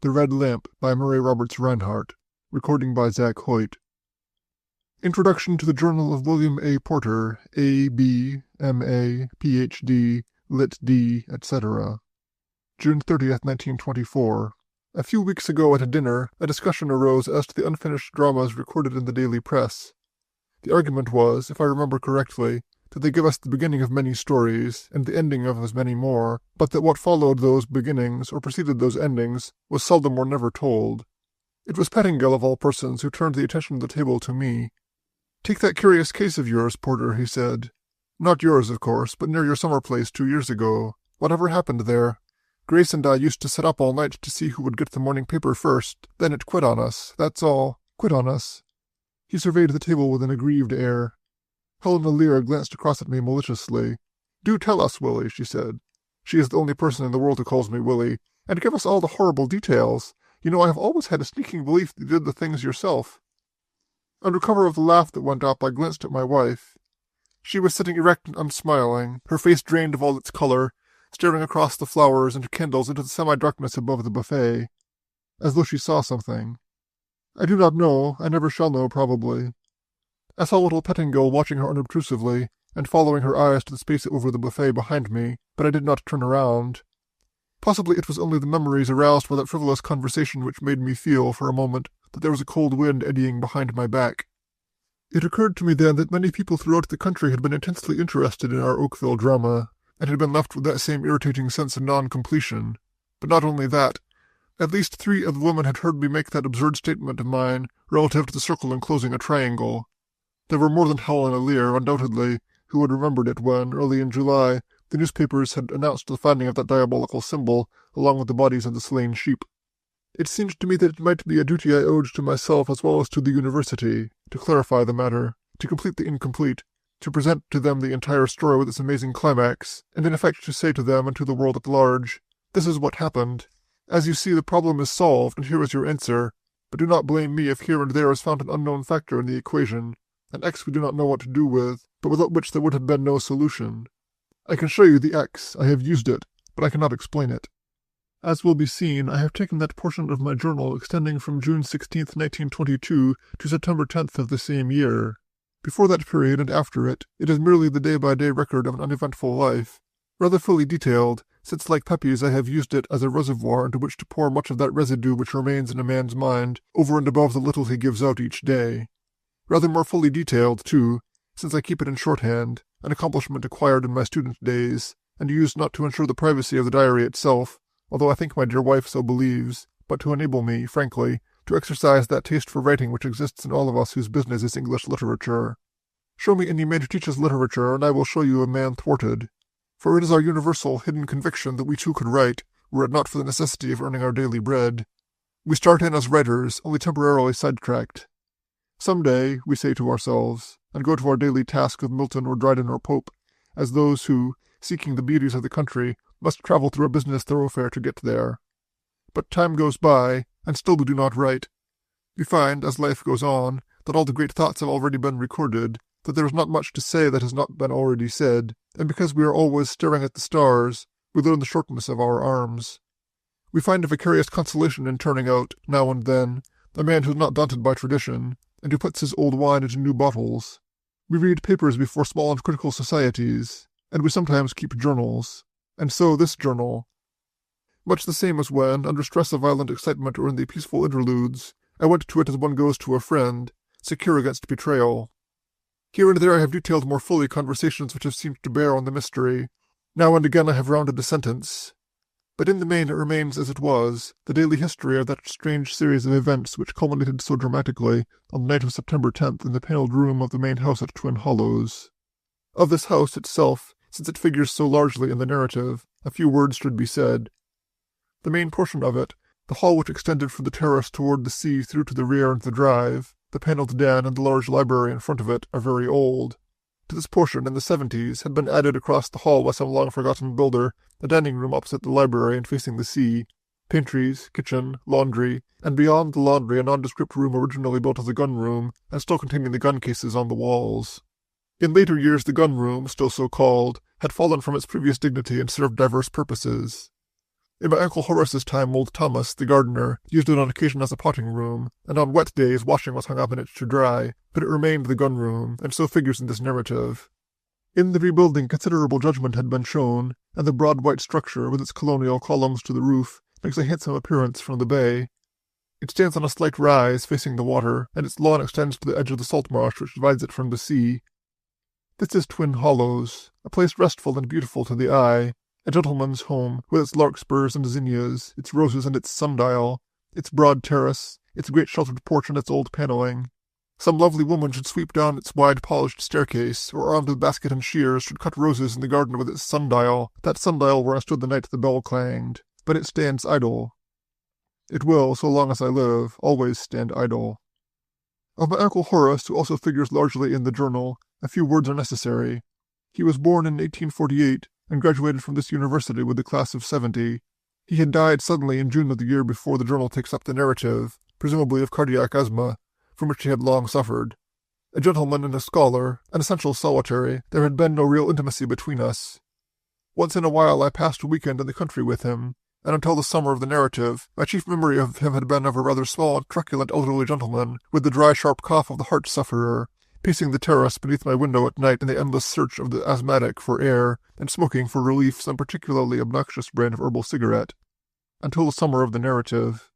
The Red Lamp by Mary Roberts Rinehart. Recording by Zach Hoyt. Introduction to the Journal of William A. Porter, A.B., M.A., Ph.D., Lit. D., etc. June 30th, 1924. A few weeks ago at a dinner, a discussion arose as to the unfinished dramas recorded in the daily press. The argument was, if I remember correctly, that they give us the beginning of many stories, and the ending of as many more, but that what followed those beginnings, or preceded those endings, was seldom or never told. It was Pettingill, of all persons, who turned the attention of the table to me. "Take that curious case of yours, Porter," he said. "Not yours, of course, but near your summer place 2 years ago. Whatever happened there? Grace and I used to sit up all night to see who would get the morning paper first. Then it quit on us, that's all. Quit on us." He surveyed the table with an aggrieved air. Helena Lear glanced across at me maliciously. "Do tell us, Willie," she said. She is the only person in the world who calls me Willie. "And give us all the horrible details. You know, I have always had a sneaking belief that you did the things yourself." Under cover of the laugh that went up, I glanced at my wife. She was sitting erect and unsmiling, her face drained of all its color, staring across the flowers and candles into the semi-darkness above the buffet, as though she saw something. I do not know, I never shall know, probably. I saw little Pettingill watching her unobtrusively, and following her eyes to the space over the buffet behind me, but I did not turn around. Possibly it was only the memories aroused by that frivolous conversation which made me feel, for a moment, that there was a cold wind eddying behind my back. It occurred to me then that many people throughout the country had been intensely interested in our Oakville drama, and had been left with that same irritating sense of non-completion. But not only that. At least 3 of the women had heard me make that absurd statement of mine relative to the circle enclosing a triangle. There were more than Helena Lear, undoubtedly, who had remembered it when, early in July, the newspapers had announced the finding of that diabolical symbol, along with the bodies of the slain sheep. It seemed to me that it might be a duty I owed to myself as well as to the university, to clarify the matter, to complete the incomplete, to present to them the entire story with its amazing climax, and in effect to say to them and to the world at large, "This is what happened. As you see, the problem is solved, and here is your answer, but do not blame me if here and there is found an unknown factor in the equation, an X we do not know what to do with, but without which there would have been no solution. I can show you the X, I have used it, but I cannot explain it." As will be seen, I have taken that portion of my journal extending from June 16th, 1922 to September 10th of the same year. Before that period and after it, it is merely the day-by-day record of an uneventful life, rather fully detailed, since like Pepys I have used it as a reservoir into which to pour much of that residue which remains in a man's mind over and above the little he gives out each day. Rather more fully detailed, too, since I keep it in shorthand, an accomplishment acquired in my student days, and used not to ensure the privacy of the diary itself, although I think my dear wife so believes, but to enable me, frankly, to exercise that taste for writing which exists in all of us whose business is English literature. Show me any man who teaches literature, and I will show you a man thwarted. For it is our universal, hidden conviction that we too could write, were it not for the necessity of earning our daily bread. We start in as writers, only temporarily sidetracked. Some day, we say to ourselves, and go to our daily task of Milton or Dryden or Pope, as those who, seeking the beauties of the country, must travel through a business thoroughfare to get there. But time goes by, and still we do not write. We find, as life goes on, that all the great thoughts have already been recorded, that there is not much to say that has not been already said, and because we are always staring at the stars, we learn the shortness of our arms. We find a vicarious consolation in turning out, now and then, a man who is not daunted by tradition, and who puts his old wine into new bottles. We read papers before small and critical societies, and we sometimes keep journals. And so this journal. Much the same as when, under stress of violent excitement or in the peaceful interludes, I went to it as one goes to a friend, secure against betrayal. Here and there I have detailed more fully conversations which have seemed to bear on the mystery. Now and again I have rounded a sentence. But in the main it remains as it was, the daily history of that strange series of events which culminated so dramatically on the night of September 10th in the panelled room of the main house at Twin Hollows. Of this house itself, since it figures so largely in the narrative, a few words should be said. The main portion of it, the hall which extended from the terrace toward the sea through to the rear and the drive, the panelled den and the large library in front of it, are very old. To this portion, in the 70s, had been added across the hall by some long-forgotten builder a dining room opposite the library and facing the sea, pantries, kitchen, laundry, and beyond the laundry a nondescript room originally built as a gun room and still containing the gun cases on the walls. In later years the gun room, still so called, had fallen from its previous dignity and served diverse purposes. In my Uncle Horace's time, old Thomas, the gardener, used it on occasion as a potting room, and on wet days washing was hung up in it to dry, but it remained the gun room, and so figures in this narrative. In the rebuilding considerable judgment had been shown, and the broad white structure, with its colonial columns to the roof, makes a handsome appearance from the bay. It stands on a slight rise, facing the water, and its lawn extends to the edge of the salt marsh which divides it from the sea. This is Twin Hollows, a place restful and beautiful to the eye, a gentleman's home, with its larkspurs and zinnias, its roses and its sundial, its broad terrace, its great sheltered porch and its old paneling. Some lovely woman should sweep down its wide polished staircase, or armed with basket and shears should cut roses in the garden with its sundial, that sundial where I stood the night the bell clanged. But it stands idle. It will, so long as I live, always stand idle. Of my Uncle Horace, who also figures largely in the journal, a few words are necessary. He was born in 1848, and graduated from this university with the class of 70. He had died suddenly in June of the year before the journal takes up the narrative, presumably of cardiac asthma, from which he had long suffered. A gentleman and a scholar, an essential solitary, there had been no real intimacy between us. Once in a while I passed a weekend in the country with him, and until the summer of the narrative, my chief memory of him had been of a rather small and truculent elderly gentleman, with the dry sharp cough of the heart sufferer, pacing the terrace beneath my window at night in the endless search of the asthmatic for air, and smoking for relief some particularly obnoxious brand of herbal cigarette. Until the summer of the narrative.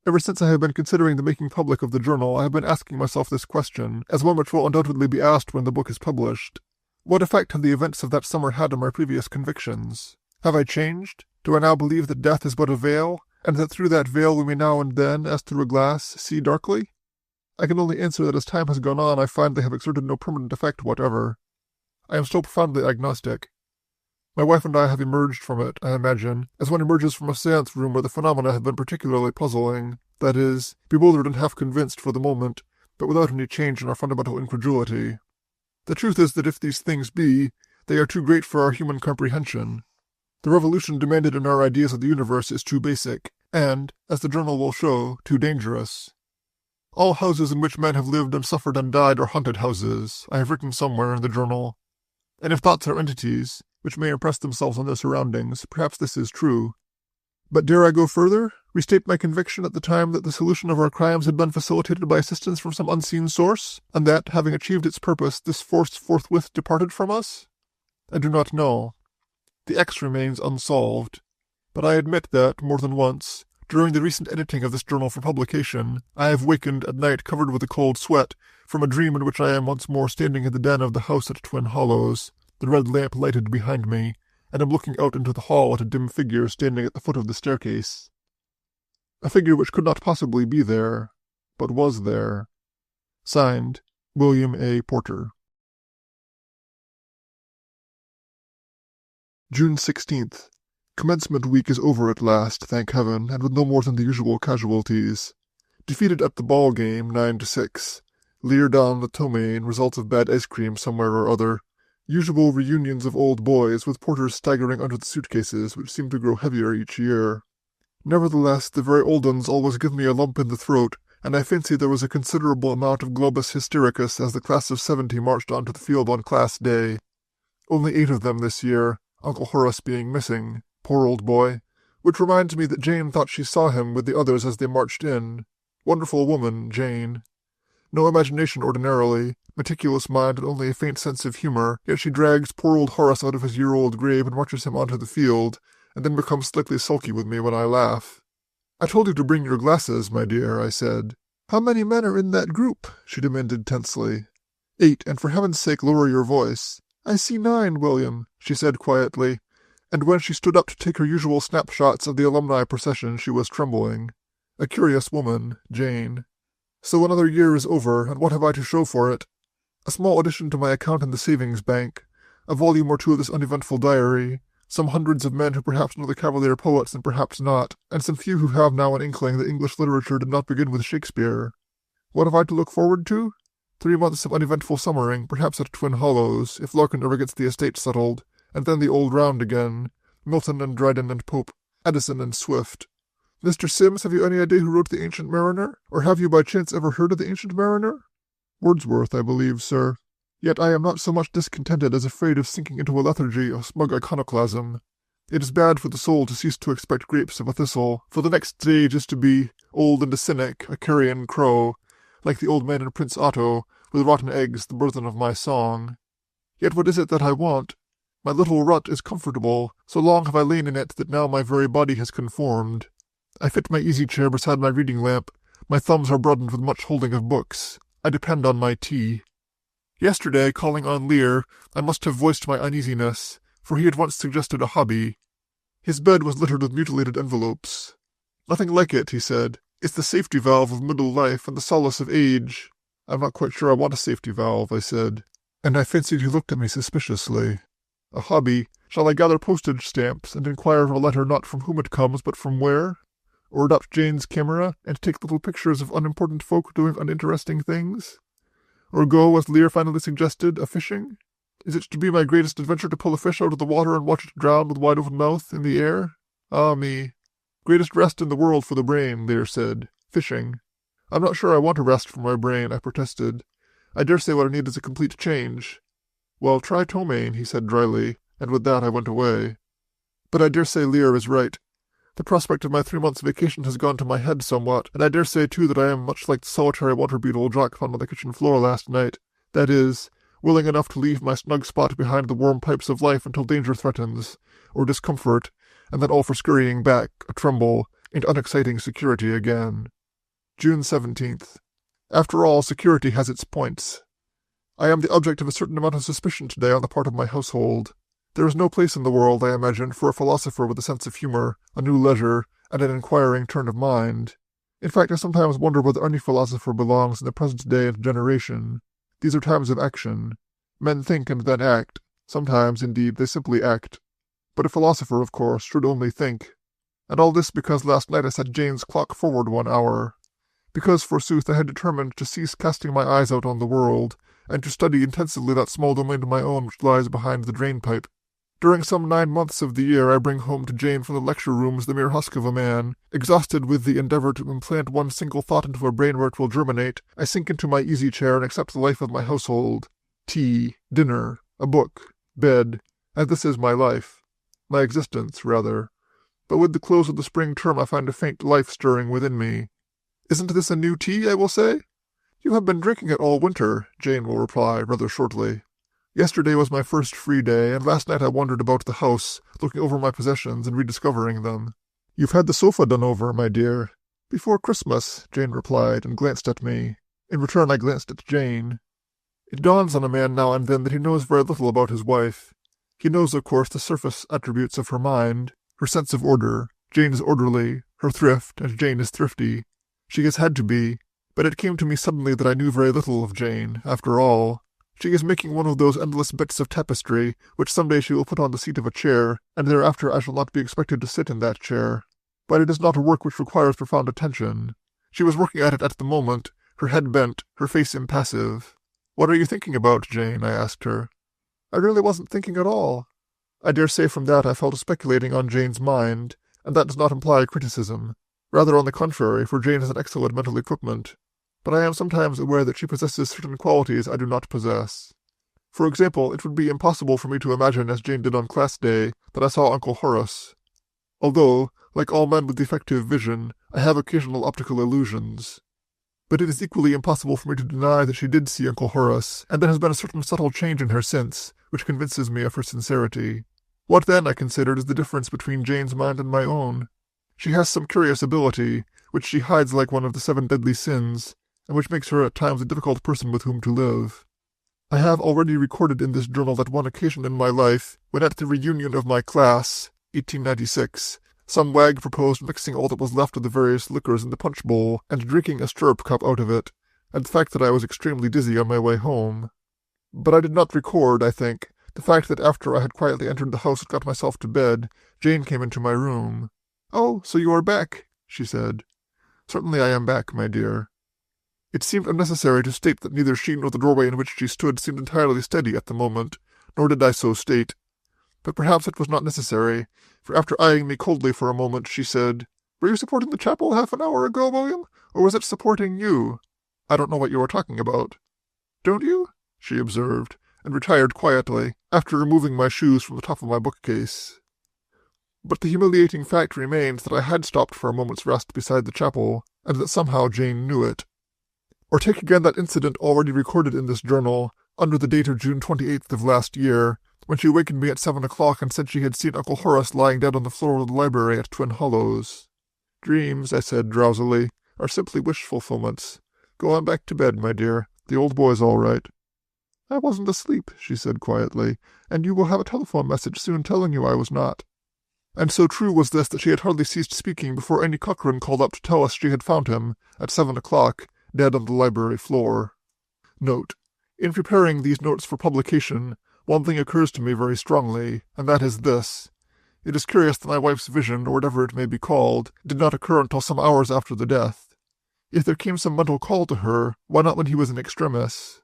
Ever since I have been considering the making public of the journal, I have been asking myself this question, as one which will undoubtedly be asked when the book is published. What effect have the events of that summer had on my previous convictions? Have I changed? Do I now believe that death is but a veil, and that through that veil we may now and then, as through a glass, see darkly? I can only answer that as time has gone on I find they have exerted no permanent effect whatever. I am still profoundly agnostic. My wife and I have emerged from it, I imagine, as one emerges from a séance room where the phenomena have been particularly puzzling, that is, bewildered and half convinced for the moment, but without any change in our fundamental incredulity. The truth is that if these things be, they are too great for our human comprehension. The revolution demanded in our ideas of the universe is too basic, and, as the journal will show, too dangerous. All houses in which men have lived and suffered and died are haunted houses, I have written somewhere in the journal. And if thoughts are entities, which may impress themselves on their surroundings, perhaps this is true. But dare I go further? Restate my conviction at the time that the solution of our crimes had been facilitated by assistance from some unseen source, and that, having achieved its purpose, this force forthwith departed from us? I do not know. The X remains unsolved. But I admit that, more than once, during the recent editing of this journal for publication, I have wakened at night covered with a cold sweat from a dream in which I am once more standing in the den of the house at Twin Hollows, the red lamp lighted behind me, and am looking out into the hall at a dim figure standing at the foot of the staircase. A figure which could not possibly be there, but was there. Signed, William A. Porter. June 16th. Commencement week is over at last, thank heaven, and with no more than the usual casualties. Defeated at the ball game, 9-6. Lear down the Tomaine, result of bad ice cream somewhere or other. Usual reunions of old boys, with porters staggering under the suitcases, which seem to grow heavier each year. Nevertheless, the very old uns always give me a lump in the throat, and I fancy there was a considerable amount of globus hystericus as the class of 70 marched onto the field on Class Day. Only 8 of them this year, Uncle Horace being missing. Poor old boy. Which reminds me that Jane thought she saw him with the others as they marched in. Wonderful woman, Jane. No imagination ordinarily, meticulous mind and only a faint sense of humor, yet she drags poor old Horace out of his year-old grave and marches him onto the field, and then becomes slightly sulky with me when I laugh. "I told you to bring your glasses, my dear," I said. "How many men are in that group?" she demanded tensely. 8, and for heaven's sake lower your voice. "I see 9, William," she said quietly, and when she stood up to take her usual snapshots of the alumni procession she was trembling. A curious woman, Jane. So another year is over, and what have I to show for it? A small addition to my account in the savings bank, a volume or two of this uneventful diary, some hundreds of men who perhaps know the Cavalier poets and perhaps not, and some few who have now an inkling that English literature did not begin with Shakespeare. What have I to look forward to? 3 months of uneventful summering, perhaps at Twin Hollows, if Larkin ever gets the estate settled, and then the old round again, Milton and Dryden and Pope, Addison and Swift. Mr. Sims, have you any idea who wrote The Ancient Mariner? Or have you by chance ever heard of The Ancient Mariner? Wordsworth, I believe, sir. Yet I am not so much discontented as afraid of sinking into a lethargy of smug iconoclasm. It is bad for the soul to cease to expect grapes of a thistle, for the next stage is to be old and a cynic, a carrion crow, like the old man in Prince Otto, with rotten eggs the burthen of my song. Yet what is it that I want? My little rut is comfortable, so long have I lain in it that now my very body has conformed. I fit my easy-chair beside my reading lamp. My thumbs are broadened with much holding of books. I depend on my tea. Yesterday, calling on Lear, I must have voiced my uneasiness, for he had once suggested a hobby. His bed was littered with mutilated envelopes. Nothing like it, he said. It's the safety valve of middle life and the solace of age. I'm not quite sure I want a safety valve, I said, and I fancied he looked at me suspiciously. A hobby? Shall I gather postage stamps and inquire of a letter not from whom it comes but from where? Or adopt Jane's camera and take little pictures of unimportant folk doing uninteresting things? Or go, as Lear finally suggested, a-fishing? Is it to be my greatest adventure to pull a fish out of the water and watch it drown with wide-open mouth in the air? Ah, me. Greatest rest in the world for the brain, Lear said. Fishing. I'm not sure I want a rest for my brain, I protested. I dare say what I need is a complete change. Well, try ptomaine, he said dryly, and with that I went away. But I dare say Lear is right. The prospect of my 3 months' vacation has gone to my head somewhat, and I dare say, too, that I am much like the solitary water-beetle Jock found on the kitchen floor last night. That is, willing enough to leave my snug spot behind the warm pipes of life until danger threatens, or discomfort, and then all for scurrying back, a tremble, into unexciting security again. June 17th. After all, security has its points. I am the object of a certain amount of suspicion today on the part of my household. There is no place in the world, I imagine, for a philosopher with a sense of humor, a new leisure, and an inquiring turn of mind. In fact, I sometimes wonder whether any philosopher belongs in the present day and generation. These are times of action. Men think and then act. Sometimes, indeed, they simply act. But a philosopher, of course, should only think. And all this because last night I set Jane's clock forward 1 hour. Because, forsooth, I had determined to cease casting my eyes out on the world, and to study intensively that small domain of my own which lies behind the drain-pipe. During some 9 months of the year I bring home to Jane from the lecture-rooms the mere husk of a man. Exhausted with the endeavor to implant one single thought into a brain where it will germinate, I sink into my easy-chair and accept the life of my household. Tea, dinner, a book, bed, and this is my life. My existence, rather. But with the close of the spring term I find a faint life stirring within me. Isn't this a new tea, I will say? You have been drinking it all winter, Jane will reply, rather shortly. Yesterday was my first free day, and last night I wandered about the house, looking over my possessions and rediscovering them. You've had the sofa done over, my dear. Before Christmas, Jane replied, and glanced at me. In return I glanced at Jane. It dawns on a man now and then that he knows very little about his wife. He knows, of course, the surface attributes of her mind, her sense of order. Jane is orderly, her thrift, and Jane is thrifty. She has had to be, but it came to me suddenly that I knew very little of Jane, after all. She is making one of those endless bits of tapestry, which some day she will put on the seat of a chair, and thereafter I shall not be expected to sit in that chair. But it is not a work which requires profound attention. She was working at it at the moment, her head bent, her face impassive. What are you thinking about, Jane? I asked her. I really wasn't thinking at all. I dare say from that I fell to speculating on Jane's mind, and that does not imply criticism. Rather on the contrary, for Jane has an excellent mental equipment. But I am sometimes aware that she possesses certain qualities I do not possess. For example, it would be impossible for me to imagine, as Jane did on class day, that I saw Uncle Horace. Although, like all men with defective vision, I have occasional optical illusions. But it is equally impossible for me to deny that she did see Uncle Horace, and there has been a certain subtle change in her since, which convinces me of her sincerity. What then, I considered, is the difference between Jane's mind and my own? She has some curious ability, which she hides like one of the 7 deadly sins, and which makes her at times a difficult person with whom to live. I have already recorded in this journal that one occasion in my life, when at the reunion of my class, 1896, some wag proposed mixing all that was left of the various liquors in the punch bowl and drinking a stirrup cup out of it, and the fact that I was extremely dizzy on my way home. But I did not record, I think, the fact that after I had quietly entered the house and got myself to bed, Jane came into my room. "Oh, so you are back," she said. "Certainly I am back, my dear." It seemed unnecessary to state that neither she nor the doorway in which she stood seemed entirely steady at the moment, nor did I so state. But perhaps it was not necessary, for after eyeing me coldly for a moment, she said, "Were you supporting the chapel half an hour ago, William, or was it supporting you? I don't know what you are talking about." "Don't you?" she observed, and retired quietly, after removing my shoes from the top of my bookcase. But the humiliating fact remains that I had stopped for a moment's rest beside the chapel, and that somehow Jane knew it. Or take again that incident already recorded in this journal, under the date of June 28th of last year, when she wakened me at 7 o'clock and said she had seen Uncle Horace lying dead on the floor of the library at Twin Hollows. Dreams, I said drowsily, are simply wish fulfillments. Go on back to bed, my dear. The old boy's all right. I wasn't asleep, she said quietly, and you will have a telephone message soon telling you I was not. And so true was this that she had hardly ceased speaking before Annie Cochran called up to tell us she had found him, at 7 o'clock, dead on the library floor. Note: in preparing these notes for publication, one thing occurs to me very strongly, and that is this. It is curious that my wife's vision, or whatever it may be called, did not occur until some hours after the death. If there came some mental call to her, why not when he was in extremis?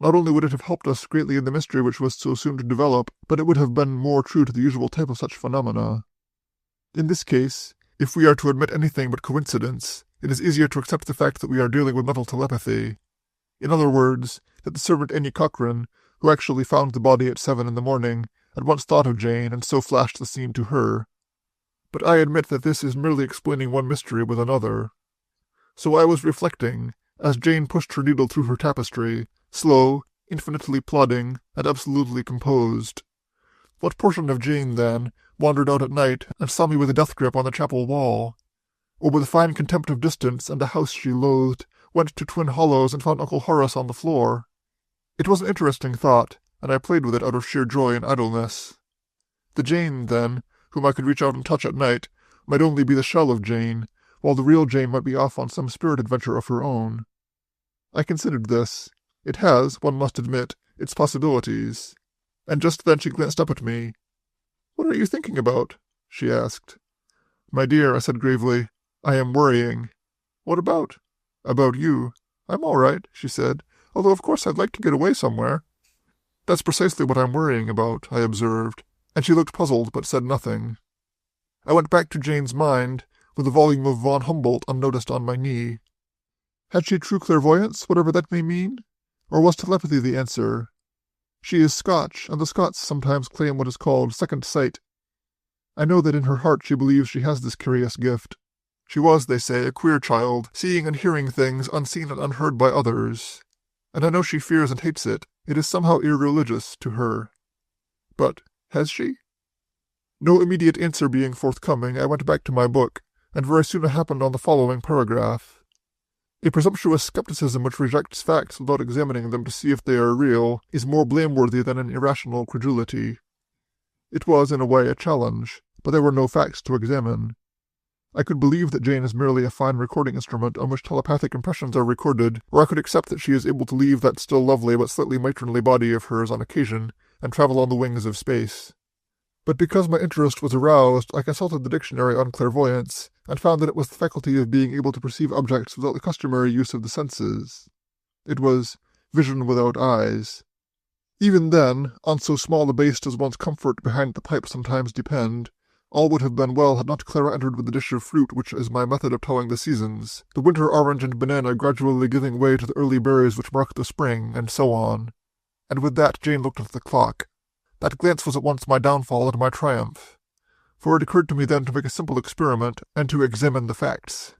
Not only would it have helped us greatly in the mystery which was so soon to develop, but it would have been more true to the usual type of such phenomena. In this case, if we are to admit anything but coincidence, it is easier to accept the fact that we are dealing with mental telepathy. In other words, that the servant Annie Cochran, who actually found the body at 7 in the morning, had once thought of Jane and so flashed the scene to her. But I admit that this is merely explaining one mystery with another. So I was reflecting, as Jane pushed her needle through her tapestry, slow, infinitely plodding, and absolutely composed. What portion of Jane, then, wandered out at night and saw me with a death grip on the chapel wall? Or with a fine contempt of distance and a house she loathed, went to Twin Hollows and found Uncle Horace on the floor? It was an interesting thought, and I played with it out of sheer joy and idleness. The Jane, then, whom I could reach out and touch at night, might only be the shell of Jane, while the real Jane might be off on some spirit adventure of her own. I considered this. It has, one must admit, its possibilities. And just then she glanced up at me. "What are you thinking about?" she asked. "My dear," I said gravely, "I am worrying." "What about?" "About you." "I'm all right," she said, "although of course I'd like to get away somewhere." "That's precisely what I'm worrying about," I observed, and she looked puzzled but said nothing. I went back to Jane's mind, with a volume of von Humboldt unnoticed on my knee. Had she true clairvoyance, whatever that may mean? Or was telepathy the answer? She is Scotch, and the Scots sometimes claim what is called second sight. I know that in her heart she believes she has this curious gift. She was, they say, a queer child, seeing and hearing things unseen and unheard by others. And I know she fears and hates it. It is somehow irreligious to her. But has she? No immediate answer being forthcoming, I went back to my book, and very soon it happened on the following paragraph. A presumptuous skepticism which rejects facts without examining them to see if they are real is more blameworthy than an irrational credulity. It was, in a way, a challenge, but there were no facts to examine. I could believe that Jane is merely a fine recording instrument on which telepathic impressions are recorded, or I could accept that she is able to leave that still lovely but slightly matronly body of hers on occasion and travel on the wings of space. But because my interest was aroused, I consulted the dictionary on clairvoyance, and found that it was the faculty of being able to perceive objects without the customary use of the senses. It was vision without eyes. Even then, on so small a base does one's comfort behind the pipe sometimes depend, all would have been well had not Clara entered with the dish of fruit which is my method of telling the seasons, the winter orange and banana gradually giving way to the early berries which mark the spring, and so on. And with that Jane looked at the clock. That glance was at once my downfall and my triumph, for it occurred to me then to make a simple experiment and to examine the facts.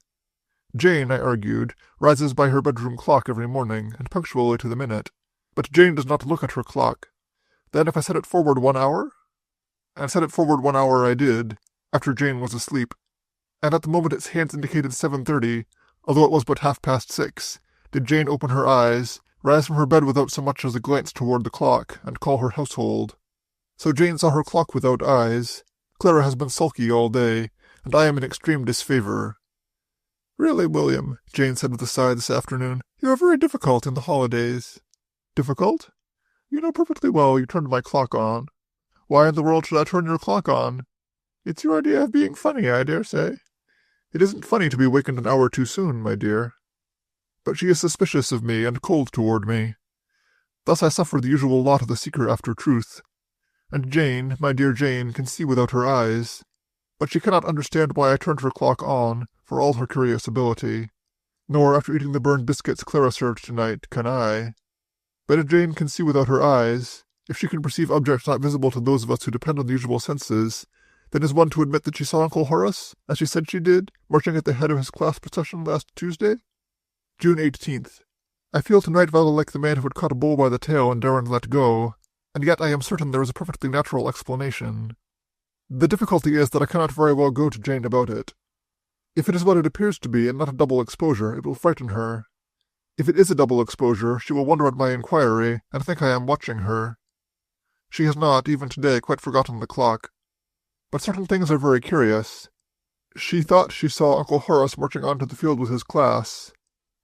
Jane, I argued, rises by her bedroom clock every morning, and punctually to the minute. But Jane does not look at her clock. Then if I set it forward 1 hour? And set it forward 1 hour I did, after Jane was asleep. And at the moment its hands indicated 7:30, although it was but 6:30, did Jane open her eyes, rise from her bed without so much as a glance toward the clock, and call her household. So Jane saw her clock without eyes. Clara has been sulky all day, and I am in extreme disfavor. "Really, William," Jane said with a sigh this afternoon, "you are very difficult in the holidays." "Difficult? You know perfectly well you turned my clock on." "Why in the world should I turn your clock on?" "It's your idea of being funny, I dare say." "It isn't funny to be wakened an hour too soon, my dear." But she is suspicious of me and cold toward me. Thus I suffer the usual lot of the seeker after truth. And Jane, my dear Jane, can see without her eyes. But she cannot understand why I turned her clock on, for all her curious ability. Nor, after eating the burned biscuits Clara served tonight, can I. But if Jane can see without her eyes, if she can perceive objects not visible to those of us who depend on the usual senses, than is one to admit that she saw Uncle Horace, as she said she did, marching at the head of his class procession last Tuesday? June 18th. I feel tonight rather like the man who had caught a bull by the tail and daren't let go, and yet I am certain there is a perfectly natural explanation. The difficulty is that I cannot very well go to Jane about it. If it is what it appears to be and not a double exposure, it will frighten her. If it is a double exposure, she will wonder at my inquiry and think I am watching her. She has not, even today, quite forgotten the clock. But certain things are very curious. She thought she saw Uncle Horace marching onto the field with his class.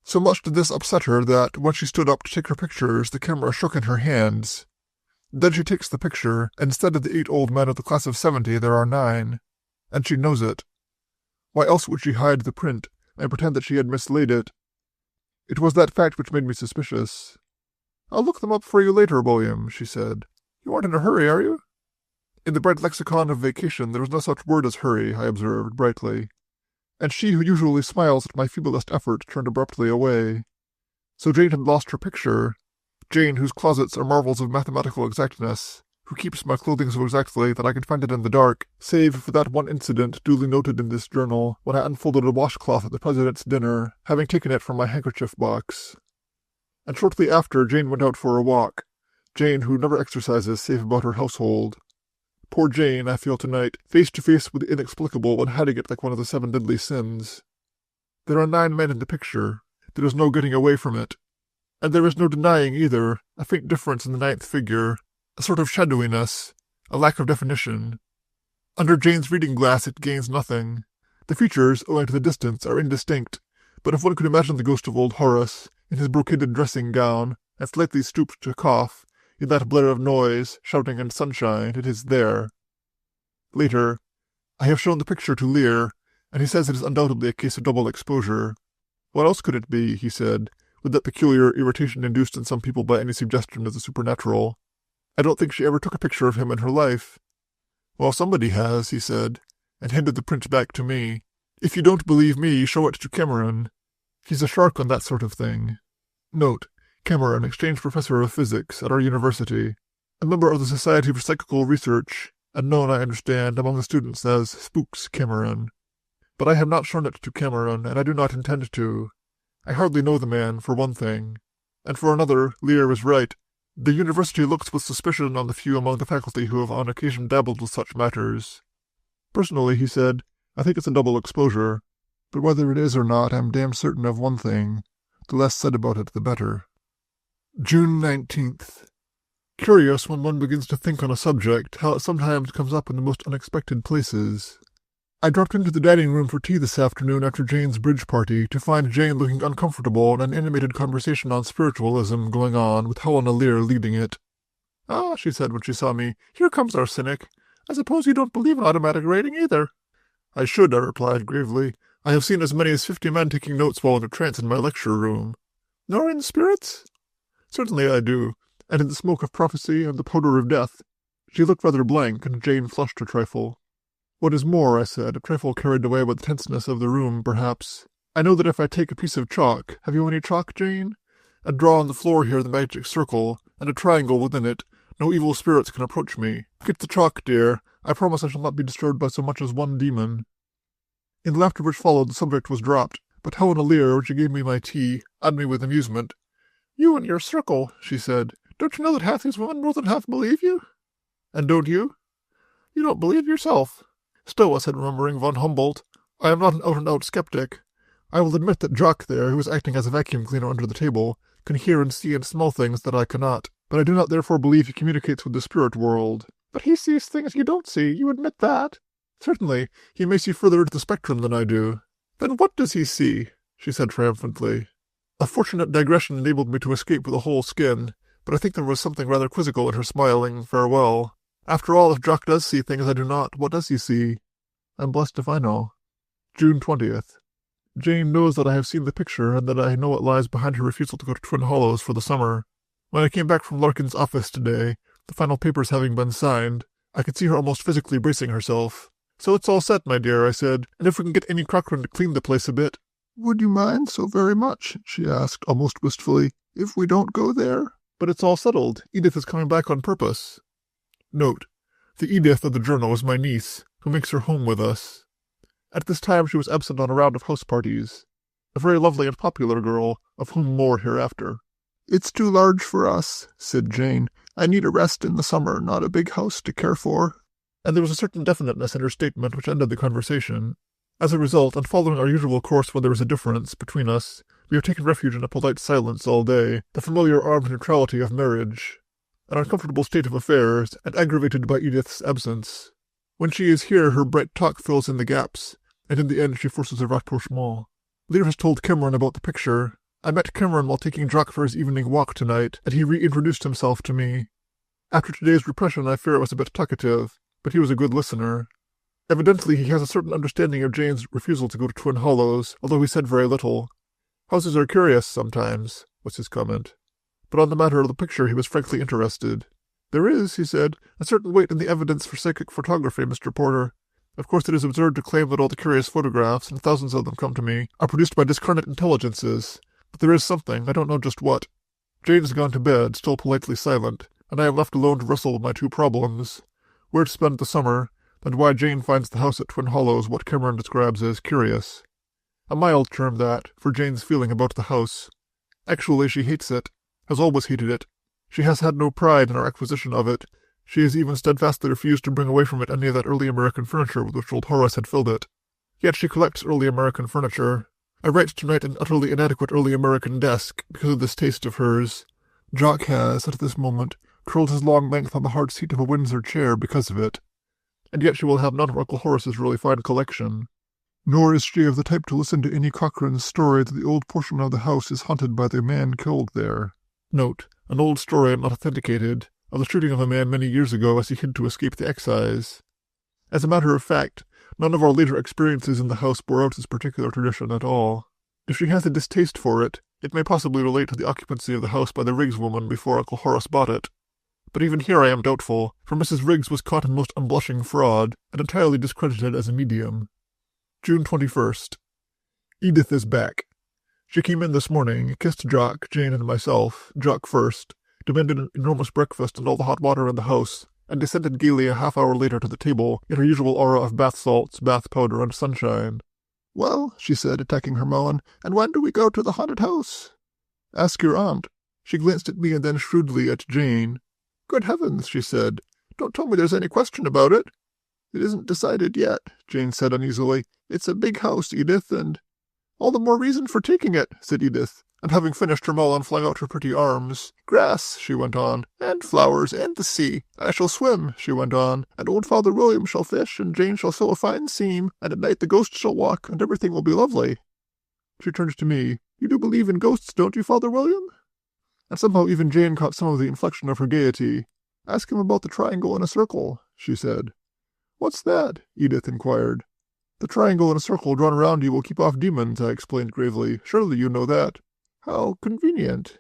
So much did this upset her that, when she stood up to take her pictures, the camera shook in her hands. Then she takes the picture, and instead of the 8 old men of the class of 70, there are 9. And she knows it. Why else would she hide the print, and pretend that she had mislaid it? It was that fact which made me suspicious. "I'll look them up for you later, William," she said. "You aren't in a hurry, are you?" In the bright lexicon of vacation there was no such word as hurry, I observed, brightly. And she who usually smiles at my feeblest effort turned abruptly away. So Jane had lost her picture. Jane, whose closets are marvels of mathematical exactness, who keeps my clothing so exactly that I can find it in the dark, save for that one incident duly noted in this journal, when I unfolded a washcloth at the President's dinner, having taken it from my handkerchief box. And shortly after, Jane went out for a walk. Jane, who never exercises save about her household. Poor Jane, I feel tonight, face to face with the inexplicable and hiding it like one of the 7 deadly sins. There are 9 men in the picture. There is no getting away from it. And there is no denying either, a faint difference in the 9th figure, a sort of shadowiness, a lack of definition. Under Jane's reading glass it gains nothing. The features, owing to the distance, are indistinct, but if one could imagine the ghost of old Horace, in his brocaded dressing gown, and slightly stooped to cough, in that blare of noise, shouting, and sunshine, it is there. Later, I have shown the picture to Lear, and he says it is undoubtedly a case of double exposure. What else could it be, he said, with that peculiar irritation induced in some people by any suggestion of the supernatural. I don't think she ever took a picture of him in her life. Well, somebody has, he said, and handed the print back to me. If you don't believe me, show it to Cameron. He's a shark on that sort of thing. Note: Cameron, exchange professor of physics at our university, a member of the Society for Psychical Research, and known, I understand, among the students as Spooks Cameron. But I have not shown it to Cameron, and I do not intend to. I hardly know the man, for one thing. And for another, Lear is right. The university looks with suspicion on the few among the faculty who have on occasion dabbled with such matters. Personally, he said, I think it's a double exposure. But whether it is or not, I'm damned certain of one thing. The less said about it, the better. June 19th. Curious when one begins to think on a subject, how it sometimes comes up in the most unexpected places. I dropped into the dining room for tea this afternoon after Jane's bridge party to find Jane looking uncomfortable and an animated conversation on spiritualism going on with Helena Lear leading it. "Ah," she said when she saw me, "here comes our cynic. I suppose you don't believe in automatic writing either." "I should," I replied gravely. "I have seen as many as 50 men taking notes while in a trance in my lecture room." "Nor in spirits?" "Certainly I do, and in the smoke of prophecy and the powder of death." She looked rather blank, and Jane flushed a trifle. "What is more," I said, a trifle carried away by the tenseness of the room, perhaps, "I know that if I take a piece of chalk— have you any chalk, Jane? And draw on the floor here the magic circle, and a triangle within it, no evil spirits can approach me. Get the chalk, dear. I promise I shall not be disturbed by so much as one demon." In the laughter which followed, the subject was dropped, but Helena Lear, when she gave me my tea, eyed me with amusement. "You and your circle," she said. "Don't you know that half these women more than half believe you?" "And don't you?" "You don't believe yourself." "Still," I said, remembering von Humboldt, "I am not an out-and-out skeptic. I will admit that Jock there, who is acting as a vacuum cleaner under the table, can hear and see and smell things that I cannot, but I do not therefore believe he communicates with the spirit world." "But he sees things you don't see. You admit that?" "Certainly. He may see further into the spectrum than I do." "Then what does he see?" she said triumphantly. A fortunate digression enabled me to escape with a whole skin, but I think there was something rather quizzical in her smiling farewell. After all, if Jock does see things I do not, what does he see? I'm blessed if I know. June 20th. Jane knows that I have seen the picture and that I know what lies behind her refusal to go to Twin Hollows for the summer. When I came back from Larkin's office today, the final papers having been signed, I could see her almost physically bracing herself. "So it's all set, my dear," I said, "and if we can get Amy Cochran to clean the place a bit." "Would you mind so very much," she asked, almost wistfully, "if we don't go there?" "But it's all settled. Edith is coming back on purpose." Note: the Edith of the journal is my niece, who makes her home with us. At this time she was absent on a round of house parties. A very lovely and popular girl, of whom more hereafter. "It's too large for us," said Jane. "I need a rest in the summer, not a big house to care for." And there was a certain definiteness in her statement which ended the conversation. As a result, and following our usual course when there is a difference between us, we have taken refuge in a polite silence all day, the familiar armed neutrality of marriage. An uncomfortable state of affairs, and aggravated by Edith's absence. When she is here, her bright talk fills in the gaps, and in the end she forces a rapprochement. Lear has told Cameron about the picture. I met Cameron while taking Jock for his evening walk tonight, and he reintroduced himself to me. After today's repression, I fear I was a bit talkative, but he was a good listener. Evidently he has a certain understanding of Jane's refusal to go to Twin Hollows, although he said very little. "Houses are curious sometimes," was his comment. But on the matter of the picture he was frankly interested. "There is," he said, "a certain weight in the evidence for psychic photography, Mr. Porter. Of course it is absurd to claim that all the curious photographs, and thousands of them come to me, are produced by discarnate intelligences, but there is something, I don't know just what. Jane has gone to bed, still politely silent, and I am left alone to wrestle with my two problems: where to spend the summer, and why Jane finds the house at Twin Hollows what Cameron describes as curious. A mild term that, for Jane's feeling about the house. Actually she hates it, has always hated it. She has had no pride in our acquisition of it. She has even steadfastly refused to bring away from it any of that early American furniture with which old Horace had filled it. Yet she collects early American furniture. I write tonight an utterly inadequate early American desk because of this taste of hers. Jock has, at this moment, curled his long length on the hard seat of a Windsor chair because of it. And yet she will have none of Uncle Horace's really fine collection. Nor is she of the type to listen to any Cochrane's story that the old portion of the house is haunted by the man killed there. Note, an old story not authenticated, of the shooting of a man many years ago as he hid to escape the excise. As a matter of fact, none of our later experiences in the house bore out this particular tradition at all. If she has a distaste for it, it may possibly relate to the occupancy of the house by the Riggs woman before Uncle Horace bought it. But even here I am doubtful, for Mrs. Riggs was caught in most unblushing fraud, and entirely discredited as a medium. June 21st. Edith is back. She came in this morning, kissed Jock, Jane, and myself, Jock first, demanded an enormous breakfast and all the hot water in the house, and descended gaily a half-hour later to the table in her usual aura of bath salts, bath powder, and sunshine. "Well," she said, attacking her melon, "and when do we go to the haunted house?" "Ask your aunt." She glanced at me and then shrewdly at Jane. "Good heavens," she said, "don't tell me there's any question about it." "It isn't decided yet," Jane said uneasily. "It's a big house, Edith, and—" "All the more reason for taking it," said Edith, and having finished her melon flung out her pretty arms. "Grass," she went on, "and flowers, and the sea. I shall swim," she went on, "and old Father William shall fish, and Jane shall sew a fine seam, and at night the ghost shall walk, and everything will be lovely." She turned to me. "You do believe in ghosts, don't you, Father William?" And somehow even Jane caught some of the inflection of her gaiety. "Ask him about the triangle in a circle," she said. "What's that?" Edith inquired. "The triangle in a circle drawn around you will keep off demons," I explained gravely. "Surely you know that." "How convenient."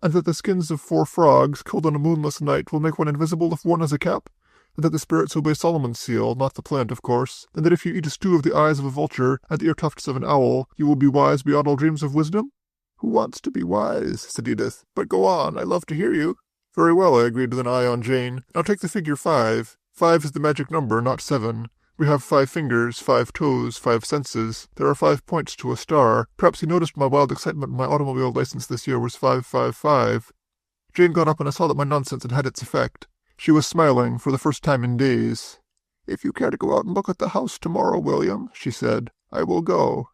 "And that the skins of 4 frogs, killed on a moonless night, will make one invisible if worn as a cap? And that the spirits obey Solomon's seal, not the plant, of course? And that if you eat a stew of the eyes of a vulture and the ear tufts of an owl, you will be wise beyond all dreams of wisdom?" "Who wants to be wise?" said Edith. "But go on, I love to hear you." "Very well," I agreed with an eye on Jane. "Now take the figure 5. 5 is the magic number, not 7. We have 5 fingers, 5 toes, 5 senses. There are 5 points to a star. Perhaps you noticed my wild excitement when my automobile license this year was 555. Jane got up and I saw that my nonsense had had its effect. She was smiling, for the first time in days. "If you care to go out and look at the house tomorrow, William," she said, "I will go."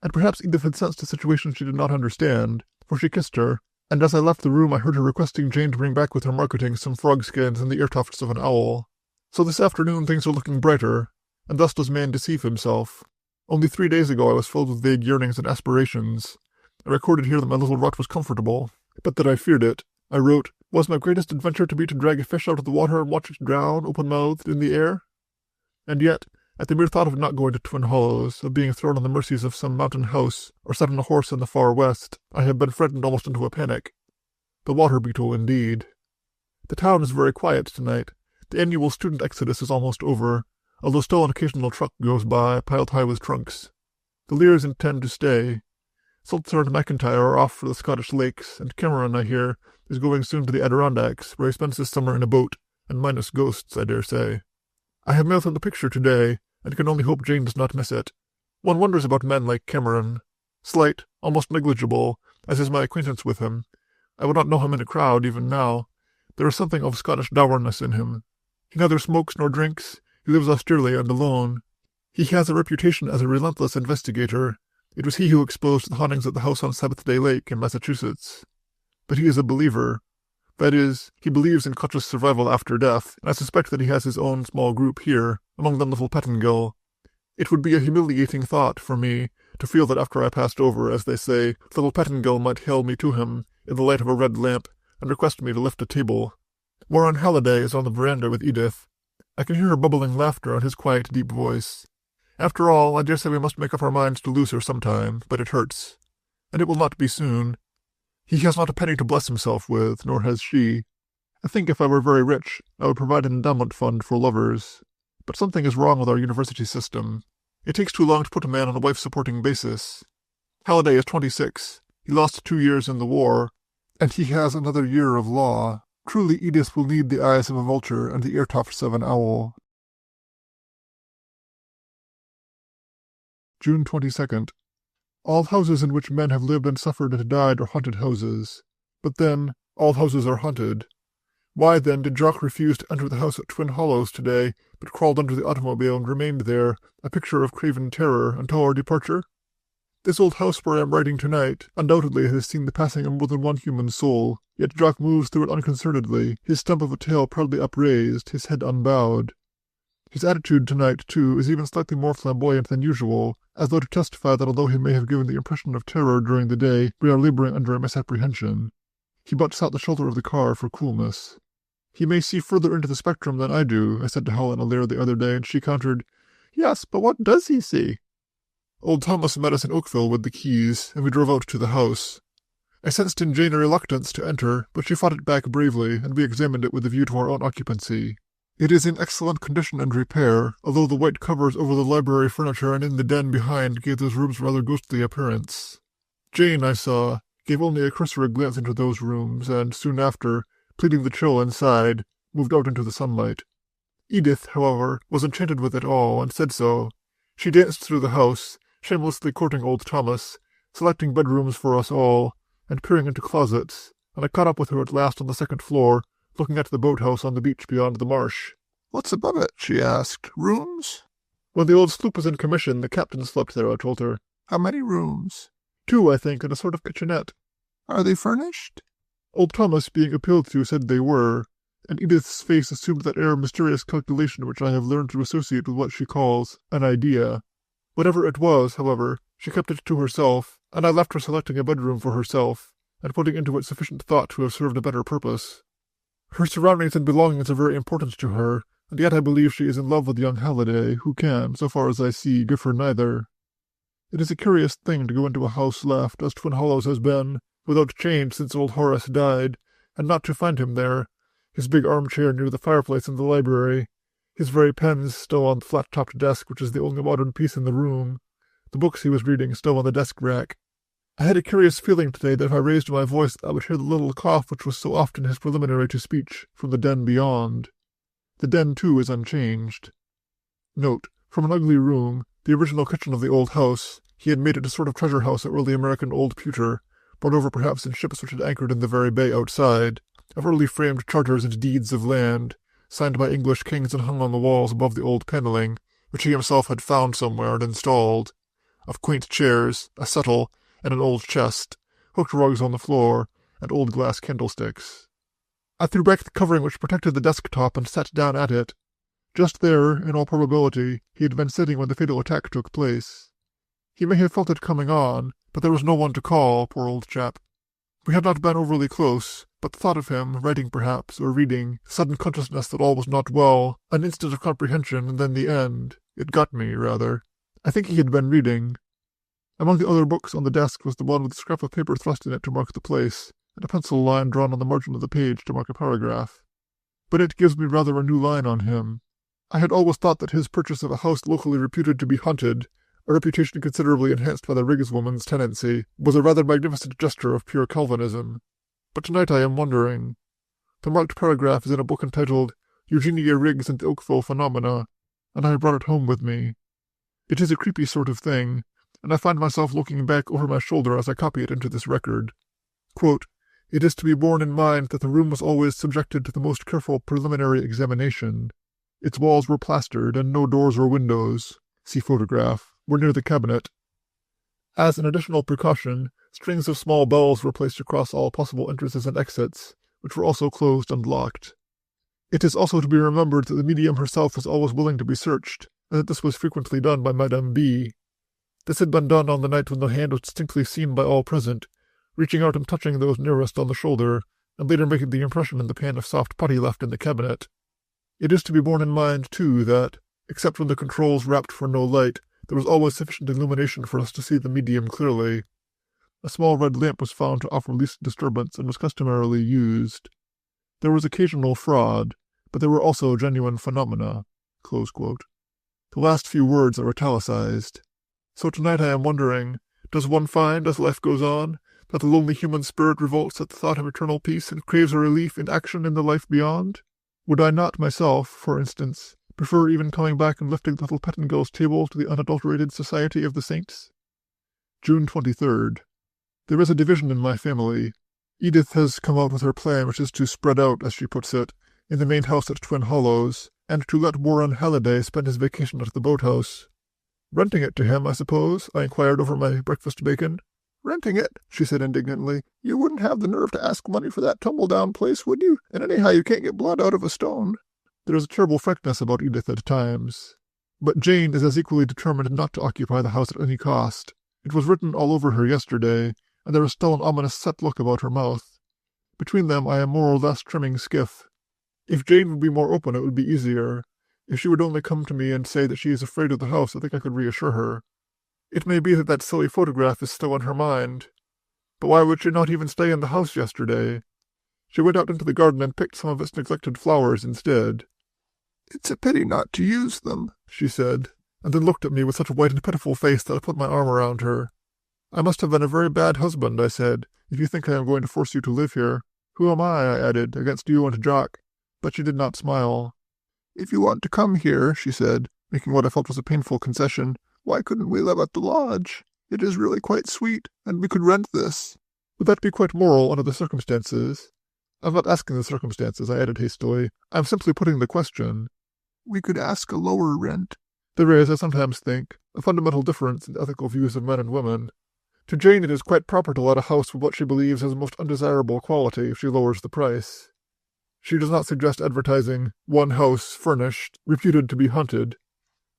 And perhaps Edith had sensed a situation she did not understand, for she kissed her, and as I left the room I heard her requesting Jane to bring back with her marketing some frog skins and the ear tufts of an owl. So this afternoon things are looking brighter, and thus does man deceive himself. Only 3 days ago I was filled with vague yearnings and aspirations. I recorded here that my little rut was comfortable, but that I feared it. I wrote, "Was my greatest adventure to be to drag a fish out of the water and watch it drown, open-mouthed, in the air?" And yet, at the mere thought of not going to Twin Hollows, of being thrown on the mercies of some mountain house, or set on a horse in the far west, I have been frightened almost into a panic. The water beetle, indeed. The town is very quiet tonight. The annual student exodus is almost over, although still an occasional truck goes by, piled high with trunks. The Lears intend to stay. Sulzer and McIntyre are off for the Scottish lakes, and Cameron, I hear, is going soon to the Adirondacks, where he spends his summer in a boat, and minus ghosts, I dare say. I have mailed him the picture today, and can only hope Jane does not miss it. One wonders about men like Cameron. Slight, almost negligible, as is my acquaintance with him. I would not know him in a crowd, even now. There is something of Scottish dourness in him. He neither smokes nor drinks. He lives austerely and alone. He has a reputation as a relentless investigator. It was he who exposed the hauntings at the house on Sabbath Day Lake in Massachusetts. But he is a believer. That is, he believes in conscious survival after death, and I suspect that he has his own small group here, among them little Pettingill. It would be a humiliating thought for me to feel that after I passed over, as they say, little Pettingill might hail me to him in the light of a red lamp and request me to lift a table. Warren Halliday is on the veranda with Edith. I can hear her bubbling laughter on his quiet, deep voice. After all, I dare say we must make up our minds to lose her sometime, but it hurts. And it will not be soon. He has not a penny to bless himself with, nor has she. I think if I were very rich, I would provide an endowment fund for lovers. But something is wrong with our university system. It takes too long to put a man on a wife-supporting basis. Halliday is 26. He lost 2 years in the war, and he has another year of law. Truly Edith will need the eyes of a vulture and the ear-tufts of an owl. June 22nd. All houses in which men have lived and suffered and died are haunted houses. But then, all houses are haunted. Why, then, did Jock refuse to enter the house at Twin Hollows today, but crawled under the automobile and remained there, a picture of craven terror, until our departure? This old house where I am writing tonight undoubtedly has seen the passing of more than one human soul, yet Jock moves through it unconcernedly, his stump of a tail proudly upraised, his head unbowed. His attitude tonight, too, is even slightly more flamboyant than usual, as though to testify that although he may have given the impression of terror during the day, we are laboring under a misapprehension. He butts out the shoulder of the car for coolness. He may see further into the spectrum than I do, I said to Helen Allaire the other day, and she countered, "Yes, but what does he see?" Old Thomas met us in Oakville with the keys, and we drove out to the house. I sensed in Jane a reluctance to enter, but she fought it back bravely, and we examined it with a view to our own occupancy. It is in excellent condition and repair, although the white covers over the library furniture and in the den behind gave those rooms rather ghostly appearance. Jane, I saw, gave only a cursory glance into those rooms, and soon after, pleading the chill inside, moved out into the sunlight. Edith, however, was enchanted with it all, and said so. She danced through the house, shamelessly courting old Thomas, selecting bedrooms for us all, and peering into closets, and I caught up with her at last on the second floor, looking at the boathouse on the beach beyond the marsh. "What's above it?" she asked. "Rooms?" "When the old sloop was in commission, the captain slept there," I told her. "How many rooms?" "2, I think, and a sort of kitchenette." "Are they furnished?" Old Thomas, being appealed to, said they were, and Edith's face assumed that air of mysterious calculation which I have learned to associate with what she calls an idea. Whatever it was, however, she kept it to herself, and I left her selecting a bedroom for herself, and putting into it sufficient thought to have served a better purpose. Her surroundings and belongings are very important to her, and yet I believe she is in love with young Halliday, who can, so far as I see, give her neither. It is a curious thing to go into a house left, as Twin Hollows has been, without change since old Horace died, and not to find him there, his big armchair near the fireplace in the library, his very pens still on the flat-topped desk which is the only modern piece in the room, the books he was reading still on the desk-rack. I had a curious feeling today that if I raised my voice I would hear the little cough which was so often his preliminary to speech from the den beyond. The den, too, is unchanged. Note: from an ugly room, the original kitchen of the old house, he had made it a sort of treasure house of early American old pewter, brought over perhaps in ships which had anchored in the very bay outside, of early framed charters and deeds of land, signed by English kings and hung on the walls above the old panelling, which he himself had found somewhere and installed, of quaint chairs, a settle, and an old chest, hooked rugs on the floor, and old glass candlesticks. I threw back the covering which protected the desk-top and sat down at it. Just there, in all probability, he had been sitting when the fatal attack took place. He may have felt it coming on, but there was no one to call, poor old chap. We had not been overly close, but the thought of him, writing perhaps, or reading, the sudden consciousness that all was not well, an instant of comprehension, and then the end. It got me, rather. I think he had been reading. Among the other books on the desk was the one with a scrap of paper thrust in it to mark the place, and a pencil line drawn on the margin of the page to mark a paragraph. But it gives me rather a new line on him. I had always thought that his purchase of a house locally reputed to be haunted, a reputation considerably enhanced by the Riggs woman's tenancy, was a rather magnificent gesture of pure Calvinism. But tonight I am wondering. The marked paragraph is in a book entitled Eugenia Riggs and the Oakville Phenomena, and I brought it home with me. It is a creepy sort of thing, and I find myself looking back over my shoulder as I copy it into this record. Quote, "It is to be borne in mind that the room was always subjected to the most careful preliminary examination. Its walls were plastered, and no doors or windows, see photograph, were near the cabinet. As an additional precaution, strings of small bells were placed across all possible entrances and exits, which were also closed and locked. It is also to be remembered that the medium herself was always willing to be searched, and that this was frequently done by Madame B. This had been done on the night when the hand was distinctly seen by all present, reaching out and touching those nearest on the shoulder, and later making the impression in the pan of soft putty left in the cabinet. It is to be borne in mind, too, that, except when the controls rapped for no light, there was always sufficient illumination for us to see the medium clearly. A small red lamp was found to offer least disturbance and was customarily used. There was occasional fraud, but there were also genuine phenomena." Close quote. The last few words are italicized. So tonight I am wondering, does one find, as life goes on, that the lonely human spirit revolts at the thought of eternal peace and craves a relief in action in the life beyond? Would I not myself, for instance, prefer even coming back and lifting the little Pettingill's table to the unadulterated society of the saints? June 23rd. There is a division in my family. Edith has come out with her plan, which is to spread out, as she puts it, in the main house at Twin Hollows, and to let Warren Halliday spend his vacation at the boathouse. "Renting it to him, I suppose?" I inquired over my breakfast bacon. "Renting it?" she said indignantly. "You wouldn't have the nerve to ask money for that tumble-down place, would you? And anyhow, you can't get blood out of a stone." There is a terrible frankness about Edith at times. But Jane is as equally determined not to occupy the house at any cost. It was written all over her yesterday, and there is still an ominous set look about her mouth. Between them I am more or less trimming skiff. If Jane would be more open, it would be easier. If she would only come to me and say that she is afraid of the house, I think I could reassure her. It may be that that silly photograph is still in her mind. But why would she not even stay in the house yesterday? She went out into the garden and picked some of its neglected flowers instead. "It's a pity not to use them," she said, and then looked at me with such a white and pitiful face that I put my arm around her. "I must have been a very bad husband," I said, "if you think I am going to force you to live here. Who am I added, against you and Jock?" But she did not smile. "If you want to come here," she said, making what I felt was a painful concession, "why couldn't we live at the lodge? It is really quite sweet, and we could rent this." "Would that be quite moral under the circumstances?" "I'm not asking the circumstances," I added hastily. "I'm simply putting the question." "We could ask a lower rent." "There is, I sometimes think, a fundamental difference in the ethical views of men and women. To Jane it is quite proper to let a house with what she believes has a most undesirable quality if she lowers the price. She does not suggest advertising one house furnished, reputed to be haunted.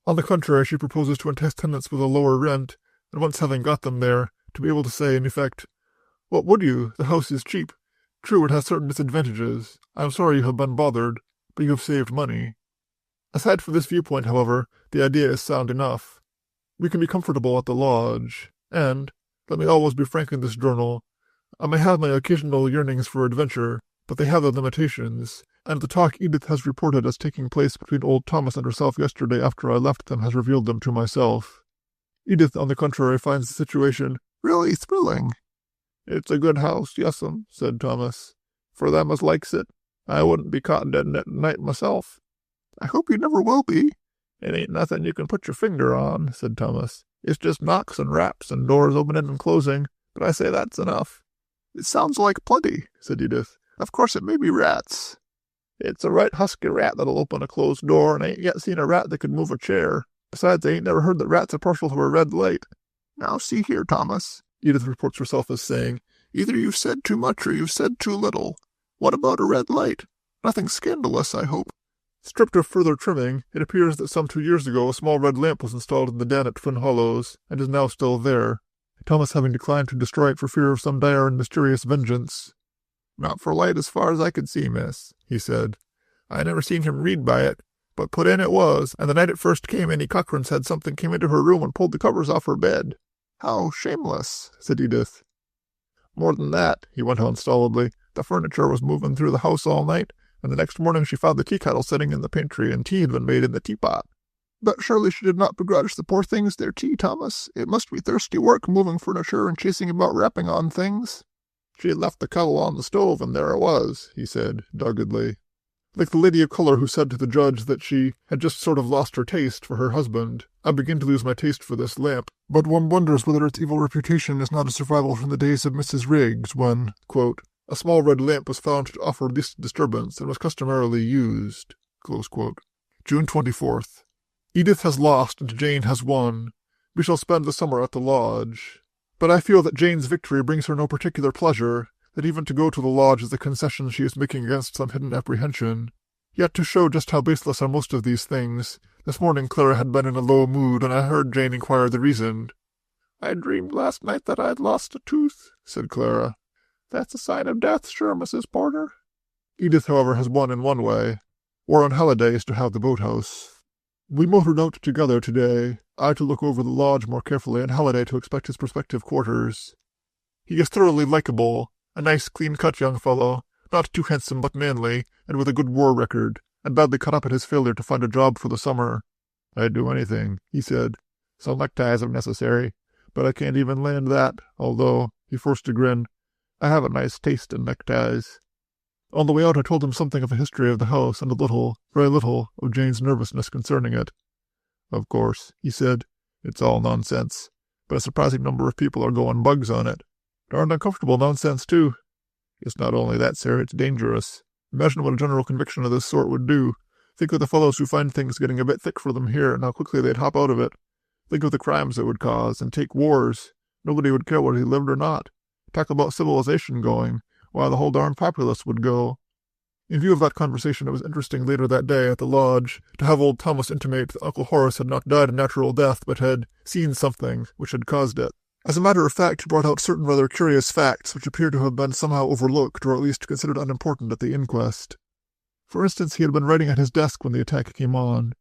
On the contrary, she proposes to entice tenants with a lower rent, and once having got them there, to be able to say, in effect, "What would you? The house is cheap. True, it has certain disadvantages. I am sorry you have been bothered, but you have saved money." Aside from this viewpoint, however, the idea is sound enough. We can be comfortable at the lodge, and, let me always be frank in this journal, I may have my occasional yearnings for adventure, but they have their limitations, and the talk Edith has reported as taking place between old Thomas and herself yesterday after I left them has revealed them to myself. Edith, on the contrary, finds the situation really thrilling. "It's a good house, yes'm," said Thomas. "For them as likes it. I wouldn't be caught dead in it at night myself." "I hope you never will be." "It ain't nothing you can put your finger on," said Thomas. "It's just knocks and raps and doors opening and closing, but I say that's enough." "It sounds like plenty," said Edith. "Of course it may be rats." "It's a right husky rat that'll open a closed door, and I ain't yet seen a rat that could move a chair. Besides, I ain't never heard that rats are partial to a red light." "Now see here, Thomas," Edith reports herself as saying, "either you've said too much or you've said too little. What about a red light? Nothing scandalous, I hope." Stripped of further trimming, it appears that some 2 years ago a small red lamp was installed in the den at Twin Hollows, and is now still there, Thomas having declined to destroy it for fear of some dire and mysterious vengeance. "Not for light as far as I could see, miss," he said. "I never seen him read by it, but put in it was, and the night it first came Annie Cochran said something came into her room and pulled the covers off her bed." "How shameless," said Edith. "More than that," he went on stolidly, "the furniture was moving through the house all night, and the next morning she found the tea kettle sitting in the pantry, and tea had been made in the teapot." "But surely she did not begrudge the poor things their tea, Thomas. It must be thirsty work moving furniture and chasing about rapping on things." "She had left the kettle on the stove, and there it was," he said, doggedly. Like the lady of color who said to the judge that she had just sort of lost her taste for her husband, I begin to lose my taste for this lamp. But one wonders whether its evil reputation is not a survival from the days of Mrs. Riggs when, quote, a small red lamp was found to offer least disturbance and was customarily used. Close quote. June 24th. Edith has lost and Jane has won. We shall spend the summer at the lodge. But I feel that Jane's victory brings her no particular pleasure, that even to go to the lodge is a concession she is making against some hidden apprehension. Yet to show just how baseless are most of these things, this morning Clara had been in a low mood, and I heard Jane inquire the reason. "I dreamed last night that I had lost a tooth," said Clara. "That's a sign of death, sure, Mrs. Porter." Edith, however, has won in one way. Warren Halliday is to have the boathouse. We motored out together today, I to look over the lodge more carefully, and Halliday to inspect his prospective quarters. He is thoroughly likeable, a nice, clean-cut young fellow, not too handsome but manly, and with a good war record, and badly cut up at his failure to find a job for the summer. "I'd do anything," he said. "Some neckties if necessary, but I can't even land that, although," he forced a grin, "I have a nice taste in neckties." On the way out I told him something of the history of the house and a little, very little, of Jane's nervousness concerning it. "Of course," he said, "it's all nonsense, but a surprising number of people are going bugs on it. Darned uncomfortable nonsense, too. It's not only that, sir, it's dangerous. Imagine what a general conviction of this sort would do. Think of the fellows who find things getting a bit thick for them here, and how quickly they'd hop out of it. Think of the crimes it would cause, and take wars. Nobody would care whether he lived or not. Talk about civilization going. Why, the whole darn populace would go." In view of that conversation, it was interesting later that day at the lodge to have old Thomas intimate that Uncle Horace had not died a natural death, but had seen something which had caused it. As a matter of fact, he brought out certain rather curious facts which appear to have been somehow overlooked, or at least considered unimportant at the inquest. For instance, he had been writing at his desk when the attack came on.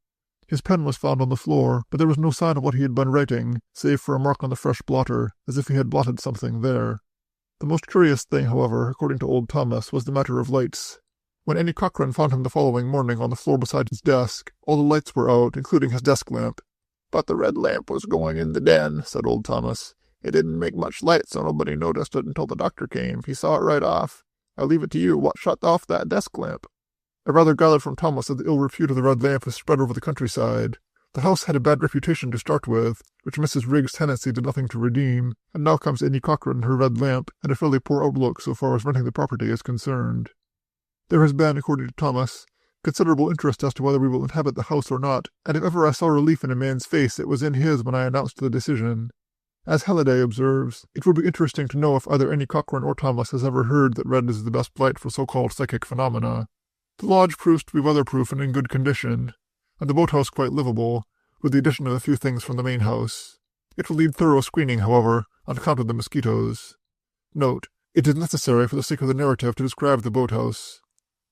His pen was found on the floor, but there was no sign of what he had been writing, save for a mark on the fresh blotter, as if he had blotted something there. The most curious thing, however, according to old Thomas, was the matter of lights. When Annie Cochran found him the following morning on the floor beside his desk, all the lights were out, including his desk lamp. "But the red lamp was going in the den," said old Thomas. "It didn't make much light, so nobody noticed it until the doctor came. He saw it right off. I leave it to you what shut off that desk lamp." I rather gathered from Thomas that the ill repute of the red lamp was spread over the countryside. The house had a bad reputation to start with, which Mrs. Riggs' tenancy did nothing to redeem, and now comes Annie Cochran and her red lamp, and a fairly poor outlook so far as renting the property is concerned. There has been, according to Thomas, considerable interest as to whether we will inhabit the house or not, and if ever I saw relief in a man's face, it was in his when I announced the decision. As Halliday observes, it would be interesting to know if either Annie Cochran or Thomas has ever heard that red is the best light for so-called psychic phenomena. The lodge proves to be weatherproof and in good condition, and the boathouse quite livable, with the addition of a few things from the main house. It will need thorough screening, however, on account of the mosquitoes. Note: it is necessary for the sake of the narrative to describe the boathouse.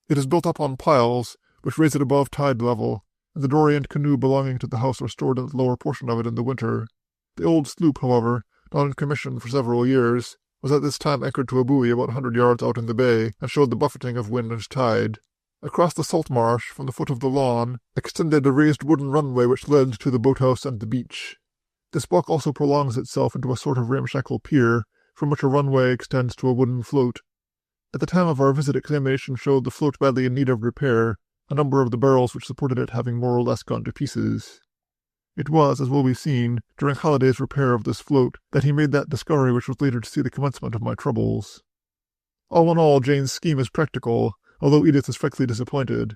It is built up on piles, which raise it above tide level, and the dory and canoe belonging to the house are stored in the lower portion of it in the winter. The old sloop, however, not in commission for several years, was at this time anchored to a buoy about 100 yards out in the bay, and showed the buffeting of wind and tide. Across the salt marsh, from the foot of the lawn, extended a raised wooden runway which led to the boathouse and the beach. This walk also prolongs itself into a sort of ramshackle pier, from which a runway extends to a wooden float. At the time of our visit, examination showed the float badly in need of repair, a number of the barrels which supported it having more or less gone to pieces. It was, as will be seen, during Halliday's repair of this float that he made that discovery which was later to see the commencement of my troubles. All in all, Jane's scheme is practical, although Edith is frankly disappointed.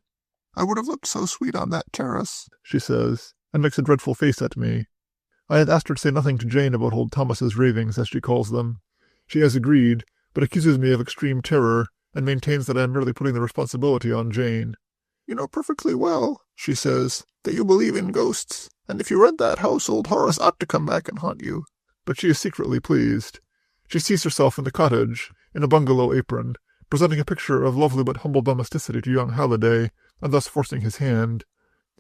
"I would have looked so sweet on that terrace," she says, and makes a dreadful face at me. I had asked her to say nothing to Jane about old Thomas's ravings, as she calls them. She has agreed, but accuses me of extreme terror, and maintains that I am merely putting the responsibility on Jane. "You know perfectly well," she says, "that you believe in ghosts, and if you rent that house, old Horace ought to come back and haunt you." But she is secretly pleased. She sees herself in the cottage, in a bungalow apron, presenting a picture of lovely but humble domesticity to young Halliday, and thus forcing his hand.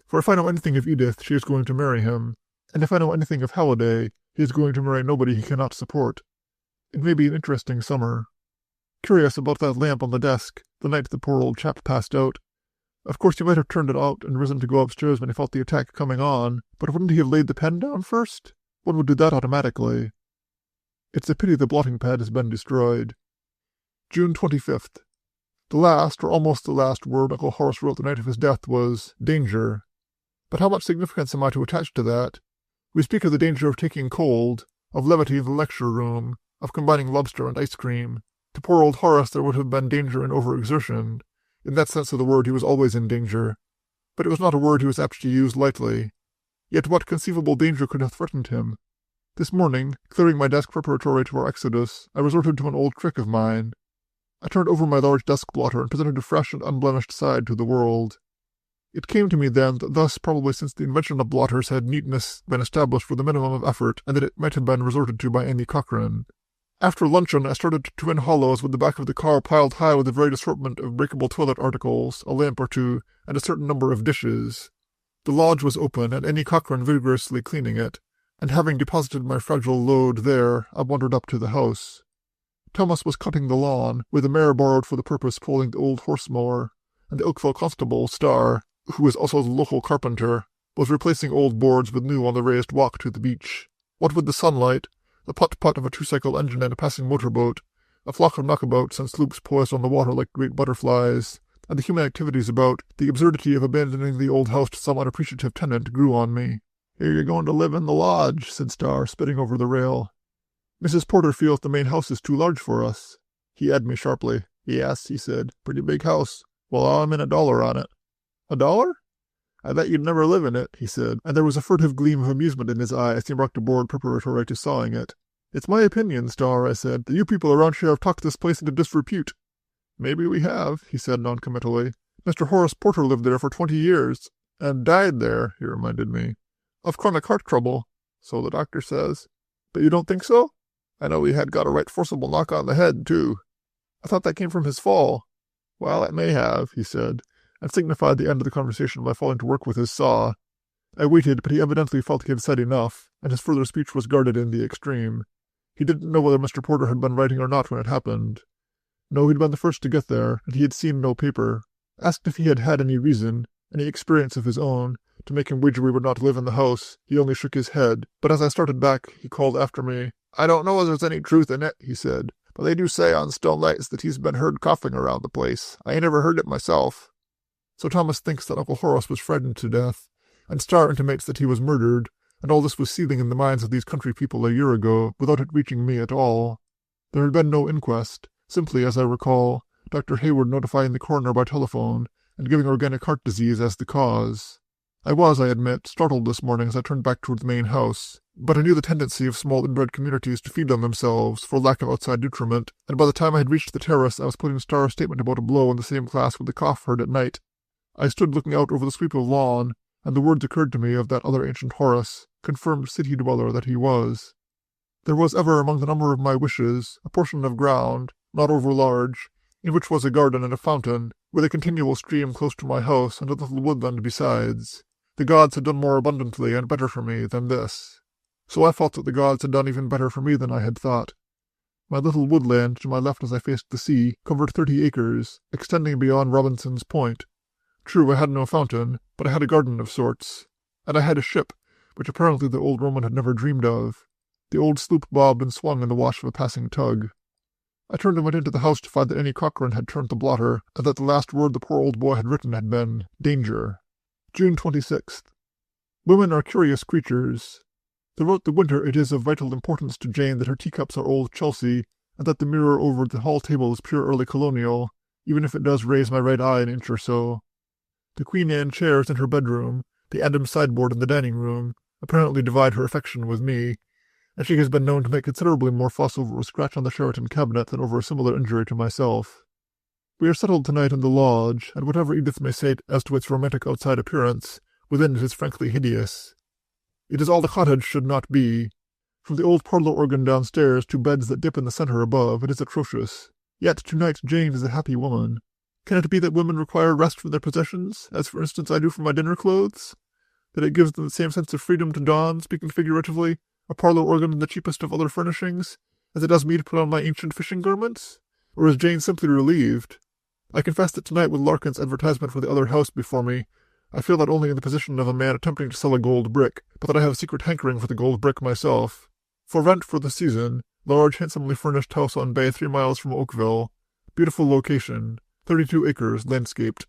For if I know anything of Edith, she is going to marry him, and if I know anything of Halliday, he is going to marry nobody he cannot support. It may be an interesting summer. Curious about that lamp on the desk, the night the poor old chap passed out. Of course he might have turned it out and risen to go upstairs when he felt the attack coming on, but wouldn't he have laid the pen down first? One would do that automatically. It's a pity the blotting pad has been destroyed. June 25th. The last, or almost the last word Uncle Horace wrote the night of his death was danger. But how much significance am I to attach to that? We speak of the danger of taking cold, of levity in the lecture room, of combining lobster and ice cream. To poor old Horace there would have been danger in overexertion. In that sense of the word he was always in danger. But it was not a word he was apt to use lightly. Yet what conceivable danger could have threatened him? This morning, clearing my desk preparatory to our exodus, I resorted to an old trick of mine. I turned over my large desk blotter and presented a fresh and unblemished side to the world. It came to me then that thus, probably since the invention of blotters, had neatness been established with a minimum of effort, and that it might have been resorted to by Amy Cochrane. After luncheon, I started to twin hollows with the back of the car piled high with a varied assortment of breakable toilet articles, a lamp or two, and a certain number of dishes. The lodge was open, and Annie Cochrane vigorously cleaning it, and having deposited my fragile load there, I wandered up to the house. Thomas was cutting the lawn, with a mare borrowed for the purpose pulling the old horse-mower, and the Oakville constable, Starr, who was also the local carpenter, was replacing old boards with new on the raised walk to the beach. What with the sunlight, the putt-putt of a two-cycle engine and a passing motorboat, a flock of knockabouts and sloops poised on the water like great butterflies, and the human activities about, the absurdity of abandoning the old house to some unappreciative tenant grew on me. "Here you're going to live in the lodge," said Starr, spitting over the rail. "Mrs. Porter feels the main house is too large for us." He eyed me sharply. "Yes," he said, "pretty big house. Well, I'm in $1 on it." $1? "I bet you'd never live in it," he said, and there was a furtive gleam of amusement in his eye as he marked a board preparatory to sawing it. "It's my opinion, Starr," I said, "that you people around here have talked this place into disrepute." "Maybe we have," he said noncommittally. "Mr. Horace Porter lived there for 20 years. And died there," he reminded me. "Of chronic heart trouble." "So the doctor says." "But you don't think so?" "I know he had got a right forcible knock on the head, too." "I thought that came from his fall." "Well, it may have," he said, and signified the end of the conversation by falling to work with his saw. I waited, but he evidently felt he had said enough, and his further speech was guarded in the extreme. He didn't know whether Mr. Porter had been writing or not when it happened. No, he'd been the first to get there, and he had seen no paper. Asked if he had had any reason, any experience of his own, to make him wager we would not live in the house, he only shook his head, but as I started back, he called after me. "I don't know if there's any truth in it," he said, "but they do say on still nights that he's been heard coughing around the place. I ain't ever heard it myself." So Thomas thinks that Uncle Horace was frightened to death, and Starr intimates that he was murdered, and all this was seething in the minds of these country people a year ago, without it reaching me at all. There had been no inquest, simply, as I recall, Dr. Hayward notifying the coroner by telephone, and giving organic heart disease as the cause. I was, I admit, startled this morning as I turned back toward the main house, but I knew the tendency of small inbred communities to feed on themselves for lack of outside nutriment, and by the time I had reached the terrace I was putting Starr's statement about a blow in the same class with the cough heard at night. I stood looking out over the sweep of lawn, and the words occurred to me of that other ancient Horace, confirmed city dweller that he was. There was ever among the number of my wishes a portion of ground, not over large, in which was a garden and a fountain, with a continual stream close to my house and a little woodland besides. The gods had done more abundantly and better for me than this. So I felt that the gods had done even better for me than I had thought. My little woodland to my left as I faced the sea covered 30 acres, extending beyond Robinson's Point. True, I had no fountain, but I had a garden of sorts. And I had a ship, which apparently the old Roman had never dreamed of. The old sloop bobbed and swung in the wash of a passing tug. I turned and went into the house to find that Annie Cochrane had turned the blotter, and that the last word the poor old boy had written had been danger. June 26th. Women are curious creatures. Throughout the winter it is of vital importance to Jane that her teacups are old Chelsea, and that the mirror over the hall table is pure early colonial, even if it does raise my right eye an inch or so. The Queen Anne chairs in her bedroom, the Adams sideboard in the dining room, apparently divide her affection with me, and she has been known to make considerably more fuss over a scratch on the Sheraton cabinet than over a similar injury to myself. We are settled tonight in the lodge, and whatever Edith may say as to its romantic outside appearance, within it is frankly hideous. It is all the cottage should not be. From the old parlor organ downstairs to beds that dip in the center above, it is atrocious. Yet tonight Jane is a happy woman. Can it be that women require rest from their possessions, as for instance I do from my dinner clothes? That it gives them the same sense of freedom to don, speaking figuratively, a parlor organ and the cheapest of other furnishings, as it does me to put on my ancient fishing garments? Or is Jane simply relieved? I confess that tonight, with Larkin's advertisement for the other house before me, I feel not only in the position of a man attempting to sell a gold brick, but that I have a secret hankering for the gold brick myself. For rent for the season, large, handsomely furnished house on bay 3 miles from Oakville, beautiful location, 32 acres, landscaped.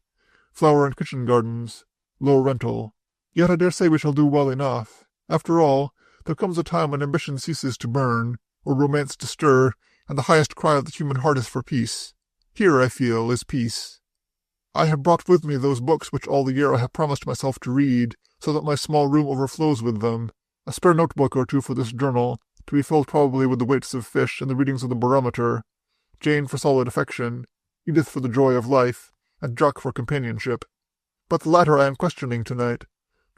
Flower and kitchen gardens. Low rental. Yet I dare say we shall do well enough. After all, there comes a time when ambition ceases to burn, or romance to stir, and the highest cry of the human heart is for peace. Here, I feel, is peace. I have brought with me those books which all the year I have promised myself to read, so that my small room overflows with them. A spare notebook or two for this journal, to be filled probably with the weights of fish and the readings of the barometer. Jane for solid affection, Edith for the joy of life, and Jock for companionship. But the latter I am questioning tonight.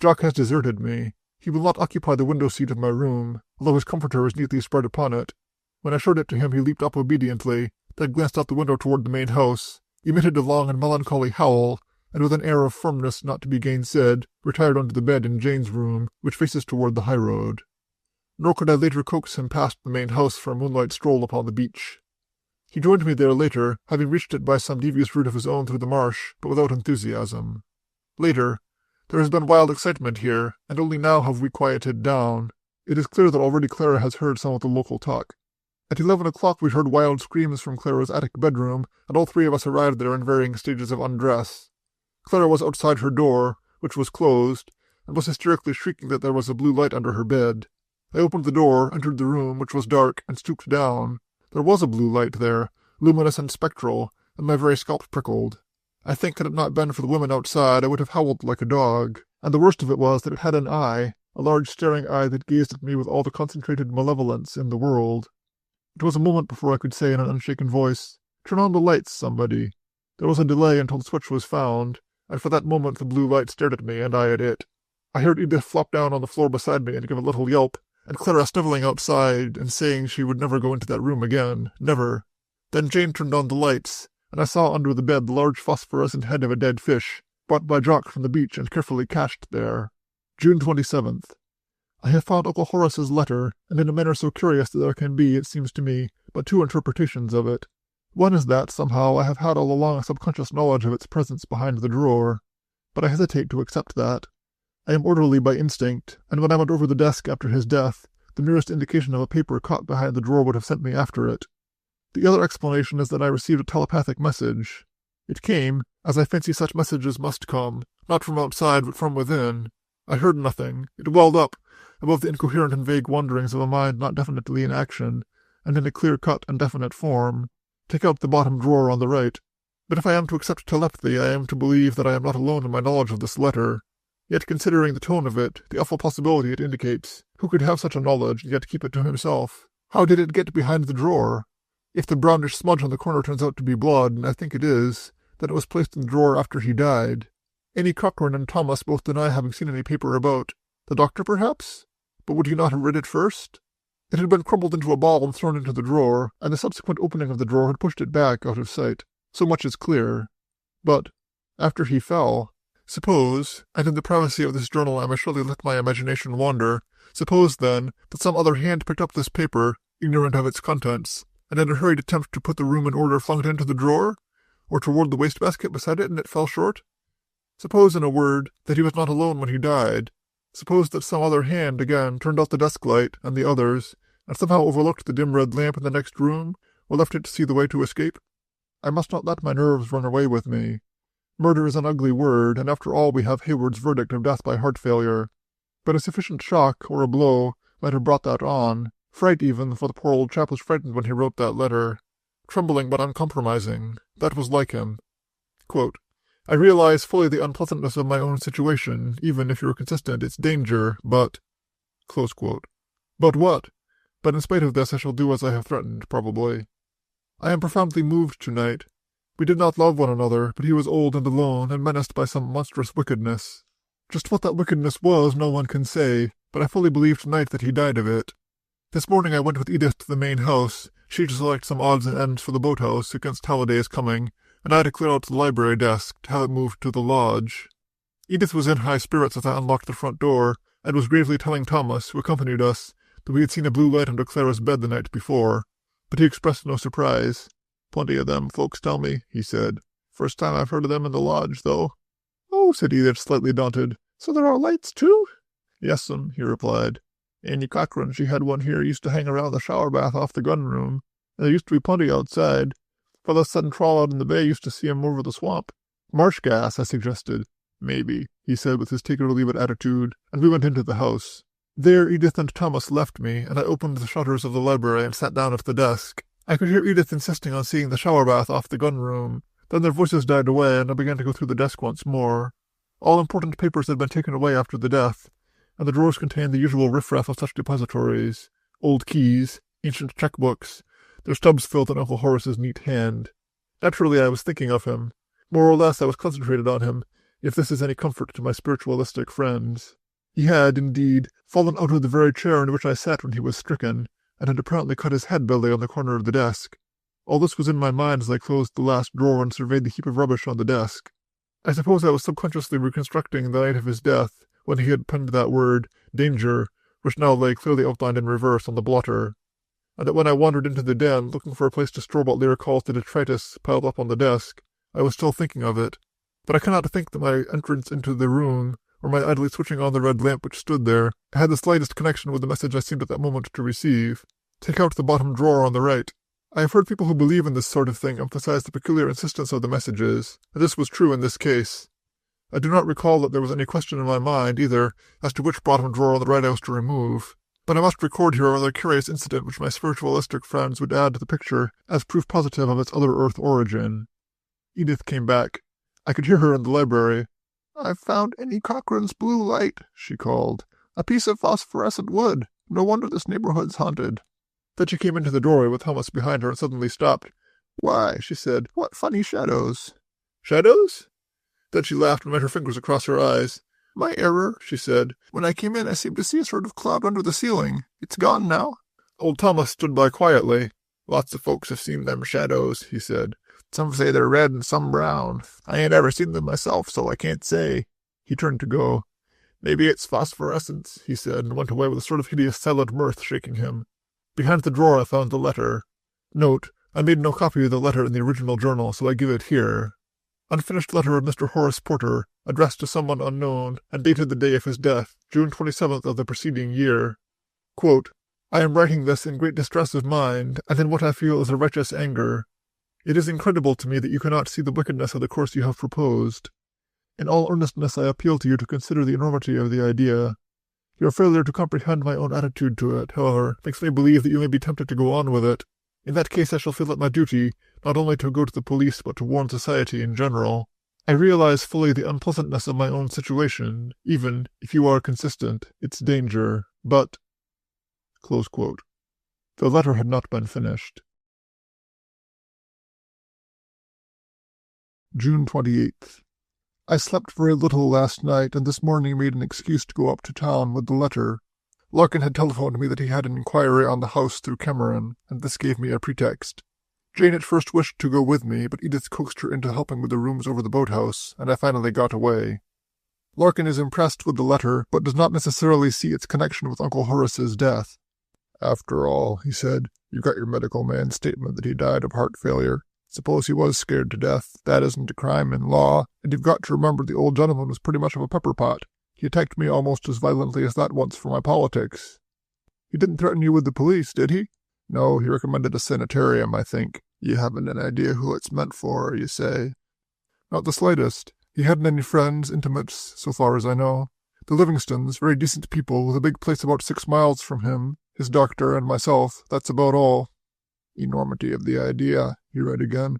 Jock has deserted me. He will not occupy the window seat of my room, although his comforter is neatly spread upon it. When I showed it to him he leaped up obediently, then glanced out the window toward the main house, emitted a long and melancholy howl, and with an air of firmness not to be gainsaid, retired under the bed in Jane's room, which faces toward the high road. Nor could I later coax him past the main house for a moonlight stroll upon the beach. He joined me there later, having reached it by some devious route of his own through the marsh, but without enthusiasm. Later, there has been wild excitement here, and only now have we quieted down. It is clear that already Clara has heard some of the local talk. At 11 o'clock we heard wild screams from Clara's attic bedroom, and all three of us arrived there in varying stages of undress. Clara was outside her door, which was closed, and was hysterically shrieking that there was a blue light under her bed. I opened the door, entered the room, which was dark, and stooped down. There was a blue light there, luminous and spectral, and my very scalp prickled. I think had it not been for the women outside, I would have howled like a dog, and the worst of it was that it had an eye, a large staring eye that gazed at me with all the concentrated malevolence in the world. It was a moment before I could say in an unshaken voice, "Turn on the lights, somebody." There was a delay until the switch was found, and for that moment the blue light stared at me, and I at it. I heard Edith flop down on the floor beside me and give a little yelp, and Clara sniveling outside and saying she would never go into that room again, never. Then Jane turned on the lights, and I saw under the bed the large phosphorescent head of a dead fish, brought by Jock from the beach and carefully cached there. June 27th. I have found Uncle Horace's letter, and in a manner so curious that there can be, it seems to me, but two interpretations of it. One is that, somehow, I have had all along a subconscious knowledge of its presence behind the drawer. But I hesitate to accept that. I am orderly by instinct, and when I went over the desk after his death, the merest indication of a paper caught behind the drawer would have sent me after it. The other explanation is that I received a telepathic message. It came, as I fancy such messages must come, not from outside but from within. I heard nothing. It welled up, above the incoherent and vague wanderings of a mind not definitely in action, and in a clear-cut and definite form. Take out the bottom drawer on the right. But if I am to accept telepathy, I am to believe that I am not alone in my knowledge of this letter. Yet considering the tone of it, the awful possibility it indicates, who could have such a knowledge and yet keep it to himself? How did it get behind the drawer? If the brownish smudge on the corner turns out to be blood, and I think it is, then it was placed in the drawer after he died. Amy Cochrane and Thomas both deny having seen any paper about. The doctor, perhaps? But would he not have read it first? It had been crumbled into a ball and thrown into the drawer, and the subsequent opening of the drawer had pushed it back out of sight. So much is clear. But, after he fell, suppose, and in the privacy of this journal I may surely let my imagination wander, suppose, then, that some other hand picked up this paper, ignorant of its contents, and in a hurried attempt to put the room in order flung it into the drawer, or toward the wastebasket beside it, and it fell short? Suppose, in a word, that he was not alone when he died. Suppose that some other hand, again, turned out the desk light, and the others, and somehow overlooked the dim red lamp in the next room, or left it to see the way to escape. I must not let my nerves run away with me. Murder is an ugly word, and after all we have Hayward's verdict of death by heart failure. But a sufficient shock, or a blow, might have brought that on. Fright even, for the poor old chap was frightened when he wrote that letter. Trembling but uncompromising. That was like him. Quote, I realize fully the unpleasantness of my own situation, even if you're consistent, its danger, but... Close quote. But what? But in spite of this I shall do as I have threatened, probably. I am profoundly moved tonight. We did not love one another, but he was old and alone, and menaced by some monstrous wickedness. Just what that wickedness was no one can say, but I fully believe tonight that he died of it. This morning I went with Edith to the main house, she to select some odds and ends for the boathouse against Halliday's coming, and I to clear out the library desk to have it moved to the lodge. Edith was in high spirits as I unlocked the front door, and was gravely telling Thomas, who accompanied us, that we had seen a blue light under Clara's bed the night before, but he expressed no surprise. Plenty of them, folks tell me, he said. First time I've heard of them in the lodge, though. Oh, said Edith, slightly daunted. So there are lights, too? Yes'm, he replied. Annie Cochrane, she had one here, used to hang around the shower bath off the gun room, and there used to be plenty outside. Fellas said trawl out in the bay used to see 'em over the swamp. Marsh gas, I suggested. Maybe, he said with his take-it-or-leave-it attitude, and we went into the house. There Edith and Thomas left me, and I opened the shutters of the library and sat down at the desk. I could hear Edith insisting on seeing the shower bath off the gun room. Then their voices died away, and I began to go through the desk once more. All important papers had been taken away after the death, and the drawers contained the usual riffraff of such depositories. Old keys, ancient checkbooks, their stubs filled in Uncle Horace's neat hand. Naturally, I was thinking of him. More or less, I was concentrated on him, if this is any comfort to my spiritualistic friends. He had, indeed, fallen out of the very chair in which I sat when he was stricken, and had apparently cut his head belly on the corner of the desk. All this was in my mind as I closed the last drawer and surveyed the heap of rubbish on the desk. I suppose I was subconsciously reconstructing the night of his death, when he had penned that word, danger, which now lay clearly outlined in reverse on the blotter, and that when I wandered into the den, looking for a place to store what Lear calls the detritus piled up on the desk, I was still thinking of it. But I cannot think that my entrance into the room, or my idly switching on the red lamp which stood there, had the slightest connection with the message I seemed at that moment to receive. Take out the bottom drawer on the right. I have heard people who believe in this sort of thing emphasize the peculiar insistence of the messages, and this was true in this case. I do not recall that there was any question in my mind, either, as to which bottom drawer on the right I was to remove, but I must record here a rather curious incident which my spiritualistic friends would add to the picture as proof positive of its other earth origin. Edith came back. I could hear her in the library. "I've found Annie Cochrane's blue light," she called. "A piece of phosphorescent wood. No wonder this neighborhood's haunted." Then she came into the doorway with Thomas behind her and suddenly stopped. "Why," she said, "what funny shadows." "Shadows?" Then she laughed and ran her fingers across her eyes. "My error," she said. "When I came in, I seemed to see a sort of cloud under the ceiling. It's gone now." Old Thomas stood by quietly. "Lots of folks have seen them shadows," he said. "Some say they're red and some brown. I ain't ever seen them myself, so I can't say." He turned to go. "Maybe it's phosphorescence," he said, and went away with a sort of hideous silent mirth shaking him. Behind the drawer I found the letter. Note, I made no copy of the letter in the original journal, so I give it here. Unfinished letter of Mr. Horace Porter, addressed to someone unknown, and dated the day of his death, June 27th of the preceding year. Quote, "I am writing this in great distress of mind, and in what I feel is a righteous anger. It is incredible to me that you cannot see the wickedness of the course you have proposed. In all earnestness I appeal to you to consider the enormity of the idea. Your failure to comprehend my own attitude to it, however, makes me believe that you may be tempted to go on with it. In that case I shall feel it my duty, not only to go to the police, but to warn society in general. I realize fully the unpleasantness of my own situation, even, if you are consistent, its danger, but—" Close quote. The letter had not been finished. June 28th. I slept very little last night, and this morning made an excuse to go up to town with the letter. Larkin had telephoned me that he had an inquiry on the house through Cameron, and this gave me a pretext. Jane at first wished to go with me, but Edith coaxed her into helping with the rooms over the boathouse, and I finally got away. Larkin is impressed with the letter, but does not necessarily see its connection with Uncle Horace's death. "After all," he said, "you got your medical man's statement that he died of heart failure. Suppose he was scared to death. That isn't a crime in law, and you've got to remember the old gentleman was pretty much of a pepper pot. He attacked me almost as violently as that once for my politics." "He didn't threaten you with the police, did he?" "No, he recommended a sanitarium, I think. You haven't an idea who it's meant for, you say?" "Not the slightest. He hadn't any friends, intimates, so far as I know. The Livingstons, very decent people, with a big place about 6 miles from him, his doctor and myself, that's about all." "Enormity of the idea," he read again.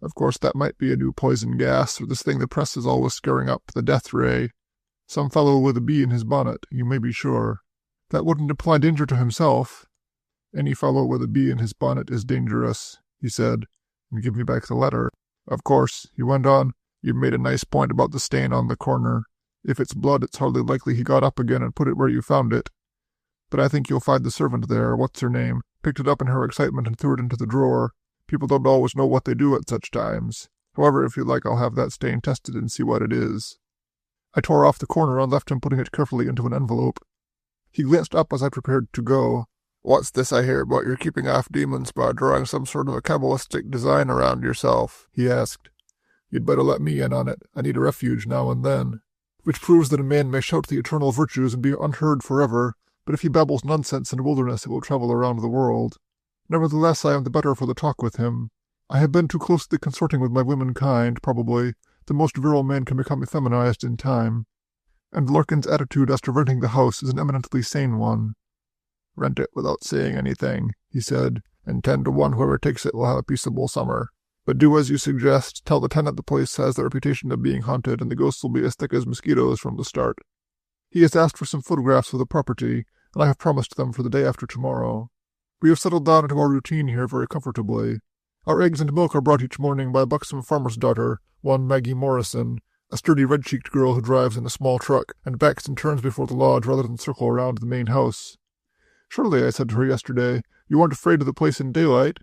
"Of course that might be a new poison gas, or this thing the press is always scaring up, the death ray. Some fellow with a bee in his bonnet, you may be sure. That wouldn't imply danger to himself." "Any fellow with a bee in his bonnet is dangerous," he said, and gave me back the letter. "Of course," he went on, "you made a nice point about the stain on the corner. If it's blood, it's hardly likely he got up again and put it where you found it. But I think you'll find the servant there, what's her name, picked it up in her excitement and threw it into the drawer. People don't always know what they do at such times. However, if you like, I'll have that stain tested and see what it is." I tore off the corner and left him putting it carefully into an envelope. He glanced up as I prepared to go. "What's this I hear about your keeping off demons by drawing some sort of a cabalistic design around yourself?" he asked. "You'd better let me in on it. I need a refuge now and then." Which proves that a man may shout the eternal virtues and be unheard forever, but if he babbles nonsense in the wilderness it will travel around the world. Nevertheless, I am the better for the talk with him. I have been too closely consorting with my womenkind, probably. The most virile man can become effeminized in time. And Larkin's attitude as to renting the house is an eminently sane one. "Rent it without saying anything," he said, "and 10 to 1 whoever takes it will have a peaceable summer. But do as you suggest, tell the tenant the place has the reputation of being haunted and the ghosts will be as thick as mosquitoes from the start. He has asked for some photographs of the property, and I have promised them for the day after tomorrow. We have settled down into our routine here very comfortably. Our eggs and milk are brought each morning by a buxom farmer's daughter, one Maggie Morrison, a sturdy red-cheeked girl who drives in a small truck and backs and turns before the lodge rather than circle around the main house. Surely, I said to her yesterday, you aren't afraid of the place in daylight?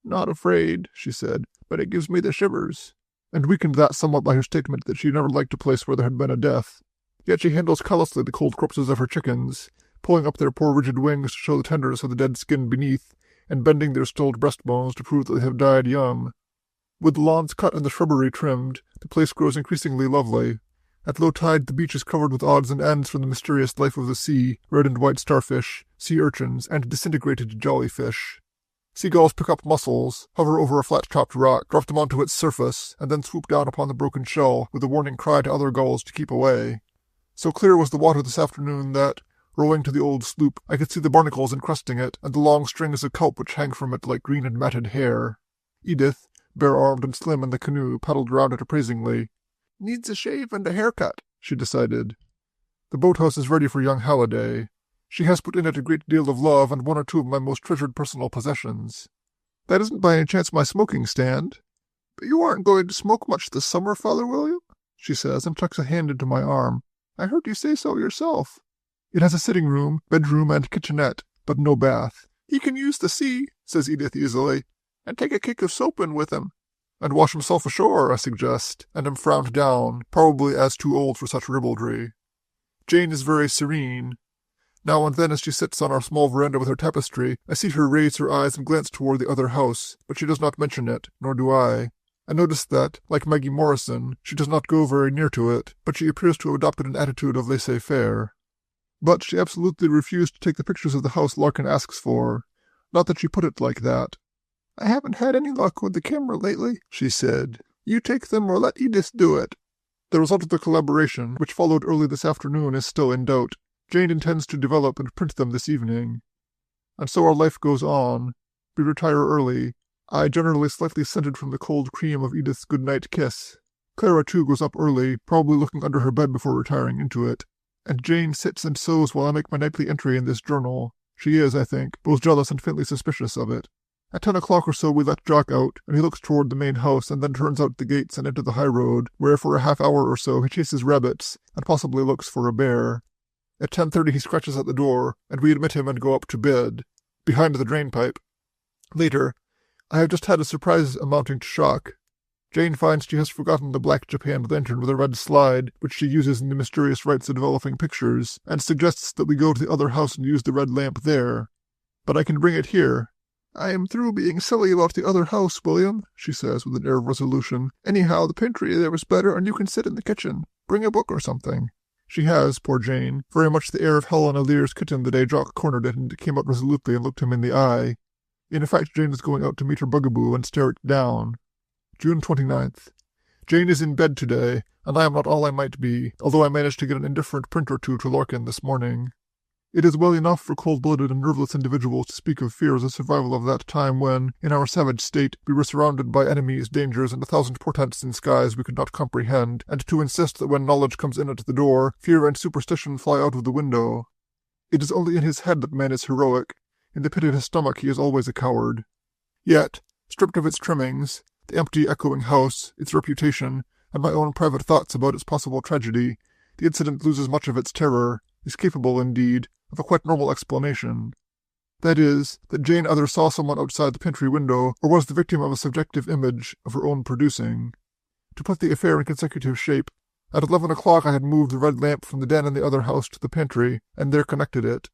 Not afraid, she said, but it gives me the shivers, and weakened that somewhat by her statement that she never liked a place where there had been a death. Yet she handles callously the cold corpses of her chickens, pulling up their poor rigid wings to show the tenderness of the dead skin beneath, and bending their stilled breastbones to prove that they have died young. With the lawns cut and the shrubbery trimmed, the place grows increasingly lovely. At low tide the beach is covered with odds and ends from the mysterious life of the sea, red and white starfish, sea urchins, and disintegrated jellyfish. Seagulls pick up mussels, hover over a flat-topped rock, drop them onto its surface, and then swoop down upon the broken shell with a warning cry to other gulls to keep away. So clear was the water this afternoon that, rowing to the old sloop, I could see the barnacles encrusting it and the long strings of kelp which hang from it like green and matted hair. Edith, bare-armed and slim in the canoe, paddled round it appraisingly. "Needs a shave and a haircut," she decided. The boathouse is ready for young Halliday. She has put in it a great deal of love and 1 or 2 of my most treasured personal possessions. "That isn't by any chance my smoking stand?" "But you aren't going to smoke much this summer, Father William?" she says, and tucks a hand into my arm. "I heard you say so yourself." It has a sitting room, bedroom, and kitchenette, but no bath. "He can use the sea," says Edith easily, "and take a cake of soap in with him." "And wash himself ashore," I suggest, and am frowned down, probably as too old for such ribaldry. Jane is very serene. Now and then as she sits on our small veranda with her tapestry, I see her raise her eyes and glance toward the other house, but she does not mention it, nor do I. I notice that, like Maggie Morrison, she does not go very near to it, but she appears to have adopted an attitude of laissez-faire. But she absolutely refused to take the pictures of the house Larkin asks for. Not that she put it like that. "I haven't had any luck with the camera lately," she said. "You take them or let Edith do it." The result of the collaboration, which followed early this afternoon, is still in doubt. Jane intends to develop and print them this evening. And so our life goes on. We retire early. I generally slightly scented from the cold cream of Edith's good-night kiss. Clara, too, goes up early, probably looking under her bed before retiring into it. And Jane sits and sews while I make my nightly entry in this journal. She is, I think, both jealous and faintly suspicious of it. At 10 o'clock or so we let Jock out, and he looks toward the main house and then turns out the gates and into the high road, where for a half-hour or so he chases rabbits and possibly looks for a bear. At 10:30 he scratches at the door, and we admit him and go up to bed, behind the drain-pipe. Later, I have just had a surprise amounting to shock. Jane finds she has forgotten the black japanned lantern with a red slide, which she uses in the mysterious rites of developing pictures, and suggests that we go to the other house and use the red lamp there. But I can bring it here. "I am through being silly about the other house, William," she says with an air of resolution. "Anyhow, the pantry there is better, and you can sit in the kitchen. Bring a book or something." She has, poor Jane, very much the air of Helena Lear's kitten the day Jock cornered it and it came out resolutely and looked him in the eye. In effect, Jane is going out to meet her bugaboo and stare it down. June 29th. Jane is in bed today, and I am not all I might be, although I managed to get an indifferent print or 2 to Larkin this morning. It is well enough for cold-blooded and nerveless individuals to speak of fear as a survival of that time when, in our savage state, we were surrounded by enemies, dangers, and 1,000 portents in skies we could not comprehend, and to insist that when knowledge comes in at the door, fear and superstition fly out of the window. It is only in his head that man is heroic. In the pit of his stomach he is always a coward. Yet, stripped of its trimmings, the empty, echoing house, its reputation, and my own private thoughts about its possible tragedy, the incident loses much of its terror, is capable, indeed, of a quite normal explanation. That is, that Jane either saw someone outside the pantry window, or was the victim of a subjective image of her own producing. To put the affair in consecutive shape, at 11 o'clock I had moved the red lamp from the den in the other house to the pantry, and there connected it.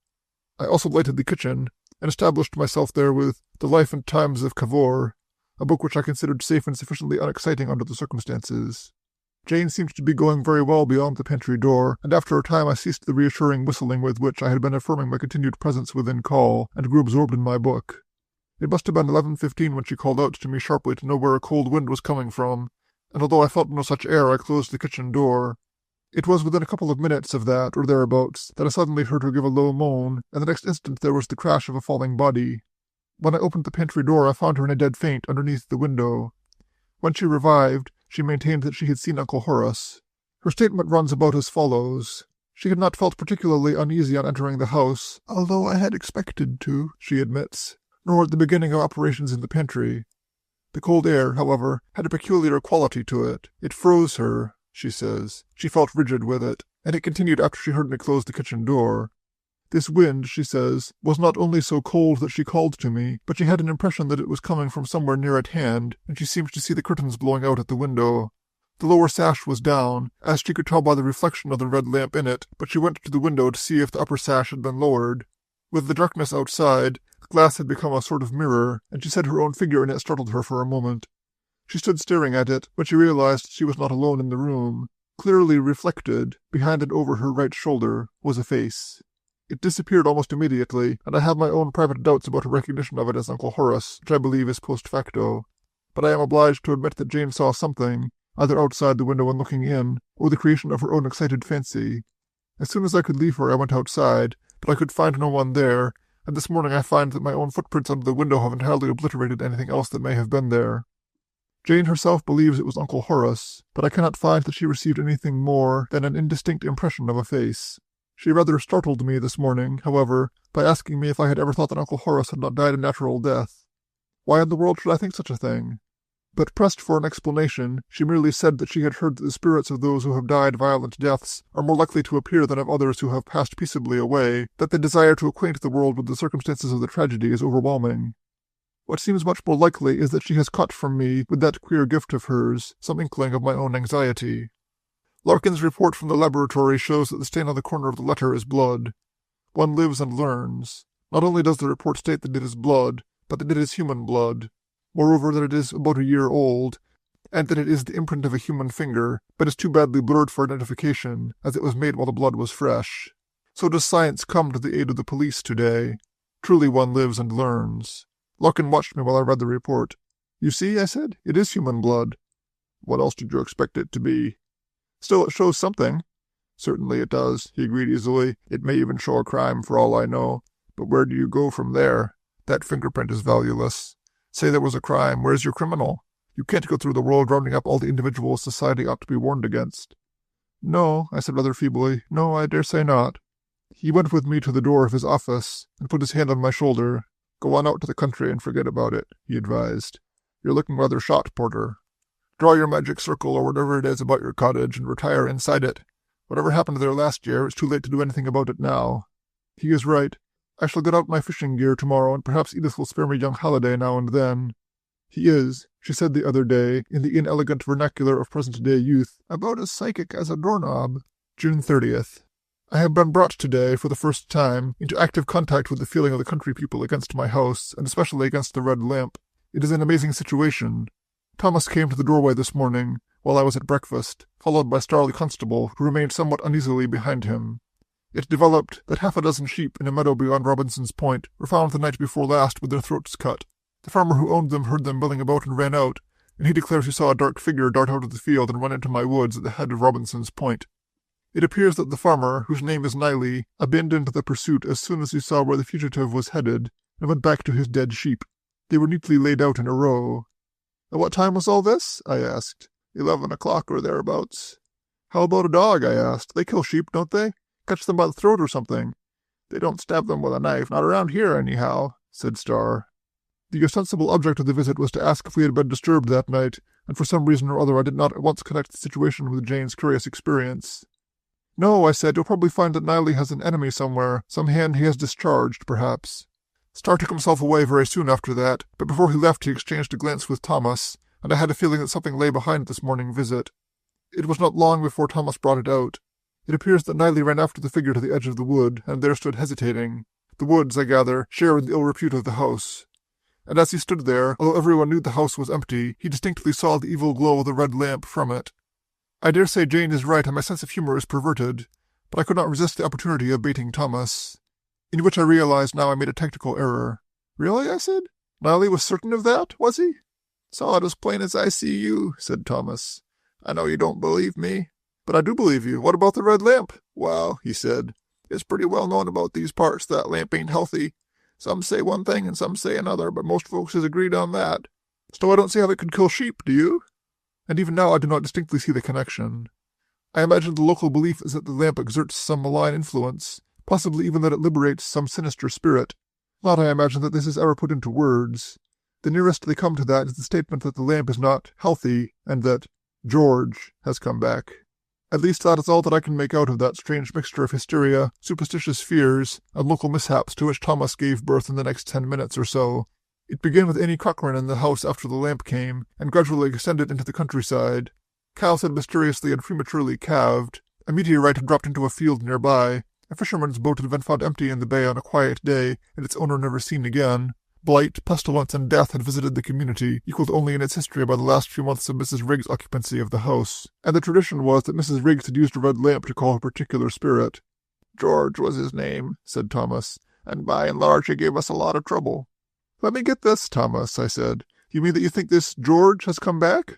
I also lighted the kitchen, and established myself there with The Life and Times of Cavour, a book which I considered safe and sufficiently unexciting under the circumstances. Jane seemed to be going very well beyond the pantry door, and after a time I ceased the reassuring whistling with which I had been affirming my continued presence within call, and grew absorbed in my book. It must have been 11:15 when she called out to me sharply to know where a cold wind was coming from, and although I felt no such air, I closed the kitchen door. It was within a couple of minutes of that, or thereabouts, that I suddenly heard her give a low moan, and the next instant there was the crash of a falling body. When I opened the pantry door, I found her in a dead faint underneath the window. When she revived, she maintained that she had seen Uncle Horace. Her statement runs about as follows. She had not felt particularly uneasy on entering the house, although I had expected to, she admits, nor at the beginning of operations in the pantry. The cold air, however, had a peculiar quality to it. It froze her, she says. She felt rigid with it, and it continued after she heard me close the kitchen door. This wind, she says, was not only so cold that she called to me, but she had an impression that it was coming from somewhere near at hand, and she seemed to see the curtains blowing out at the window. The lower sash was down, as she could tell by the reflection of the red lamp in it, but she went to the window to see if the upper sash had been lowered. With the darkness outside, the glass had become a sort of mirror, and she said her own figure in it startled her for a moment. She stood staring at it, but she realized she was not alone in the room. Clearly reflected, behind and over her right shoulder, was a face. It disappeared almost immediately, and I have my own private doubts about her recognition of it as Uncle Horace, which I believe is post facto. But I am obliged to admit that Jane saw something, either outside the window and looking in, or the creation of her own excited fancy. As soon as I could leave her, I went outside, but I could find no one there, and this morning I find that my own footprints under the window have entirely obliterated anything else that may have been there. Jane herself believes it was Uncle Horace, but I cannot find that she received anything more than an indistinct impression of a face. She rather startled me this morning, however, by asking me if I had ever thought that Uncle Horace had not died a natural death. Why in the world should I think such a thing? But pressed for an explanation, she merely said that she had heard that the spirits of those who have died violent deaths are more likely to appear than of others who have passed peaceably away, that the desire to acquaint the world with the circumstances of the tragedy is overwhelming. What seems much more likely is that she has caught from me, with that queer gift of hers, some inkling of my own anxiety. Larkin's report from the laboratory shows that the stain on the corner of the letter is blood. One lives and learns. Not only does the report state that it is blood, but that it is human blood. Moreover, that it is about a year old, and that it is the imprint of a human finger, but is too badly blurred for identification, as it was made while the blood was fresh. So does science come to the aid of the police today. Truly one lives and learns. Larkin watched me while I read the report. "You see," I said, "it is human blood." "What else did you expect it to be?" "Still, it shows something." "Certainly it does," he agreed easily. "It may even show a crime for all I know. But where do you go from there? That fingerprint is valueless. Say there was a crime, where's your criminal? You can't go through the world rounding up all the individuals society ought to be warned against." "No," I said rather feebly. "No, I dare say not." He went with me to the door of his office and put his hand on my shoulder. "Go on out to the country and forget about it," he advised. "You're looking rather shot, Porter. Draw your magic circle or whatever it is about your cottage and retire inside it. Whatever happened there last year, it's too late to do anything about it now." He is right. I shall get out my fishing gear tomorrow, and perhaps Edith will spare me young Halliday now and then. He is, she said the other day, in the inelegant vernacular of present-day youth, about as psychic as a doorknob. June 30th. I have been brought today, for the first time, into active contact with the feeling of the country people against my house, and especially against the red lamp. It is an amazing situation. Thomas came to the doorway this morning, while I was at breakfast, followed by Starley Constable, who remained somewhat uneasily behind him. It developed that half a dozen sheep in a meadow beyond Robinson's Point were found the night before last with their throats cut. The farmer who owned them heard them milling about and ran out, and he declares he saw a dark figure dart out of the field and run into my woods at the head of Robinson's Point. It appears that the farmer, whose name is Niley, abandoned the pursuit as soon as he saw where the fugitive was headed, and went back to his dead sheep. They were neatly laid out in a row. "At what time was all this?" I asked. 11 o'clock or thereabouts." "How about a dog?" I asked. "They kill sheep, don't they? Catch them by the throat or something." "They don't stab them with a knife, not around here anyhow," said Starr. The ostensible object of the visit was to ask if we had been disturbed that night, and for some reason or other I did not at once connect the situation with Jane's curious experience. "No," I said, "you'll probably find that Niley has an enemy somewhere, some hand he has discharged, perhaps." Starr took himself away very soon after that, but before he left he exchanged a glance with Thomas, and I had a feeling that something lay behind this morning visit. It was not long before Thomas brought it out. It appears that Niley ran after the figure to the edge of the wood, and there stood hesitating. The woods, I gather, share in the ill repute of the house. And as he stood there, although everyone knew the house was empty, he distinctly saw the evil glow of the red lamp from it. I dare say Jane is right and my sense of humor is perverted, but I could not resist the opportunity of baiting Thomas. In which I realized now I made a tactical error. "Really?" I said. Niley was certain of that, was he? Saw it as plain as I see you, said Thomas. I know you don't believe me. But I do believe you. What about the red lamp? Well, he said, it's pretty well known about these parts that lamp ain't healthy. Some say one thing and some say another, but most folks is agreed on that. So I don't see how it could kill sheep, do you? And even now I do not distinctly see the connection. I imagine the local belief is that the lamp exerts some malign influence, possibly even that it liberates some sinister spirit. Not, I imagine, that this is ever put into words. The nearest they come to that is the statement that the lamp is not healthy and that George has come back. At least that is all that I can make out of that strange mixture of hysteria, superstitious fears, and local mishaps to which Thomas gave birth in the next 10 minutes or so. It began with Annie Cochran in the house after the lamp came, and gradually extended into the countryside. Cows had mysteriously and prematurely calved. A meteorite had dropped into a field nearby. A fisherman's boat had been found empty in the bay on a quiet day, and its owner never seen again. Blight, pestilence, and death had visited the community, equaled only in its history by the last few months of Mrs. Riggs' occupancy of the house, and the tradition was that Mrs. Riggs had used a red lamp to call a particular spirit. George was his name, said Thomas, and by and large he gave us a lot of trouble. Let me get this, Thomas, I said. You mean that you think this George has come back?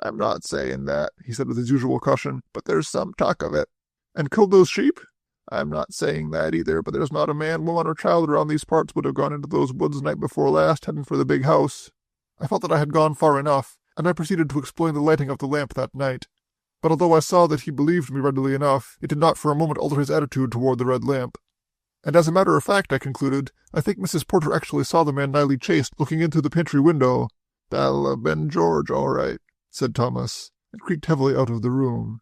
I'm not saying that, he said with his usual caution, but there's some talk of it. And killed those sheep? I'm not saying that either, but there's not a man, woman, or child around these parts would have gone into those woods night before last, heading for the big house. I felt that I had gone far enough, and I proceeded to explain the lighting of the lamp that night. But although I saw that he believed me readily enough, it did not for a moment alter his attitude toward the red lamp. And as a matter of fact, I concluded, I think Mrs. Porter actually saw the man Niley chased looking in through the pantry window. That'll have been George, all right, said Thomas, and creaked heavily out of the room.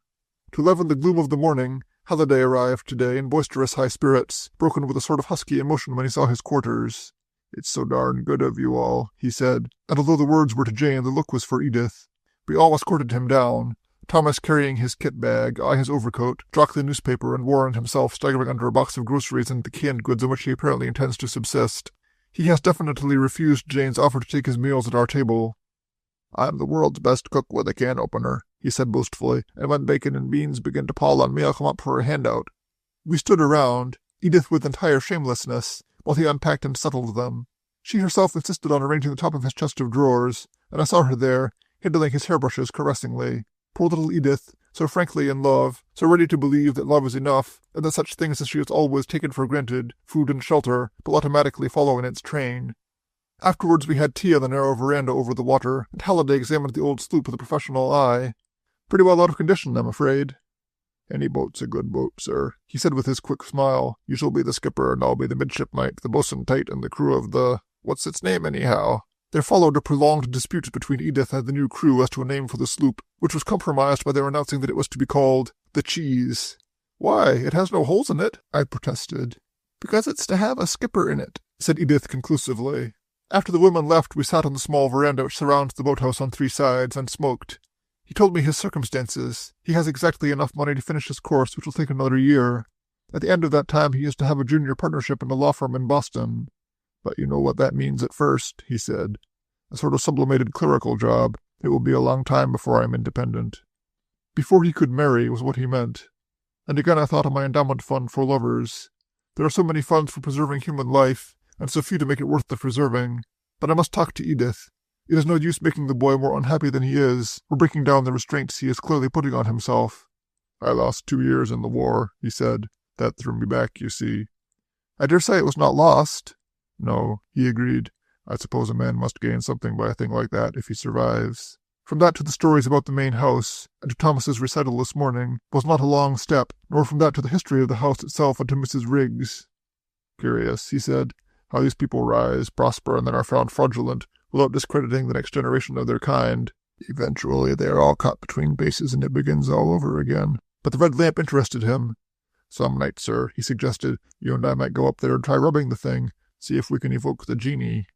To leaven the gloom of the morning, Halliday arrived today in boisterous high spirits, broken with a sort of husky emotion when he saw his quarters. It's so darn good of you all, he said, and although the words were to Jane, the look was for Edith. We all escorted him down, Thomas carrying his kit bag, I his overcoat, Jock the newspaper, and Warren himself staggering under a box of groceries and the canned goods on which he apparently intends to subsist. He has definitely refused Jane's offer to take his meals at our table. I'm the world's best cook with a can opener, he said boastfully, and when bacon and beans begin to pall on me, I'll come up for a handout. We stood around, Edith with entire shamelessness, while he unpacked and settled them. She herself insisted on arranging the top of his chest of drawers, and I saw her there, handling his hairbrushes caressingly. Poor little Edith, so frankly in love, so ready to believe that love is enough, and that such things as she has always taken for granted, food and shelter, will automatically follow in its train. Afterwards we had tea on the narrow veranda over the water, and Halliday examined the old sloop with a professional eye. Pretty well out of condition, I'm afraid. Any boat's a good boat, sir, he said with his quick smile. You shall be the skipper, and I'll be the midshipmite, the boatswain tight, and the crew of the— what's its name, anyhow? There followed a prolonged dispute between Edith and the new crew as to a name for the sloop, which was compromised by their announcing that it was to be called the Cheese. Why, it has no holes in it, I protested. Because it's to have a skipper in it, said Edith conclusively. After the women left, we sat on the small veranda which surrounds the boathouse on 3 sides, and smoked. He told me his circumstances. He has exactly enough money to finish his course, which will take another year. At the end of that time he is to have a junior partnership in a law firm in Boston. But you know what that means at first, he said. A sort of sublimated clerical job. It will be a long time before I am independent. Before he could marry was what he meant. And again I thought of my endowment fund for lovers. There are so many funds for preserving human life, and so few to make it worth the preserving. But I must talk to Edith. It is no use making the boy more unhappy than he is, or breaking down the restraints he is clearly putting on himself. I lost 2 years in the war, he said. That threw me back, you see. I dare say it was not lost. No, he agreed. I suppose a man must gain something by a thing like that if he survives. From that to the stories about the main house, and to Thomas's recital this morning, was not a long step, nor from that to the history of the house itself and to Mrs. Riggs. Curious, he said, how these people rise, prosper, and then are found fraudulent, without discrediting the next generation of their kind. Eventually they are all caught between bases and it begins all over again. But the red lamp interested him. Some night, sir, he suggested, you and I might go up there and try rubbing the thing, see if we can evoke the genie.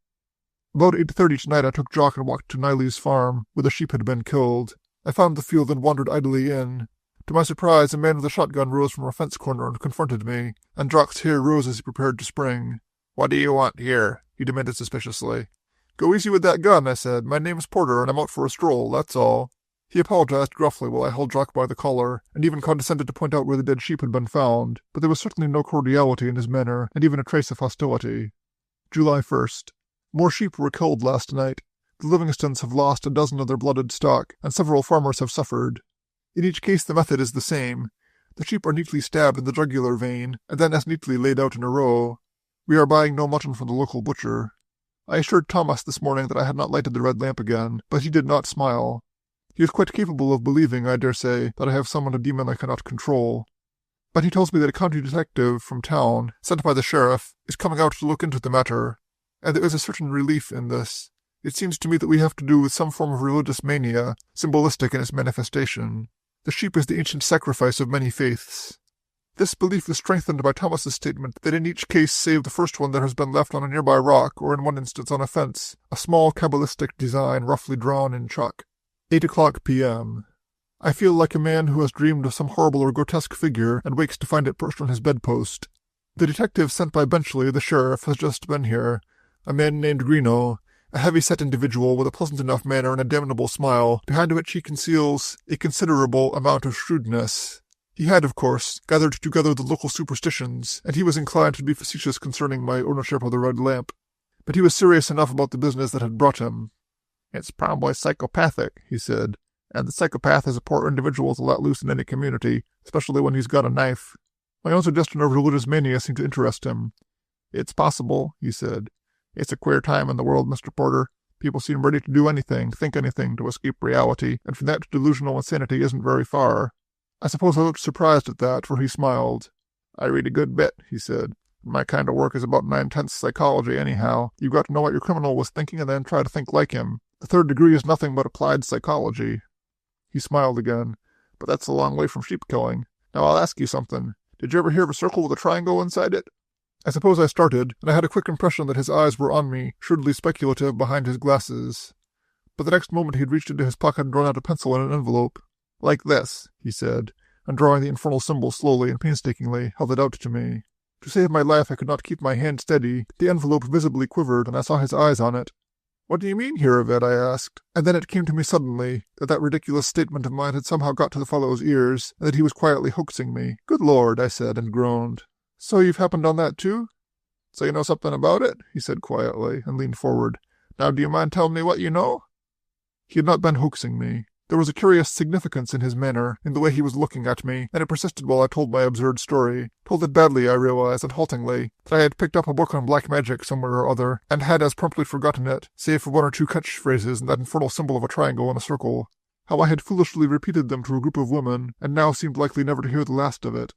About 8:30 tonight I took Jock and walked to Niley's farm, where the sheep had been killed. I found the field and wandered idly in. To my surprise, a man with a shotgun rose from a fence corner and confronted me, and Jock's hair rose as he prepared to spring. What do you want here? He demanded suspiciously. Go easy with that gun, I said. My name's Porter, and I'm out for a stroll, that's all. He apologized gruffly while I held Jock by the collar, and even condescended to point out where the dead sheep had been found, but there was certainly no cordiality in his manner, and even a trace of hostility. July 1st. More sheep were killed last night. The Livingstons have lost a dozen of their blooded stock, and several farmers have suffered. In each case the method is the same. The sheep are neatly stabbed in the jugular vein, and then as neatly laid out in a row. We are buying no mutton from the local butcher. I assured Thomas this morning that I had not lighted the red lamp again, but he did not smile. He is quite capable of believing, I dare say, that I have summoned a demon I cannot control. But he tells me that a county detective from town, sent by the sheriff, is coming out to look into the matter, and there is a certain relief in this. It seems to me that we have to do with some form of religious mania, symbolistic in its manifestation. The sheep is the ancient sacrifice of many faiths. This belief is strengthened by Thomas's statement that in each case save the first one there has been left on a nearby rock, or in one instance on a fence, a small cabalistic design roughly drawn in chalk. 8:00 p.m. I feel like a man who has dreamed of some horrible or grotesque figure and wakes to find it perched on his bedpost. The detective sent by Benchley, the sheriff, has just been here, a man named Greenough, a heavy-set individual with a pleasant enough manner and a damnable smile, behind which he conceals a considerable amount of shrewdness. He had, of course, gathered together the local superstitions, and he was inclined to be facetious concerning my ownership of the red lamp. But he was serious enough about the business that had brought him. "It's probably psychopathic," he said, "and the psychopath is a poor individual to let loose in any community, especially when he's got a knife." My own suggestion of religious mania seemed to interest him. "It's possible," he said. "It's a queer time in the world, Mr. Porter. People seem ready to do anything, think anything, to escape reality, and from that to delusional insanity isn't very far." I suppose I looked surprised at that, for he smiled. "I read a good bit," he said. "My kind of work is about 9/10 psychology anyhow. You've got to know what your criminal was thinking and then try to think like him. The third degree is nothing but applied psychology." He smiled again. "But that's a long way from sheep killing. Now I'll ask you something. Did you ever hear of a circle with a triangle inside it?" I suppose I started, and I had a quick impression that his eyes were on me, shrewdly speculative behind his glasses. But the next moment he had reached into his pocket and drawn out a pencil and an envelope. "Like this," he said, and drawing the infernal symbol slowly and painstakingly, held it out to me. To save my life I could not keep my hand steady. The envelope visibly quivered, and I saw his eyes on it. "What do you mean here of it?" I asked, and then it came to me suddenly that ridiculous statement of mine had somehow got to the fellow's ears, and that he was quietly hoaxing me. "Good Lord," I said, and groaned. "So you've happened on that too?" "So you know something about it?" he said quietly, and leaned forward. "Now do you mind telling me what you know?" He had not been hoaxing me. There was a curious significance in his manner, in the way he was looking at me, and it persisted while I told my absurd story. Told it badly, I realized, and haltingly, that I had picked up a book on black magic somewhere or other, and had as promptly forgotten it, save for one or two catchphrases and that infernal symbol of a triangle and a circle. How I had foolishly repeated them to a group of women, and now seemed likely never to hear the last of it.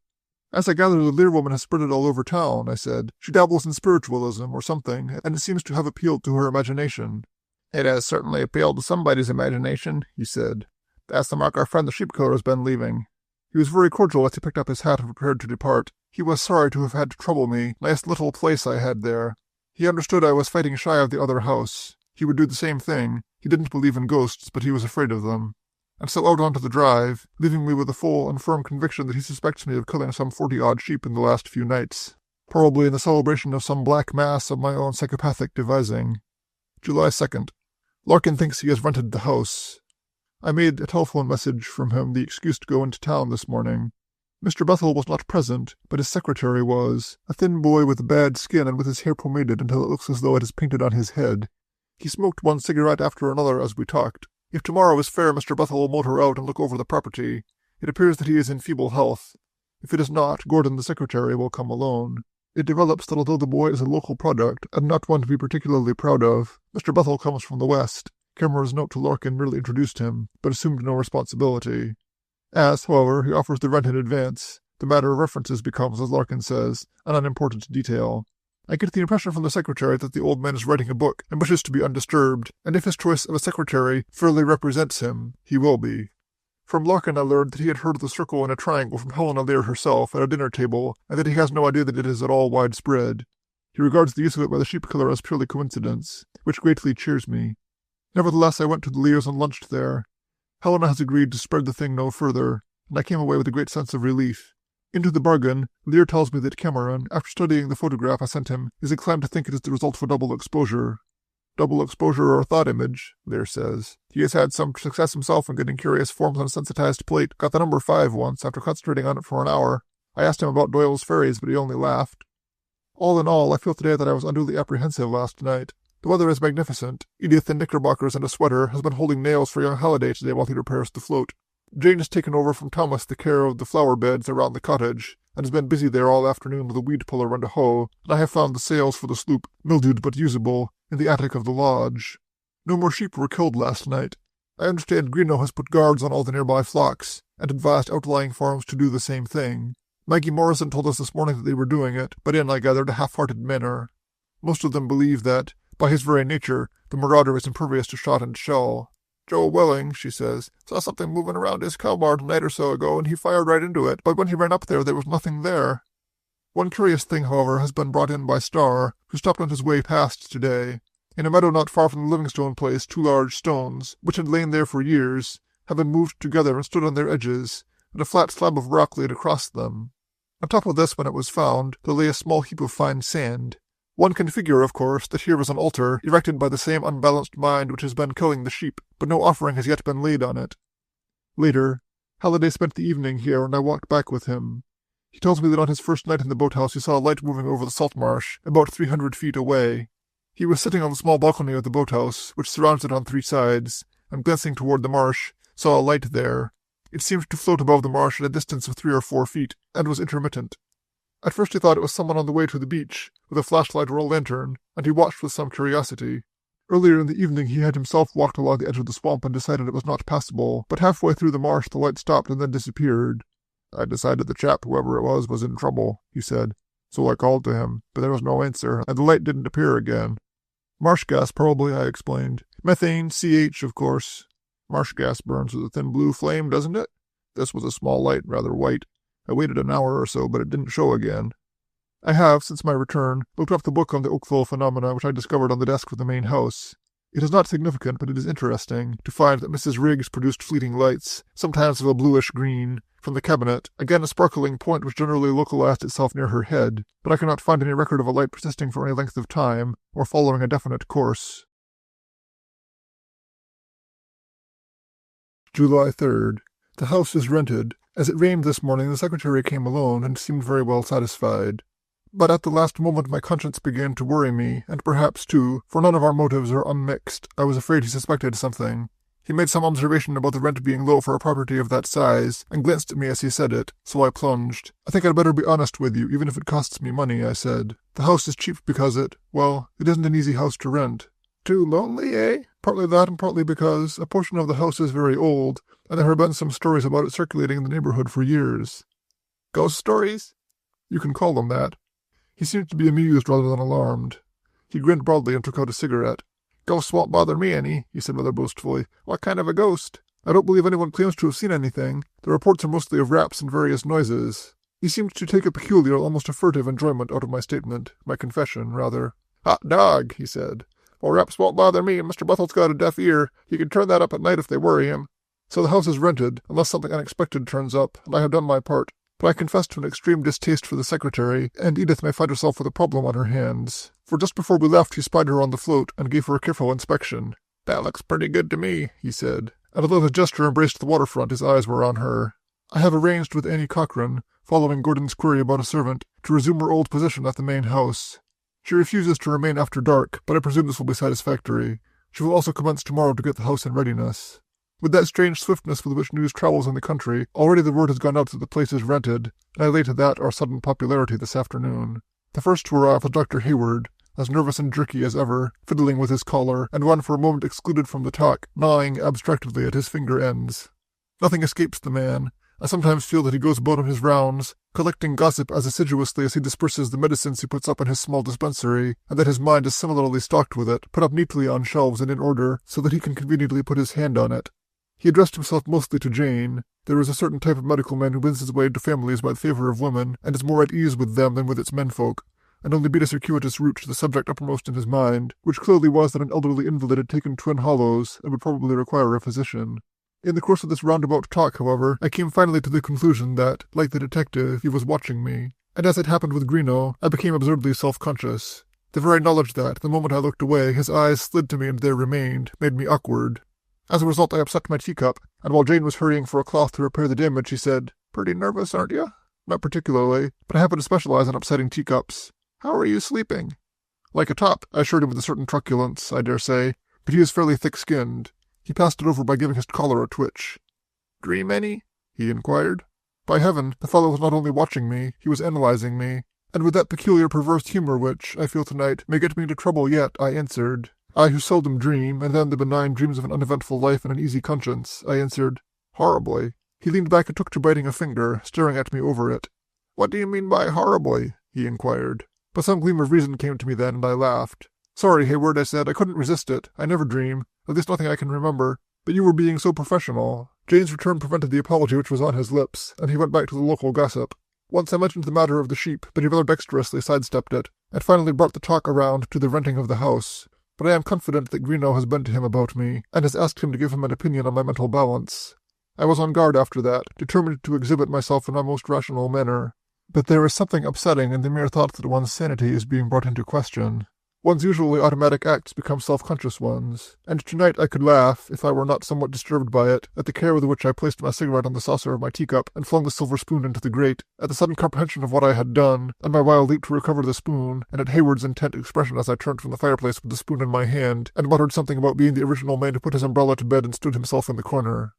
"As I gather, the Lear woman has spread it all over town," I said. "She dabbles in spiritualism or something, and it seems to have appealed to her imagination." "It has certainly appealed to somebody's imagination," he said. "That's the mark our friend the sheep-killer has been leaving." He was very cordial as he picked up his hat and prepared to depart. He was sorry to have had to trouble me. Nice little place I had there. He understood I was fighting shy of the other house. He would do the same thing. He didn't believe in ghosts, but he was afraid of them. And so out onto the drive, leaving me with a full and firm conviction that he suspects me of killing some 40-odd sheep in the last few nights. Probably in the celebration of some black mass of my own psychopathic devising. July 2nd. Larkin thinks he has rented the house. I made a telephone message from him the excuse to go into town this morning. Mr. Bethel was not present, but his secretary was, a thin boy with bad skin and with his hair pomaded until it looks as though it is painted on his head. He smoked one cigarette after another as we talked. If tomorrow is fair, Mr. Bethel will motor out and look over the property. It appears that he is in feeble health. If it is not, Gordon the secretary will come alone. It develops that although the boy is a local product, and not one to be particularly proud of, Mr. Bethel comes from the West. Cameron's note to Larkin merely introduced him, but assumed no responsibility. As, however, he offers the rent in advance, the matter of references becomes, as Larkin says, an unimportant detail. I get the impression from the secretary that the old man is writing a book and wishes to be undisturbed, and if his choice of a secretary fairly represents him, he will be. From Larkin I learned that he had heard of the circle and a triangle from Helena Lear herself at a dinner table, and that he has no idea that it is at all widespread. He regards the use of it by the sheep-killer as purely coincidence, which greatly cheers me. Nevertheless, I went to the Lears and lunched there. Helena has agreed to spread the thing no further, and I came away with a great sense of relief. Into the bargain, Lear tells me that Cameron, after studying the photograph I sent him, is inclined to think it is the result of a double exposure. Double exposure or thought image, Lear says. He has had some success himself in getting curious forms on a sensitized plate, got the number 5 once after concentrating on it for an hour. I asked him about Doyle's fairies, but he only laughed. All in all, I feel today that I was unduly apprehensive last night. The weather is magnificent. Edith, in knickerbockers and a sweater, has been holding nails for young Halliday today while he repairs the float. Jane has taken over from Thomas the care of the flower beds around the cottage, and has been busy there all afternoon with a weed puller and a hoe, and I have found the sails for the sloop, mildewed but usable, in the attic of the lodge. No more sheep were killed last night. I understand Greenough has put guards on all the nearby flocks, and advised outlying farms to do the same thing. Maggie Morrison told us this morning that they were doing it, but in, I gathered, a half-hearted manner. Most of them believe that, by his very nature, the marauder is impervious to shot and shell. Joe Welling, she says, saw something moving around his cow barn a night or so ago, and he fired right into it, but when he ran up there was nothing there. One curious thing, however, has been brought in by Starr, who stopped on his way past today. In a meadow not far from the Livingstone place, 2 large stones, which had lain there for years, have been moved together and stood on their edges, and a flat slab of rock laid across them. On top of this, when it was found, there lay a small heap of fine sand. One can figure, of course, that here was an altar erected by the same unbalanced mind which has been killing the sheep, but no offering has yet been laid on it. Later, Halliday spent the evening here, and I walked back with him. He tells me that on his first night in the boathouse he saw a light moving over the salt marsh, about 300 feet away. He was sitting on the small balcony of the boathouse, which surrounds it on 3 sides, and glancing toward the marsh, saw a light there. It seemed to float above the marsh at a distance of 3 or 4 feet, and was intermittent. At first he thought it was someone on the way to the beach, with a flashlight or a lantern, and he watched with some curiosity. Earlier in the evening he had himself walked along the edge of the swamp and decided it was not passable, but halfway through the marsh the light stopped and then disappeared. I decided the chap, whoever it was in trouble, he said. So I called to him, but there was no answer, and the light didn't appear again. Marsh gas, probably, I explained. Methane, CH, of course. Marsh gas burns with a thin blue flame, doesn't it? This was a small light, rather white. I waited an hour or so, but it didn't show again. I have, since my return, looked up the book on the Oakville phenomena which I discovered on the desk of the main house. It is not significant, but it is interesting to find that Mrs. Riggs produced fleeting lights, sometimes of a bluish-green, from the cabinet, again a sparkling point which generally localized itself near her head, but I cannot find any record of a light persisting for any length of time, or following a definite course. July 3rd. The house is rented. As it rained this morning, the secretary came alone and seemed very well satisfied. But at the last moment my conscience began to worry me, and perhaps too, for none of our motives are unmixed. I was afraid he suspected something. He made some observation about the rent being low for a property of that size, and glanced at me as he said it, so I plunged. I think I'd better be honest with you, even if it costs me money, I said. The house is cheap because it isn't an easy house to rent. Too lonely, eh? Partly that, and partly because a portion of the house is very old, and there have been some stories about it circulating in the neighborhood for years. Ghost stories? You can call them that. He seemed to be amused rather than alarmed. He grinned broadly and took out a cigarette. Ghosts won't bother me any, he said rather boastfully. What kind of a ghost? I don't believe anyone claims to have seen anything. The reports are mostly of raps and various noises. He seemed to take a peculiar, almost a furtive enjoyment out of my statement, my confession, rather. Hot dog, he said. Well, raps won't bother me, and Mr. Bethel's got a deaf ear. He can turn that up at night if they worry him. So the house is rented, unless something unexpected turns up, and I have done my part. But I confess to an extreme distaste for the secretary, and Edith may find herself with a problem on her hands. For just before we left, he spied her on the float, and gave her a careful inspection. That looks pretty good to me, he said, and although his gesture embraced the waterfront, his eyes were on her. I have arranged with Annie Cochran, following Gordon's query about a servant, to resume her old position at the main house. She refuses to remain after dark, but I presume this will be satisfactory. She will also commence tomorrow to get the house in readiness. With that strange swiftness with which news travels in the country, already the word has gone out that the place is rented, and I lay to that our sudden popularity this afternoon. The first to arrive was Dr. Hayward, as nervous and jerky as ever, fiddling with his collar, and one for a moment excluded from the talk, gnawing abstractedly at his finger ends. Nothing escapes the man. I sometimes feel that he goes about on his rounds, collecting gossip as assiduously as he disperses the medicines he puts up in his small dispensary, and that his mind is similarly stocked with it, put up neatly on shelves and in order, so that he can conveniently put his hand on it. He addressed himself mostly to Jane. There is a certain type of medical man who wins his way to families by the favor of women, and is more at ease with them than with its menfolk, and only beat a circuitous route to the subject uppermost in his mind, which clearly was that an elderly invalid had taken Twin Hollows, and would probably require a physician. In the course of this roundabout talk, however, I came finally to the conclusion that, like the detective, he was watching me, and as it happened with Greenough, I became absurdly self-conscious. The very knowledge that, the moment I looked away, his eyes slid to me and there remained, made me awkward. As a result, I upset my teacup, and while Jane was hurrying for a cloth to repair the damage, she said, "Pretty nervous, aren't you?" "Not particularly, but I happen to specialize in upsetting teacups." "How are you sleeping?" Like a top, I assured him with a certain truculence, I dare say, but he is fairly thick-skinned. He passed it over by giving his collar a twitch. "Dream any?" he inquired. By heaven, the fellow was not only watching me, he was analyzing me, and with that peculiar perverse humor which, I feel tonight, may get me into trouble yet, I answered. I who seldom dream, and then the benign dreams of an uneventful life and an easy conscience, I answered, "Horribly." He leaned back and took to biting a finger, staring at me over it. "What do you mean by horribly?" he inquired. But some gleam of reason came to me then, and I laughed. "Sorry, Hayward," I said. "I couldn't resist it. I never dream. At least nothing I can remember. But you were being so professional." Jane's return prevented the apology which was on his lips, and he went back to the local gossip. Once I mentioned the matter of the sheep, but he rather dexterously sidestepped it, and finally brought the talk around to the renting of the house. But I am confident that Greenough has been to him about me, and has asked him to give him an opinion on my mental balance. I was on guard after that, determined to exhibit myself in my most rational manner. But there is something upsetting in the mere thought that one's sanity is being brought into question. One's usually automatic acts become self-conscious ones, and tonight I could laugh, if I were not somewhat disturbed by it, at the care with which I placed my cigarette on the saucer of my teacup and flung the silver spoon into the grate, at the sudden comprehension of what I had done, and my wild leap to recover the spoon, and at Hayward's intent expression as I turned from the fireplace with the spoon in my hand, and muttered something about being the original man who put his umbrella to bed and stood himself in the corner.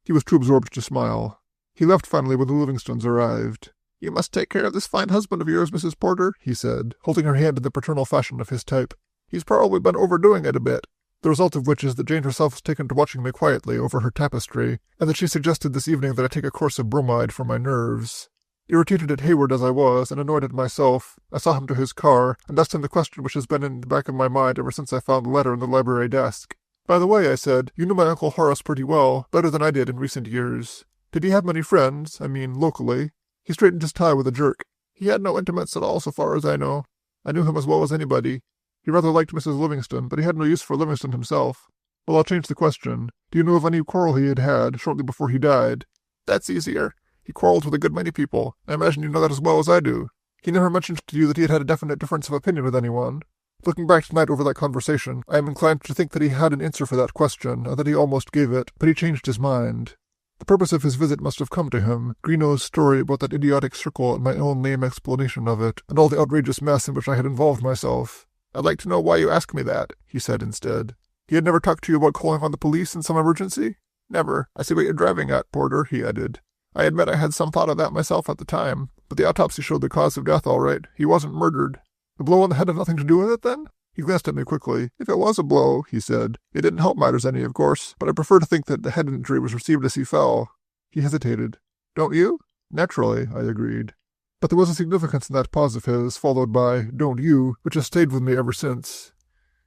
He was too absorbed to smile. He left finally when the Livingstons arrived. "You must take care of this fine husband of yours, Mrs. Porter," he said, holding her hand in the paternal fashion of his type. "He's probably been overdoing it a bit." The result of which is that Jane herself has taken to watching me quietly over her tapestry, and that she suggested this evening that I take a course of bromide for my nerves. Irritated at Hayward as I was, and annoyed at myself, I saw him to his car, and asked him the question which has been in the back of my mind ever since I found the letter in the library desk. "By the way," I said, "you knew my Uncle Horace pretty well, better than I did in recent years. Did he have many friends, locally?" He straightened his tie with a jerk. "He had no intimates at all, so far as I know. I knew him as well as anybody. He rather liked Mrs. Livingston, but he had no use for Livingston himself. Well, I'll change the question. Do you know of any quarrel he had shortly before he died?" "That's easier. He quarreled with a good many people. I imagine you know that as well as I do. He never mentioned to you that he had had a definite difference of opinion with anyone?" Looking back tonight over that conversation, I am inclined to think that he had an answer for that question, and that he almost gave it, but he changed his mind. The purpose of his visit must have come to him, Greenough's story about that idiotic circle and my own lame explanation of it, and all the outrageous mess in which I had involved myself. "I'd like to know why you ask me that," he said instead. "He had never talked to you about calling on the police in some emergency?" "Never. I see what you're driving at, Porter," he added. "I admit I had some thought of that myself at the time, but the autopsy showed the cause of death all right. He wasn't murdered." "The blow on the head had nothing to do with it, then?" He glanced at me quickly. "If it was a blow," he said, "it didn't help matters any, of course, but I prefer to think that the head injury was received as he fell." He hesitated. "Don't you?" "Naturally," I agreed. But there was a significance in that pause of his, followed by, "Don't you?" which has stayed with me ever since.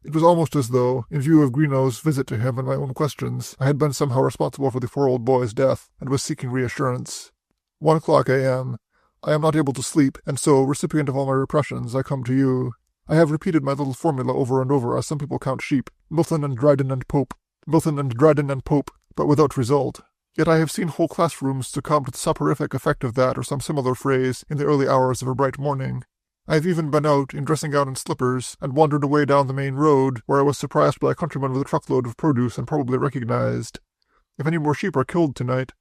It was almost as though, in view of Greenough's visit to him and my own questions, I had been somehow responsible for the poor old boy's death, and was seeking reassurance. 1:00 a.m. I am not able to sleep, and so, recipient of all my repressions, I come to you. I have repeated my little formula over and over as some people count sheep, Milton and Dryden and Pope, but without result. Yet I have seen whole classrooms succumb to the soporific effect of that or some similar phrase in the early hours of a bright morning. I have even been out, in dressing gown and slippers, and wandered away down the main road, where I was surprised by a countryman with a truckload of produce and probably recognized. If any more sheep are killed tonight,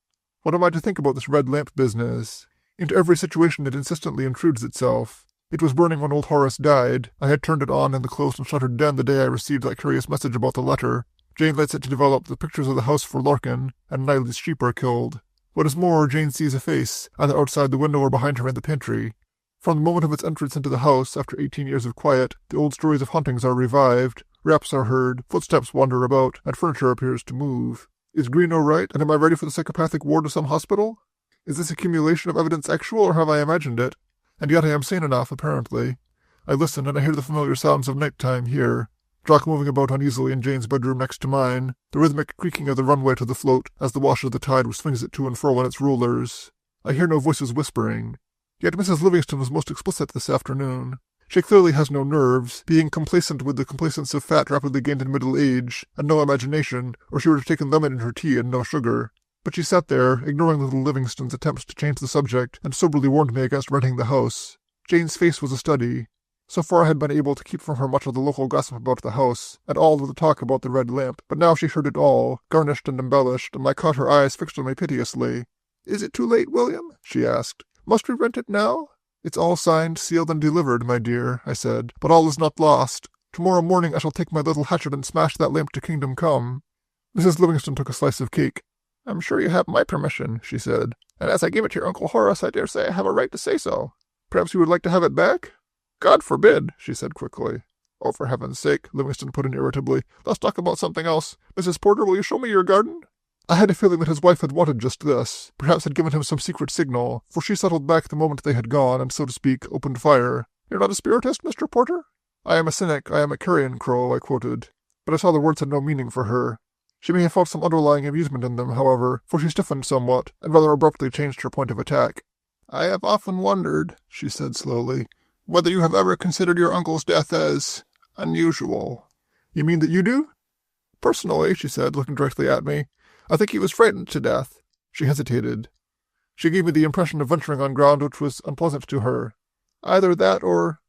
what am I to think about this red lamp business? Into every situation it insistently intrudes itself. It was burning when old Horace died. I had turned it on in the closed and shuttered den the day I received that curious message about the letter. Jane lights it to develop the pictures of the house for Larkin, and Niley's sheep are killed. What is more, Jane sees a face, either outside the window or behind her in the pantry. From the moment of its entrance into the house, after 18 years of quiet, the old stories of hauntings are revived, raps are heard, footsteps wander about, and furniture appears to move. Is Greenough right, and am I ready for the psychopathic ward of some hospital? Is this accumulation of evidence actual, or have I imagined it? And yet I am sane enough, apparently. I listen, and I hear the familiar sounds of night-time here. Jock moving about uneasily in Jane's bedroom next to mine, the rhythmic creaking of the runway to the float as the wash of the tide swings it to and fro on its rollers. I hear no voices whispering. Yet Mrs. Livingston was most explicit this afternoon. She clearly has no nerves, being complacent with the complacence of fat rapidly gained in middle age, and no imagination, or she would have taken lemon in her tea and no sugar. But she sat there, ignoring little Livingston's attempts to change the subject, and soberly warned me against renting the house. Jane's face was a study. So far I had been able to keep from her much of the local gossip about the house, and all of the talk about the red lamp, but now she heard it all, garnished and embellished, and I caught her eyes fixed on me piteously. "Is it too late, William?" she asked. "Must we rent it now?" It's all signed, sealed, and delivered, my dear, I said, but all is not lost. Tomorrow morning I shall take my little hatchet and smash that lamp to kingdom come. Mrs. Livingston took a slice of cake. I'm sure you have my permission, she said, and as I gave it to your Uncle Horace, I dare say I have a right to say so. Perhaps you would like to have it back? God forbid, she said quickly. Oh, for heaven's sake, Livingston put in irritably. Let's talk about something else. Mrs. Porter, will you show me your garden? I had a feeling that his wife had wanted just this, perhaps had given him some secret signal, for she settled back the moment they had gone, and, so to speak, opened fire. You're not a spiritist, Mr. Porter? I am a cynic, I am a carrion crow, I quoted. But I saw the words had no meaning for her. She may have felt some underlying amusement in them, however, for she stiffened somewhat, and rather abruptly changed her point of attack. I have often wondered, she said slowly, whether you have ever considered your uncle's death as unusual. You mean that you do? Personally, she said, looking directly at me, I think he was frightened to death. She hesitated. She gave me the impression of venturing on ground which was unpleasant to her. Either that or...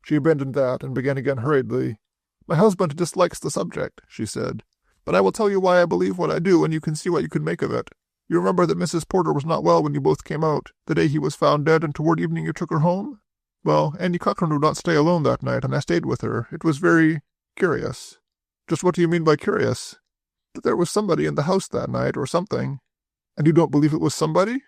She abandoned that and began again hurriedly. My husband dislikes the subject, she said, but I will tell you why I believe what I do, and you can see what you can make of it. You remember that Mrs. Porter was not well when you both came out, the day he was found dead, and toward evening you took her home? Well, Annie Cochran would not stay alone that night, and I stayed with her. It was very curious. Just what do you mean by curious? That there was somebody in the house that night, or something. And you don't believe it was somebody?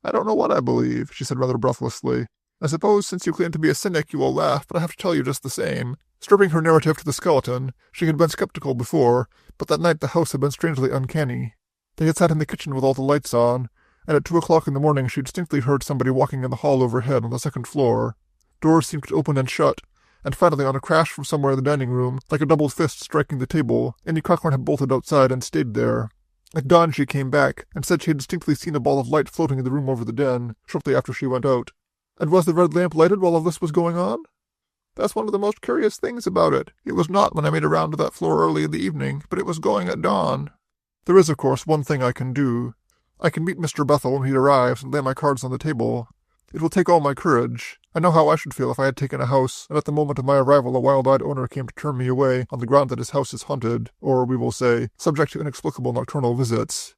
I don't know what I believe, she said rather breathlessly. I suppose, since you claim to be a cynic, you will laugh, but I have to tell you just the same. Stripping her narrative to the skeleton, she had been skeptical before, but that night the house had been strangely uncanny. They had sat in the kitchen with all the lights on, and at 2 o'clock in the morning she distinctly heard somebody walking in the hall overhead on the second floor. Doors seemed to open and shut, and finally, on a crash from somewhere in the dining room, like a doubled fist striking the table, Annie Cochran had bolted outside and stayed there. At dawn she came back, and said she had distinctly seen a ball of light floating in the room over the den, shortly after she went out. And was the red lamp lighted while all this was going on? That's one of the most curious things about it. It was not when I made a round to that floor early in the evening, but it was going at dawn. There is, of course, one thing I can do. I can meet Mr. Bethel when he arrives and lay my cards on the table. It will take all my courage. I know how I should feel if I had taken a house, and at the moment of my arrival a wild-eyed owner came to turn me away on the ground that his house is haunted, or, we will say, subject to inexplicable nocturnal visits.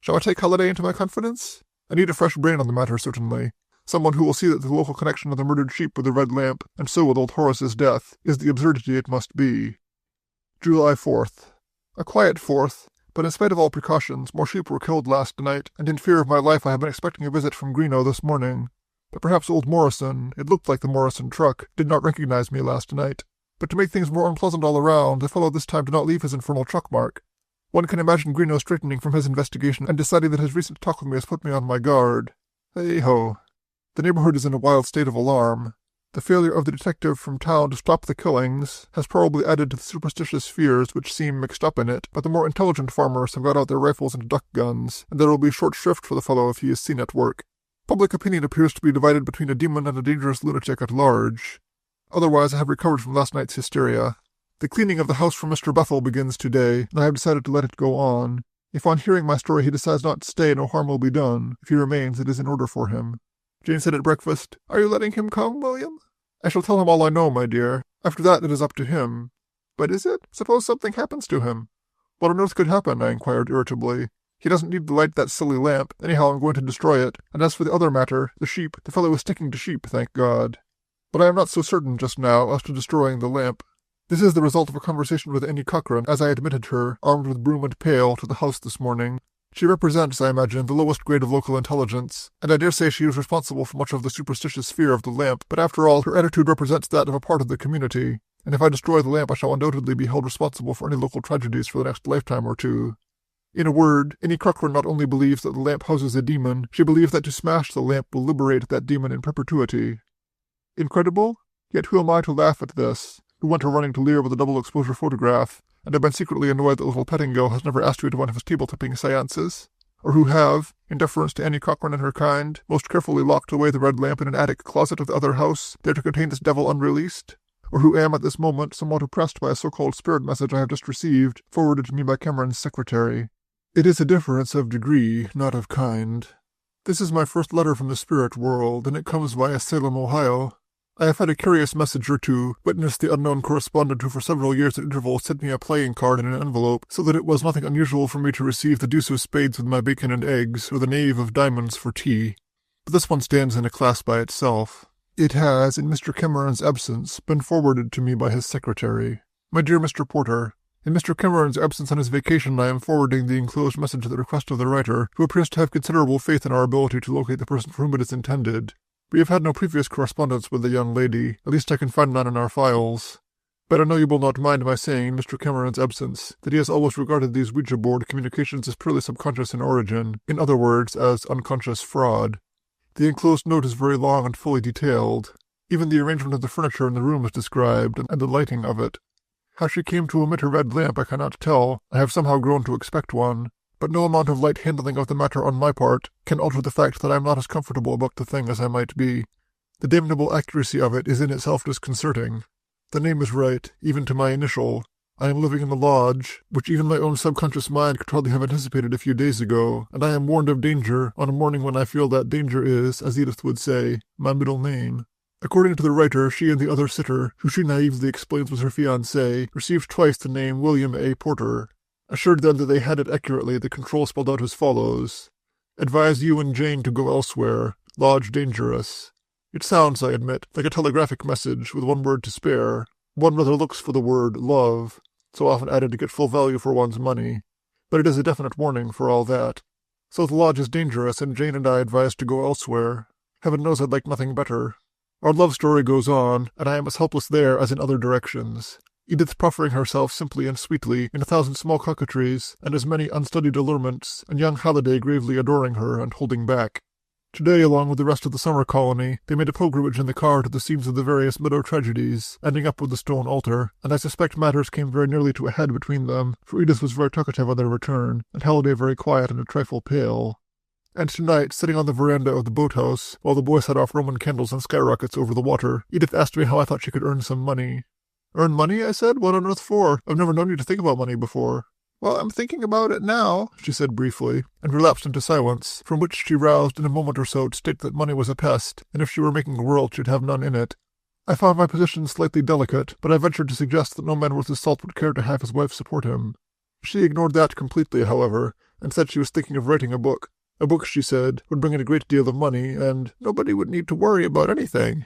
Shall I take Halliday into my confidence? I need a fresh brain on the matter, certainly. Someone who will see that the local connection of the murdered sheep with the red lamp, and so with old Horace's death, is the absurdity it must be. July 4th. A quiet 4th, but in spite of all precautions, more sheep were killed last night, and in fear of my life I have been expecting a visit from Greenough this morning. But perhaps old Morrison, it looked like the Morrison truck, did not recognize me last night. But to make things more unpleasant all around, the fellow this time did not leave his infernal truck mark. One can imagine Greenough straightening from his investigation and deciding that his recent talk with me has put me on my guard. Hey-ho. The neighborhood is in a wild state of alarm. The failure of the detective from town to stop the killings has probably added to the superstitious fears which seem mixed up in it, but the more intelligent farmers have got out their rifles and duck guns, and there will be short shrift for the fellow if he is seen at work. Public opinion appears to be divided between a demon and a dangerous lunatic at large. Otherwise, I have recovered from last night's hysteria. The cleaning of the house for Mr. Bethel begins today, and I have decided to let it go on. If on hearing my story he decides not to stay, no harm will be done. If he remains, it is in order for him. Jane said at breakfast, Are you letting him come, William? I shall tell him all I know, my dear. After that, it is up to him. But is it? Suppose something happens to him. What on earth could happen? I inquired irritably. He doesn't need to light that silly lamp. Anyhow, I'm going to destroy it. And as for the other matter, the sheep, the fellow is sticking to sheep, thank God. But I am not so certain just now as to destroying the lamp. This is the result of a conversation with Annie Cochran, as I admitted her, armed with broom and pail, to the house this morning. She represents, I imagine, the lowest grade of local intelligence, and I dare say she is responsible for much of the superstitious fear of the lamp, but after all, her attitude represents that of a part of the community, and if I destroy the lamp I shall undoubtedly be held responsible for any local tragedies for the next lifetime or two. In a word, Annie Cochran not only believes that the lamp houses a demon, she believes that to smash the lamp will liberate that demon in perpetuity. Incredible? Yet who am I to laugh at this, who went running to Lear with a double-exposure photograph, and have been secretly annoyed that little Pettingill has never asked me to one of his table-tipping seances, or who have, in deference to Annie Cochran and her kind, most carefully locked away the red lamp in an attic closet of the other house, there to contain this devil unreleased, or who am at this moment somewhat oppressed by a so-called spirit message I have just received, forwarded to me by Cameron's secretary. It is a difference of degree, not of kind. This is my first letter from the spirit world, and it comes via Salem, Ohio. I have had a curious message or two, witnessed the unknown correspondent who for several years at intervals sent me a playing card in an envelope, so that it was nothing unusual for me to receive the deuce of spades with my bacon and eggs, or the knave of diamonds for tea. But this one stands in a class by itself. It has, in Mr. Cameron's absence, been forwarded to me by his secretary. My dear Mr. Porter, in Mr. Cameron's absence on his vacation, I am forwarding the enclosed message at the request of the writer, who appears to have considerable faith in our ability to locate the person for whom it is intended. We have had no previous correspondence with the young lady, at least I can find none in our files. But I know you will not mind my saying, in Mr. Cameron's absence, that he has always regarded these Ouija board communications as purely subconscious in origin, in other words, as unconscious fraud. The enclosed note is very long and fully detailed. Even the arrangement of the furniture in the room is described, and the lighting of it. How she came to omit her red lamp I cannot tell. I have somehow grown to expect one. But no amount of light handling of the matter on my part can alter the fact that I am not as comfortable about the thing as I might be. The damnable accuracy of it is in itself disconcerting. The name is right, even to my initial. I am living in a lodge, which even my own subconscious mind could hardly have anticipated a few days ago, and I am warned of danger on a morning when I feel that danger is, as Edith would say, my middle name. According to the writer, she and the other sitter, who she naively explains was her fiancé, received twice the name William A. Porter. Assured them that they had it accurately, the control spelled out as follows: "Advise you and Jane to go elsewhere. Lodge dangerous." It sounds, I admit, like a telegraphic message with one word to spare. One rather looks for the word love, so often added to get full value for one's money. But it is a definite warning for all that. So the lodge is dangerous, and Jane and I advised to go elsewhere. Heaven knows I'd like nothing better. Our love story goes on, and I am as helpless there as in other directions. Edith proffering herself simply and sweetly in 1,000 small coquetries, and as many unstudied allurements, and young Halliday gravely adoring her and holding back. Today, along with the rest of the summer colony, they made a pilgrimage in the car to the scenes of the various meadow tragedies, ending up with the stone altar, and I suspect matters came very nearly to a head between them, for Edith was very talkative on their return, and Halliday very quiet and a trifle pale. And tonight, sitting on the veranda of the boathouse, while the boys set off Roman candles and skyrockets over the water, Edith asked me how I thought she could earn some money. "Earn money?" I said. "What on earth for? I've never known you to think about money before." "Well, I'm thinking about it now," she said briefly, and relapsed into silence, from which she roused in a moment or so to state that money was a pest, and if she were making a world she'd have none in it. I found my position slightly delicate, but I ventured to suggest that no man worth his salt would care to have his wife support him. She ignored that completely, however, and said she was thinking of writing a book. A book, she said, would bring in a great deal of money, and nobody would need to worry about anything.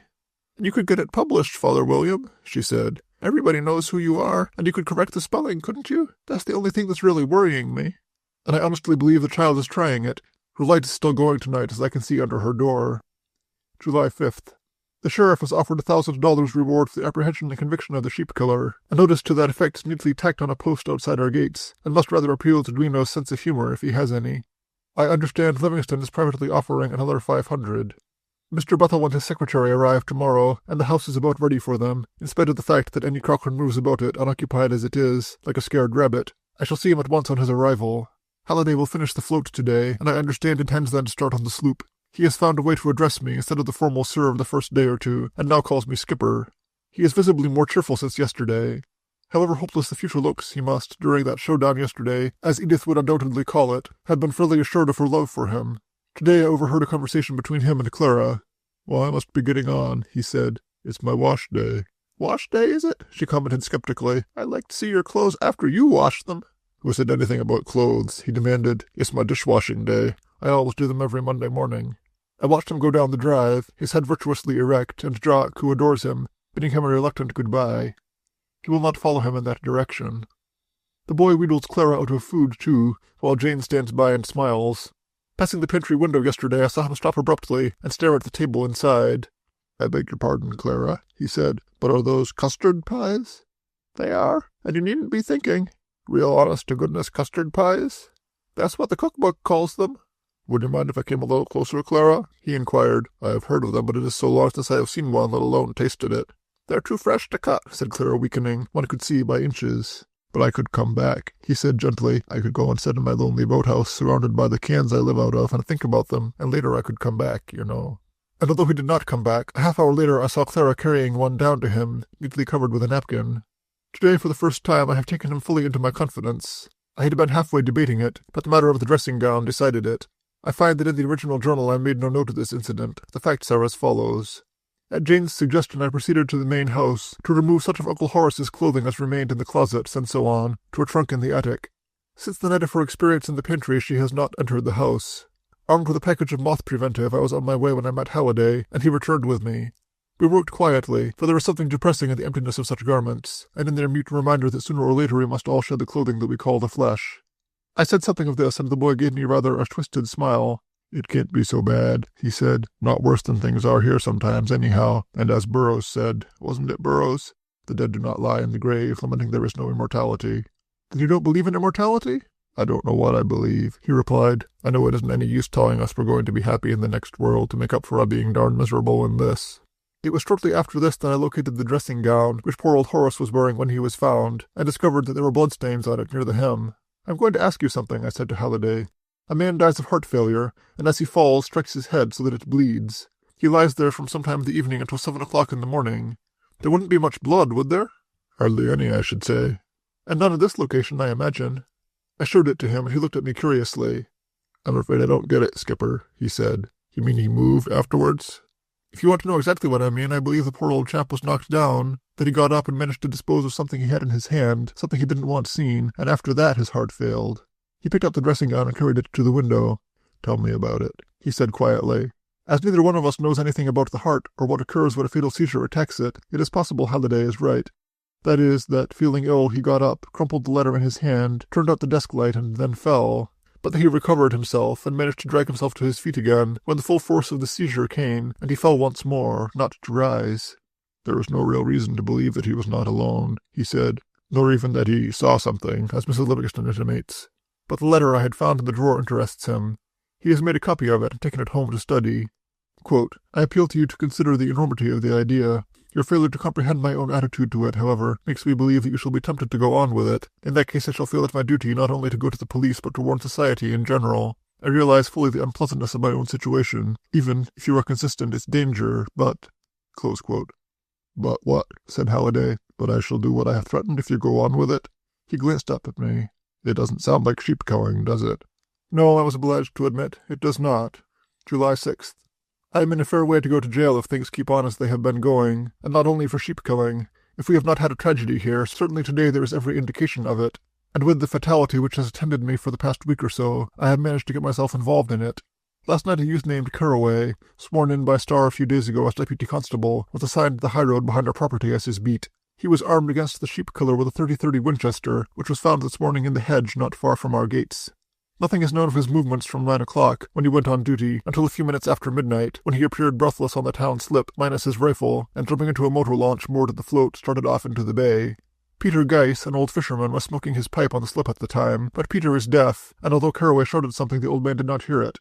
"You could get it published, Father William," she said. "Everybody knows who you are, and you could correct the spelling, couldn't you? That's the only thing that's really worrying me." And I honestly believe the child is trying it. Her light is still going tonight, as I can see under her door. July 5th. The sheriff was offered $1,000 reward for the apprehension and conviction of the sheep killer. A notice to that effect is neatly tacked on a post outside our gates, and must rather appeal to Duino's sense of humor if he has any. I understand Livingston is privately offering another $500. Mr. Bethel and his secretary arrive tomorrow, and the house is about ready for them, in spite of the fact that Annie Cochran moves about it, unoccupied as it is, like a scared rabbit. I shall see him at once on his arrival. Halliday will finish the float today, and I understand intends then to start on the sloop. He has found a way to address me instead of the formal sir of the first day or two, and now calls me skipper. He is visibly more cheerful since yesterday. However hopeless the future looks, he must, during that showdown yesterday, as Edith would undoubtedly call it, have been fairly assured of her love for him. Today I overheard a conversation between him and Clara. "Well, I must be getting on," he said. "It's my wash day." "Wash day, is it?" she commented skeptically. "I'd like to see your clothes after you wash them." "Who said anything about clothes?" he demanded. "It's my dishwashing day. I always do them every Monday morning." I watched him go down the drive, his head virtuously erect, and Jock, who adores him, bidding him a reluctant goodbye. He will not follow him in that direction. The boy wheedles Clara out of food, too, while Jane stands by and smiles. Passing the pantry window yesterday, I saw him stop abruptly and stare at the table inside. "I beg your pardon, Clara," he said, "but are those custard pies?" "They are, and you needn't be thinking. Real honest-to-goodness custard pies? That's what the cookbook calls them." "Would you mind if I came a little closer, Clara?" he inquired. "I have heard of them, but it is so long since I have seen one, let alone tasted it." "They're too fresh to cut," said Clara, weakening. One could see by inches. "But I could come back," he said gently. "I could go and sit in my lonely boathouse, surrounded by the cans I live out of, and think about them, and later I could come back, you know." And although he did not come back, a half hour later I saw Clara carrying one down to him, neatly covered with a napkin. Today, for the first time, I have taken him fully into my confidence. I had been halfway debating it, but the matter of the dressing gown decided it. I find that in the original journal I made no note of this incident. The facts are as follows. At Jane's suggestion, I proceeded to the main house to remove such of Uncle Horace's clothing as remained in the closets, and so on, to a trunk in the attic. Since the night of her experience in the pantry, she has not entered the house. Armed with a package of moth preventive, I was on my way when I met Halliday, and he returned with me. We worked quietly, for there was something depressing in the emptiness of such garments, and in their mute reminder that sooner or later we must all shed the clothing that we call the flesh. I said something of this, and the boy gave me rather a twisted smile. "It can't be so bad," he said. "Not worse than things are here sometimes, anyhow. And as Burroughs said, wasn't it Burroughs? The dead do not lie in the grave, lamenting there is no immortality." "Then you don't believe in immortality?" "I don't know what I believe," he replied. "I know it isn't any use telling us we're going to be happy in the next world to make up for our being darn miserable in this." It was shortly after this that I located the dressing gown which poor old Horace was wearing when he was found, and discovered that there were bloodstains on it near the hem. "I'm going to ask you something," I said to Halliday. "A man dies of heart failure, and as he falls strikes his head so that it bleeds. He lies there from some time in the evening until 7 o'clock in the morning. There wouldn't be much blood, would there?" "Hardly any, I should say." "And none at this location, I imagine." I showed it to him, and he looked at me curiously. "I'm afraid I don't get it, Skipper," he said. "You mean he moved afterwards?" "If you want to know exactly what I mean, I believe the poor old chap was knocked down, that he got up and managed to dispose of something he had in his hand, something he didn't want seen, and after that his heart failed." He picked up the dressing gown and carried it to the window. "Tell me about it," he said quietly. "As neither one of us knows anything about the heart or what occurs when a fatal seizure attacks it, it is possible Halliday is right. That is, that feeling ill he got up, crumpled the letter in his hand, turned out the desk light, and then fell. But that he recovered himself and managed to drag himself to his feet again when the full force of the seizure came, and he fell once more, not to rise." "There was no real reason to believe that he was not alone," he said, "nor even that he saw something, as Mrs. Livingston intimates. But the letter I had found in the drawer interests him. He has made a copy of it and taken it home to study. Quote, I appeal to you to consider the enormity of the idea. Your failure to comprehend my own attitude to it, however, makes me believe that you shall be tempted to go on with it. In that case I shall feel it my duty not only to go to the police but to warn society in general. I realize fully the unpleasantness of my own situation, even, if you are consistent, its danger, but—" Close quote. "But what?" said Halliday. "But I shall do what I have threatened if you go on with it?" He glanced up at me. "It doesn't sound like sheep-killing, does it?" "No," I was obliged to admit, "it does not." July 6th. I am in a fair way to go to jail if things keep on as they have been going, and not only for sheep-killing. If we have not had a tragedy here, certainly today there is every indication of it, and with the fatality which has attended me for the past week or so, I have managed to get myself involved in it. Last night a youth named Caraway, sworn in by Starr a few days ago as deputy constable, was assigned the high road behind our property as his beat. He was armed against the sheep-killer with a 30-30 Winchester, which was found this morning in the hedge not far from our gates. Nothing is known of his movements from 9 o'clock, when he went on duty, until a few minutes after midnight, when he appeared breathless on the town slip, minus his rifle, and jumping into a motor launch moored at the float, started off into the bay. Peter Geiss, an old fisherman, was smoking his pipe on the slip at the time, but Peter is deaf, and although Caraway shouted something, the old man did not hear it.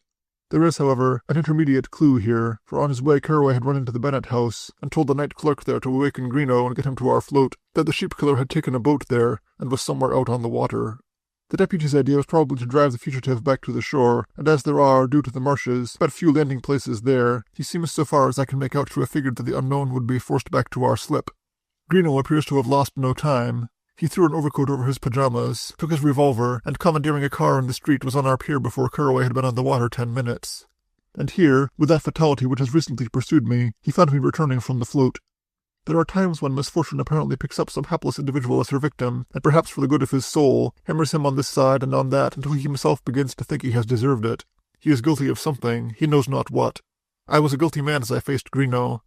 There is, however, an intermediate clue here, for on his way Caraway had run into the Bennett house, and told the night clerk there to awaken Greeno and get him to our float, that the sheep-killer had taken a boat there, and was somewhere out on the water. The deputy's idea was probably to drive the fugitive back to the shore, and as there are, due to the marshes, but few landing places there, he seems so far as I can make out to have figured that the unknown would be forced back to our slip. Greeno appears to have lost no time. He threw an overcoat over his pajamas, took his revolver, and commandeering a car in the street was on our pier before Caraway had been on the water 10 minutes. And here, with that fatality which has recently pursued me, he found me returning from the float. There are times when misfortune apparently picks up some hapless individual as her victim, and perhaps for the good of his soul, hammers him on this side and on that until he himself begins to think he has deserved it. He is guilty of something, he knows not what. I was a guilty man as I faced Greeno.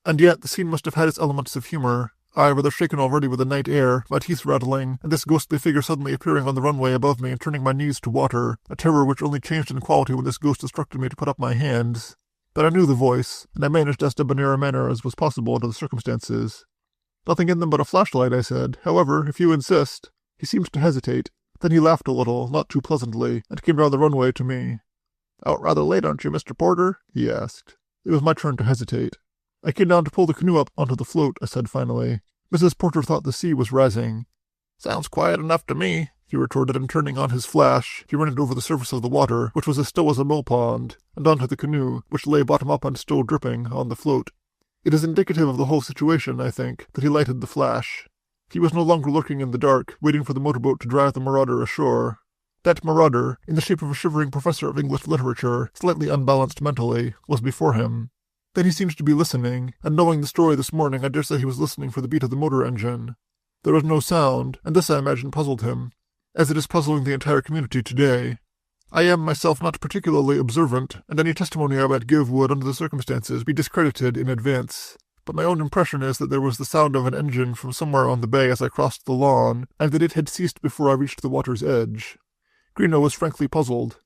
And yet the scene must have had its elements of humor. I, rather shaken already with the night air, my teeth rattling, and this ghostly figure suddenly appearing on the runway above me and turning my knees to water, a terror which only changed in quality when this ghost instructed me to put up my hands. But I knew the voice, and I managed as debonair a manner as was possible under the circumstances. Nothing in them but a flashlight, I said. However, if you insist. He seemed to hesitate. Then he laughed a little, not too pleasantly, and came round the runway to me. Out rather late, aren't you, Mr. Porter? He asked. It was my turn to hesitate. I came down to pull the canoe up onto the float, I said finally. Mrs. Porter thought the sea was rising. Sounds quiet enough to me, he retorted, and turning on his flash, he ran it over the surface of the water, which was as still as a mill pond, and onto the canoe, which lay bottom up and still dripping, on the float. It is indicative of the whole situation, I think, that he lighted the flash. He was no longer lurking in the dark, waiting for the motorboat to drive the marauder ashore. That marauder, in the shape of a shivering professor of English literature, slightly unbalanced mentally, was before him. Then he seemed to be listening, and knowing the story this morning, I dare say he was listening for the beat of the motor engine. There was no sound, and this, I imagine, puzzled him, as it is puzzling the entire community today. I am myself not particularly observant, and any testimony I might give would, under the circumstances, be discredited in advance. but my own impression is that there was the sound of an engine from somewhere on the bay as I crossed the lawn, and that it had ceased before I reached the water's edge. Greenough was frankly puzzled.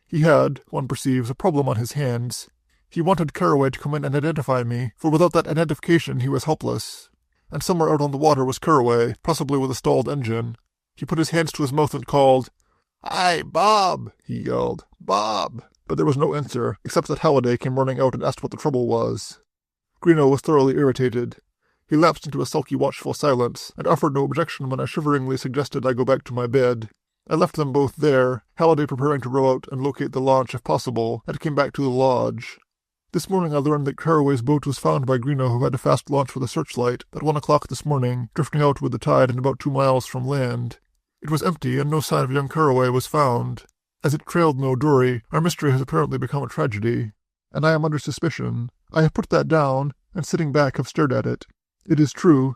He had, one perceives, a problem on his hands. He wanted Carroway to come in and identify me, for without that identification he was helpless. And somewhere out on the water was Carroway, possibly with a stalled engine. He put his hands to his mouth and called. "Hi, Bob!" he yelled. "Bob!" But there was no answer, except that Halliday came running out and asked what the trouble was. Greenough was thoroughly irritated. He lapsed into a sulky, watchful silence, and offered no objection when I shiveringly suggested I go back to my bed. I left them both there, Halliday preparing to row out and locate the launch if possible, and came back to the lodge. This morning I learned that Carroway's boat was found by Greenough, who had a fast launch with a searchlight, at 1 o'clock this morning, drifting out with the tide and about 2 miles from land. It was empty, and no sign of young Carroway was found. As it trailed no dory, our mystery has apparently become a tragedy, and I am under suspicion. I have put that down, and sitting back have stared at it. It is true.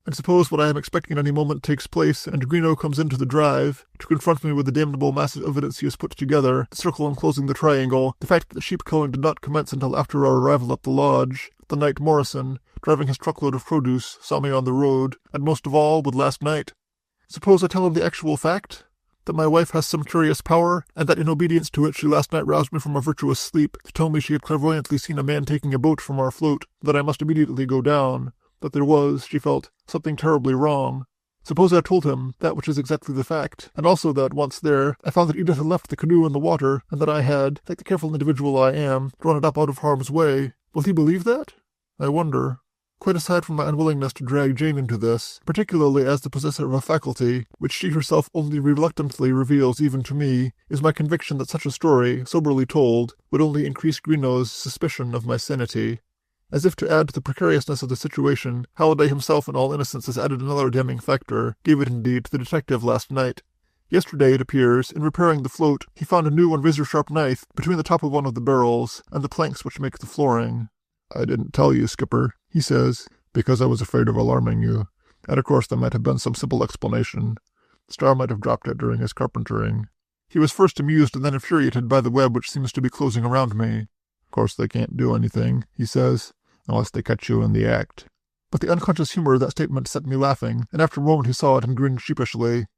And suppose what I am expecting at any moment takes place, and Greenough comes into the drive, to confront me with the damnable mass of evidence he has put together, the circle enclosing the triangle, the fact that the sheep-killing did not commence until after our arrival at the lodge, the night Morrison, driving his truckload of produce, saw me on the road, and most of all, with last night. Suppose I tell him the actual fact? That my wife has some curious power, and that in obedience to it she last night roused me from a virtuous sleep to tell me she had clairvoyantly seen a man taking a boat from our float, that I must immediately go down, that there was, she felt, something terribly wrong. Suppose I told him that which is exactly the fact, and also that, once there, I found that Edith had left the canoe in the water, and that I had, like the careful individual I am, drawn it up out of harm's way. Will he believe that? I wonder. Quite aside from my unwillingness to drag Jane into this, particularly as the possessor of a faculty, which she herself only reluctantly reveals even to me, is my conviction that such a story, soberly told, would only increase Greenough's suspicion of my sanity. As if to add to the precariousness of the situation, Halliday himself in all innocence has added another damning factor, gave it indeed to the detective last night. Yesterday, it appears, in repairing the float, he found a new and razor-sharp knife between the top of one of the barrels and the planks which make the flooring. "I didn't tell you, Skipper," he says, "because I was afraid of alarming you. And of course there might have been some simple explanation. Starr might have dropped it during his carpentering. He was first amused and then infuriated by the web which seems to be closing around me. Of course they can't do anything," he says, "unless they catch you in the act." But the unconscious humor of that statement set me laughing, and after a moment he saw it and grinned sheepishly.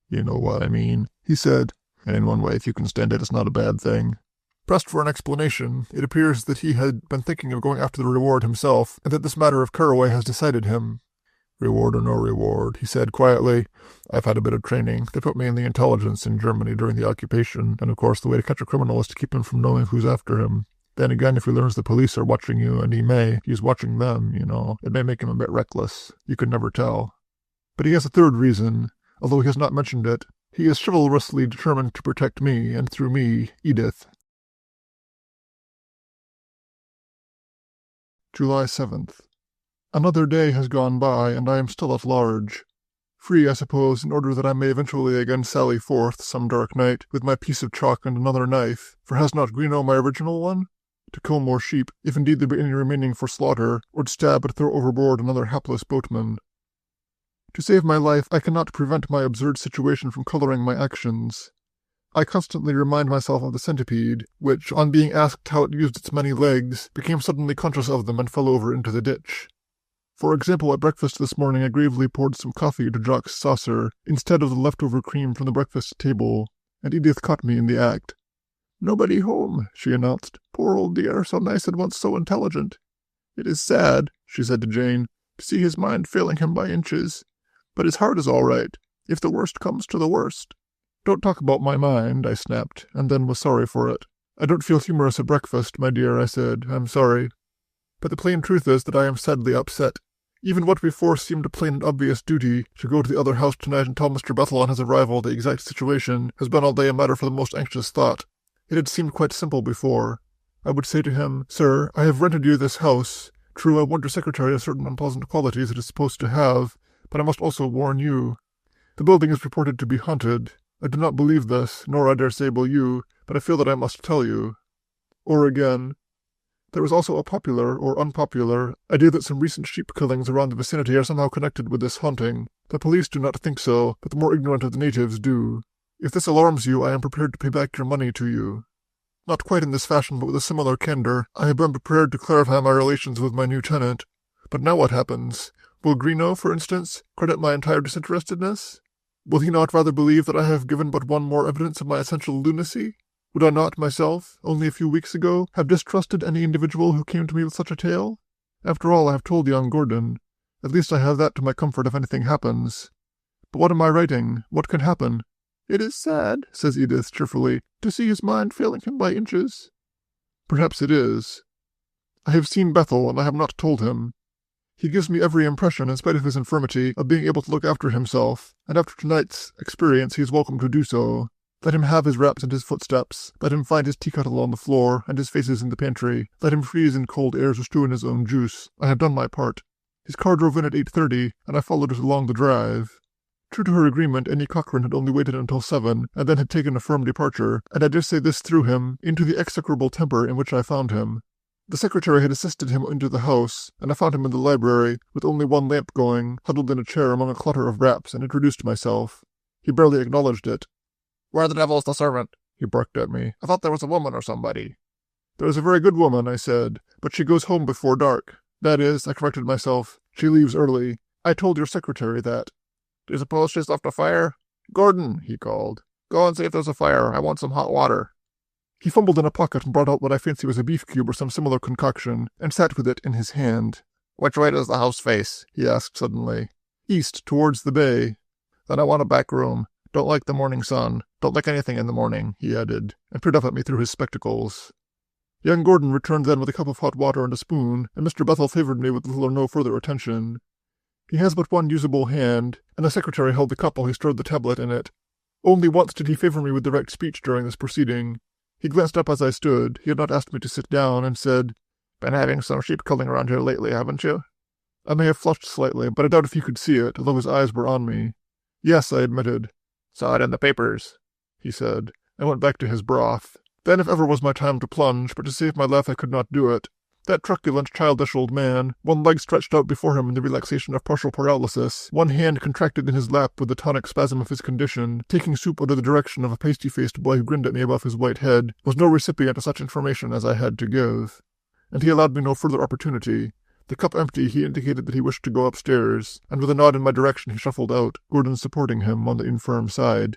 "You know what I mean," he said, "and in one way, if you can stand it, it's not a bad thing." Pressed for an explanation, it appears that he had been thinking of going after the reward himself, and that this matter of Carroway has decided him. "Reward or no reward," he said quietly, "I've had a bit of training. They put me in the intelligence in Germany during the occupation, and of course the way to catch a criminal is to keep him from knowing who's after him. Then again, if he learns the police are watching you, and he's watching them, it may make him a bit reckless. You can never tell. But he has a third reason, although he has not mentioned it. He is chivalrously determined to protect me, and through me, Edith." July 7th. Another day has gone by, and I am still at large. Free, I suppose, in order that I may eventually again sally forth, some dark night, with my piece of chalk and another knife, for has not Greenough my original one? To kill more sheep, if indeed there be any remaining for slaughter, or to stab and throw overboard another hapless boatman. To save my life, I cannot prevent my absurd situation from coloring my actions. I constantly remind myself of the centipede, which, on being asked how it used its many legs, became suddenly conscious of them and fell over into the ditch. For example, at breakfast this morning I gravely poured some coffee into Jock's saucer, instead of the leftover cream from the breakfast table, and Edith caught me in the act. "Nobody home," she announced. "Poor old dear, so nice and once so intelligent. It is sad," she said to Jane, "to see his mind failing him by inches. But his heart is all right, if the worst comes to the worst." "Don't talk about my mind," I snapped, and then was sorry for it. "I don't feel humorous at breakfast, my dear," I said. "I'm sorry. But the plain truth is that I am sadly upset. Even what before seemed a plain and obvious duty, to go to the other house tonight and tell Mr. Bethel on his arrival the exact situation, has been all day a matter for the most anxious thought. It had seemed quite simple before. I would say to him, 'Sir, I have rented you this house. True, I warned your secretary of certain unpleasant qualities it is supposed to have, but I must also warn you. The building is reported to be haunted. I do not believe this, nor I dare say will you, but I feel that I must tell you.' Or again, 'There is also a popular, or unpopular, idea that some recent sheep killings around the vicinity are somehow connected with this haunting. The police do not think so, but the more ignorant of the natives do. If this alarms you, I am prepared to pay back your money to you.' Not quite in this fashion, but with a similar candor, I have been prepared to clarify my relations with my new tenant. But now what happens? Will Greenough, for instance, credit my entire disinterestedness? Will he not rather believe that I have given but one more evidence of my essential lunacy? Would I not, myself, only a few weeks ago, have distrusted any individual who came to me with such a tale? After all, I have told young Gordon. At least I have that to my comfort if anything happens. But what am I writing? What can happen? It is sad, says Edith cheerfully, to see his mind failing him by inches. Perhaps it is. I have seen Bethel, and I have not told him. He gives me every impression, in spite of his infirmity, of being able to look after himself, and after tonight's experience he is welcome to do so. Let him have his raps and his footsteps. Let him find his tea kettle on the floor, and his faces in the pantry. Let him freeze in cold air to stew in his own juice. I have done my part. His car drove in at 8:30, and I followed it along the drive. True to her agreement, Annie Cochran had only waited until 7, and then had taken a firm departure, and I did say this threw him into the execrable temper in which I found him. The secretary had assisted him into the house, and I found him in the library, with only one lamp going, huddled in a chair among a clutter of wraps, and introduced myself. He barely acknowledged it. "Where the devil's the servant?" he barked at me. "I thought there was a woman or somebody." "There is a very good woman," I said, "but she goes home before dark. That is," I corrected myself, "she leaves early. I told your secretary that." "Do you suppose she's left a fire?" "Gordon," he called, "go and see if there's a fire. I want some hot water." He fumbled in a pocket and brought out what I fancy was a beef cube or some similar concoction, and sat with it in his hand. "Which way does the house face?" he asked suddenly. "East, towards the bay." "Then I want a back room. Don't like the morning sun. Don't like anything in the morning," he added, and peered up at me through his spectacles. Young Gordon returned then with a cup of hot water and a spoon, and Mr. Bethel favored me with little or no further attention. He has but one usable hand, and the secretary held the cup while he stirred the tablet in it. Only once did he favor me with direct speech during this proceeding. He glanced up as I stood, he had not asked me to sit down, and said, "Been having some sheep culling around here lately, haven't you?" I may have flushed slightly, but I doubt if he could see it, although his eyes were on me. "Yes," I admitted. "Saw it in the papers," he said, and went back to his broth. Then if ever was my time to plunge, but to save my life I could not do it. That truculent, childish old man, one leg stretched out before him in the relaxation of partial paralysis, one hand contracted in his lap with the tonic spasm of his condition, taking soup under the direction of a pasty-faced boy who grinned at me above his white head, was no recipient of such information as I had to give. And he allowed me no further opportunity. The cup empty, he indicated that he wished to go upstairs, and with a nod in my direction he shuffled out, Gordon supporting him on the infirm side.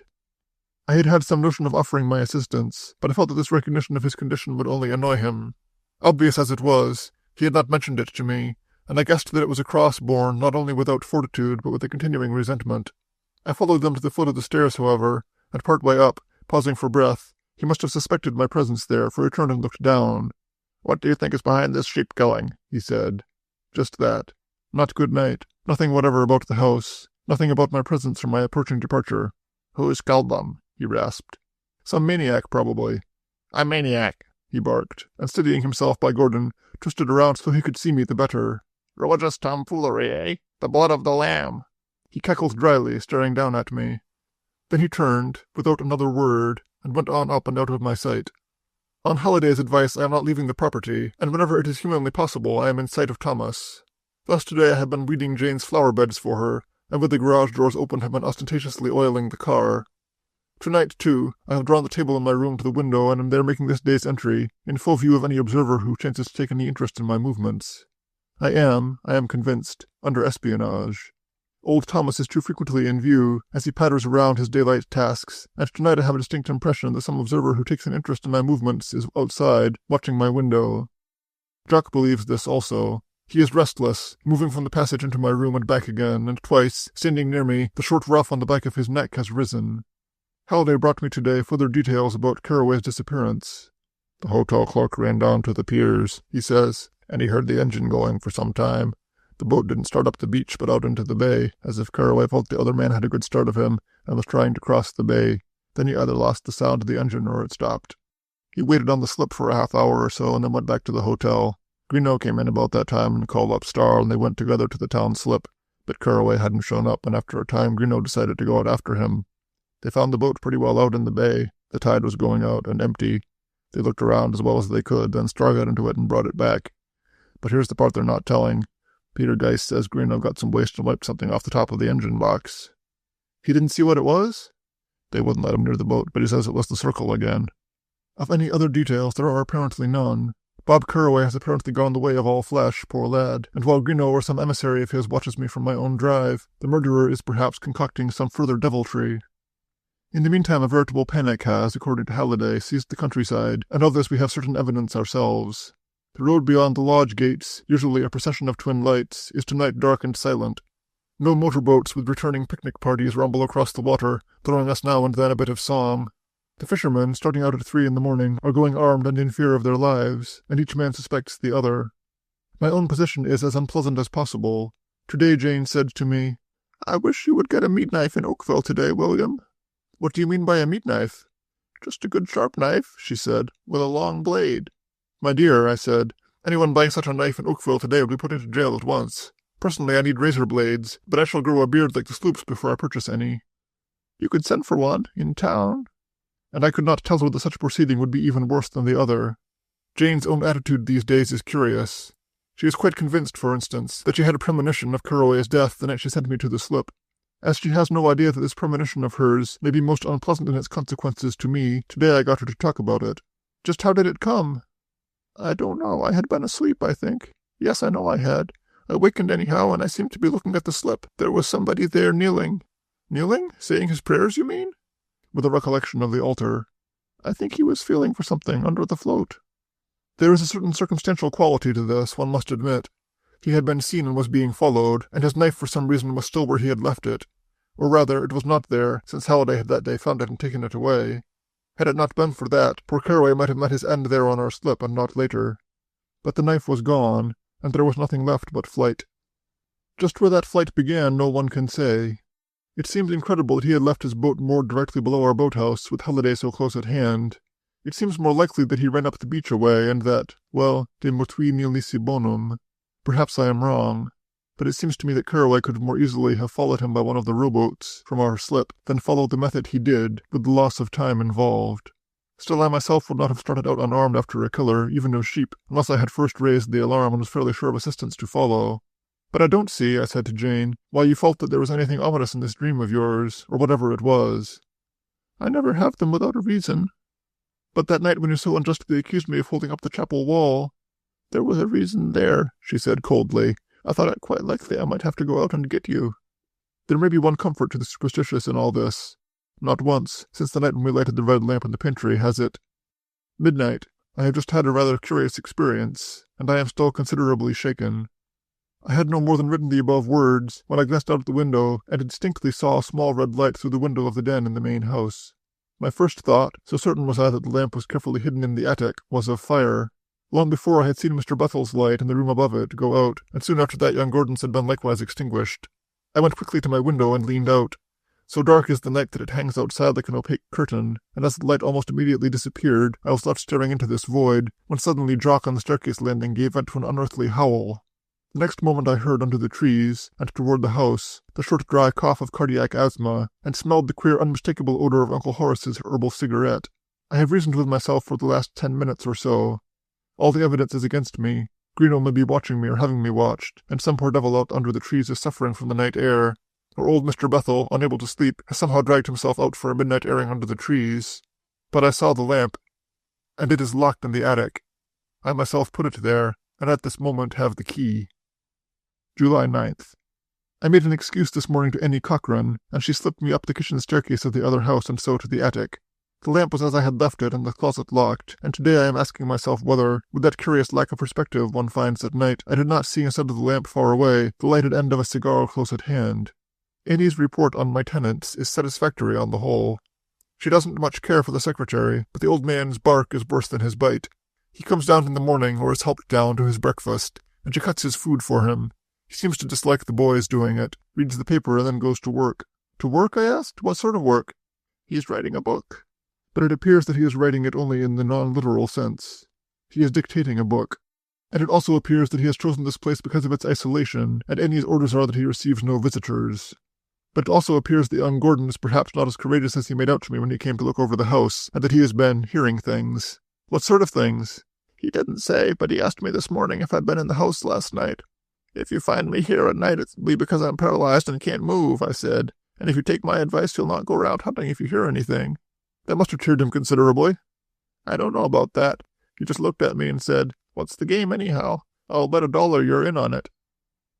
I had had some notion of offering my assistance, but I felt that this recognition of his condition would only annoy him. Obvious as it was, he had not mentioned it to me, and I guessed that it was a cross born not only without fortitude but with a continuing resentment. I followed them to the foot of the stairs, however, and part way up, pausing for breath, he must have suspected my presence there, for he turned and looked down. "What do you think is behind this sheep killing?" he said. Just that. Not good night. Nothing whatever about the house. Nothing about my presence or my approaching departure. "Who's killed them?" he rasped. "Some maniac, probably." "A maniac," he barked, and steadying himself by Gordon, twisted around so he could see me the better. "Religious tomfoolery, eh? The blood of the lamb." He cackled dryly, staring down at me. Then he turned, without another word, and went on up and out of my sight. On Holliday's advice I am not leaving the property, and whenever it is humanly possible I am in sight of Thomas. Thus today I have been weeding Jane's flower beds for her, and with the garage doors open have been ostentatiously oiling the car. Tonight, too, I have drawn the table in my room to the window and am there making this day's entry, in full view of any observer who chances to take any interest in my movements. I am convinced, under espionage. Old Thomas is too frequently in view, as he patters around his daylight tasks, and tonight I have a distinct impression that some observer who takes an interest in my movements is outside, watching my window. Jock believes this also. He is restless, moving from the passage into my room and back again, and twice, standing near me, the short ruff on the back of his neck has risen. Halliday brought me today further details about Carraway's disappearance. "The hotel clerk ran down to the piers," he says, "and he heard the engine going for some time. The boat didn't start up the beach but out into the bay, as if Carraway felt the other man had a good start of him and was trying to cross the bay. Then he either lost the sound of the engine or it stopped. He waited on the slip for a half-hour or so and then went back to the hotel. Greenough came in about that time and called up Starr, and they went together to the town slip, but Carraway hadn't shown up, and after a time Greenough decided to go out after him. They found the boat pretty well out in the bay. The tide was going out and empty. They looked around as well as they could, then Starr got into it and brought it back. But here's the part they're not telling. Peter Geist says Greenough got some waste and wiped something off the top of the engine box. He didn't see what it was? They wouldn't let him near the boat, but he says it was the circle again. Of any other details there are apparently none, Bob Carraway has apparently gone the way of all flesh, poor lad, and while Greeno or some emissary of his watches me from my own drive, the murderer is perhaps concocting some further deviltry. In the meantime, a veritable panic has, according to Halliday, seized the countryside, and of this we have certain evidence ourselves. The road beyond the lodge gates, usually a procession of twin lights, is tonight dark and silent. No motorboats with returning picnic parties rumble across the water, throwing us now and then a bit of song. The fishermen, starting out at 3 in the morning, are going armed and in fear of their lives, and each man suspects the other. My own position is as unpleasant as possible. Today Jane said to me, "I wish you would get a meat knife in Oakville today, William." "What do you mean by a meat knife?" "Just a good sharp knife," she said, "with a long blade." "My dear," I said, "anyone buying such a knife in Oakville today would be put into jail at once. Personally, I need razor blades, but I shall grow a beard like the Sloops before I purchase any." "You could send for one, in town." And I could not tell whether such proceeding would be even worse than the other. Jane's own attitude these days is curious. She is quite convinced, for instance, that she had a premonition of Carraway's death the night she sent me to the slip. As she has no idea that this premonition of hers may be most unpleasant in its consequences to me, today I got her to talk about it. "Just how did it come?" "I don't know. I had been asleep, I think. Yes, I know I had. I wakened anyhow, and I seemed to be looking at the slip. There was somebody there kneeling." "Kneeling? Saying his prayers, you mean?" With a recollection of the altar. "I think he was feeling for something under the float." There is a certain circumstantial quality to this, one must admit. He had been seen and was being followed, and his knife for some reason was still where he had left it. Or rather, it was not there, since Halliday had that day found it and taken it away. Had it not been for that, poor Carraway might have met his end there on our slip, and not later. But the knife was gone, and there was nothing left but flight. Just where that flight began, no one can say. It seemed incredible that he had left his boat moored directly below our boathouse, with Halliday so close at hand. It seems more likely that he ran up the beach away, and that, well, de mortui nihil bonum. Perhaps I am wrong, but it seems to me that Carraway could more easily have followed him by one of the rowboats from our slip than follow the method he did, with the loss of time involved. Still, I myself would not have started out unarmed after a killer, even of sheep, unless I had first raised the alarm and was fairly sure of assistance to follow. "But I don't see," I said to Jane, "why you felt that there was anything ominous in this dream of yours, or whatever it was." "I never have them without a reason." "But that night when you so unjustly accused me of holding up the chapel wall—" "There was a reason there," she said coldly. "I thought it quite likely I might have to go out and get you." There may be one comfort to the superstitious in all this. Not once, since the night when we lighted the red lamp in the pantry, has it. Midnight. I have just had a rather curious experience, and I am still considerably shaken. I had no more than written the above words when I glanced out of the window and distinctly saw a small red light through the window of the den in the main house. My first thought, so certain was I that the lamp was carefully hidden in the attic, was of fire. Long before I had seen Mr. Bethel's light in the room above it go out, and soon after that young Gordon's had been likewise extinguished. I went quickly to my window and leaned out. So dark is the night that it hangs outside like an opaque curtain, and as the light almost immediately disappeared, I was left staring into this void, when suddenly Jock on the staircase landing gave vent to an unearthly howl. The next moment I heard under the trees, and toward the house, the short dry cough of cardiac asthma, and smelled the queer unmistakable odor of Uncle Horace's herbal cigarette. I have reasoned with myself for the last 10 minutes or so. All the evidence is against me. Greeno may be watching me or having me watched, and some poor devil out under the trees is suffering from the night air. Or old Mr. Bethel, unable to sleep, has somehow dragged himself out for a midnight airing under the trees. But I saw the lamp, and it is locked in the attic. I myself put it there, and at this moment have the key. July 9th. I made an excuse this morning to Annie Cochran, and she slipped me up the kitchen staircase of the other house and so to the attic. The lamp was as I had left it and the closet locked, and today I am asking myself whether, with that curious lack of perspective one finds at night, I did not see instead of the lamp far away the lighted end of a cigar close at hand. Annie's report on my tenants is satisfactory on the whole. She doesn't much care for the secretary, but the old man's bark is worse than his bite. He comes down in the morning or is helped down to his breakfast, and she cuts his food for him. He seems to dislike the boys doing it, reads the paper, and then goes to work. To work, I asked? What sort of work? He is writing a book. But it appears that he is writing it only in the non-literal sense. He is dictating a book. And it also appears that he has chosen this place because of its isolation, and Annie's orders are that he receives no visitors. But it also appears that young Gordon is perhaps not as courageous as he made out to me when he came to look over the house, and that he has been hearing things. What sort of things? He didn't say, but he asked me this morning if I'd been in the house last night. If you find me here at night, it'll be because I'm paralyzed and can't move, I said. And if you take my advice, you'll not go around hunting if you hear anything. That must have cheered him considerably. I don't know about that. He just looked at me and said, What's the game, anyhow? I'll bet $1 you're in on it."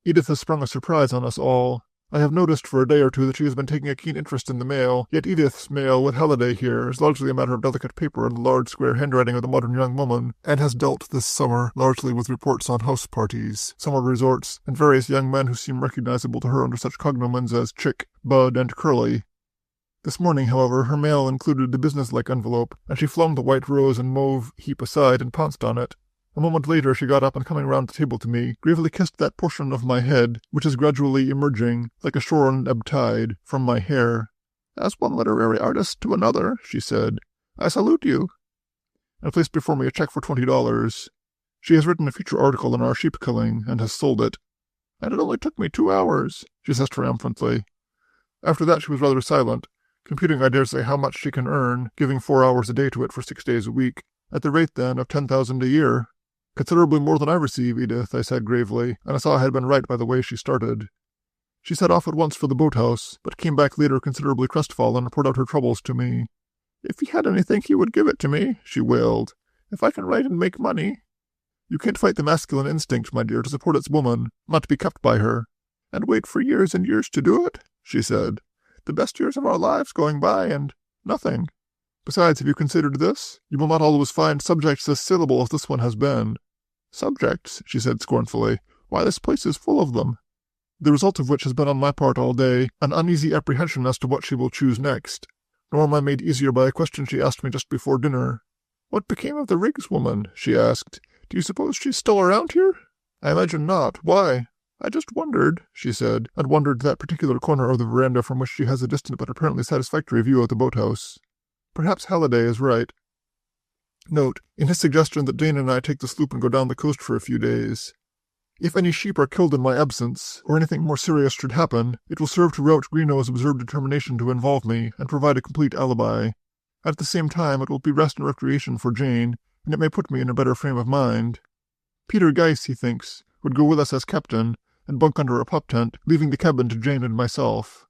Edith has sprung a surprise on us all. I have noticed for a day or two that she has been taking a keen interest in the mail, yet Edith's mail with Halliday here is largely a matter of delicate paper and the large square handwriting of the modern young woman, and has dealt this summer largely with reports on house parties, summer resorts, and various young men who seem recognizable to her under such cognomens as Chick, Bud, and Curly. This morning, however, her mail included the business-like envelope, and she flung the white rose and mauve heap aside and pounced on it. A moment later she got up and, coming round the table to me, gravely kissed that portion of my head which is gradually emerging, like a shore on ebb tide, from my hair. "As one literary artist to another," she said, "I salute you," and placed before me a check for $20. She has written a feature article on our sheep killing, and has sold it. "And it only took me 2 hours," she says triumphantly. After that she was rather silent, computing, I dare say, how much she can earn, giving 4 hours a day to it for 6 days a week, at the rate, then, of $10,000 a year. "Considerably more than I receive, Edith," I said gravely, and I saw I had been right by the way she started. She set off at once for the boathouse, but came back later considerably crestfallen and poured out her troubles to me. "If he had anything he would give it to me," she wailed. "If I can write and make money—" "You can't fight the masculine instinct, my dear, to support its woman, not to be kept by her." "And wait for years and years to do it," she said. "The best years of our lives going by, and nothing. Besides, have you considered this? You will not always find subjects as saleable as this one has been." "Subjects," she said scornfully. "Why, this place is full of them." The result of which has been on my part all day an uneasy apprehension as to what she will choose next. Nor am I made easier by a question she asked me just before dinner. "What became of the Riggs woman?" she asked. "Do you suppose she's still around here?" "I imagine not. Why?" "I just wondered," she said, and wandered to that particular corner of the veranda from which she has a distant but apparently satisfactory view of the boathouse. Perhaps Halliday is right. Note, in his suggestion that Jane and I take the sloop and go down the coast for a few days. If any sheep are killed in my absence, or anything more serious should happen, it will serve to rout Greenow's absurd determination to involve me, and provide a complete alibi. At the same time, it will be rest and recreation for Jane, and it may put me in a better frame of mind. Peter Geiss, he thinks, would go with us as captain, and bunk under a pup tent, leaving the cabin to Jane and myself.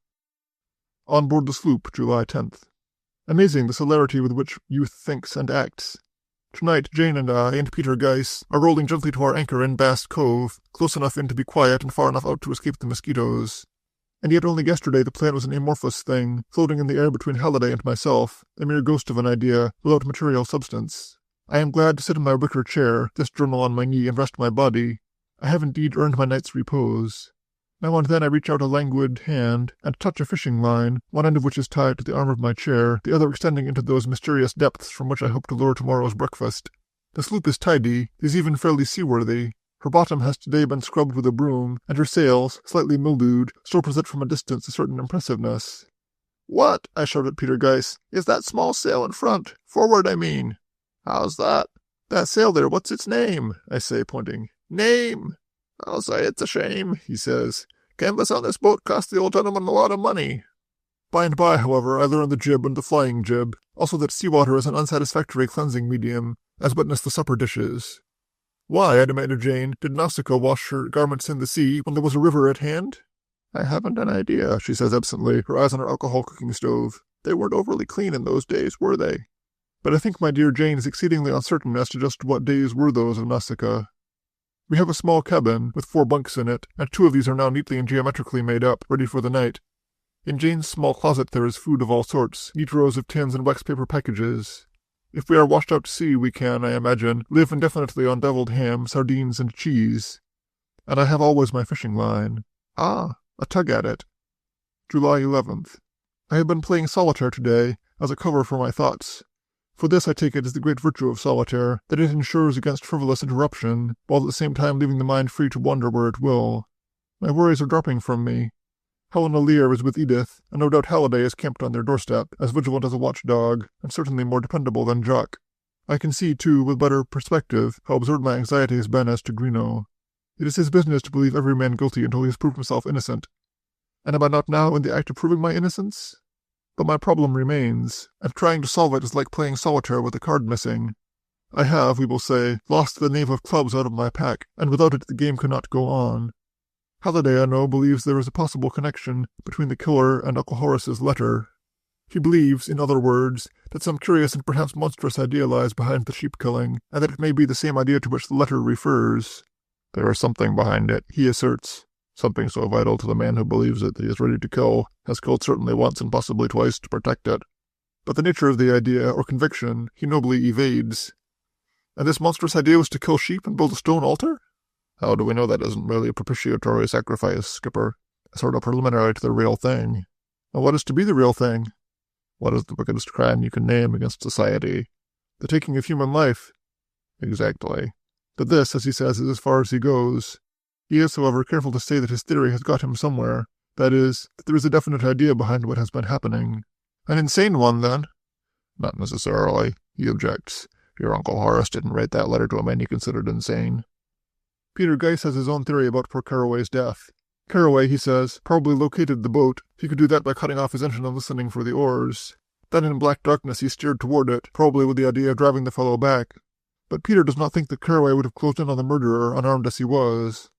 On board the sloop, July 10th. Amazing the celerity with which youth thinks and acts. Tonight Jane and I and Peter Geiss are rolling gently to our anchor in Bass Cove, close enough in to be quiet and far enough out to escape the mosquitoes. And yet only yesterday the plan was an amorphous thing, floating in the air between Halliday and myself, a mere ghost of an idea, without material substance. I am glad to sit in my wicker chair, this journal on my knee, and rest my body. I have indeed earned my night's repose. Now and then I reach out a languid hand and touch a fishing line, one end of which is tied to the arm of my chair, the other extending into those mysterious depths from which I hope to lure tomorrow's breakfast. The sloop is tidy, is even fairly seaworthy. Her bottom has today been scrubbed with a broom, and her sails, slightly mildewed, still present from a distance a certain impressiveness. "What," I shouted at Peter Geiss, "is that small sail in front? Forward, I mean." "How's that?" "That sail there, what's its name?" I say, pointing. "Name? I'll say it's a shame," he says. "Canvas on this boat cost the old gentleman a lot of money." By and by, however, I learned the jib and the flying jib, also that seawater is an unsatisfactory cleansing medium, as witness the supper dishes. "Why," I demanded Jane, "did Nausicaa wash her garments in the sea when there was a river at hand?" "I haven't an idea," she says absently, her eyes on her alcohol cooking stove. "They weren't overly clean in those days, were they?" But I think my dear Jane is exceedingly uncertain as to just what days were those of Nausicaa. We have a small cabin, with 4 bunks in it, and 2 of these are now neatly and geometrically made up, ready for the night. In Jane's small closet there is food of all sorts, neat rows of tins and wax-paper packages. If we are washed out to sea, we can, I imagine, live indefinitely on deviled ham, sardines, and cheese. And I have always my fishing line. Ah, a tug at it. July 11th. I have been playing solitaire today, as a cover for my thoughts. For this, I take it, is the great virtue of solitaire, that it ensures against frivolous interruption, while at the same time leaving the mind free to wander where it will. My worries are dropping from me. Helena Lear is with Edith, and no doubt Halliday is camped on their doorstep, as vigilant as a watchdog, and certainly more dependable than Jock. I can see, too, with better perspective, how absurd my anxiety has been as to Greenough. It is his business to believe every man guilty until he has proved himself innocent. And am I not now in the act of proving my innocence? But my problem remains, and trying to solve it is like playing solitaire with a card missing. I have, we will say, lost the knave of clubs out of my pack, and without it the game cannot go on. Halliday, I know, believes there is a possible connection between the killer and Uncle Horace's letter. He believes, in other words, that some curious and perhaps monstrous idea lies behind the sheep-killing, and that it may be the same idea to which the letter refers. There is something behind it, he asserts. Something so vital to the man who believes it that he is ready to kill, has killed certainly once and possibly twice to protect it. But the nature of the idea, or conviction, he nobly evades. And this monstrous idea was to kill sheep and build a stone altar? How do we know that isn't merely a propitiatory sacrifice, Skipper? A sort of preliminary to the real thing. And what is to be the real thing? What is the wickedest crime you can name against society? The taking of human life. Exactly. But this, as he says, is as far as he goes. He is, however, careful to say that his theory has got him somewhere. That is, that there is a definite idea behind what has been happening. An insane one, then? Not necessarily, he objects. Your Uncle Horace didn't write that letter to a man he considered insane. Peter Geiss has his own theory about poor Carroway's death. Carroway, he says, probably located the boat. He could do that by cutting off his engine and listening for the oars. Then in black darkness he steered toward it, probably with the idea of driving the fellow back. But Peter does not think that Carroway would have closed in on the murderer, unarmed as he was.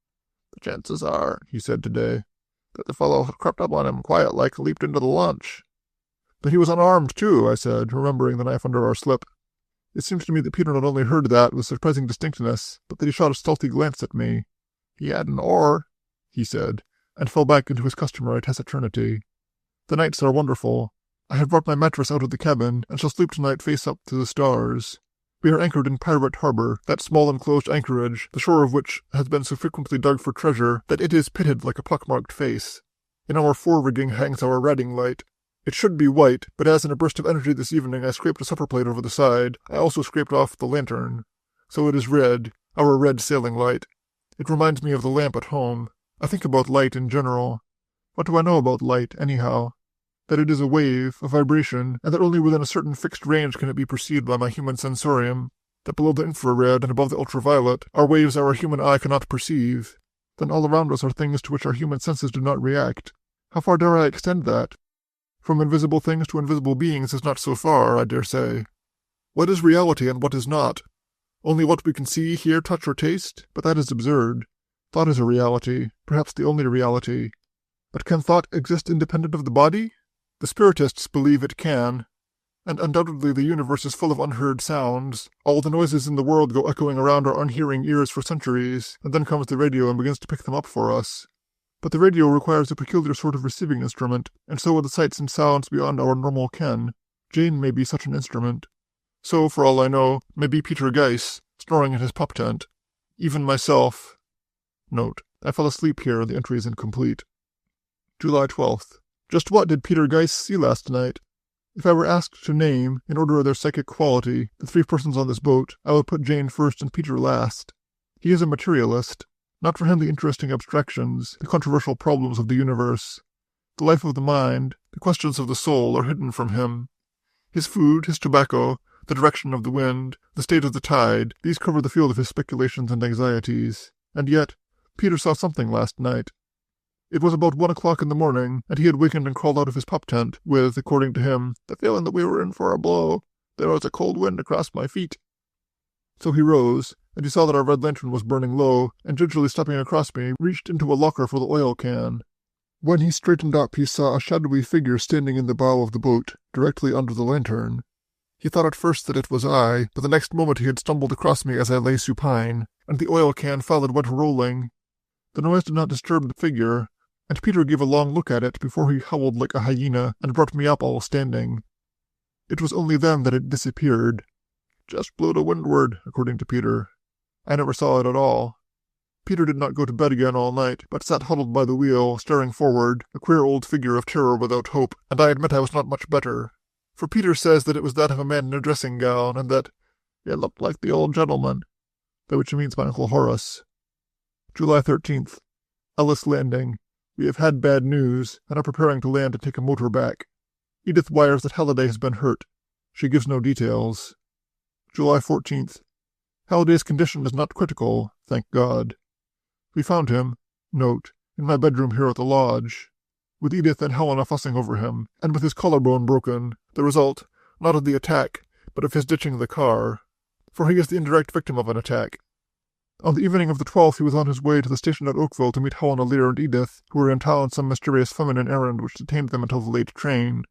The chances are, he said today, that the fellow had crept up on him quiet-like and leaped into the launch. But he was unarmed, too, I said, remembering the knife under our slip. It seems to me that Peter not only heard that with surprising distinctness, but that he shot a stealthy glance at me. He had an oar, he said, and fell back into his customary taciturnity. The nights are wonderful. I have brought my mattress out of the cabin, and shall sleep tonight face up to the stars. We are anchored in Pirate Harbor, that small enclosed anchorage, the shore of which has been so frequently dug for treasure that it is pitted like a pock-marked face. In our fore-rigging hangs our riding light. It should be white, but as in a burst of energy this evening I scraped a supper plate over the side, I also scraped off the lantern. So it is red, our red sailing light. It reminds me of the lamp at home. I think about light in general. What do I know about light, anyhow? That it is a wave, a vibration, and that only within a certain fixed range can it be perceived by my human sensorium. That below the infrared and above the ultraviolet are waves our human eye cannot perceive. Then all around us are things to which our human senses do not react. How far dare I extend that? From invisible things to invisible beings is not so far, I dare say. What is reality and what is not? Only what we can see, hear, touch, or taste? But that is absurd. Thought is a reality, perhaps the only reality. But can thought exist independent of the body? The Spiritists believe it can, and undoubtedly the universe is full of unheard sounds. All the noises in the world go echoing around our unhearing ears for centuries, and then comes the radio and begins to pick them up for us. But the radio requires a peculiar sort of receiving instrument, and so are the sights and sounds beyond our normal ken. Jane may be such an instrument. So, for all I know, may be Peter Geiss, snoring in his pup tent. Even myself. Note: I fell asleep here, the entry is incomplete. July 12th. Just what did Peter Geiss see last night? If I were asked to name, in order of their psychic quality, the three persons on this boat, I would put Jane first and Peter last. He is a materialist. Not for him the interesting abstractions, the controversial problems of the universe. The life of the mind, the questions of the soul are hidden from him. His food, his tobacco, the direction of the wind, the state of the tide, these cover the field of his speculations and anxieties. And yet, Peter saw something last night. It was about 1 o'clock in the morning, and he had wakened and crawled out of his pup tent, with, according to him, the feeling that we were in for a blow. There was a cold wind across my feet. So he rose, and he saw that our red lantern was burning low, and gingerly stepping across me, reached into a locker for the oil can. When he straightened up, he saw a shadowy figure standing in the bow of the boat, directly under the lantern. He thought at first that it was I, but the next moment he had stumbled across me as I lay supine, and the oil can fell and went rolling. The noise did not disturb the figure, and Peter gave a long look at it before he howled like a hyena and brought me up all standing. It was only then that it disappeared. Just blew to windward, according to Peter. I never saw it at all. Peter did not go to bed again all night, but sat huddled by the wheel, staring forward, a queer old figure of terror without hope, and I admit I was not much better. For Peter says that it was that of a man in a dressing gown, and that it looked like the old gentleman, by which he means my Uncle Horace. July 13th. Ellis Landing. We have had bad news, and are preparing to land and take a motor back. Edith wires that Halliday has been hurt. She gives no details. July 14th. Halliday's condition is not critical, thank God. We found him, note, in my bedroom here at the lodge, with Edith and Helena fussing over him, and with his collarbone broken, the result, not of the attack, but of his ditching the car, for he is the indirect victim of an attack. On the evening of the 12th he was on his way to the station at Oakville to meet Helena Lear and Edith, who were in town on some mysterious feminine errand which detained them until the late train.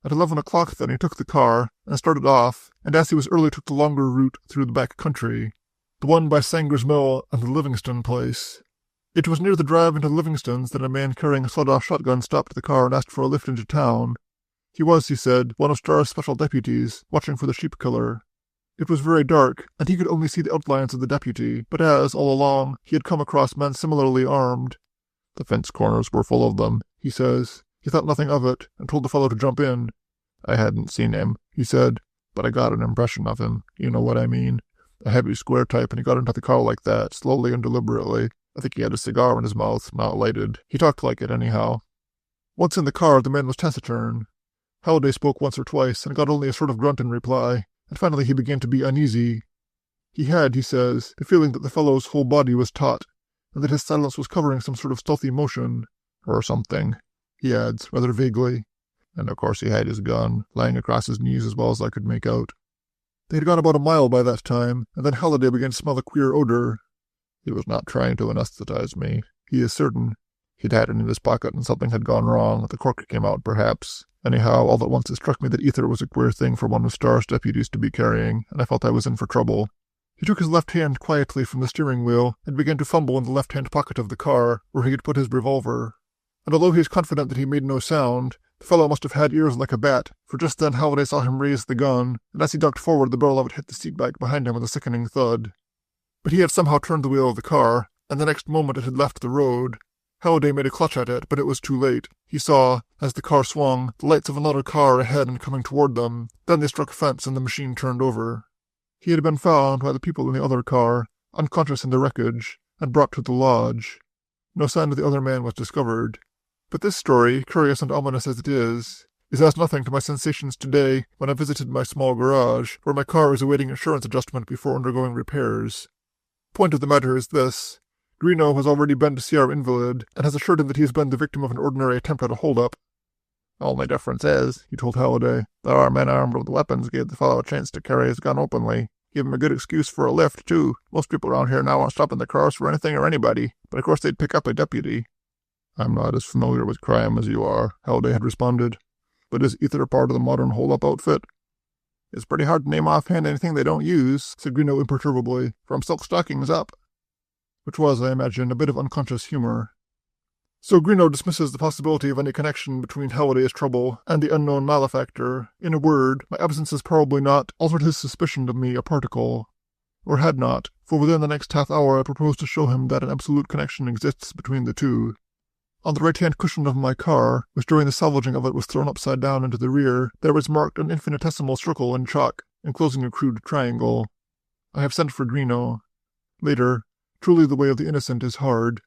At 11 o'clock then he took the car and started off, and as he was early took the longer route through the back country, the one by Sanger's Mill and the Livingston place. It was near the drive into Livingston's that a man carrying a sawed-off shotgun stopped the car and asked for a lift into town. He was, he said, one of Starr's special deputies, watching for the sheep killer. It was very dark, and he could only see the outlines of the deputy, but as, all along, he had come across men similarly armed. The fence corners were full of them, he says. He thought nothing of it, and told the fellow to jump in. I hadn't seen him, he said, but I got an impression of him. You know what I mean. A heavy square type, and he got into the car like that, slowly and deliberately. I think he had a cigar in his mouth, not lighted. He talked like it, anyhow. Once in the car, the man was taciturn. Halliday spoke once or twice, and got only a sort of grunt in reply, and finally he began to be uneasy. He had, he says, the feeling that the fellow's whole body was taut, and that his silence was covering some sort of stealthy motion, or something, he adds, rather vaguely. And of course he had his gun, lying across his knees as well as I could make out. They had gone about a mile by that time, and then Halliday began to smell a queer odor. He was not trying to anesthetize me, he is certain. He'd had it in his pocket and something had gone wrong. The cork came out, perhaps. Anyhow, all at once it struck me that ether was a queer thing for one of Starr's deputies to be carrying, and I felt I was in for trouble. He took his left hand quietly from the steering wheel and began to fumble in the left-hand pocket of the car, where he had put his revolver. And although he is confident that he made no sound, the fellow must have had ears like a bat, for just then Halliday saw him raise the gun, and as he ducked forward the barrel of it hit the seat back behind him with a sickening thud. But he had somehow turned the wheel of the car, and the next moment it had left the road. Halliday made a clutch at it, but it was too late. He saw, as the car swung, the lights of another car ahead and coming toward them. Then they struck a fence and the machine turned over. He had been found by the people in the other car, unconscious in the wreckage, and brought to the lodge. No sign of the other man was discovered. But this story, curious and ominous as it is as nothing to my sensations today when I visited my small garage, where my car is awaiting insurance adjustment before undergoing repairs. Point of the matter is this. Greenough has already been to see our invalid, and has assured him that he has been the victim of an ordinary attempt at a hold-up. Only difference is, he told Halliday, that our men armed with weapons gave the fellow a chance to carry his gun openly. Gave him a good excuse for a lift, too. Most people around here now aren't stopping the cars for anything or anybody, but of course they'd pick up a deputy. I'm not as familiar with crime as you are, Halliday had responded. But is ether part of the modern hold-up outfit? It's pretty hard to name offhand anything they don't use, said Greenough imperturbably, from silk stockings up. Which was, I imagine, a bit of unconscious humor. So Greenough dismisses the possibility of any connection between Halliday's trouble and the unknown malefactor. In a word, my absence has probably not altered his suspicion of me a particle. Or had not, for within the next half-hour I propose to show him that an absolute connection exists between the two. On the right-hand cushion of my car, which during the salvaging of it was thrown upside down into the rear, there was marked an infinitesimal circle in chalk, enclosing a crude triangle. I have sent for Greenough. Later, truly the way of the innocent is hard.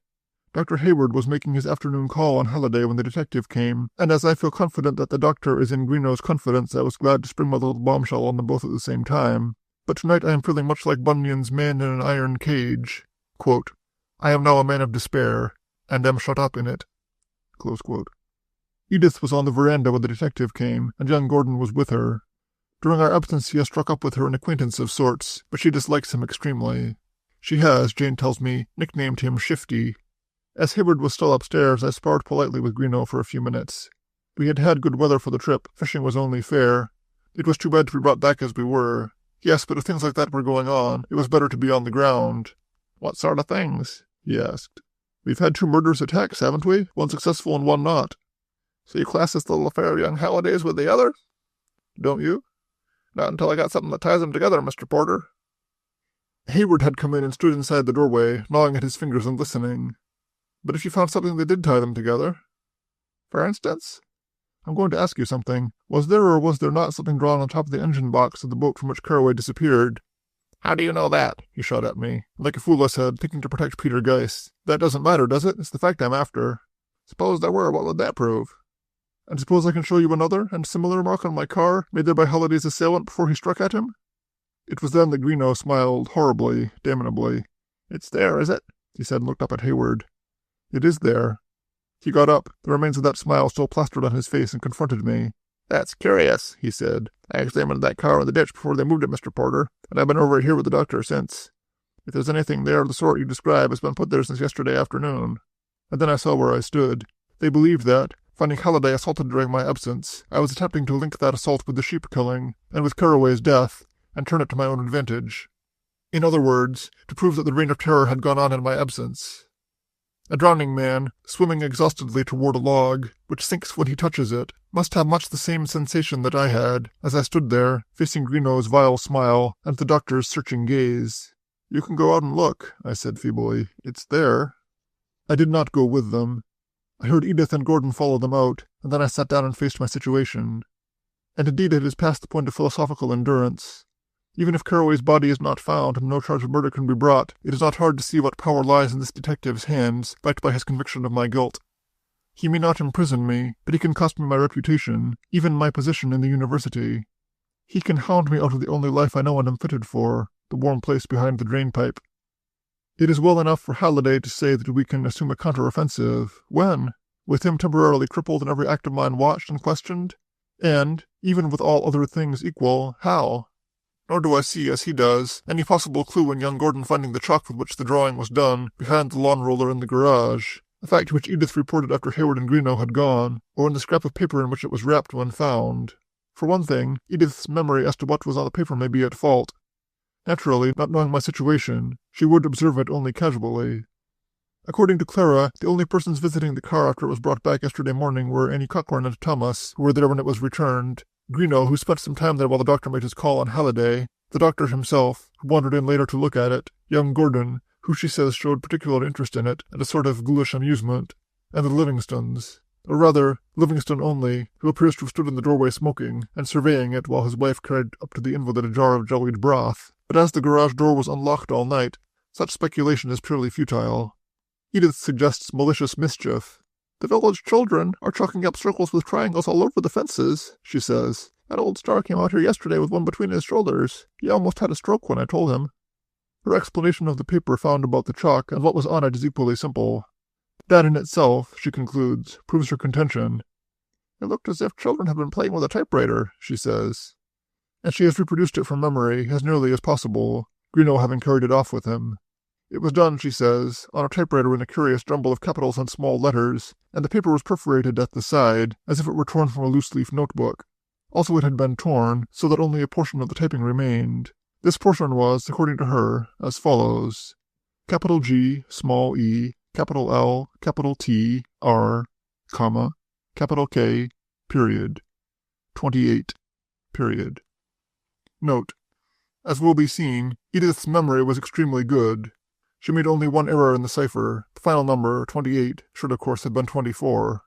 Dr. Hayward was making his afternoon call on Halliday when the detective came, and as I feel confident that the doctor is in Greenough's confidence, I was glad to spring my little bombshell on them both at the same time. But tonight I am feeling much like Bunyan's man in an iron cage. Quote, I am now a man of despair, and am shut up in it. Close quote. Edith was on the veranda when the detective came, and young Gordon was with her. During our absence he has struck up with her an acquaintance of sorts, but she dislikes him extremely. She has, Jane tells me, nicknamed him Shifty. As Hayward was still upstairs, I sparred politely with Greenough for a few minutes. We had had good weather for the trip. Fishing was only fair. It was too bad to be brought back as we were. Yes, but if things like that were going on, it was better to be on the ground. What sort of things? He asked. We've had 2 murderous attacks, haven't we? One successful and one not. So you class this little affair of young Halliday's with the other? Don't you? Not until I got something that ties them together, Mr. Porter. Hayward had come in and stood inside the doorway, gnawing at his fingers and listening. But if you found something that did tie them together? For instance? I'm going to ask you something. Was there or was there not something drawn on top of the engine box of the boat from which Carraway disappeared? How do you know that? He shot at me. Like a fool I said, thinking to protect Peter Geiss. That doesn't matter, does it? It's the fact I'm after. Suppose there were, what would that prove? And suppose I can show you another and similar mark on my car, made there by Halliday's assailant before he struck at him? It was then that Greenough smiled horribly, damnably. It's there, is it? He said and looked up at Hayward. It is there. He got up, the remains of that smile still plastered on his face, and confronted me. That's curious, he said. I examined that car in the ditch before they moved it, Mr. Porter, and I've been over here with the doctor since. If there's anything there of the sort you describe, it's been put there since yesterday afternoon. And then I saw where I stood. They believed that, Finding Halliday assaulted during my absence, I was attempting to link that assault with the sheep killing, and with Carraway's death, and turn it to my own advantage. In other words, to prove that the reign of terror had gone on in my absence. A drowning man, swimming exhaustedly toward a log, which sinks when he touches it, must have much the same sensation that I had, as I stood there, facing Greenow's vile smile and the doctor's searching gaze. "You can go out and look," I said feebly. "It's there." I did not go with them. I heard Edith and Gordon follow them out, and then I sat down and faced my situation. And indeed it is past the point of philosophical endurance. Even if Carraway's body is not found and no charge of murder can be brought, it is not hard to see what power lies in this detective's hands, backed by his conviction of my guilt. He may not imprison me, but he can cost me my reputation, even my position in the university. He can hound me out of the only life I know and am fitted for, the warm place behind the drain-pipe. It is well enough for Halliday to say that we can assume a counter-offensive. When? With him temporarily crippled and every act of mine watched and questioned? And, even with all other things equal, how? Nor do I see, as he does, any possible clue in young Gordon finding the chalk with which the drawing was done behind the lawn roller in the garage, a fact which Edith reported after Hayward and Greenough had gone, or in the scrap of paper in which it was wrapped when found. For one thing, Edith's memory as to what was on the paper may be at fault. Naturally, not knowing my situation, she would observe it only casually. According to Clara, the only persons visiting the car after it was brought back yesterday morning were Annie Cockburn and Thomas, who were there when it was returned, Greenough, who spent some time there while the doctor made his call on Halliday, the doctor himself, who wandered in later to look at it, young Gordon, who she says showed particular interest in it, and a sort of ghoulish amusement, and the Livingstons, or rather, Livingston only, who appears to have stood in the doorway smoking, and surveying it while his wife carried up to the invalid a jar of jellied broth. But as the garage door was unlocked all night, such speculation is purely futile. Edith suggests malicious mischief. "The village children are chalking up circles with triangles all over the fences," she says. "That old star came out here yesterday with one between his shoulders. He almost had a stroke when I told him." Her explanation of the paper found about the chalk and what was on it is equally simple. That in itself, she concludes, proves her contention. "It looked as if children had been playing with a typewriter," she says. And she has reproduced it from memory as nearly as possible, Greenough having carried it off with him. It was done, she says, on a typewriter in a curious jumble of capitals and small letters, and the paper was perforated at the side, as if it were torn from a loose-leaf notebook. Also it had been torn, so that only a portion of the typing remained. This portion was, according to her, as follows: capital G, small e, capital L, capital T, R, comma, capital K, period, 28, period. Note: as will be seen, Edith's memory was extremely good. She made only one error in the cipher. The final number, 28, should of course have been 24.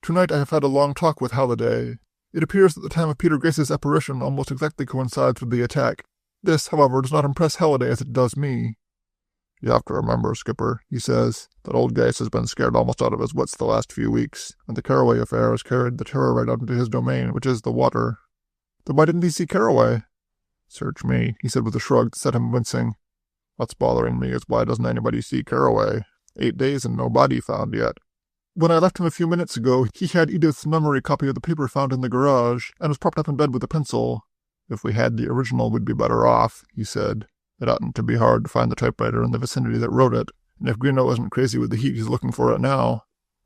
Tonight I have had a long talk with Halliday. It appears that the time of Peter Grace's apparition almost exactly coincides with the attack. This, however, does not impress Halliday as it does me. "You have to remember, Skipper," he says, "that old Grace has been scared almost out of his wits the last few weeks, and the Carraway affair has carried the terror right out into his domain, which is the water." "Then why didn't he see Carraway?" "Search me," he said with a shrug that set him wincing. "What's bothering me is why doesn't anybody see Carraway? 8 days and no body found yet." When I left him a few minutes ago, he had Edith's memory copy of the paper found in the garage, and was propped up in bed with a pencil. "If we had the original, we'd be better off," he said. "It oughtn't to be hard to find the typewriter in the vicinity that wrote it, and if Greenough isn't crazy with the heat, he's looking for it now."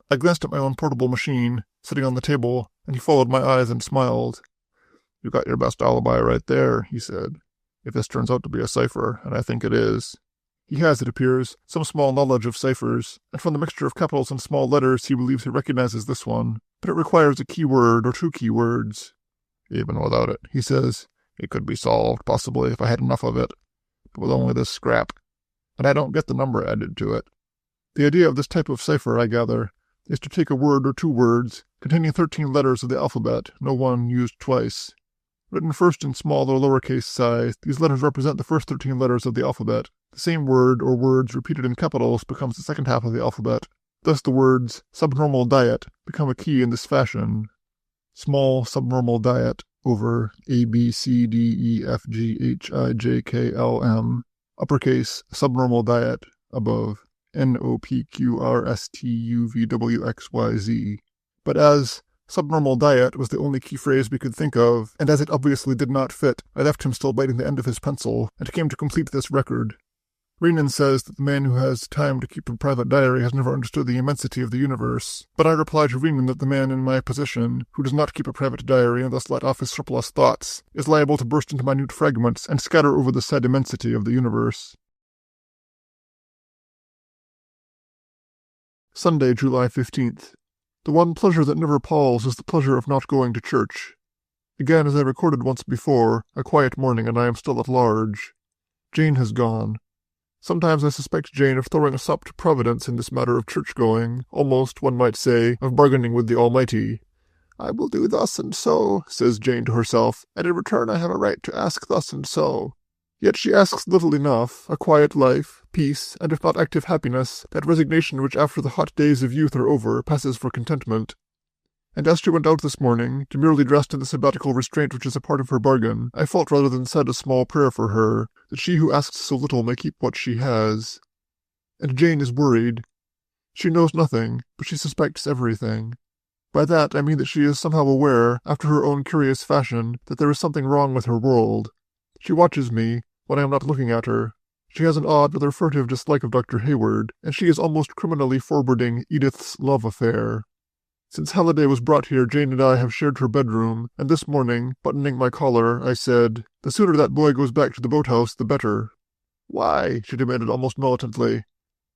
I glanced at my own portable machine, sitting on the table, and he followed my eyes and smiled. "You got your best alibi right there," he said. "If this turns out to be a cipher, and I think it is." He has, it appears, some small knowledge of ciphers, and from the mixture of capitals and small letters he believes he recognizes this one, but it requires a keyword or 2 keywords. "Even without it," he says, "it could be solved, possibly, if I had enough of it, but with only this scrap. And I don't get the number added to it." The idea of this type of cipher, I gather, is to take a word or 2 words, containing 13 letters of the alphabet, no one used twice. Written first in small or lowercase size, these letters represent the first 13 letters of the alphabet. The same word or words repeated in capitals becomes the second half of the alphabet. Thus the words subnormal diet become a key in this fashion. Small subnormal diet over A, B, C, D, E, F, G, H, I, J, K, L, M. Uppercase subnormal diet above N, O, P, Q, R, S, T, U, V, W, X, Y, Z. But as subnormal diet was the only key phrase we could think of, and as it obviously did not fit, I left him still biting the end of his pencil, and came to complete this record. Renan says that the man who has time to keep a private diary has never understood the immensity of the universe, but I reply to Renan that the man in my position, who does not keep a private diary and thus let off his surplus thoughts, is liable to burst into minute fragments and scatter over the said immensity of the universe. Sunday, July 15th. The one pleasure that never palls is the pleasure of not going to church. Again, as I recorded once before, a quiet morning and I am still at large. Jane has gone. Sometimes I suspect Jane of throwing a sop to Providence in this matter of church-going, almost, one might say, of bargaining with the Almighty. "I will do thus and so," says Jane to herself, "and in return I have a right to ask thus and so." Yet she asks little enough, a quiet life, peace, and if not active happiness, that resignation which after the hot days of youth are over passes for contentment. And as she went out this morning, demurely dressed in the sabbatical restraint which is a part of her bargain, I felt rather than said a small prayer for her, that she who asks so little may keep what she has. And Jane is worried. She knows nothing, but she suspects everything. By that I mean that she is somehow aware, after her own curious fashion, that there is something wrong with her world. She watches me, when I am not looking at her. She has an odd, rather furtive dislike of Dr. Hayward, and she is almost criminally forwarding Edith's love affair. Since Halliday was brought here, Jane and I have shared her bedroom, and this morning, buttoning my collar, I said, "The sooner that boy goes back to the boathouse, the better." "Why?" she demanded almost militantly.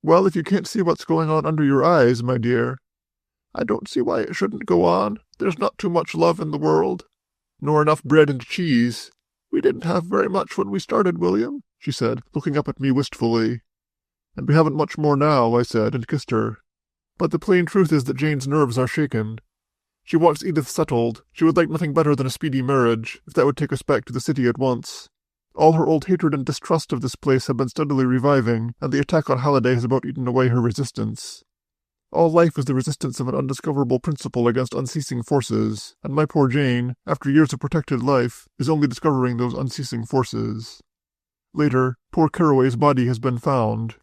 "Well, if you can't see what's going on under your eyes, my dear." "I don't see why it shouldn't go on. There's not too much love in the world." "Nor enough bread and cheese." "We didn't have very much when we started, William," she said, looking up at me wistfully. "And we haven't much more now," I said, and kissed her. But the plain truth is that Jane's nerves are shaken. She wants Edith settled. She would like nothing better than a speedy marriage, if that would take us back to the city at once. All her old hatred and distrust of this place have been steadily reviving, and the attack on Halliday has about eaten away her resistance. All life is the resistance of an undiscoverable principle against unceasing forces, and my poor Jane, after years of protected life, is only discovering those unceasing forces. Later, poor Carroway's body has been found.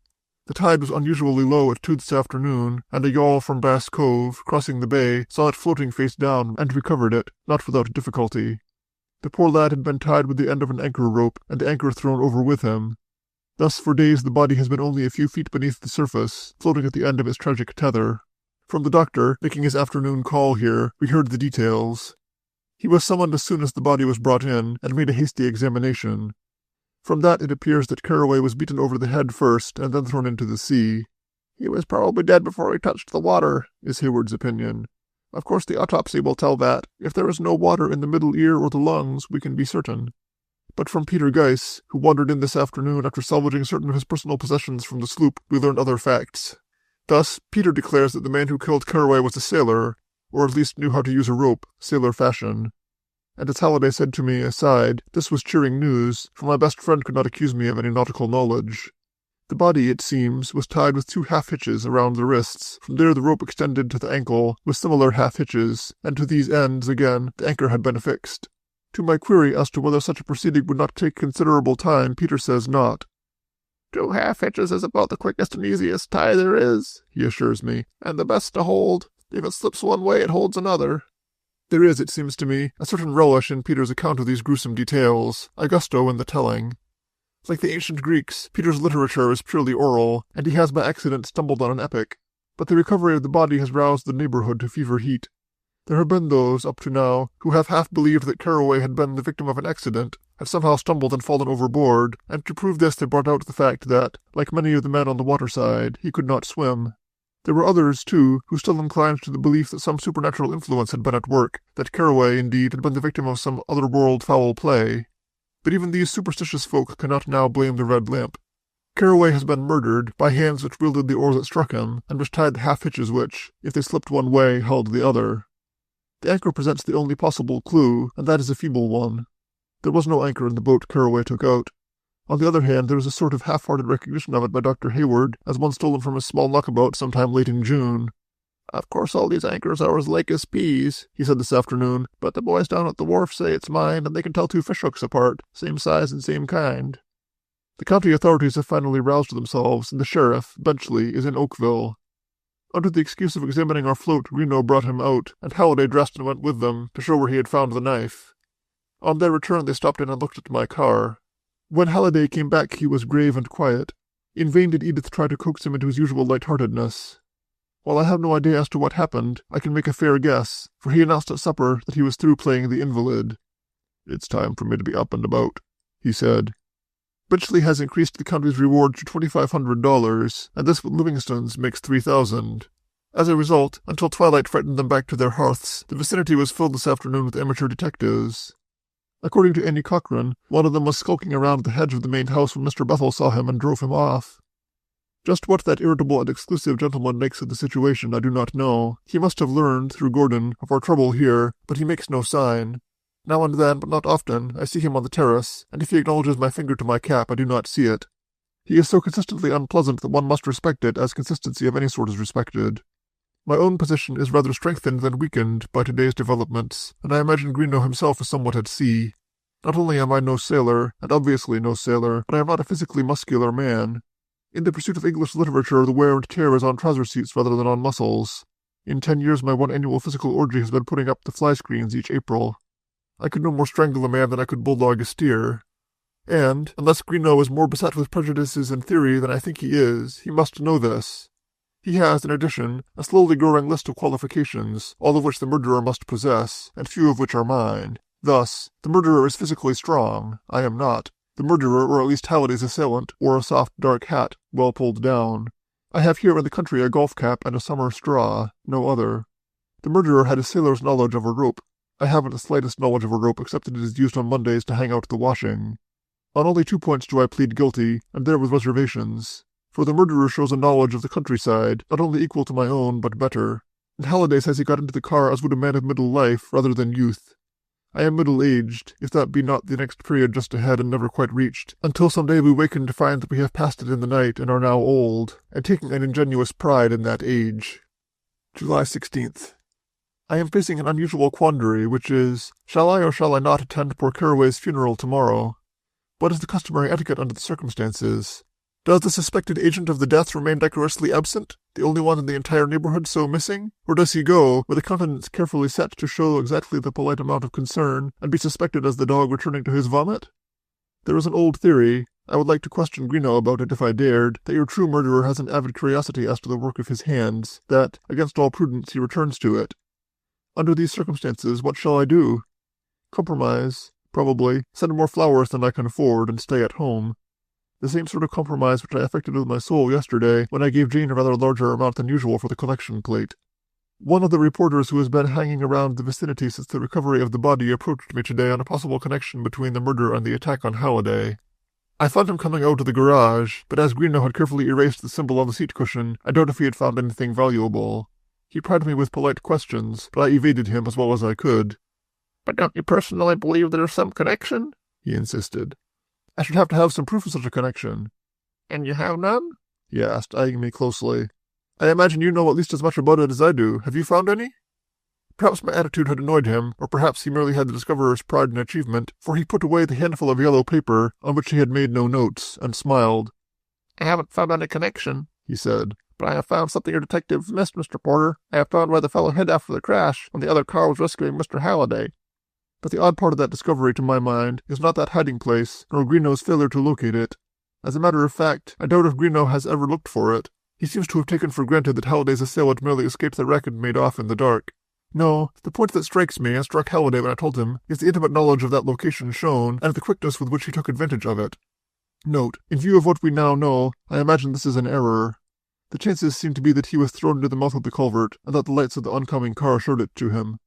The tide was unusually low at 2 this afternoon, and a yawl from Bass Cove, crossing the bay, saw it floating face down and recovered it, not without difficulty. The poor lad had been tied with the end of an anchor rope, and the anchor thrown over with him. Thus for days the body has been only a few feet beneath the surface, floating at the end of its tragic tether. From the doctor, making his afternoon call here, we heard the details. He was summoned as soon as the body was brought in, and made a hasty examination. From that it appears that Carroway was beaten over the head first, and then thrown into the sea. "He was probably dead before he touched the water," is Hayward's opinion. "Of course the autopsy will tell that. If there is no water in the middle ear or the lungs, we can be certain." But from Peter Geiss, who wandered in this afternoon after salvaging certain of his personal possessions from the sloop, we learned other facts. Thus, Peter declares that the man who killed Carroway was a sailor, or at least knew how to use a rope, sailor fashion. And as Halliday said to me, aside, this was cheering news, for my best friend could not accuse me of any nautical knowledge. The body, it seems, was tied with 2 half-hitches around the wrists. From there the rope extended to the ankle, with similar half-hitches, and to these ends, again, the anchor had been affixed. To my query as to whether such a proceeding would not take considerable time, Peter says not. 2 half-hitches is about the quickest and easiest tie there is, he assures me, and the best to hold. If it slips one way, it holds another. There is, it seems to me, a certain relish in Peter's account of these gruesome details, a gusto in the telling. Like the ancient Greeks, Peter's literature is purely oral, and he has by accident stumbled on an epic. But the recovery of the body has roused the neighborhood to fever heat. There have been those, up to now, who have half believed that Carroway had been the victim of an accident, had somehow stumbled and fallen overboard, and to prove this they brought out the fact that, like many of the men on the waterside, he could not swim. There were others, too, who still inclined to the belief that some supernatural influence had been at work, that Carroway, indeed, had been the victim of some other-world foul play. But even these superstitious folk cannot now blame the red lamp. Carroway has been murdered by hands which wielded the oar that struck him, and which tied the half-hitches which, if they slipped one way, held the other. The anchor presents the only possible clue, and that is a feeble one. There was no anchor in the boat Carroway took out. On the other hand, there is a sort of half-hearted recognition of it by Dr. Hayward, as one stolen from a small knockabout sometime late in June. "Of course all these anchors are as lake as peas," he said this afternoon, "but the boys down at the wharf say it's mine, and they can tell 2 fishhooks apart, same size and same kind." The county authorities have finally roused themselves, and the sheriff, Benchley, is in Oakville. Under the excuse of examining our float, Reno brought him out, and Halliday dressed and went with them, to show where he had found the knife. On their return they stopped in and looked at my car. When Halliday came back he was grave and quiet. In vain did Edith try to coax him into his usual light-heartedness. While I have no idea as to what happened, I can make a fair guess, for he announced at supper that he was through playing the invalid. "It's time for me to be up and about," he said. "Bridgeley has increased the county's reward to $2,500, and this with Livingston's makes $3,000. As a result, until twilight frightened them back to their hearths, the vicinity was filled this afternoon with amateur detectives. According to Annie Cochran, one of them was skulking around the hedge of the main house when Mr. Bethel saw him and drove him off. Just what that irritable and exclusive gentleman makes of the situation I do not know. He must have learned, through Gordon, of our trouble here, but he makes no sign. Now and then, but not often, I see him on the terrace, and if he acknowledges my finger to my cap, I do not see it. He is so consistently unpleasant that one must respect it as consistency of any sort is respected. My own position is rather strengthened than weakened by today's developments, and I imagine Greenough himself is somewhat at sea. Not only am I no sailor, and obviously no sailor, but I am not a physically muscular man. In the pursuit of English literature, the wear and tear is on trouser seats rather than on muscles. In 10 years my one annual physical orgy has been putting up the fly screens each April. I could no more strangle a man than I could bulldog a steer. And, unless Greenough is more beset with prejudices and theory than I think he is, he must know this. He has, in addition, a slowly growing list of qualifications, all of which the murderer must possess, and few of which are mine. Thus, the murderer is physically strong. I am not. The murderer, or at least Halliday's assailant, wore a soft dark hat, well pulled down. I have here in the country a golf cap and a summer straw, no other. The murderer had a sailor's knowledge of a rope. I haven't the slightest knowledge of a rope except that it is used on Mondays to hang out the washing. On only 2 points do I plead guilty, and there with reservations. For the murderer shows a knowledge of the countryside, not only equal to my own, but better. And Halliday says he got into the car as would a man of middle life, rather than youth. I am middle-aged, if that be not the next period just ahead and never quite reached, until some day we waken to find that we have passed it in the night and are now old, and taking an ingenuous pride in that age. July 16th. I am facing an unusual quandary, which is, shall I or shall I not attend poor Carraway's funeral tomorrow? What is the customary etiquette under the circumstances? Does the suspected agent of the death remain decorously absent, the only one in the entire neighborhood so missing? Or does he go, with a countenance carefully set to show exactly the polite amount of concern, and be suspected as the dog returning to his vomit? There is an old theory, I would like to question Greenough about it if I dared, that your true murderer has an avid curiosity as to the work of his hands, that, against all prudence, he returns to it. Under these circumstances, what shall I do? Compromise, probably, send more flowers than I can afford, and stay at home. The same sort of compromise which I effected with my soul yesterday when I gave Jane a rather larger amount than usual for the collection plate. One of the reporters who has been hanging around the vicinity since the recovery of the body approached me today on a possible connection between the murder and the attack on Halliday. I found him coming out of the garage, but as Greenough had carefully erased the symbol on the seat cushion, I doubt if he had found anything valuable. He pried me with polite questions, but I evaded him as well as I could. "But don't you personally believe there is some connection?" he insisted. "I should have to have some proof of such a connection." "And you have none?" he asked, eyeing me closely. "I imagine you know at least as much about it as I do. Have you found any?" Perhaps my attitude had annoyed him, or perhaps he merely had the discoverer's pride in achievement, for he put away the handful of yellow paper, on which he had made no notes, and smiled. "I haven't found any connection," he said, "but I have found something your detectives missed, Mr. Porter. I have found where the fellow hid after the crash, when the other car was rescuing Mr. Halliday." But the odd part of that discovery, to my mind, is not that hiding place, nor Greenough's failure to locate it. As a matter of fact, I doubt if Greenough has ever looked for it. He seems to have taken for granted that Halliday's assailant merely escaped the wreck and made off in the dark. No, the point that strikes me, and struck Halliday when I told him, is the intimate knowledge of that location shown, and the quickness with which he took advantage of it. Note, in view of what we now know, I imagine this is an error. The chances seem to be that he was thrown into the mouth of the culvert, and that the lights of the oncoming car showed it to him.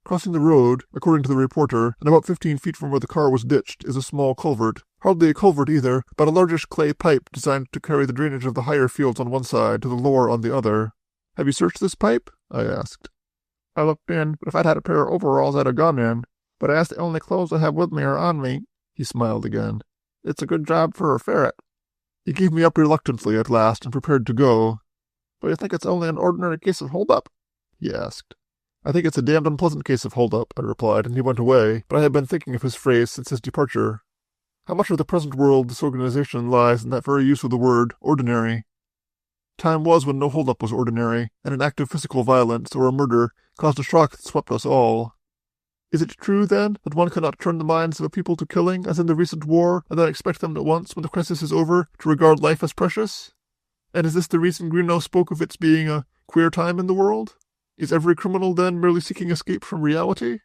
Crossing the road, according to the reporter, and about 15 feet from where the car was ditched, is a small culvert. Hardly a culvert either, but a largish clay pipe designed to carry the drainage of the higher fields on one side to the lower on the other. "Have you searched this pipe?" I asked. "I looked in, but if I'd had a pair of overalls, I'd have gone in. But as the only clothes I have with me are on me," he smiled again. "It's a good job for a ferret." He gave me up reluctantly at last and prepared to go. "But you think it's only an ordinary case of hold-up?" he asked. "I think it's a damned unpleasant case of hold-up," I replied, and he went away, but I had been thinking of his phrase since his departure. How much of the present world disorganization lies in that very use of the word ordinary? Time was when no hold-up was ordinary, and an act of physical violence or a murder caused a shock that swept us all. Is it true, then, that one cannot turn the minds of a people to killing, as in the recent war, and then expect them at once, when the crisis is over, to regard life as precious? And is this the reason Greenough spoke of its being a queer time in the world? Is every criminal, then, merely seeking escape from reality?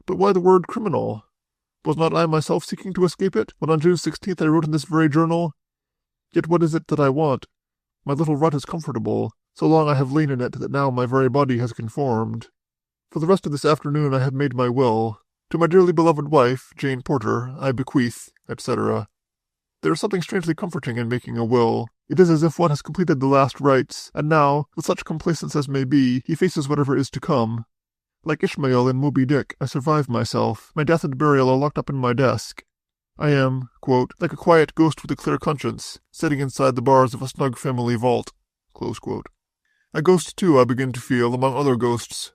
But why the word criminal? Was not I myself seeking to escape it, when on June 16th I wrote in this very journal, "Yet what is it that I want? My little rut is comfortable. So long I have lain in it that now my very body has conformed. For the rest of this afternoon I have made my will. To my dearly beloved wife, Jane Porter, I bequeath, etc." There is something strangely comforting in making a will. It is as if one has completed the last rites, and now, with such complacence as may be, he faces whatever is to come. Like Ishmael in Moby Dick, I survive myself. My death and burial are locked up in my desk. I am, quote, like a quiet ghost with a clear conscience, sitting inside the bars of a snug family vault. Close quote. A ghost, too, I begin to feel, among other ghosts.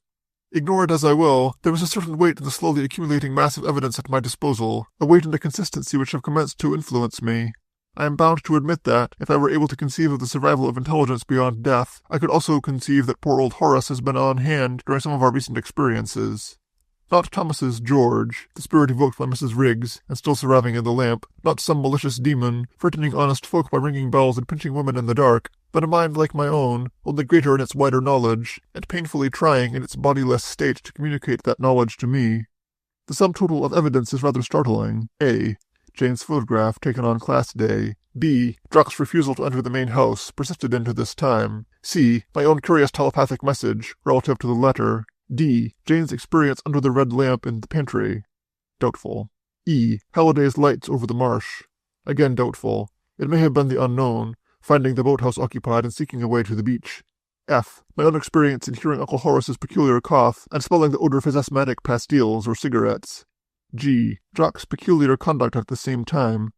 Ignore it as I will, there is a certain weight in the slowly accumulating mass of evidence at my disposal, a weight and a consistency which have commenced to influence me. I am bound to admit that, if I were able to conceive of the survival of intelligence beyond death, I could also conceive that poor old Horace has been on hand during some of our recent experiences. Not Thomas's George, the spirit evoked by Mrs. Riggs, and still surviving in the lamp, not some malicious demon, frightening honest folk by ringing bells and pinching women in the dark, but a mind like my own, only greater in its wider knowledge, and painfully trying in its bodiless state to communicate that knowledge to me. The sum total of evidence is rather startling. A. Jane's photograph taken on class day. B. Jock's refusal to enter the main house, persisted into this time. C. My own curious telepathic message, relative to the letter. D. Jane's experience under the red lamp in the pantry. Doubtful. E. Halliday's lights over the marsh. Again doubtful. It may have been the unknown, finding the boathouse occupied and seeking a way to the beach. F. My own experience in hearing Uncle Horace's peculiar cough and smelling the odor of his asthmatic pastilles or cigarettes. G. Jock's peculiar conduct at the same time.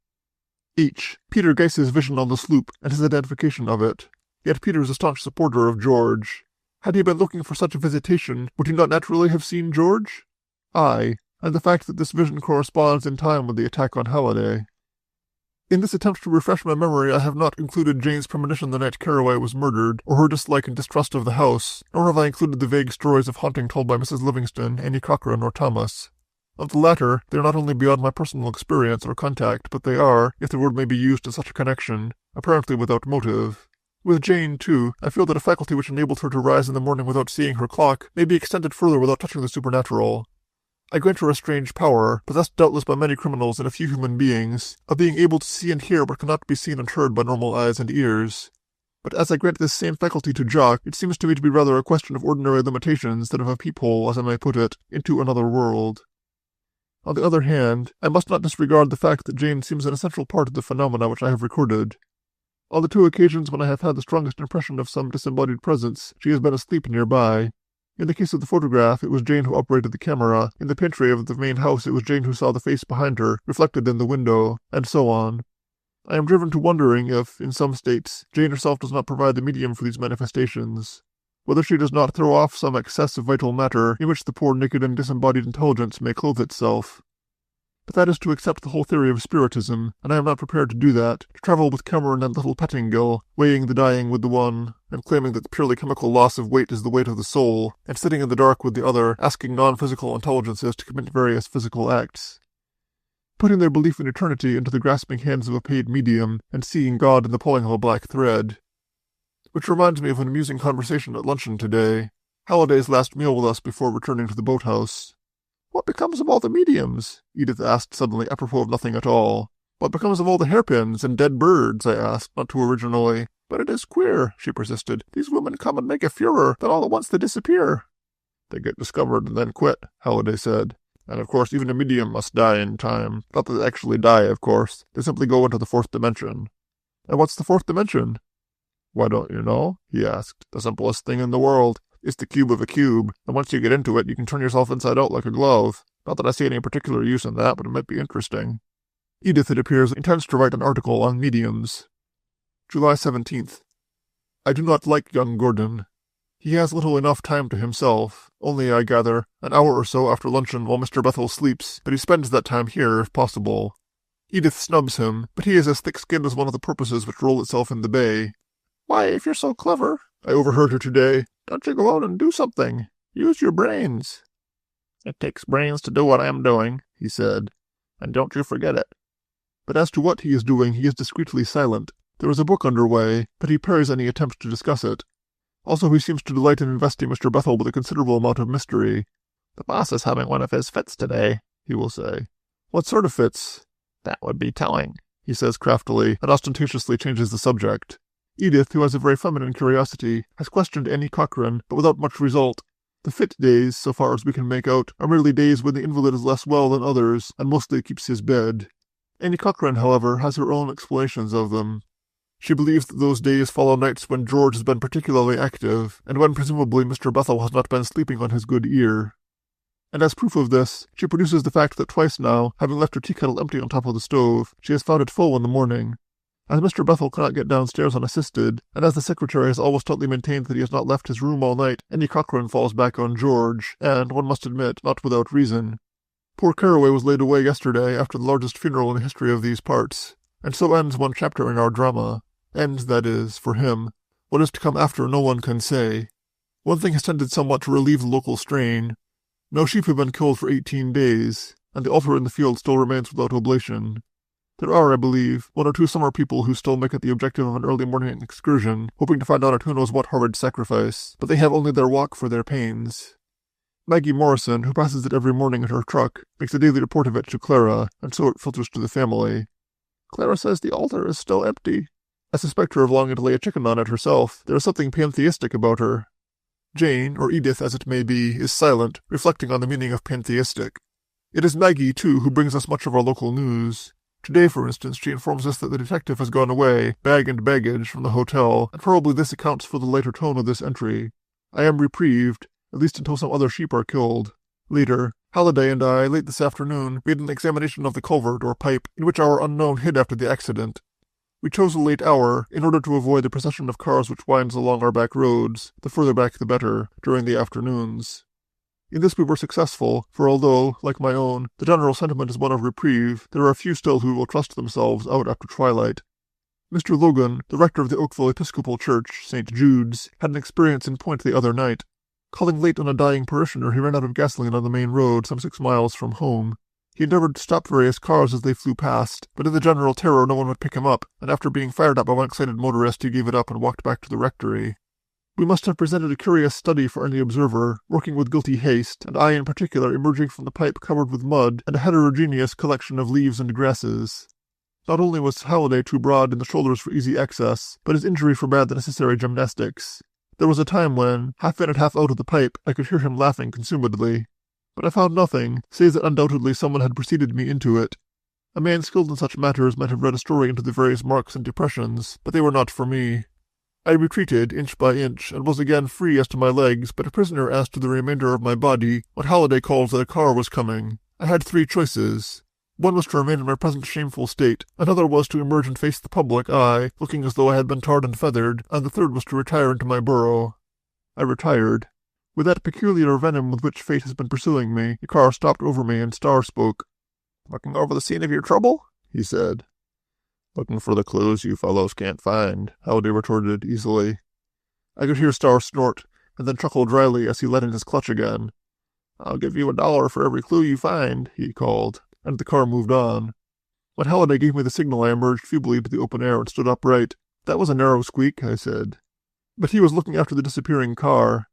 H. Peter Geiss's vision on the sloop and his identification of it. Yet Peter is a staunch supporter of George. Had he been looking for such a visitation, would he not naturally have seen George? I. And the fact that this vision corresponds in time with the attack on Halliday. In this attempt to refresh my memory, I have not included Jane's premonition the night Carraway was murdered, or her dislike and distrust of the house, nor have I included the vague stories of haunting told by Mrs. Livingston, Annie Cochran, or Thomas. Of the latter, they are not only beyond my personal experience or contact, but they are, if the word may be used in such a connection, apparently without motive. With Jane, too, I feel that a faculty which enabled her to rise in the morning without seeing her clock may be extended further without touching the supernatural. I grant her a strange power, possessed doubtless by many criminals and a few human beings, of being able to see and hear what cannot be seen and heard by normal eyes and ears. But as I grant this same faculty to Jock, it seems to me to be rather a question of ordinary limitations than of a peephole, as I may put it, into another world. On the other hand, I must not disregard the fact that Jane seems an essential part of the phenomena which I have recorded. On the two occasions when I have had the strongest impression of some disembodied presence, she has been asleep nearby. In the case of the photograph, it was Jane who operated the camera. In the pantry of the main house, it was Jane who saw the face behind her, reflected in the window, and so on. I am driven to wondering if, in some states, Jane herself does not provide the medium for these manifestations. Whether she does not throw off some excess of vital matter in which the poor naked and disembodied intelligence may clothe itself. But that is to accept the whole theory of spiritism, and I am not prepared to do that, to travel with Cameron and little Pettingill, weighing the dying with the one, and claiming that the purely chemical loss of weight is the weight of the soul, and sitting in the dark with the other, asking non-physical intelligences to commit various physical acts. Putting their belief in eternity into the grasping hands of a paid medium, and seeing God in the pulling of a black thread. Which reminds me of an amusing conversation at luncheon today. Halliday's last meal with us before returning to the boathouse. "What becomes of all the mediums?" Edith asked suddenly, apropos of nothing at all. "What becomes of all the hairpins and dead birds?" I asked, not too originally. "But it is queer," she persisted. "These women come and make a furor, then all at once they disappear." "They get discovered and then quit," Halliday said. "And of course even a medium must die in time. Not that they actually die, of course. They simply go into the fourth dimension." "And what's the fourth dimension?" "Why don't you know?" he asked. "The simplest thing in the world. It's the cube of a cube, and once you get into it, you can turn yourself inside out like a glove. Not that I see any particular use in that, but it might be interesting." Edith, it appears, intends to write an article on mediums. July 17th. I do not like young Gordon. He has little enough time to himself, only, I gather, an hour or so after luncheon while Mr. Bethel sleeps, but he spends that time here, if possible. Edith snubs him, but he is as thick-skinned as one of the porpoises which roll itself in the bay. "Why, if you're so clever," I overheard her today, "don't you go out and do something? Use your brains." It takes brains to do what I am doing, he said, and don't you forget it. But as to what he is doing, he is discreetly silent. There is a book under way, but he parries any attempt to discuss it. Also, he seems to delight in investing Mr. Bethel with a considerable amount of mystery. The boss is having one of his fits today, he will say. What sort of fits? That would be telling, he says craftily, and ostentatiously changes the subject. Edith, who has a very feminine curiosity, has questioned Annie Cochran, but without much result. The fit days, so far as we can make out, are merely days when the invalid is less well than others, and mostly keeps his bed. Annie Cochran, however, has her own explanations of them. She believes that those days follow nights when George has been particularly active, and when presumably Mr. Bethel has not been sleeping on his good ear. And as proof of this, she produces the fact that twice now, having left her tea kettle empty on top of the stove, she has found it full in the morning. As Mr. Bethel cannot get downstairs unassisted, and as the secretary has always stoutly maintained that he has not left his room all night, Annie Cochran falls back on George, and, one must admit, not without reason. Poor Caraway was laid away yesterday after the largest funeral in the history of these parts, and so ends one chapter in our drama. Ends, that is, for him. What is to come after no one can say. One thing has tended somewhat to relieve the local strain. No sheep have been killed for 18 days, and the altar in the field still remains without oblation. There are, I believe, 1 or 2 summer people who still make it the objective of an early morning excursion, hoping to find out at who knows what horrid sacrifice, but they have only their walk for their pains. Maggie Morrison, who passes it every morning in her truck, makes a daily report of it to Clara, and so it filters to the family. Clara says the altar is still empty. I suspect her of longing to lay a chicken on it herself. There is something pantheistic about her. Jane, or Edith as it may be, is silent, reflecting on the meaning of pantheistic. It is Maggie, too, who brings us much of our local news. Today, for instance, she informs us that the detective has gone away, bag and baggage, from the hotel, and probably this accounts for the lighter tone of this entry. I am reprieved, at least until some other sheep are killed. Later, Halliday and I, late this afternoon, made an examination of the culvert or pipe in which our unknown hid after the accident. We chose a late hour, in order to avoid the procession of cars which winds along our back roads, the further back the better, during the afternoons. In this we were successful, for although, like my own, the general sentiment is one of reprieve, there are few still who will trust themselves out after twilight. Mr. Logan, the rector of the Oakville Episcopal Church, St. Jude's, had an experience in point the other night. Calling late on a dying parishioner, he ran out of gasoline on the main road some 6 miles from home. He endeavored to stop various cars as they flew past, but in the general terror no one would pick him up, and after being fired at by one excited motorist he gave it up and walked back to the rectory. We must have presented a curious study for any observer, working with guilty haste, and I in particular emerging from the pipe covered with mud and a heterogeneous collection of leaves and grasses. Not only was Halliday too broad in the shoulders for easy access, but his injury forbade the necessary gymnastics. There was a time when, half in and half out of the pipe, I could hear him laughing consumedly. But I found nothing, save that undoubtedly someone had preceded me into it. A man skilled in such matters might have read a story into the various marks and depressions, but they were not for me. I retreated, inch by inch, and was again free as to my legs, but a prisoner as to the remainder of my body, what Halliday calls that a car was coming. I had 3 choices. One was to remain in my present shameful state, another was to emerge and face the public eye, looking as though I had been tarred and feathered, and the third was to retire into my burrow. I retired. With that peculiar venom with which fate has been pursuing me, the car stopped over me and Starr spoke. "Looking over the scene of your trouble?" he said. "Looking for the clues you fellows can't find," Halliday retorted easily. I could hear Starr snort, and then chuckle dryly as he let in his clutch again. "I'll give you $1 for every clue you find," he called, and the car moved on. When Halliday gave me the signal, I emerged feebly into the open air and stood upright. "That was a narrow squeak," I said. But he was looking after the disappearing car.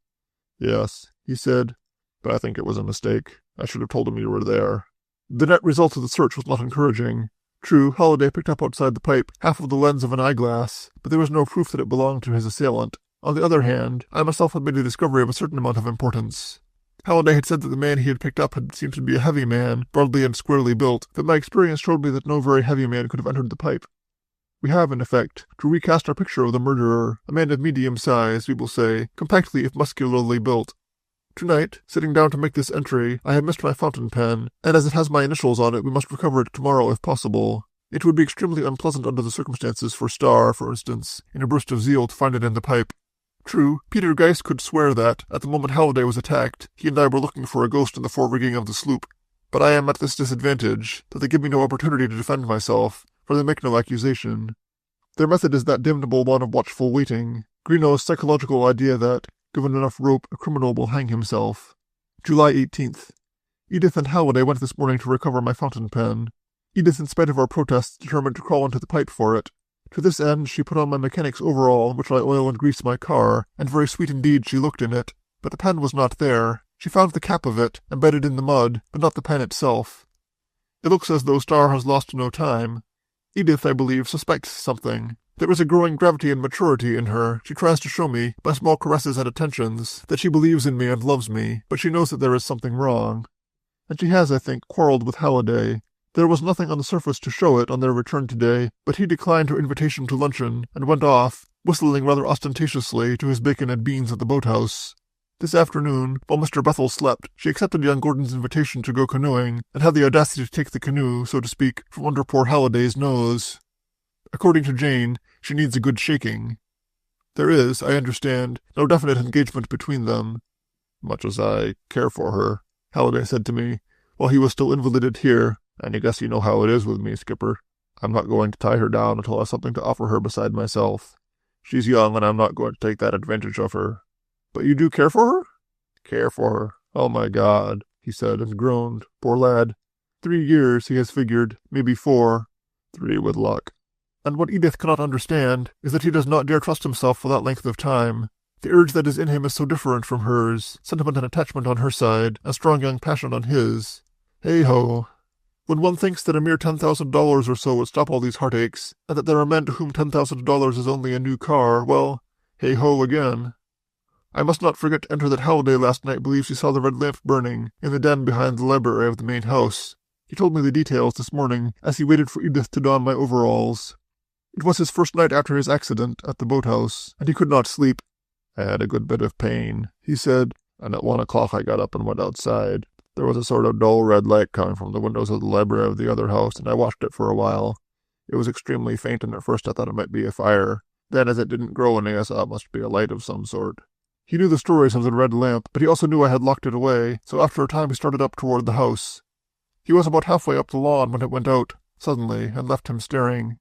"Yes," he said, "but I think it was a mistake. I should have told him you were there." The net result of the search was not encouraging. True, Halliday picked up outside the pipe half of the lens of an eyeglass, but there was no proof that it belonged to his assailant. On the other hand, I myself had made a discovery of a certain amount of importance. Halliday had said that the man he had picked up had seemed to be a heavy man, broadly and squarely built, but my experience showed me that no very heavy man could have entered the pipe. We have, in effect, to recast our picture of the murderer, a man of medium size, we will say, compactly if muscularly built. Tonight, sitting down to make this entry, I have missed my fountain pen, and as it has my initials on it, we must recover it tomorrow if possible. It would be extremely unpleasant under the circumstances for Starr, for instance, in a burst of zeal to find it in the pipe. True, Peter Geist could swear that, at the moment Halliday was attacked, he and I were looking for a ghost in the fore-rigging of the sloop. But I am at this disadvantage, that they give me no opportunity to defend myself, for they make no accusation. Their method is that damnable one of watchful waiting, Greenough's psychological idea that, given enough rope, a criminal will hang himself. July 18th. Edith and Halliday went this morning to recover my fountain pen. Edith, in spite of our protests, determined to crawl into the pipe for it. To this end, she put on my mechanic's overall, in which I oil and grease my car, and very sweet indeed she looked in it. But the pen was not there. She found the cap of it, embedded in the mud, but not the pen itself. It looks as though Star has lost no time. Edith, I believe, suspects something. There is a growing gravity and maturity in her. She tries to show me, by small caresses and attentions, that she believes in me and loves me, but she knows that there is something wrong. And she has, I think, quarreled with Halliday. There was nothing on the surface to show it on their return today, but he declined her invitation to luncheon, and went off, whistling rather ostentatiously, to his bacon and beans at the boathouse. This afternoon, while Mr. Bethel slept, she accepted young Gordon's invitation to go canoeing, and had the audacity to take the canoe, so to speak, from under poor Halliday's nose. According to Jane, she needs a good shaking. There is, I understand, no definite engagement between them. Much as I care for her, Halliday said to me, while he was still invalided here, and I guess you know how it is with me, Skipper. I'm not going to tie her down until I have something to offer her beside myself. She's young, and I'm not going to take that advantage of her. But you do care for her? Care for her? Oh, my God, he said, and groaned. Poor lad. 3 years, he has figured, maybe 4. 3 with luck. And what Edith cannot understand is that he does not dare trust himself for that length of time. The urge that is in him is so different from hers, sentiment and attachment on her side, and strong young passion on his. Hey-ho. When one thinks that a mere $10,000 or so would stop all these heartaches, and that there are men to whom $10,000 is only a new car, well, hey-ho again. I must not forget to enter that Halliday last night believes he saw the red lamp burning in the den behind the library of the main house. He told me the details this morning as he waited for Edith to don my overalls. It was his first night after his accident at the boathouse, and he could not sleep. I had a good bit of pain, he said, and at 1 o'clock I got up and went outside. There was a sort of dull red light coming from the windows of the library of the other house, and I watched it for a while. It was extremely faint, and at first I thought it might be a fire. Then, as it didn't grow any, I saw it must be a light of some sort. He knew the stories of the red lamp, but he also knew I had locked it away, so after a time he started up toward the house. He was about halfway up the lawn when it went out, suddenly, and left him staring.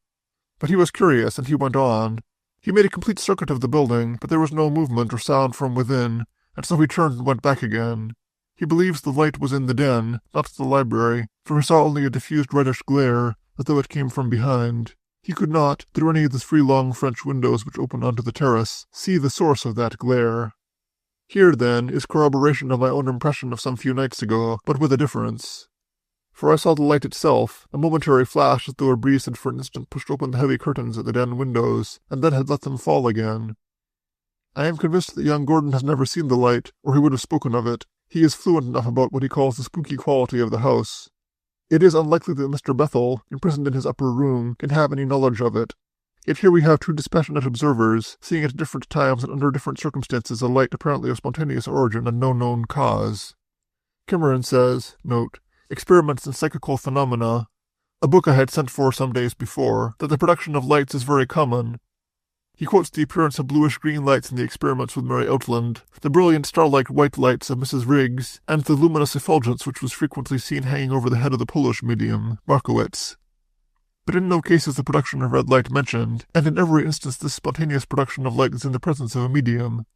But he was curious, and he went on. He made a complete circuit of the building, but there was no movement or sound from within, and so he turned and went back again. He believes the light was in the den, not the library, for he saw only a diffused reddish glare, as though it came from behind. He could not, through any of the 3 long French windows which opened onto the terrace, see the source of that glare. Here, then, is corroboration of my own impression of some few nights ago, but with a difference. For I saw the light itself, a momentary flash as though a breeze had for an instant pushed open the heavy curtains at the den windows, and then had let them fall again. I am convinced that young Gordon has never seen the light, or he would have spoken of it. He is fluent enough about what he calls the spooky quality of the house. It is unlikely that Mr. Bethel, imprisoned in his upper room, can have any knowledge of it. Yet here we have 2 dispassionate observers, seeing at different times and under different circumstances a light apparently of spontaneous origin and no known cause. Cameron says, note, Experiments in Psychical Phenomena, a book I had sent for some days before, that the production of lights is very common. He quotes the appearance of bluish-green lights in the experiments with Mary Outland, the brilliant star-like white lights of Mrs. Riggs, and the luminous effulgence which was frequently seen hanging over the head of the Polish medium, Markowitz. But in no case is the production of red light mentioned, and in every instance this spontaneous production of light is in the presence of a medium.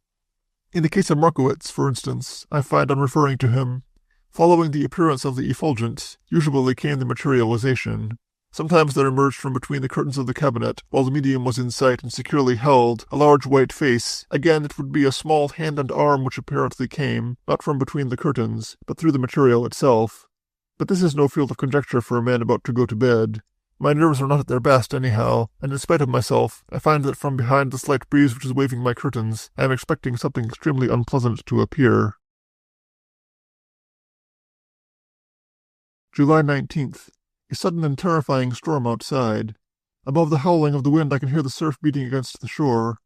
In the case of Markowitz, for instance, I find on referring to him, following the appearance of the effulgence, usually came the materialization. Sometimes there emerged from between the curtains of the cabinet, while the medium was in sight and securely held, a large white face. Again, it would be a small hand and arm which apparently came, not from between the curtains, but through the material itself. But this is no field of conjecture for a man about to go to bed. My nerves are not at their best anyhow, and in spite of myself, I find that from behind the slight breeze which is waving my curtains, I am expecting something extremely unpleasant to appear. July 19th. A sudden and terrifying storm outside. Above the howling of the wind I can hear the surf beating against the shore.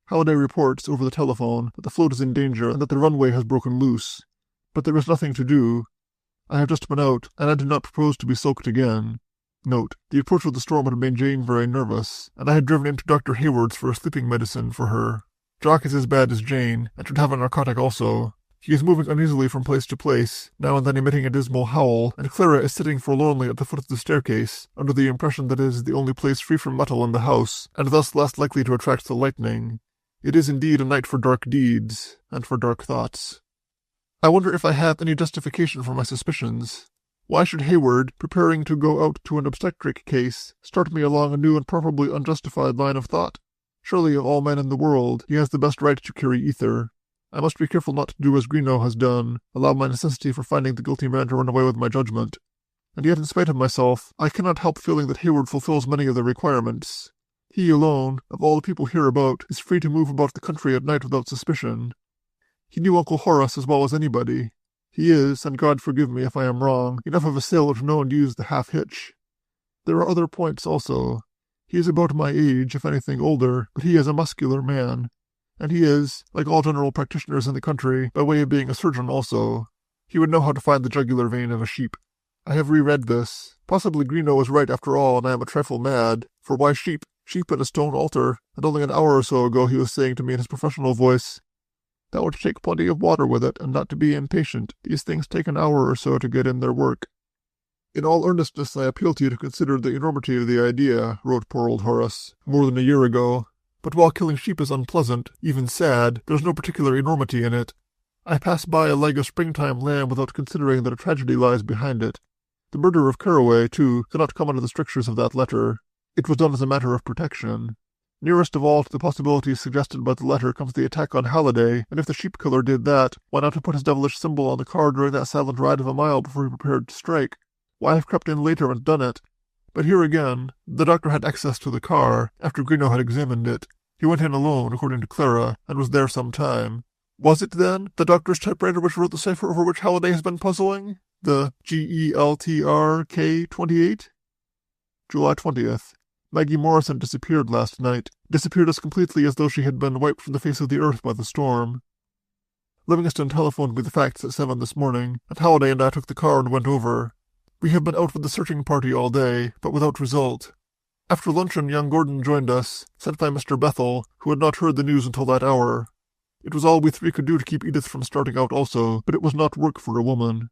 Halliday reports, over the telephone, that the float is in danger and that the runway has broken loose. But there is nothing to do. I have just been out, and I do not propose to be soaked again. Note, the approach of the storm had made Jane very nervous, and I had driven into Dr. Hayward's for a sleeping medicine for her. Jock is as bad as Jane, and should have a narcotic also. He is moving uneasily from place to place, now and then emitting a dismal howl, and Clara is sitting forlornly at the foot of the staircase, under the impression that it is the only place free from metal in the house, and thus less likely to attract the lightning. It is indeed a night for dark deeds, and for dark thoughts. I wonder if I have any justification for my suspicions. Why should Hayward, preparing to go out to an obstetric case, start me along a new and probably unjustified line of thought? Surely of all men in the world, he has the best right to carry ether. I must be careful not to do as Greenough has done, allow my necessity for finding the guilty man to run away with my judgment. And yet, in spite of myself, I cannot help feeling that Hayward fulfills many of the requirements. He alone, of all the people hereabout, is free to move about the country at night without suspicion. He knew Uncle Horace as well as anybody. He is, and God forgive me if I am wrong, enough of a sailor to know and use the half-hitch. There are other points also. He is about my age, if anything older, but he is a muscular man. And he is, like all general practitioners in the country, by way of being a surgeon also. He would know how to find the jugular vein of a sheep. I have reread this. Possibly Greenough was right after all, and I am a trifle mad. For why sheep? Sheep in a stone altar. And only an hour or so ago he was saying to me in his professional voice, "That would take plenty of water with it, and not to be impatient. These things take an hour or so to get in their work." "In all earnestness I appeal to you to consider the enormity of the idea," wrote poor old Horace, more than a year ago. "But while killing sheep is unpleasant, even sad, there is no particular enormity in it. I pass by a leg of springtime lamb without considering that a tragedy lies behind it. The murder of Caraway, too, cannot come under the strictures of that letter. It was done as a matter of protection. Nearest of all to the possibilities suggested by the letter comes the attack on Halliday, and if the sheep-killer did that, why not have put his devilish symbol on the car during that silent ride of a mile before he prepared to strike? Why have crept in later and done it? But here again, the doctor had access to the car, after Greenough had examined it. He went in alone, according to Clara, and was there some time. Was it, then, the doctor's typewriter which wrote the cipher over which Halliday has been puzzling? The GELTRK28? July 20th. Maggie Morrison disappeared last night. Disappeared as completely as though she had been wiped from the face of the earth by the storm. Livingston telephoned me the facts at 7 this morning, and Halliday and I took the car and went over. We have been out with the searching party all day, but without result. After luncheon young Gordon joined us, sent by Mr. Bethel, who had not heard the news until that hour. It was all we three could do to keep Edith from starting out also, but it was not work for a woman.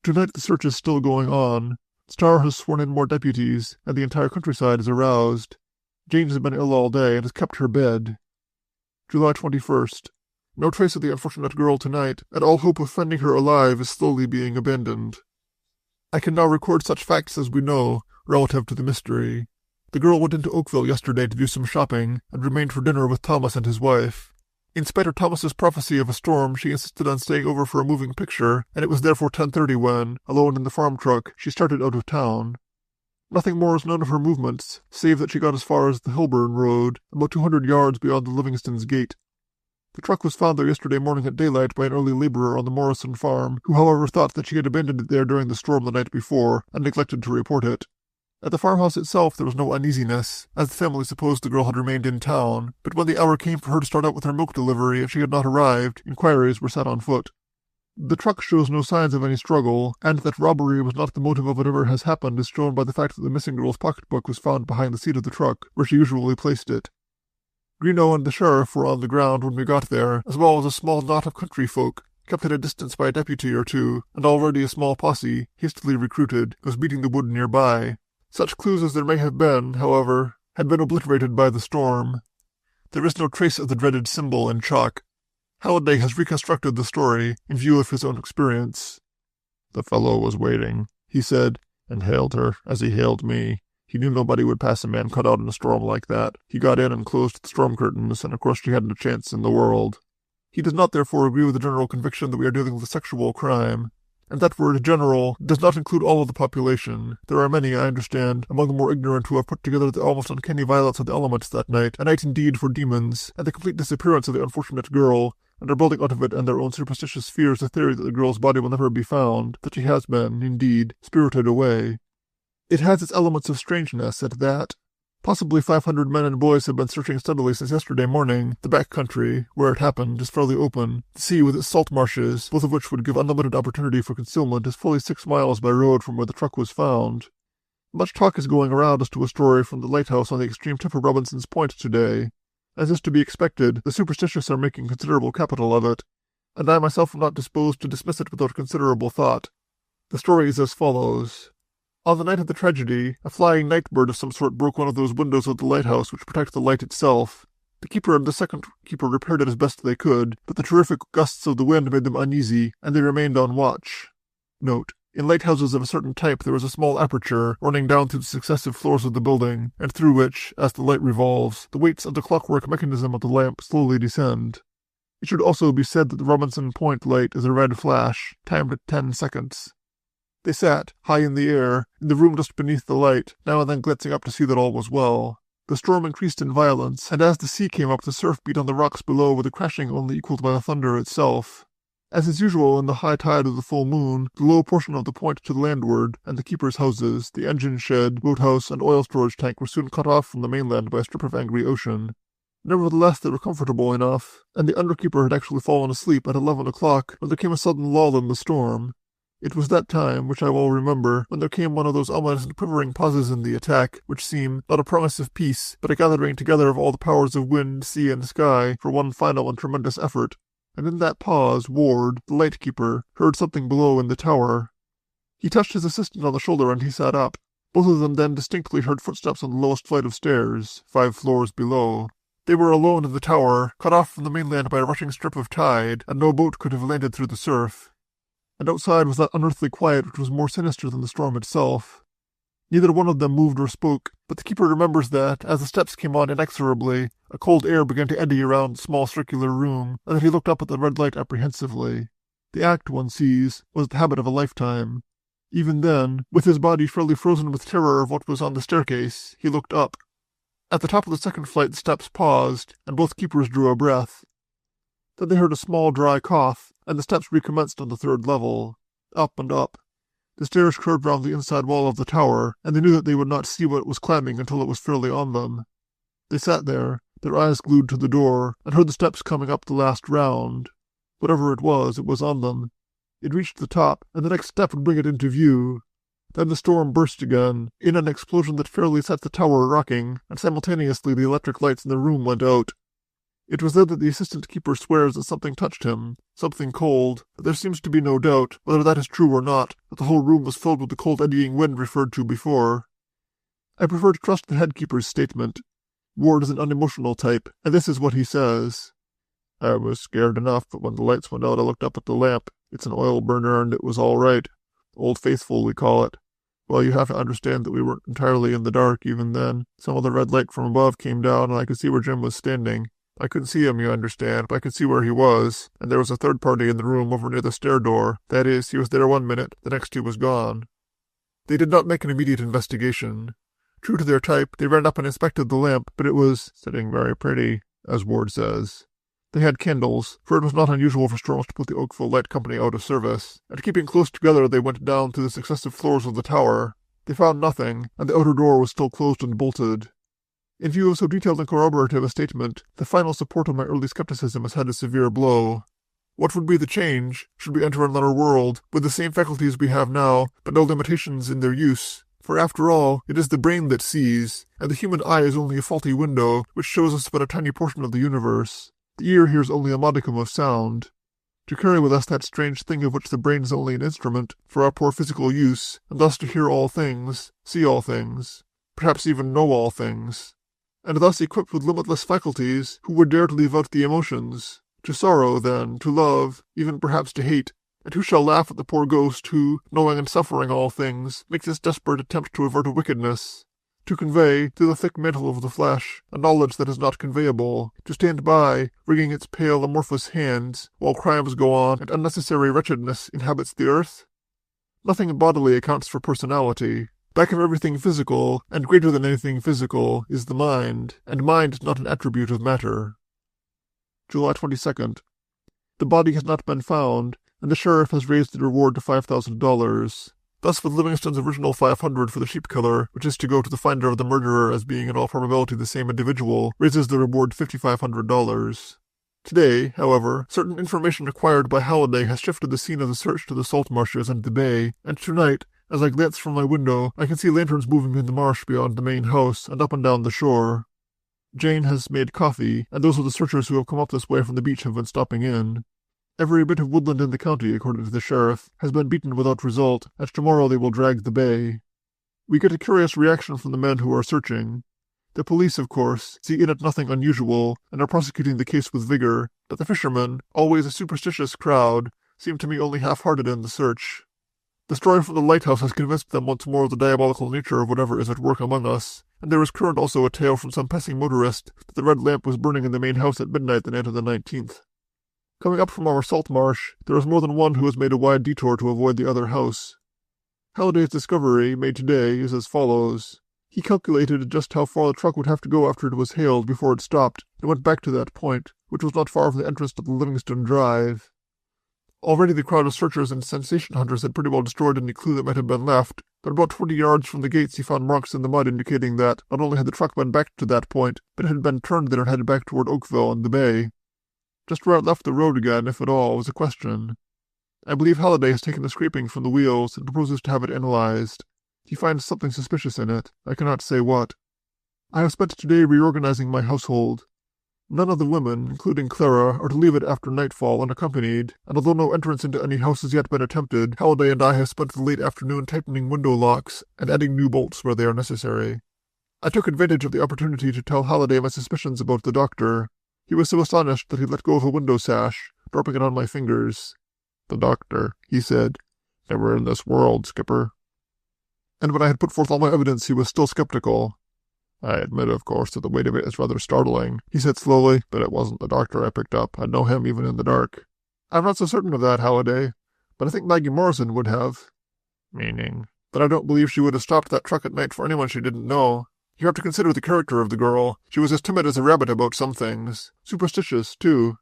Tonight the search is still going on. Starr has sworn in more deputies, and the entire countryside is aroused. Jane has been ill all day and has kept her bed. July 21st. No trace of the unfortunate girl tonight, and all hope of finding her alive is slowly being abandoned. I can now record such facts as we know, relative to the mystery. The girl went into Oakville yesterday to do some shopping, and remained for dinner with Thomas and his wife. In spite of Thomas's prophecy of a storm, she insisted on staying over for a moving picture, and it was therefore 10:30 when, alone in the farm truck, she started out of town. Nothing more is known of her movements, save that she got as far as the Hilburn Road, about 200 yards beyond the Livingston's gate. The truck was found there yesterday morning at daylight by an early laborer on the Morrison farm, who however thought that she had abandoned it there during the storm the night before, and neglected to report it. At the farmhouse itself there was no uneasiness, as the family supposed the girl had remained in town, but when the hour came for her to start out with her milk delivery and she had not arrived, inquiries were set on foot. The truck shows no signs of any struggle, and that robbery was not the motive of whatever has happened is shown by the fact that the missing girl's pocketbook was found behind the seat of the truck, where she usually placed it. Greenough and the sheriff were on the ground when we got there, as well as a small knot of country folk, kept at a distance by a deputy or two, and already a small posse, hastily recruited, was beating the wood nearby. Such clues as there may have been, however, had been obliterated by the storm. There is no trace of the dreaded symbol in chalk. Halliday has reconstructed the story in view of his own experience. "The fellow was waiting," he said, "and hailed her as he hailed me. He knew nobody would pass a man cut out in a storm like that. He got in and closed the storm curtains, and of course she hadn't a chance in the world." He does not therefore agree with the general conviction that we are dealing with a sexual crime. And that word general does not include all of the population. There are many, I understand, among the more ignorant who have put together the almost uncanny violence of the elements that night, a night indeed for demons, and the complete disappearance of the unfortunate girl, and are building out of it and their own superstitious fears the theory that the girl's body will never be found, that she has been, indeed, spirited away. It has its elements of strangeness at that. Possibly 500 men and boys have been searching steadily since yesterday morning. The back country, where it happened, is fairly open. The sea with its salt marshes, both of which would give unlimited opportunity for concealment, is fully 6 miles by road from where the truck was found. Much talk is going around as to a story from the lighthouse on the extreme tip of Robinson's Point today. As is to be expected, the superstitious are making considerable capital of it, and I myself am not disposed to dismiss it without considerable thought. The story is as follows. On the night of the tragedy, a flying night bird of some sort broke one of those windows of the lighthouse which protect the light itself. The keeper and the second keeper repaired it as best they could, but the terrific gusts of the wind made them uneasy, and they remained on watch. Note: in lighthouses of a certain type there is a small aperture running down through the successive floors of the building, and through which, as the light revolves, the weights of the clockwork mechanism of the lamp slowly descend. It should also be said that the Robinson Point light is a red flash, timed at 10 seconds. They sat, high in the air, in the room just beneath the light, now and then glancing up to see that all was well. The storm increased in violence, and as the sea came up the surf beat on the rocks below with a crashing only equalled by the thunder itself. As is usual in the high tide of the full moon, the low portion of the point to the landward, and the keepers' houses, the engine shed, boathouse, and oil storage tank were soon cut off from the mainland by a strip of angry ocean. Nevertheless, they were comfortable enough, and the underkeeper had actually fallen asleep at 11 o'clock when there came a sudden lull in the storm. It was that time, which I well remember, when there came one of those ominous and quivering pauses in the attack, which seem not a promise of peace, but a gathering together of all the powers of wind, sea, and sky for one final and tremendous effort. And in that pause, Ward, the lightkeeper, heard something below in the tower. He touched his assistant on the shoulder and he sat up. Both of them then distinctly heard footsteps on the lowest flight of stairs, 5 floors below. They were alone in the tower, cut off from the mainland by a rushing strip of tide, and no boat could have landed through the surf. And outside was that unearthly quiet which was more sinister than the storm itself. Neither one of them moved or spoke, but the keeper remembers that, as the steps came on inexorably, a cold air began to eddy around the small circular room, and that he looked up at the red light apprehensively. The act, one sees, was the habit of a lifetime. Even then, with his body fairly frozen with terror of what was on the staircase, he looked up. At the top of the second flight the steps paused, and both keepers drew a breath. Then they heard a small dry cough, and the steps recommenced on the 3rd level. Up and up. The stairs curved round the inside wall of the tower, and they knew that they would not see what was climbing until it was fairly on them. They sat there, their eyes glued to the door, and heard the steps coming up the last round. Whatever it was on them. It reached the top, and the next step would bring it into view. Then the storm burst again, in an explosion that fairly set the tower rocking, and simultaneously the electric lights in the room went out. It was then that the assistant keeper swears that something touched him, something cold, but there seems to be no doubt, whether that is true or not, that the whole room was filled with the cold eddying wind referred to before. I prefer to trust the headkeeper's statement. Ward is an unemotional type, and this is what he says. I was scared enough, but when the lights went out I looked up at the lamp. It's an oil burner and it was all right. Old Faithful, we call it. Well, you have to understand that we weren't entirely in the dark even then. Some of the red light from above came down and I could see where Jim was standing. I couldn't see him, you understand, but I could see where he was, and there was a third party in the room over near the stair door. That is, he was there 1 minute, the next he was gone. They did not make an immediate investigation. True to their type, they ran up and inspected the lamp, but it was sitting very pretty, as Ward says. They had candles, for it was not unusual for storms to put the Oakville Light Company out of service, and keeping close together they went down through the successive floors of the tower. They found nothing, and the outer door was still closed and bolted. In view of so detailed and corroborative a statement, the final support of my early skepticism has had a severe blow. What would be the change, should we enter another world, with the same faculties we have now, but no limitations in their use? For after all, it is the brain that sees, and the human eye is only a faulty window, which shows us but a tiny portion of the universe. The ear hears only a modicum of sound. To carry with us that strange thing of which the brain is only an instrument, for our poor physical use, and thus to hear all things, see all things, perhaps even know all things. And thus equipped with limitless faculties, who would dare to leave out the emotions? To sorrow, then, to love, even perhaps to hate, and who shall laugh at the poor ghost who, knowing and suffering all things, makes this desperate attempt to avert a wickedness? To convey, through the thick mantle of the flesh, a knowledge that is not conveyable, to stand by, wringing its pale amorphous hands, while crimes go on and unnecessary wretchedness inhabits the earth? Nothing bodily accounts for personality. Back of everything physical, and greater than anything physical, is the mind, and mind is not an attribute of matter. July 22nd. The body has not been found, and the sheriff has raised the reward to $5,000. Thus, with Livingston's original $500 for the sheep killer, which is to go to the finder of the murderer as being in all probability the same individual, raises the reward to $5,500. Today, however, certain information acquired by Halliday has shifted the scene of the search to the salt marshes and the bay, and tonight, as I glance from my window, I can see lanterns moving in the marsh beyond the main house and up and down the shore. Jane has made coffee, and those of the searchers who have come up this way from the beach have been stopping in. Every bit of woodland in the county, according to the sheriff, has been beaten without result, and tomorrow they will drag the bay. We get a curious reaction from the men who are searching. The police, of course, see in it nothing unusual and are prosecuting the case with vigor, but the fishermen, always a superstitious crowd, seem to me only half-hearted in the search. The story from the lighthouse has convinced them once more of the diabolical nature of whatever is at work among us, and there is current also a tale from some passing motorist that the red lamp was burning in the main house at midnight the night of the 19th. Coming up from our salt marsh, there is more than one who has made a wide detour to avoid the other house. Halliday's discovery, made today, is as follows. He calculated just how far the truck would have to go after it was hailed before it stopped, and went back to that point, which was not far from the entrance to the Livingston Drive. Already the crowd of searchers and sensation hunters had pretty well destroyed any clue that might have been left, but about 20 yards from the gates he found marks in the mud indicating that not only had the truck been back to that point, but it had been turned there and headed back toward Oakville and the bay. Just where it left the road again, if at all, was a question. I believe Halliday has taken the scraping from the wheels and proposes to have it analyzed. He finds something suspicious in it. I cannot say what. I have spent today reorganizing my household. None of the women, including Clara, are to leave it after nightfall unaccompanied, and although no entrance into any house has yet been attempted, Halliday and I have spent the late afternoon tightening window locks and adding new bolts where they are necessary. I took advantage of the opportunity to tell Halliday my suspicions about the doctor. He was so astonished that he let go of a window sash, dropping it on my fingers. "The doctor," he said. "Never in this world, Skipper." And when I had put forth all my evidence, he was still skeptical. "I admit, of course, that the weight of it is rather startling," he said slowly, "but it wasn't the doctor I picked up. I'd know him even in the dark." "I'm not so certain of that, Halliday, but I think Maggie Morrison would have." "Meaning?" "But I don't believe she would have stopped that truck at night for anyone she didn't know. You have to consider the character of the girl. She was as timid as a rabbit about some things. Superstitious, too.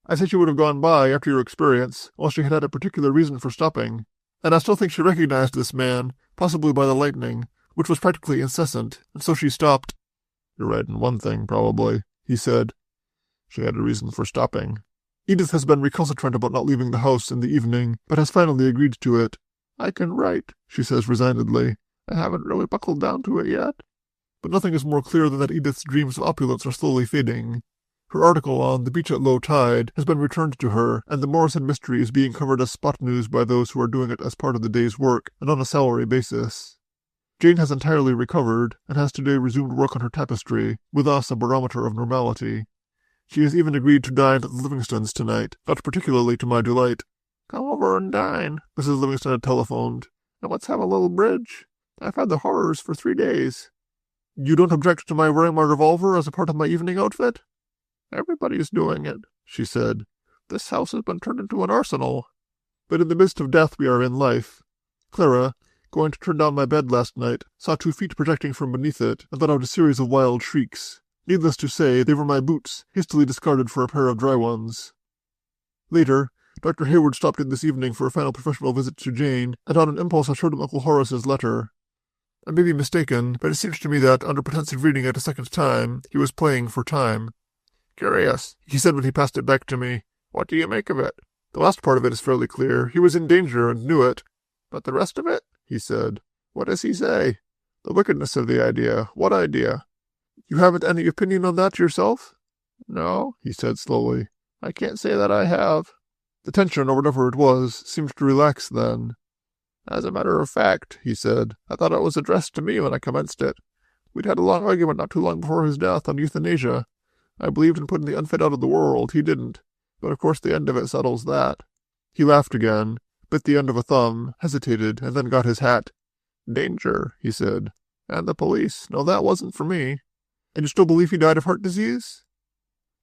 I say she would have gone by, after your experience, unless she had had a particular reason for stopping. And I still think she recognized this man, possibly by the lightning, which was practically incessant, and so she stopped." "You're right in one thing, probably," he said. "She had a reason for stopping." "Edith has been recalcitrant about not leaving the house in the evening, but has finally agreed to it." "I can write," she says resignedly. "I haven't really buckled down to it yet." But nothing is more clear than that Edith's dreams of opulence are slowly fading. Her article on The Beach at Low Tide has been returned to her, and the Morrison mystery is being covered as spot news by those who are doing it as part of the day's work, and on a salary basis. Jane has entirely recovered, and has today resumed work on her tapestry, with us a barometer of normality. She has even agreed to dine at the Livingstons tonight, not particularly to my delight. "Come over and dine," Mrs. Livingston had telephoned, "and let's have a little bridge. I've had the horrors for 3 days. You don't object to my wearing my revolver as a part of my evening outfit?" "Everybody's doing it," she said. "This house has been turned into an arsenal." But in the midst of death we are in life. Clara, going to turn down my bed last night, saw 2 feet projecting from beneath it, and let out a series of wild shrieks. Needless to say, they were my boots, hastily discarded for a pair of dry ones. Later, Dr. Hayward stopped in this evening for a final professional visit to Jane, and on an impulse I showed him Uncle Horace's letter. I may be mistaken, but it seems to me that, under pretense of reading it a second time, he was playing for time. "Curious," he said when he passed it back to me. "What do you make of it?" "The last part of it is fairly clear. He was in danger and knew it." "But the rest of it?" he said. "What does he say?" "The wickedness of the idea. What idea?" "You haven't any opinion on that yourself?" "No," he said slowly. "I can't say that I have." The tension, or whatever it was, seemed to relax then. "As a matter of fact," he said, "I thought it was addressed to me when I commenced it. We'd had a long argument not too long before his death on euthanasia. I believed in putting the unfit out of the world. He didn't. But of course the end of it settles that." He laughed again, bit the end of a thumb, hesitated, and then got his hat. "Danger," he said. "And the police. No, that wasn't for me." "And you still believe he died of heart disease?"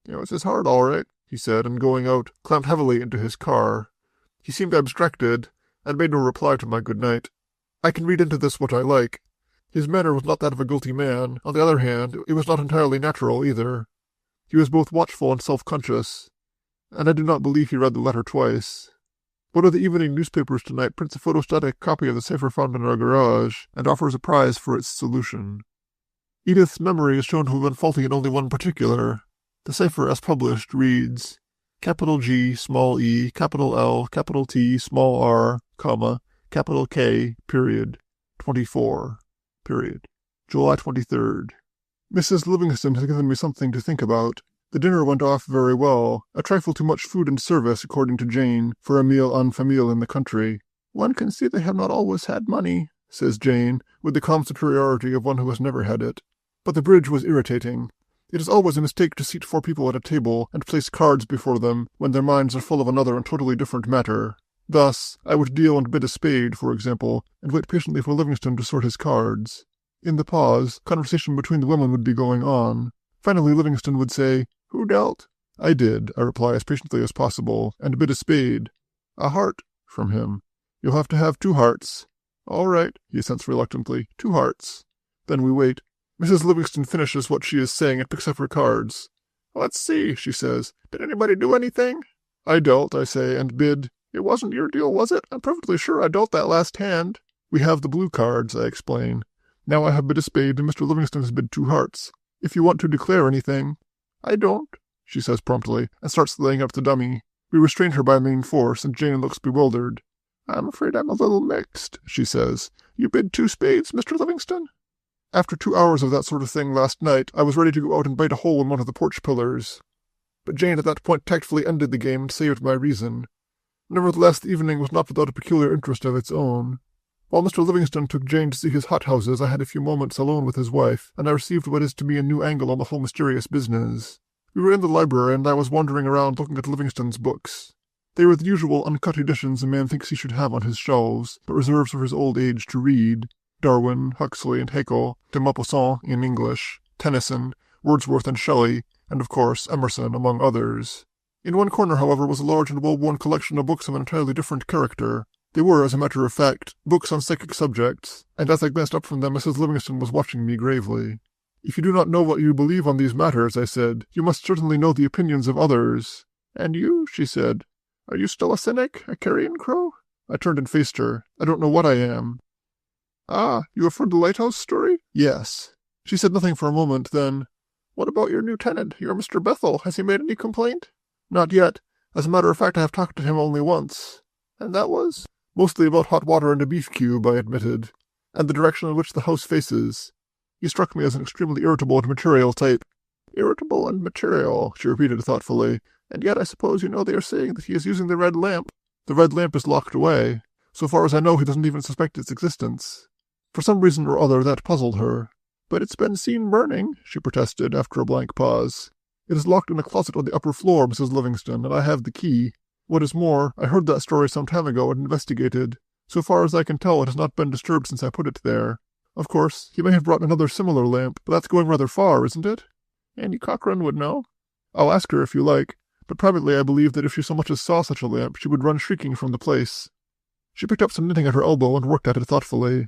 "It was his heart, all right," he said, and going out, climbed heavily into his car. He seemed abstracted, and made no reply to my good night. I can read into this what I like. His manner was not that of a guilty man. On the other hand, it was not entirely natural either. He was both watchful and self-conscious, and I do not believe he read the letter twice. One of the evening newspapers tonight prints a photostatic copy of the cipher found in our garage, and offers a prize for its solution. Edith's memory is shown to have been faulty in only one particular. The cipher as published reads: capital G, small e, capital L, capital T, small r, comma, capital K, period, 24, period. July 23rd. Mrs. Livingston has given me something to think about. The dinner went off very well, a trifle too much food and service, according to Jane, for a meal en famille in the country. "One can see they have not always had money," says Jane, with the calm superiority of one who has never had it. But the bridge was irritating. It is always a mistake to seat 4 people at a table and place cards before them when their minds are full of another and totally different matter. Thus, I would deal and bid a spade, for example, and wait patiently for Livingston to sort his cards. In the pause, conversation between the women would be going on. Finally, Livingston would say, "Who dealt?" "I did," I reply as patiently as possible, and bid a spade. "A heart," from him. "You'll have to have 2 hearts." "All right," he assents reluctantly, 2 hearts. Then we wait. Mrs. Livingston finishes what she is saying and picks up her cards. "Let's see," she says. "Did anybody do anything?" "I dealt," I say, and bid. "It wasn't your deal, was it? I'm perfectly sure I dealt that last hand." "We have the blue cards," I explain. "Now I have bid a spade, and Mr. Livingston has bid 2 hearts. If you want to declare anything—" "I don't," she says promptly, and starts laying up the dummy. We restrain her by main force, and Jane looks bewildered. "I'm afraid I'm a little mixed," she says. "You bid 2 spades, Mr. Livingston?" After 2 hours of that sort of thing last night, I was ready to go out and bite a hole in one of the porch pillars. But Jane at that point tactfully ended the game and saved my reason. Nevertheless, the evening was not without a peculiar interest of its own. While Mr. Livingston took Jane to see his hothouses, I had a few moments alone with his wife, and I received what is to me a new angle on the whole mysterious business. We were in the library, and I was wandering around looking at Livingston's books. They were the usual uncut editions a man thinks he should have on his shelves, but reserves for his old age to read. Darwin, Huxley, and Haeckel, de Maupassant in English, Tennyson, Wordsworth and Shelley, and of course Emerson, among others. In one corner, however, was a large and well-worn collection of books of an entirely different character. They were, as a matter of fact, books on psychic subjects, and as I glanced up from them, Mrs. Livingston was watching me gravely. "If you do not know what you believe on these matters," I said, "you must certainly know the opinions of others." "And you?" she said. "Are you still a cynic, a carrion crow?" I turned and faced her. "I don't know what I am." "Ah, you have heard the lighthouse story?" "Yes." She said nothing for a moment, then, "What about your new tenant, your Mr. Bethel? Has he made any complaint?" "Not yet. As a matter of fact, I have talked to him only once." "And that was?" "Mostly about hot water and a beef cube," I admitted, "and the direction in which the house faces." He struck me as an extremely irritable and material type. "Irritable and material," she repeated thoughtfully, "and yet I suppose you know they are saying that he is using the red lamp." "The red lamp is locked away. So far as I know, he doesn't even suspect its existence." For some reason or other, that puzzled her. "But it's been seen burning," she protested, after a blank pause. "It is locked in a closet on the upper floor, Mrs. Livingston, and I have the key. What is more, I heard that story some time ago and investigated. So far as I can tell, it has not been disturbed since I put it there. Of course, he may have brought another similar lamp, but that's going rather far, isn't it?" "Annie Cochran would know." "I'll ask her if you like, but privately I believe that if she so much as saw such a lamp, she would run shrieking from the place." She picked up some knitting at her elbow and worked at it thoughtfully.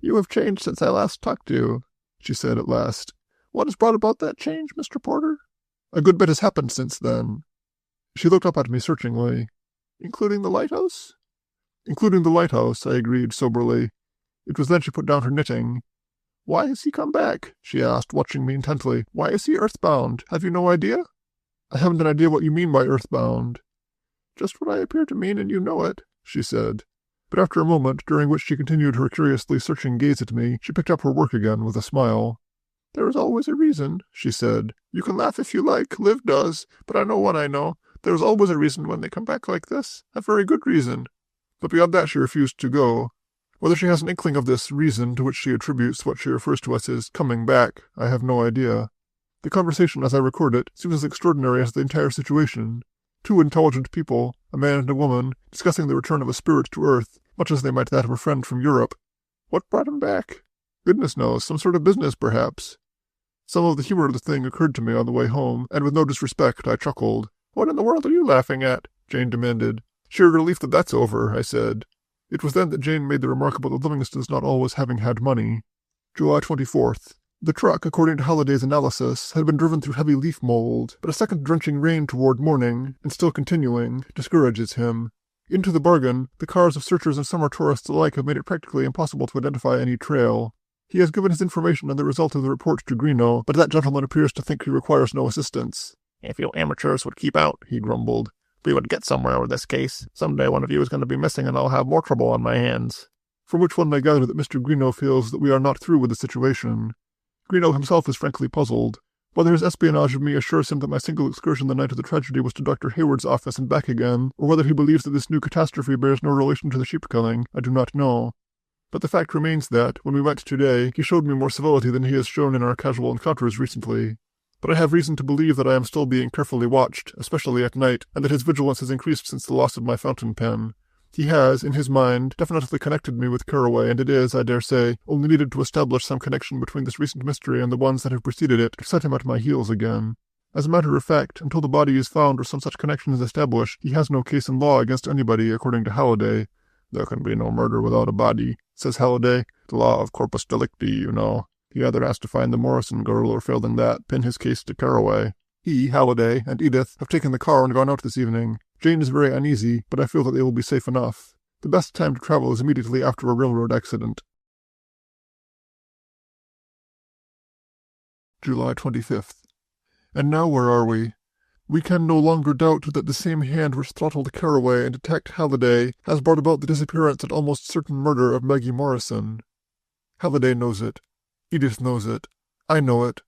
"You have changed since I last talked to you," she said at last. "What has brought about that change, Mr. Porter?" "A good bit has happened since then." She looked up at me searchingly. "Including the lighthouse?" "Including the lighthouse," I agreed soberly. It was then she put down her knitting. "Why has he come back?" she asked, watching me intently. "Why is he earthbound? Have you no idea?" "I haven't an idea what you mean by earthbound." "Just what I appear to mean, and you know it," she said. But after a moment, during which she continued her curiously searching gaze at me, she picked up her work again with a smile. "There is always a reason," she said. "You can laugh if you like, Liv does, but I know what I know. There is always a reason when they come back like this, a very good reason." But beyond that she refused to go. Whether she has an inkling of this reason to which she attributes what she refers to as his coming back, I have no idea. The conversation, as I record it, seems as extraordinary as the entire situation. 2 intelligent people, a man and a woman, discussing the return of a spirit to Earth, much as they might that of a friend from Europe. What brought him back? Goodness knows, some sort of business, perhaps. Some of the humor of the thing occurred to me on the way home, and with no disrespect, I chuckled. "What in the world are you laughing at?" Jane demanded. "Sheer relief that that's over," I said. It was then that Jane made the remark about the Livingstons not always having had money. July 24th. The truck, according to Holliday's analysis, had been driven through heavy leaf mold, but a second drenching rain toward morning, and still continuing, discourages him. Into the bargain, the cars of searchers and summer tourists alike have made it practically impossible to identify any trail. He has given his information and the result of the report to Greenough, but that gentleman appears to think he requires no assistance. "If you amateurs would keep out," he grumbled, "we would get somewhere with this case. Someday one of you is going to be missing and I'll have more trouble on my hands." From which one may gather that Mr. Greenough feels that we are not through with the situation. Greenough himself is frankly puzzled. Whether his espionage of me assures him that my single excursion the night of the tragedy was to Dr. Hayward's office and back again, or whether he believes that this new catastrophe bears no relation to the sheep-killing, I do not know. But the fact remains that, when we met today, he showed me more civility than he has shown in our casual encounters recently. But I have reason to believe that I am still being carefully watched, especially at night, and that his vigilance has increased since the loss of my fountain pen. He has, in his mind, definitely connected me with Caraway, and it is, I dare say, only needed to establish some connection between this recent mystery and the ones that have preceded it to set him at my heels again. As a matter of fact, until the body is found or some such connection is established, he has no case in law against anybody, according to Halliday. There can be no murder without a body, says Halliday. The law of corpus delicti, you know. He either has to find the Morrison girl or, failing that, pin his case to Caraway. He, Halliday, and Edith have taken the car and gone out this evening. Jane is very uneasy, but I feel that they will be safe enough. The best time to travel is immediately after a railroad accident. July 25th. And now where are we? We can no longer doubt that the same hand which throttled Caraway and attacked Halliday has brought about the disappearance and almost certain murder of Maggie Morrison. Halliday knows it. Edith knows it. I know it.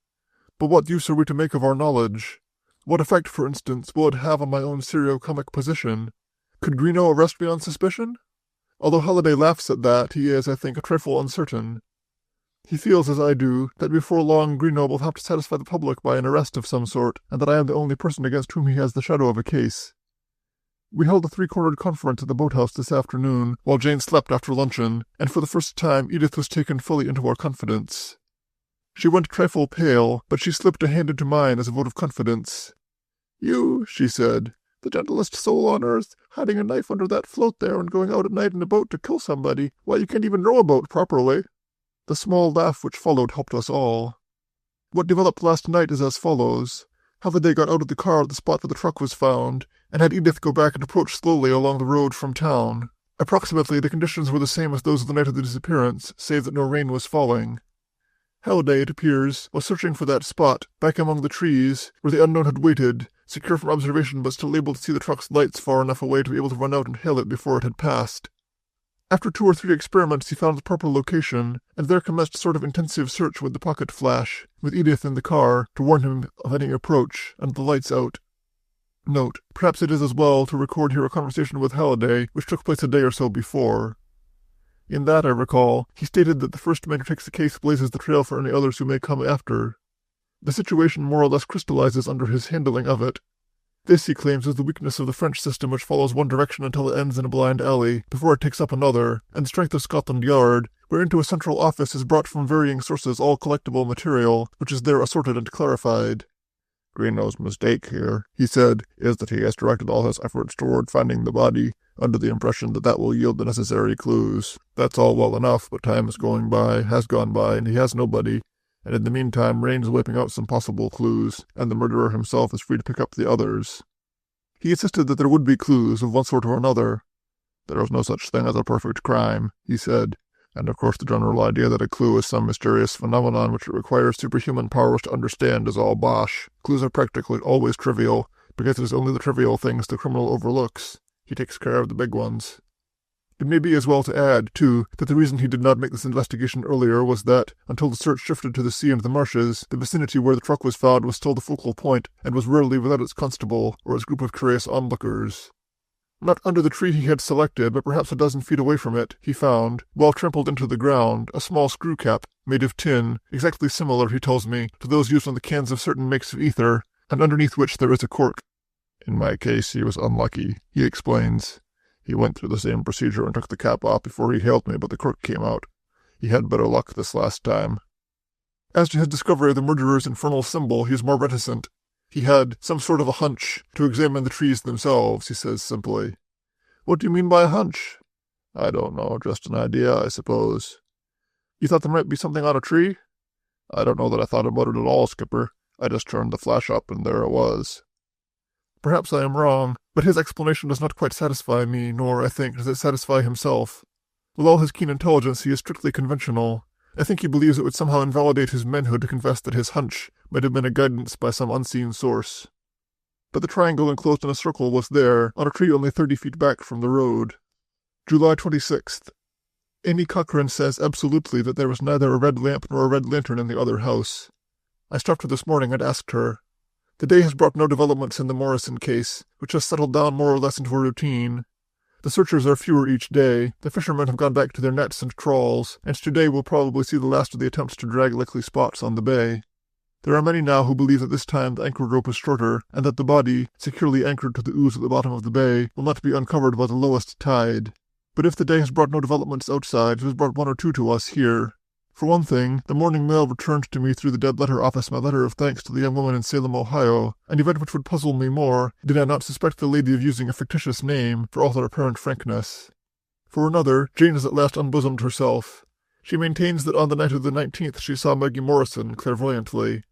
But what use are we to make of our knowledge? What effect, for instance, will it have on my own serio-comic position? Could Greenough arrest me on suspicion? Although Halliday laughs at that, he is, I think, a trifle uncertain. He feels, as I do, that before long Greenough will have to satisfy the public by an arrest of some sort, and that I am the only person against whom he has the shadow of a case. We held a three-cornered conference at the boathouse this afternoon, while Jane slept after luncheon, and for the first time Edith was taken fully into our confidence. She went a trifle pale, but she slipped a hand into mine as a vote of confidence. "You," she said, "the gentlest soul on earth, hiding a knife under that float there and going out at night in a boat to kill somebody. Why, you can't even row a boat properly." The small laugh which followed helped us all. What developed last night is as follows. Halliday got out of the car at the spot where the truck was found, and had Edith go back and approach slowly along the road from town. Approximately, the conditions were the same as those of the night of the disappearance, save that no rain was falling. Halliday, it appears, was searching for that spot, back among the trees, where the unknown had waited, secure from observation but still able to see the truck's lights far enough away to be able to run out and hail it before it had passed. After 2 or 3 experiments he found the proper location, and there commenced a sort of intensive search with the pocket flash, with Edith in the car, to warn him of any approach, and the lights out. Note: perhaps it is as well to record here a conversation with Halliday, which took place a day or so before. In that, I recall, he stated that the first man who takes the case blazes the trail for any others who may come after. The situation more or less crystallizes under his handling of it. This, he claims, is the weakness of the French system, which follows one direction until it ends in a blind alley, before it takes up another, and the strength of Scotland Yard, where into a central office is brought from varying sources all collectible material, which is there assorted and clarified. Greenough's mistake here, he said, is that he has directed all his efforts toward finding the body, under the impression that that will yield the necessary clues. That's all well enough, but time is going by, has gone by, and he has nobody, and in the meantime rain is wiping out some possible clues, and the murderer himself is free to pick up the others. He insisted that there would be clues of one sort or another. There is no such thing as a perfect crime, he said, and of course the general idea that a clue is some mysterious phenomenon which it requires superhuman powers to understand is all bosh. Clues are practically always trivial, because it is only the trivial things the criminal overlooks. He takes care of the big ones. It may be as well to add, too, that the reason he did not make this investigation earlier was that, until the search shifted to the sea and the marshes, the vicinity where the truck was found was still the focal point, and was rarely without its constable, or its group of curious onlookers. Not under the tree he had selected, but perhaps a dozen feet away from it, he found, well trampled into the ground, a small screw cap, made of tin, exactly similar, he tells me, to those used on the cans of certain makes of ether, and underneath which there is a cork. In my case, he was unlucky, he explains. He went through the same procedure and took the cap off before he hailed me, but the cork came out. He had better luck this last time. As to his discovery of the murderer's infernal symbol, he is more reticent. He had some sort of a hunch to examine the trees themselves, he says simply. What do you mean by a hunch? I don't know, just an idea, I suppose. You thought there might be something on a tree? I don't know that I thought about it at all, Skipper. I just turned the flash up, and there it was. Perhaps I am wrong, but his explanation does not quite satisfy me, nor, I think, does it satisfy himself. With all his keen intelligence, he is strictly conventional. I think he believes it would somehow invalidate his manhood to confess that his hunch might have been a guidance by some unseen source. But the triangle enclosed in a circle was there, on a tree only 30 feet back from the road. July 26th. Amy Cochran says absolutely that there was neither a red lamp nor a red lantern in the other house. I stopped her this morning and asked her. The day has brought no developments in the Morrison case, which has settled down more or less into a routine. The searchers are fewer each day. The fishermen have gone back to their nets and trawls, and today we'll probably see the last of the attempts to drag likely spots on the bay. There are many now who believe that this time the anchor rope is shorter, and that the body, securely anchored to the ooze at the bottom of the bay, will not be uncovered by the lowest tide. But if the day has brought no developments outside, it has brought one or two to us here. For one thing, the morning mail returned to me through the dead letter office my letter of thanks to the young woman in Salem, Ohio, an event which would puzzle me more did I not suspect the lady of using a fictitious name for all her apparent frankness. For another, Jane has at last unbosomed herself. She maintains that on the night of the 19th she saw Maggie Morrison clairvoyantly.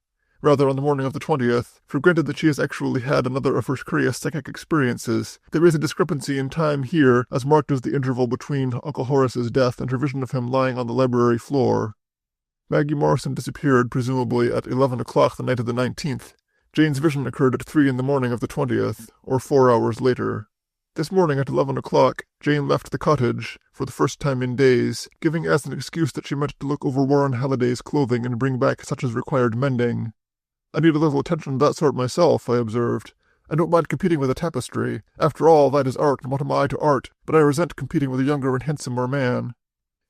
Rather, on the morning of the 20th, for granted that she has actually had another of her curious psychic experiences, there is a discrepancy in time here as marked as the interval between Uncle Horace's death and her vision of him lying on the library floor. Maggie Morrison disappeared, presumably, at 11 o'clock the night of the 19th. Jane's vision occurred at 3 in the morning of the 20th, or 4 hours later. This morning at 11 o'clock, Jane left the cottage, for the first time in days, giving as an excuse that she meant to look over Warren Halliday's clothing and bring back such as required mending. "I need a little attention of that sort myself," I observed. "I don't mind competing with a tapestry. After all, that is art, and what am I to art? But I resent competing with a younger and handsomer man."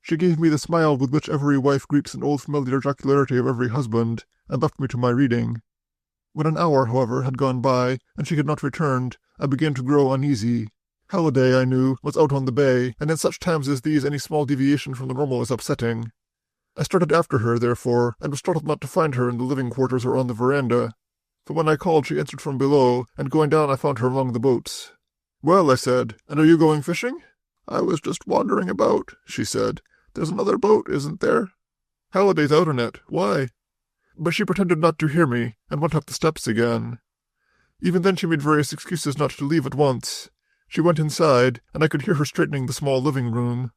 She gave me the smile with which every wife greets an old familiar jocularity of every husband, and left me to my reading. When an hour, however, had gone by, and she had not returned, I began to grow uneasy. Halliday, I knew, was out on the bay, and in such times as these any small deviation from the normal is upsetting. I started after her, therefore, and was startled not to find her in the living quarters or on the veranda. But when I called, she answered from below, and going down I found her among the boats. "Well," I said, "and are you going fishing?" "I was just wandering about," she said. "There's another boat, isn't there?" "Halliday's out in it. Why?" But she pretended not to hear me, and went up the steps again. Even then she made various excuses not to leave at once. She went inside, and I could hear her straightening the small living room.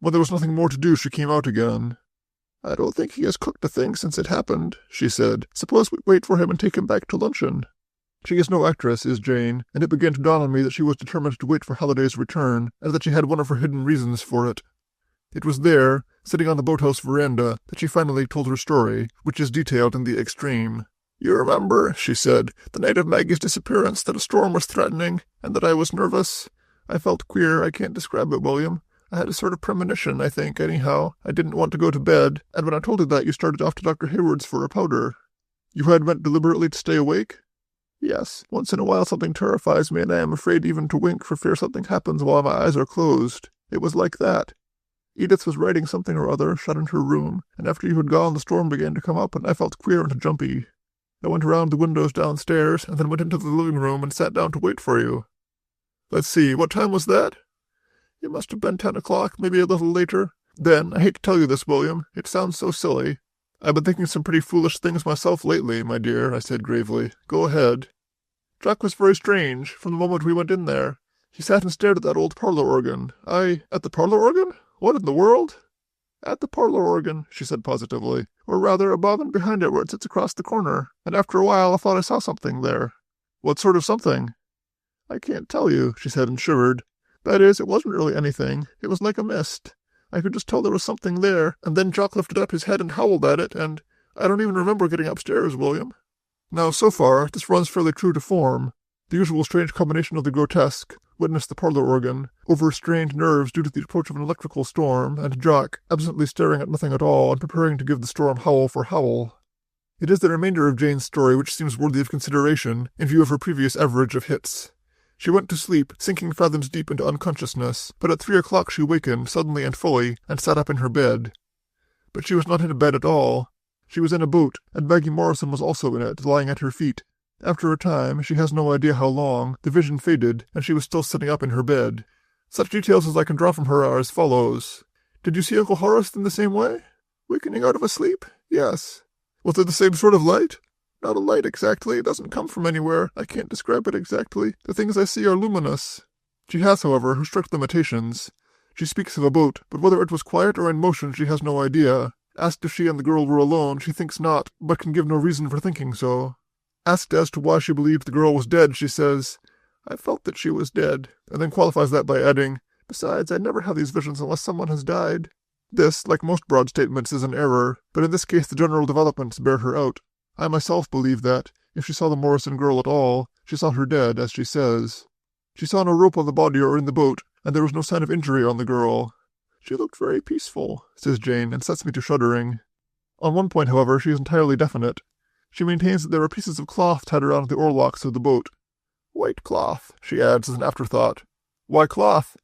When there was nothing more to do, she came out again. "I don't think he has cooked a thing since it happened," she said. "Suppose we wait for him and take him back to luncheon." She is no actress, is Jane, and it began to dawn on me that she was determined to wait for Halliday's return, and that she had one of her hidden reasons for it. It was there, sitting on the boathouse veranda, that she finally told her story, which is detailed in the extreme. "You remember," she said, "the night of Maggie's disappearance, that a storm was threatening, and that I was nervous? I felt queer. I can't describe it, William. I had a sort of premonition, I think, anyhow. I didn't want to go to bed, and when I told you that, you started off to Dr. Hayward's for a powder." "You had meant deliberately to stay awake?" "Yes. Once in a while something terrifies me, and I am afraid even to wink for fear something happens while my eyes are closed. It was like that. Edith was writing something or other, shut in her room, and after you had gone the storm began to come up, and I felt queer and jumpy. I went around the windows downstairs, and then went into the living room and sat down to wait for you." "Let's see, what time was that?" "It must have been 10 o'clock, maybe a little later. Then, I hate to tell you this, William, it sounds so silly. I've been thinking some pretty foolish things myself lately, my dear," I said gravely. "Go ahead." "Jack was very strange, from the moment we went in there. He sat and stared at that old parlor organ. At the parlor organ? What in the world?" "At the parlor organ," she said positively, "or rather above and behind it where it sits across the corner, and after a while I thought I saw something there." "What sort of something?" "I can't tell you," she said and shivered. "That is, it wasn't really anything. It was like a mist. I could just tell there was something there, and then Jock lifted up his head and howled at it, and I don't even remember getting upstairs, William." Now, so far, this runs fairly true to form. The usual strange combination of the grotesque, witness the parlor organ, overstrained nerves due to the approach of an electrical storm, and Jock absently staring at nothing at all and preparing to give the storm howl for howl. It is the remainder of Jane's story which seems worthy of consideration in view of her previous average of hits. She went to sleep, sinking fathoms deep into unconsciousness, but at 3 o'clock she wakened, suddenly and fully, and sat up in her bed. But she was not in a bed at all. She was in a boat, and Maggie Morrison was also in it, lying at her feet. After a time, she has no idea how long, the vision faded, and she was still sitting up in her bed. Such details as I can draw from her are as follows. "Did you see Uncle Horace in the same way?" "Wakening out of a sleep? Yes." "Was it the same sort of light?" "Not a light exactly. It doesn't come from anywhere. I can't describe it exactly. The things I see are luminous." She has, however, her strict limitations. She speaks of a boat, but whether it was quiet or in motion she has no idea. Asked if she and the girl were alone, she thinks not, but can give no reason for thinking so. Asked as to why she believed the girl was dead, she says, "I felt that she was dead," and then qualifies that by adding, "Besides, I never have these visions unless someone has died." This, like most broad statements, is an error, but in this case the general developments bear her out. I myself believe that, if she saw the Morrison girl at all, she saw her dead, as she says. She saw no rope on the body or in the boat, and there was no sign of injury on the girl. She looked very peaceful, says Jane, and sets me to shuddering. On one point, however, she is entirely definite. She maintains that there were pieces of cloth tied around the oarlocks of the boat. White cloth, she adds as an afterthought. Why cloth?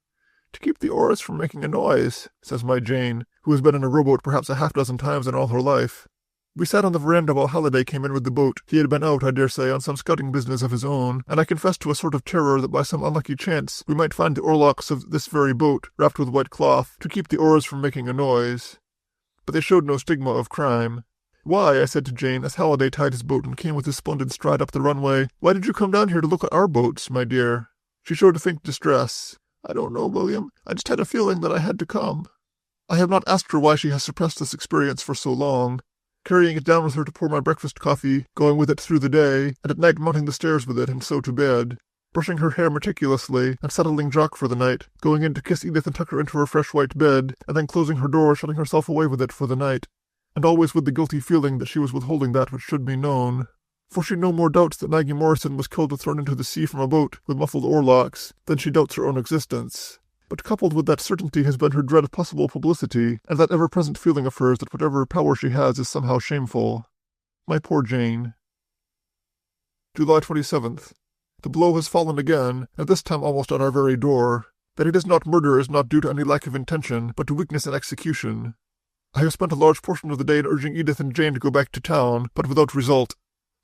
To keep the oars from making a noise, says my Jane, who has been in a rowboat perhaps a half-dozen times in all her life. We sat on the veranda while Halliday came in with the boat. He had been out, I dare say, on some scouting business of his own, and I confessed to a sort of terror that by some unlucky chance we might find the oarlocks of this very boat wrapped with white cloth to keep the oars from making a noise. But they showed no stigma of crime. Why, I said to Jane, as Halliday tied his boat and came with his splendid stride up the runway, why did you come down here to look at our boats, my dear? She showed a faint distress. I don't know, William. I just had a feeling that I had to come. I have not asked her why she has suppressed this experience for so long, carrying it down with her to pour my breakfast coffee, going with it through the day, and at night mounting the stairs with it and so to bed, brushing her hair meticulously and settling Jock for the night, going in to kiss Edith and tuck her into her fresh white bed, and then closing her door, shutting herself away with it for the night, and always with the guilty feeling that she was withholding that which should be known. For she no more doubts that Maggie Morrison was killed or thrown into the sea from a boat with muffled oarlocks than she doubts her own existence. But coupled with that certainty has been her dread of possible publicity, and that ever-present feeling of hers that whatever power she has is somehow shameful. My poor Jane. July 27th. The blow has fallen again, and this time almost at our very door. That it is not murder is not due to any lack of intention, but to weakness in execution. I have spent a large portion of the day in urging Edith and Jane to go back to town, but without result.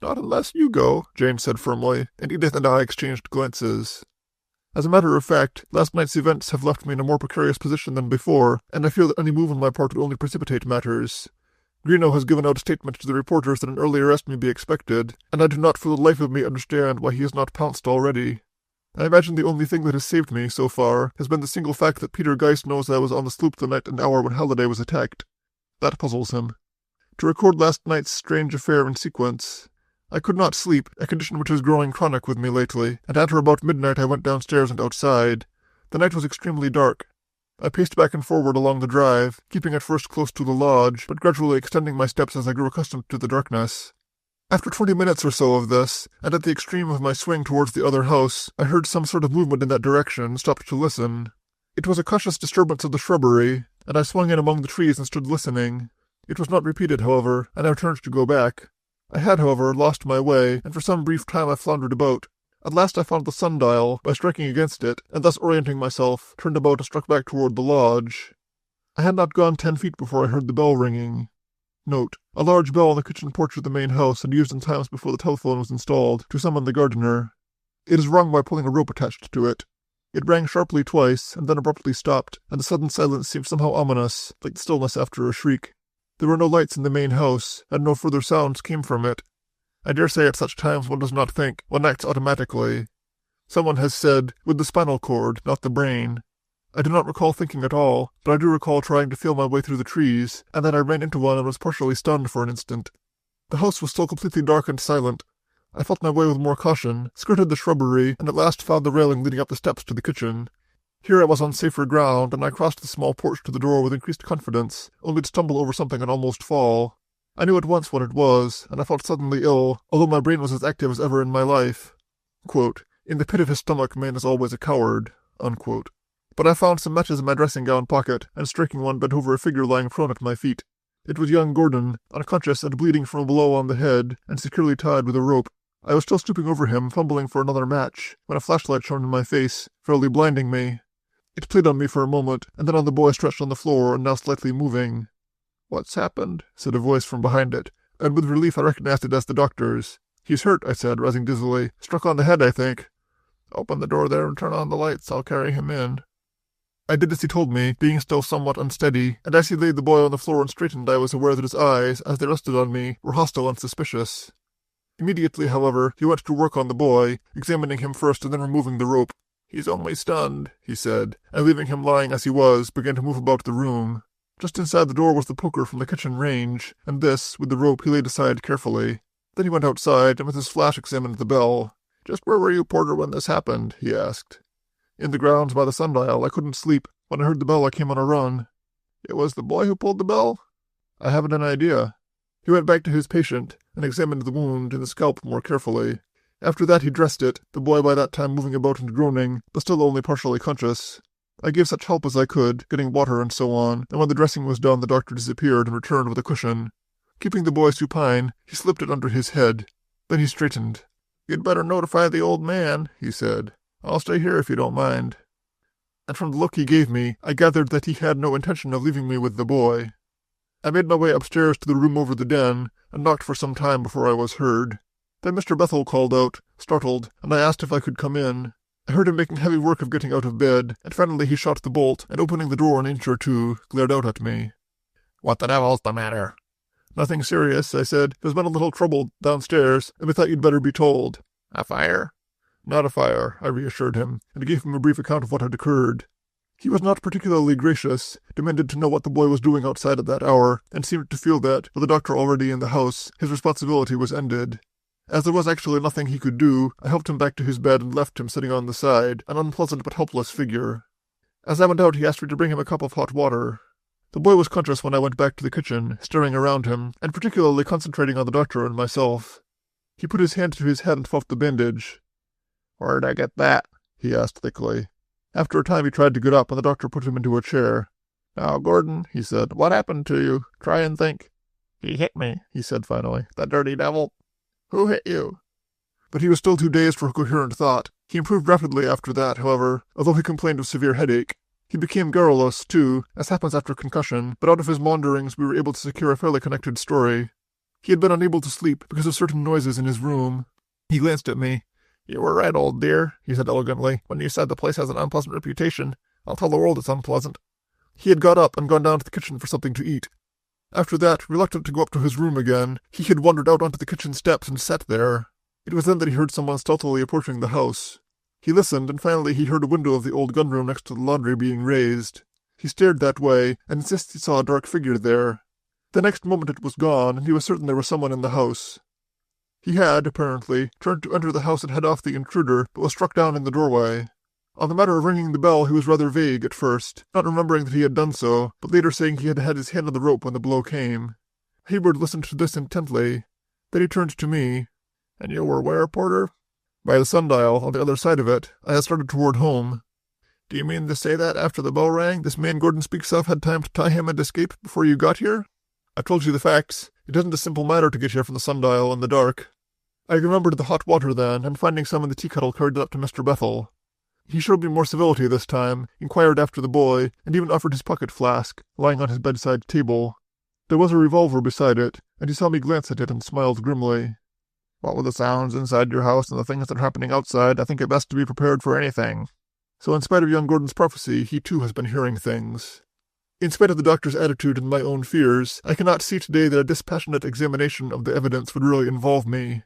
Not unless you go, Jane said firmly, and Edith and I exchanged glances. As a matter of fact, last night's events have left me in a more precarious position than before, and I feel that any move on my part would only precipitate matters. Greenough has given out a statement to the reporters that an early arrest may be expected, and I do not for the life of me understand why he has not pounced already. I imagine the only thing that has saved me, so far, has been the single fact that Peter Geist knows I was on the sloop the night and hour when Halliday was attacked. That puzzles him. To record last night's strange affair in sequence, I could not sleep, a condition which is growing chronic with me lately, and at or about midnight I went downstairs and outside. The night was extremely dark. I paced back and forward along the drive, keeping at first close to the lodge, but gradually extending my steps as I grew accustomed to the darkness. After 20 minutes or so of this, and at the extreme of my swing towards the other house, I heard some sort of movement in that direction and stopped to listen. It was a cautious disturbance of the shrubbery, and I swung in among the trees and stood listening. It was not repeated, however, and I turned to go back. I had, however, lost my way, and for some brief time I floundered about. At last I found the sundial, by striking against it, and thus orienting myself, turned about and struck back toward the lodge. I had not gone 10 feet before I heard the bell ringing. Note: a large bell on the kitchen porch of the main house and used in times before the telephone was installed to summon the gardener. It is rung by pulling a rope attached to it. It rang sharply twice, and then abruptly stopped, and the sudden silence seemed somehow ominous, like the stillness after a shriek. There were no lights in the main house, and no further sounds came from it. I dare say at such times one does not think, one acts automatically. Someone has said, with the spinal cord, not the brain. I do not recall thinking at all, but I do recall trying to feel my way through the trees, and then I ran into one and was partially stunned for an instant. The house was still completely dark and silent. I felt my way with more caution, skirted the shrubbery, and at last found the railing leading up the steps to the kitchen. Here I was on safer ground, and I crossed the small porch to the door with increased confidence, only to stumble over something and almost fall. I knew at once what it was, and I felt suddenly ill, although my brain was as active as ever in my life. Quote, "In the pit of his stomach man is always a coward," unquote. But I found some matches in my dressing-gown pocket, and striking one bent over a figure lying prone at my feet. It was young Gordon, unconscious and bleeding from a blow on the head, and securely tied with a rope. I was still stooping over him, fumbling for another match, when a flashlight shone in my face, fairly blinding me. It played on me for a moment, and then on the boy stretched on the floor and now slightly moving. "What's happened?" said a voice from behind it, and with relief I recognized it as the doctor's. "He's hurt," I said, rising dizzily. "Struck on the head, I think." "Open the door there and turn on the lights. I'll carry him in." I did as he told me, being still somewhat unsteady, and as he laid the boy on the floor and straightened I was aware that his eyes, as they rested on me, were hostile and suspicious. Immediately, however, he went to work on the boy, examining him first and then removing the rope. "He's only stunned," he said, and leaving him lying as he was, began to move about the room. Just inside the door was the poker from the kitchen range, and this, with the rope, he laid aside carefully. Then he went outside, and with his flash examined the bell. "Just where were you, Porter, when this happened?" he asked. "In the grounds by the sundial. I couldn't sleep. When I heard the bell, I came on a run." "It was the boy who pulled the bell?" "I haven't an idea." He went back to his patient, and examined the wound in the scalp more carefully. After that he dressed it, the boy by that time moving about and groaning, but still only partially conscious. I gave such help as I could, getting water and so on, and when the dressing was done the doctor disappeared and returned with a cushion. Keeping the boy supine, he slipped it under his head. Then he straightened. "You'd better notify the old man," he said. "I'll stay here if you don't mind." And from the look he gave me, I gathered that he had no intention of leaving me with the boy. I made my way upstairs to the room over the den, and knocked for some time before I was heard. Then Mr. Bethel called out, startled, and I asked if I could come in. I heard him making heavy work of getting out of bed, and finally he shot the bolt, and opening the door an inch or two, glared out at me. "What the devil's the matter?" "Nothing serious," I said. "There's been a little trouble downstairs, and we thought you'd better be told." "A fire?" "Not a fire," I reassured him, and gave him a brief account of what had occurred. He was not particularly gracious, demanded to know what the boy was doing outside at that hour, and seemed to feel that, with the doctor already in the house, his responsibility was ended. As there was actually nothing he could do, I helped him back to his bed and left him sitting on the side, an unpleasant but helpless figure. As I went out, he asked me to bring him a cup of hot water. The boy was conscious when I went back to the kitchen, staring around him, and particularly concentrating on the doctor and myself. He put his hand to his head and felt the bandage. "Where'd I get that?" he asked thickly. After a time he tried to get up, and the doctor put him into a chair. "Now, Gordon," he said, "what happened to you? Try and think." "He hit me," he said finally. "The dirty devil." "Who hit you?" But he was still too dazed for coherent thought. He improved rapidly after that, however, although he complained of severe headache. He became garrulous, too, as happens after concussion, but out of his maunderings we were able to secure a fairly connected story. He had been unable to sleep because of certain noises in his room. He glanced at me. "You were right, old dear," he said elegantly, "when you said the place has an unpleasant reputation. I'll tell the world it's unpleasant." He had got up and gone down to the kitchen for something to eat. After that, reluctant to go up to his room again, he had wandered out onto the kitchen steps and sat there. It was then that he heard someone stealthily approaching the house. He listened, and finally he heard a window of the old gunroom next to the laundry being raised. He stared that way, and insisted he saw a dark figure there. The next moment it was gone, and he was certain there was someone in the house. He had, apparently, turned to enter the house and head off the intruder, but was struck down in the doorway. On the matter of ringing the bell, he was rather vague at first, not remembering that he had done so, but later saying he had had his hand on the rope when the blow came. Hayward listened to this intently. Then he turned to me. "And you were where, Porter?" "By the sundial, on the other side of it. I had started toward home." "Do you mean to say that, after the bell rang, this man Gordon speaks of had time to tie him and escape before you got here?" "I've told you the facts. It isn't a simple matter to get here from the sundial in the dark." I remembered the hot water then, and finding some in the tea kettle carried it up to Mr. Bethel. He showed me more civility this time, inquired after the boy, and even offered his pocket flask, lying on his bedside table. There was a revolver beside it, and he saw me glance at it and smiled grimly. "What with the sounds inside your house and the things that are happening outside, I think it best to be prepared for anything." So in spite of young Gordon's prophecy, he too has been hearing things. In spite of the doctor's attitude and my own fears, I cannot see today that a dispassionate examination of the evidence would really involve me.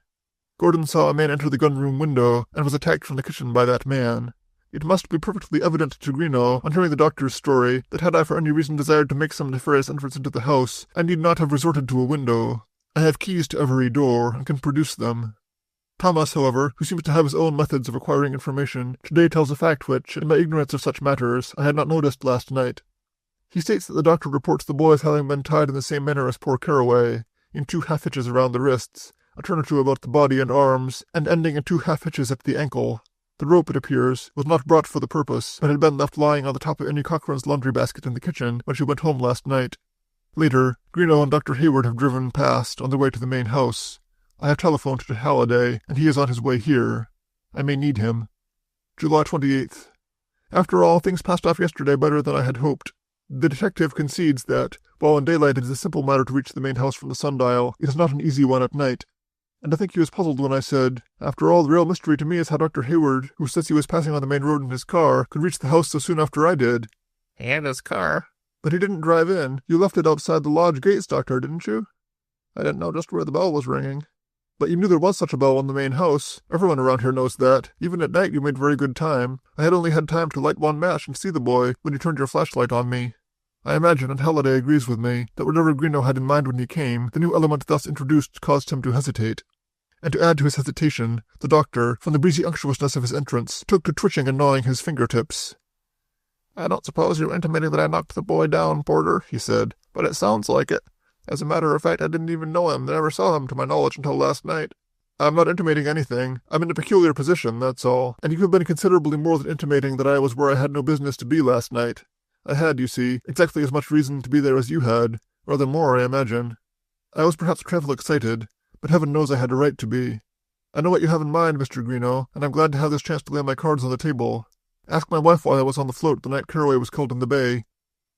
Gordon saw a man enter the gunroom window, and was attacked from the kitchen by that man. It must be perfectly evident to Greenough, on hearing the doctor's story, that had I for any reason desired to make some nefarious entrance into the house, I need not have resorted to a window. I have keys to every door, and can produce them. Thomas, however, who seems to have his own methods of acquiring information, today tells a fact which, in my ignorance of such matters, I had not noticed last night. He states that the doctor reports the boy as having been tied in the same manner as poor Caraway, in 2 half-hitches around the wrists, a turn or two about the body and arms, and ending in 2 half-hitches at the ankle. The rope, it appears, was not brought for the purpose, but had been left lying on the top of Annie Cochrane's laundry basket in the kitchen when she went home last night. Later, Greenough and Dr. Hayward have driven past on their way to the main house. I have telephoned to Halliday, and he is on his way here. I may need him. July 28th. After all, things passed off yesterday better than I had hoped. The detective concedes that, while in daylight it is a simple matter to reach the main house from the sundial, it is not an easy one at night. And I think he was puzzled when I said, "After all, the real mystery to me is how Dr. Hayward, who says he was passing on the main road in his car, could reach the house so soon after I did." "He had his car." "But he didn't drive in. You left it outside the lodge gates, Doctor, didn't you?" "I didn't know just where the bell was ringing." "But you knew there was such a bell in the main house. Everyone around here knows that. Even at night you made very good time. I had only had time to light one match and see the boy when you turned your flashlight on me." I imagine, and Halliday agrees with me, that whatever Greenough had in mind when he came, the new element thus introduced caused him to hesitate. And to add to his hesitation, the doctor, from the breezy unctuousness of his entrance, took to twitching and gnawing his fingertips. "I don't suppose you're intimating that I knocked the boy down, Porter," he said, "but it sounds like it. As a matter of fact, I didn't even know him, never saw him to my knowledge until last night." I'm not intimating anything. I'm in a peculiar position, that's all. And you have been considerably more than intimating that I was where I had no business to be last night. I had, you see, exactly as much reason to be there as you had. Rather more, I imagine. I was perhaps a trifle excited, but heaven knows I had a right to be. I know what you have in mind, Mr. Greenough, and I'm glad to have this chance to lay my cards on the table. Ask my wife why I was on the float the night Caraway was killed in the bay.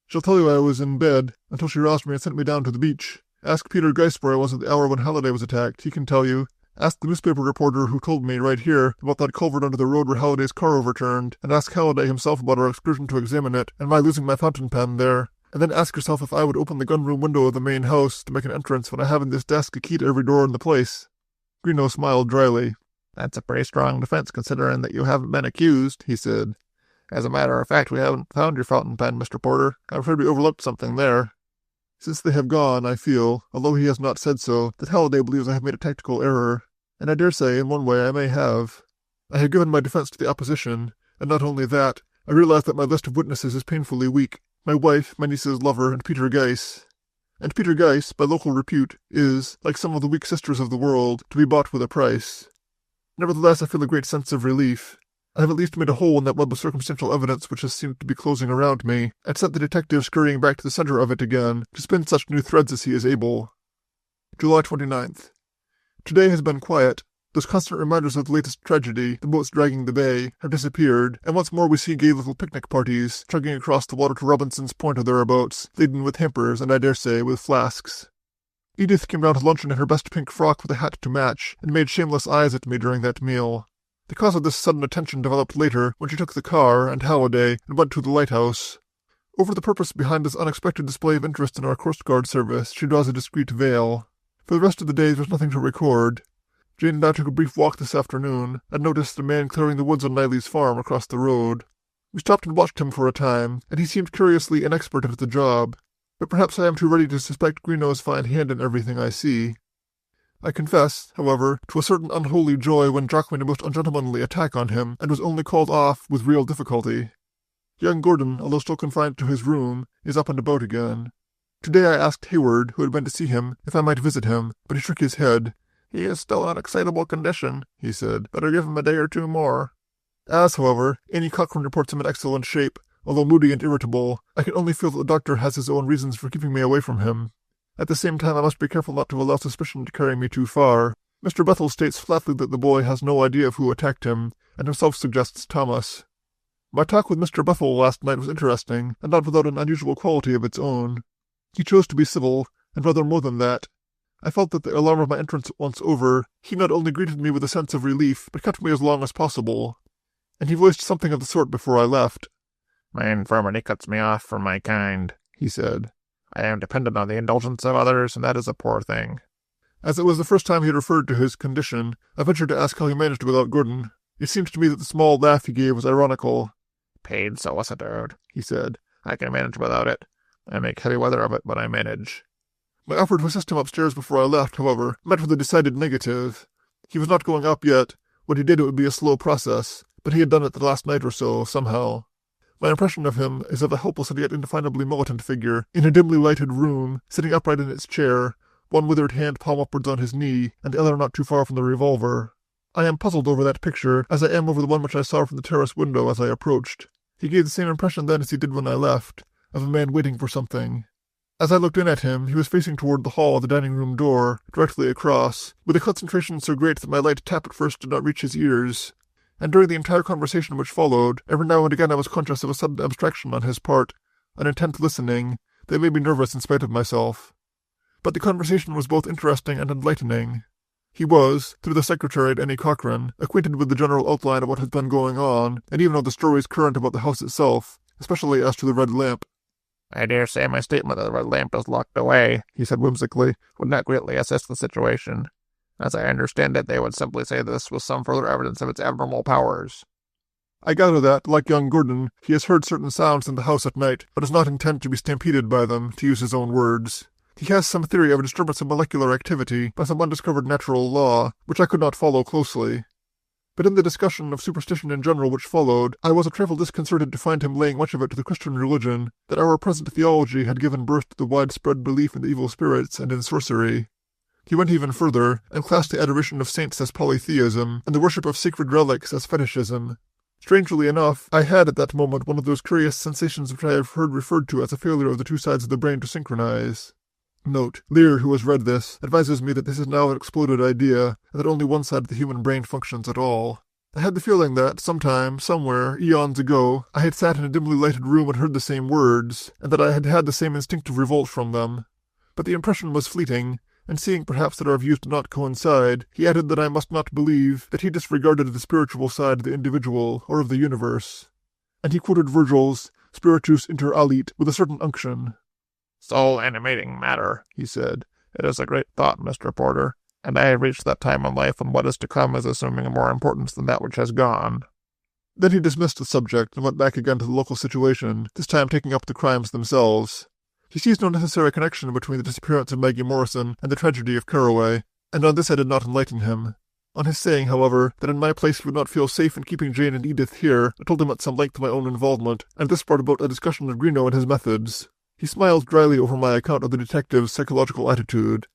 She'll tell you I was in bed until she roused me and sent me down to the beach. Ask Peter Geiss where I was at the hour when Halliday was attacked. He can tell you. Ask the newspaper reporter who told me right here about that culvert under the road where Halliday's car overturned, and ask Halliday himself about our excursion to examine it, and my losing my fountain pen there. And then ask yourself if I would open the gun-room window of the main house to make an entrance when I have in this desk a key to every door in the place. Greenough smiled dryly. That's a pretty strong defense, considering that you haven't been accused, he said. As a matter of fact, we haven't found your fountain pen, Mr. Porter. I'm afraid we overlooked something there. Since they have gone, I feel, although he has not said so, that Halliday believes I have made a tactical error, and I dare say, in one way, I may have. I have given my defense to the opposition, and not only that, I realize that my list of witnesses is painfully weak. My wife, my niece's lover, and Peter Geiss. And Peter Geiss, by local repute, is, like some of the weak sisters of the world, to be bought with a price. Nevertheless, I feel a great sense of relief. I have at least made a hole in that web of circumstantial evidence which has seemed to be closing around me, and sent the detective scurrying back to the center of it again, to spin such new threads as he is able. July 29th. Today has been quiet. Those constant reminders of the latest tragedy, the boats dragging the bay, have disappeared, and once more we see gay little picnic parties, chugging across the water to Robinson's Point or thereabouts, laden with hampers, and I dare say, with flasks. Edith came down to luncheon in her best pink frock with a hat to match, and made shameless eyes at me during that meal. The cause of this sudden attention developed later, when she took the car, and Halliday, and went to the lighthouse. Over the purpose behind this unexpected display of interest in our Coast Guard service, she draws a discreet veil. For the rest of the day, there's nothing to record. Jane and I took a brief walk this afternoon, and noticed a man clearing the woods on Niley's farm across the road. We stopped and watched him for a time, and he seemed curiously inexpert at the job. But perhaps I am too ready to suspect Greenough's fine hand in everything I see. I confess, however, to a certain unholy joy when Jock made a most ungentlemanly attack on him, and was only called off with real difficulty. Young Gordon, although still confined to his room, is up and about again. Today I asked Hayward, who had been to see him, if I might visit him, but he shook his head. He is still in an excitable condition, he said. Better give him a day or two more. As, however, Annie Cochran reports him in excellent shape, although moody and irritable, I can only feel that the doctor has his own reasons for keeping me away from him. At the same time, I must be careful not to allow suspicion to carry me too far. Mr. Bethel states flatly that the boy has no idea of who attacked him, and himself suggests Thomas. My talk with Mr. Bethel last night was interesting, and not without an unusual quality of its own. He chose to be civil, and rather more than that. I felt that the alarm of my entrance once over, he not only greeted me with a sense of relief, but kept me as long as possible. And he voiced something of the sort before I left. My infirmity cuts me off from my kind, he said. I am dependent on the indulgence of others, and that is a poor thing. As it was the first time he had referred to his condition, I ventured to ask how he managed without Gordon. It seemed to me that the small laugh he gave was ironical. Paid solicitude, he said. I can manage without it. I make heavy weather of it, but I manage. My offer to assist him upstairs before I left, however, met with a decided negative. He was not going up yet. When he did, it would be a slow process, but he had done it the last night or so, somehow. My impression of him is of a helpless and yet indefinably militant figure, in a dimly lighted room, sitting upright in its chair, one withered hand palm upwards on his knee, and the other not too far from the revolver. I am puzzled over that picture, as I am over the one which I saw from the terrace window as I approached. He gave the same impression then as he did when I left, of a man waiting for something. As I looked in at him, he was facing toward the hall of the dining-room door, directly across, with a concentration so great that my light tap at first did not reach his ears. And during the entire conversation which followed, every now and again I was conscious of a sudden abstraction on his part, an intent listening, that made me nervous in spite of myself. But the conversation was both interesting and enlightening. He was, through the secretary at Annie Cochran, acquainted with the general outline of what had been going on, and even of the stories current about the house itself, especially as to the red lamp. I dare say my statement that the red lamp is locked away, he said whimsically, would not greatly assist the situation. As I understand it, they would simply say this was some further evidence of its abnormal powers. I gather that, like young Gordon, he has heard certain sounds in the house at night, but does not intend to be stampeded by them, to use his own words. He has some theory of a disturbance of molecular activity by some undiscovered natural law, which I could not follow closely. But in the discussion of superstition in general which followed, I was a trifle disconcerted to find him laying much of it to the Christian religion, that our present theology had given birth to the widespread belief in the evil spirits and in sorcery. He went even further, and classed the adoration of saints as polytheism, and the worship of sacred relics as fetishism. Strangely enough, I had at that moment one of those curious sensations which I have heard referred to as a failure of the two sides of the brain to synchronize. Note: Lear, who has read this, advises me that this is now an exploded idea, and that only one side of the human brain functions at all. I had the feeling that, sometime, somewhere, eons ago, I had sat in a dimly lighted room and heard the same words, and that I had had the same instinctive revolt from them. But the impression was fleeting, and seeing perhaps that our views did not coincide, he added that I must not believe that he disregarded the spiritual side of the individual or of the universe. And he quoted Virgil's Spiritus inter alit with a certain unction. "Soul animating matter," he said. "It is a great thought, Mr. Porter, and I have reached that time in life when what is to come is assuming more importance than that which has gone." Then he dismissed the subject and went back again to the local situation, this time taking up the crimes themselves. He sees no necessary connection between the disappearance of Maggie Morrison and the tragedy of Caraway, and on this I did not enlighten him. On his saying, however, that in my place he would not feel safe in keeping Jane and Edith here, I told him at some length of my own involvement, and this brought about a discussion of Greenough and his methods. He smiled dryly over my account of the detective's psychological attitude.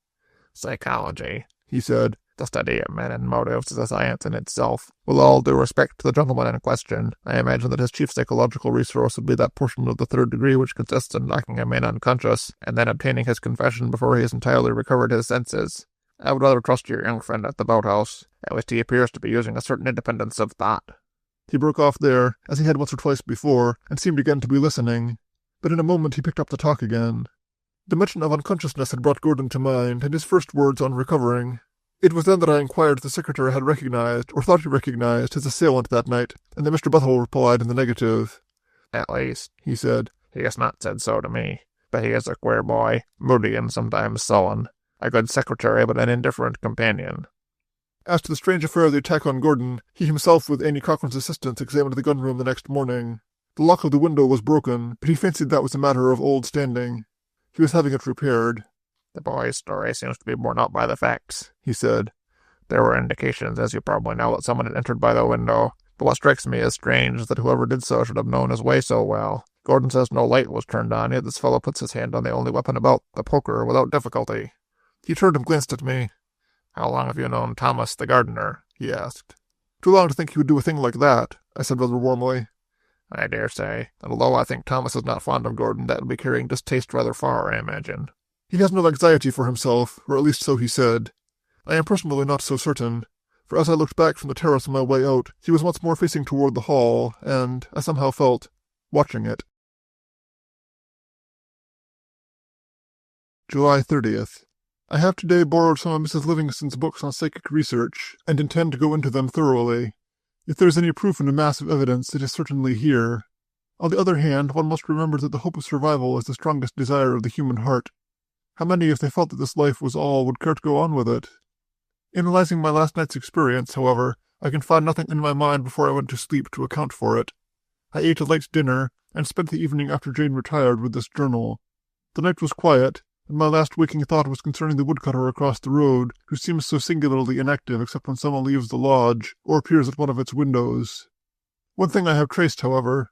"Psychology," he said. "The study of men and motives is a science in itself. With all due respect to the gentleman in question, I imagine that his chief psychological resource would be that portion of the third degree which consists in knocking a man unconscious, and then obtaining his confession before he has entirely recovered his senses. I would rather trust your young friend at the boathouse. At least he appears to be using a certain independence of thought." He broke off there, as he had once or twice before, and seemed again to be listening. But in a moment he picked up the talk again. The mention of unconsciousness had brought Gordon to mind, and his first words on recovering. It was then that I inquired if the secretary had recognized, or thought he recognized, his assailant that night, and that Mr. Bethel replied in the negative. "At least," he said, "he has not said so to me. But he is a queer boy, moody and sometimes sullen. A good secretary, but an indifferent companion." As to the strange affair of the attack on Gordon, he himself, with Annie Cochran's assistance, examined the gun-room the next morning. The lock of the window was broken, but he fancied that was a matter of old standing. He was having it repaired. "The boy's story seems to be borne out by the facts," he said. "There were indications, as you probably know, that someone had entered by the window, but what strikes me as strange is that whoever did so should have known his way so well. Gordon says no light was turned on, yet this fellow puts his hand on the only weapon about, the poker, without difficulty." He turned and glanced at me. "How long have you known Thomas the gardener?" he asked. "Too long to think he would do a thing like that," I said rather warmly. "I dare say. And although I think Thomas is not fond of Gordon, that would be carrying distaste rather far, I imagine." "He has no anxiety for himself, or at least so he said. I am personally not so certain, for as I looked back from the terrace on my way out, he was once more facing toward the hall, and, I somehow felt, watching it. July 30th. I have today borrowed some of Mrs. Livingston's books on psychic research, and intend to go into them thoroughly. If there is any proof in a mass of evidence, it is certainly here. On the other hand, one must remember that the hope of survival is the strongest desire of the human heart. How many, if they felt that this life was all, would care to go on with it? Analyzing my last night's experience, however, I can find nothing in my mind before I went to sleep to account for it. I ate a light dinner, and spent the evening after Jane retired with this journal. The night was quiet, and my last waking thought was concerning the woodcutter across the road, who seems so singularly inactive except when someone leaves the lodge, or appears at one of its windows. One thing I have traced, however.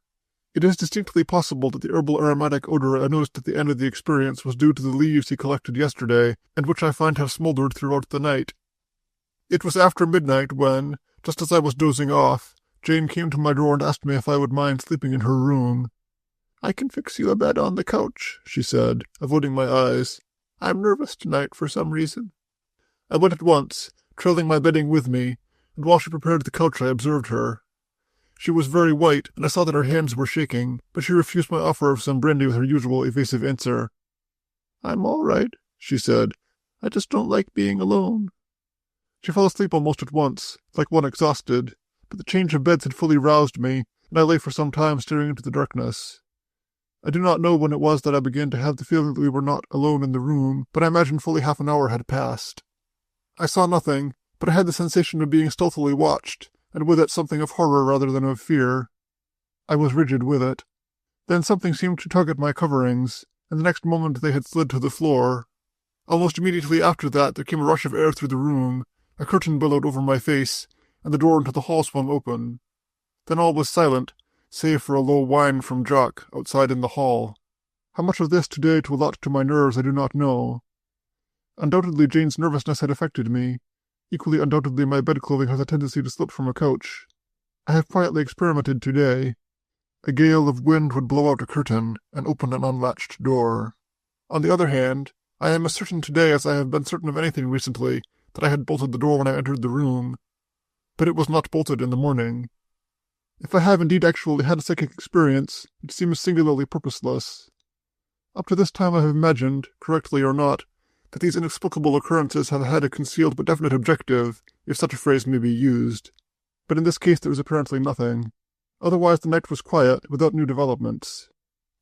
It is distinctly possible that the herbal aromatic odor I noticed at the end of the experience was due to the leaves he collected yesterday, and which I find have smoldered throughout the night. It was after midnight when, just as I was dozing off, Jane came to my door and asked me if I would mind sleeping in her room. "I can fix you a bed on the couch," she said, avoiding my eyes. "I'm nervous tonight for some reason." I went at once, trailing my bedding with me, and while she prepared the couch I observed her. She was very white, and I saw that her hands were shaking, but she refused my offer of some brandy with her usual evasive answer. "I'm all right," she said. "I just don't like being alone." She fell asleep almost at once, like one exhausted, but the change of beds had fully roused me, and I lay for some time staring into the darkness. I do not know when it was that I began to have the feeling that we were not alone in the room, but I imagine fully half an hour had passed. I saw nothing, but I had the sensation of being stealthily watched, and with it something of horror rather than of fear. I was rigid with it. Then something seemed to tug at my coverings, and the next moment they had slid to the floor. Almost immediately after that there came a rush of air through the room, a curtain billowed over my face, and the door into the hall swung open. Then all was silent, save for a low whine from Jock outside in the hall. How much of this today to allot to my nerves I do not know. Undoubtedly Jane's nervousness had affected me. Equally undoubtedly my bedclothing has a tendency to slip from a couch. I have quietly experimented today. A gale of wind would blow out a curtain and open an unlatched door. On the other hand, I am as certain today as I have been certain of anything recently that I had bolted the door when I entered the room. But it was not bolted in the morning. If I have indeed actually had a psychic experience, it seems singularly purposeless. Up to this time I have imagined, correctly or not, that these inexplicable occurrences have had a concealed but definite objective, if such a phrase may be used. But in this case there was apparently nothing. Otherwise the night was quiet, without new developments.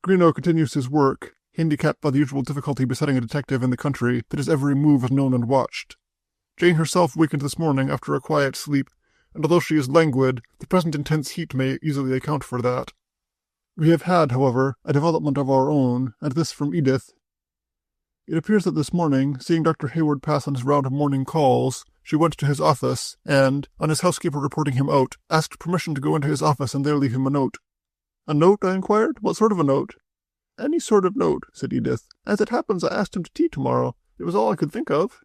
Greenough continues his work, handicapped by the usual difficulty besetting a detective in the country that his every move is known and watched. Jane herself wakened this morning after a quiet sleep, and although she is languid, the present intense heat may easily account for that. We have had, however, a development of our own, and this from Edith. It appears that this morning, seeing Dr. Hayward pass on his round of morning calls, she went to his office, and, on his housekeeper reporting him out, asked permission to go into his office and there leave him a note. "A note?" I inquired. "What sort of a note?" "Any sort of note," said Edith. "As it happens, I asked him to tea tomorrow. It was all I could think of."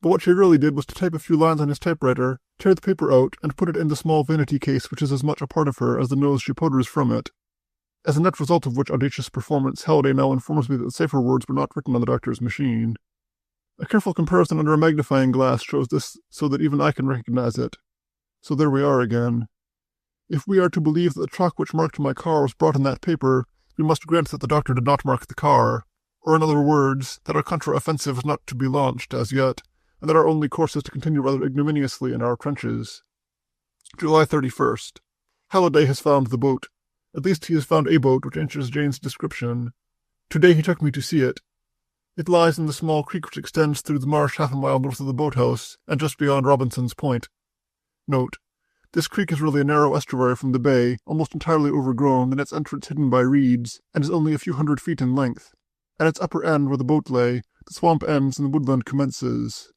But what she really did was to type a few lines on his typewriter, tear the paper out, and put it in the small vanity case which is as much a part of her as the nose she powders from it. As a net result of which audacious performance, Halliday now informs me that the cipher words were not written on the doctor's machine. A careful comparison under a magnifying glass shows this so that even I can recognize it. So there we are again. If we are to believe that the chalk which marked my car was brought in that paper, we must grant that the doctor did not mark the car, or in other words, that our contra-offensive is not to be launched as yet, and that our only course is to continue rather ignominiously in our trenches. July 31st. Halliday has found the boat. At least he has found a boat which answers Jane's description. Today he took me to see it. It lies in the small creek which extends through the marsh half a mile north of the boathouse, and just beyond Robinson's Point. Note: this creek is really a narrow estuary from the bay, almost entirely overgrown, and its entrance hidden by reeds, and is only a few 100 feet in length. At its upper end, where the boat lay, the swamp ends and the woodland commences.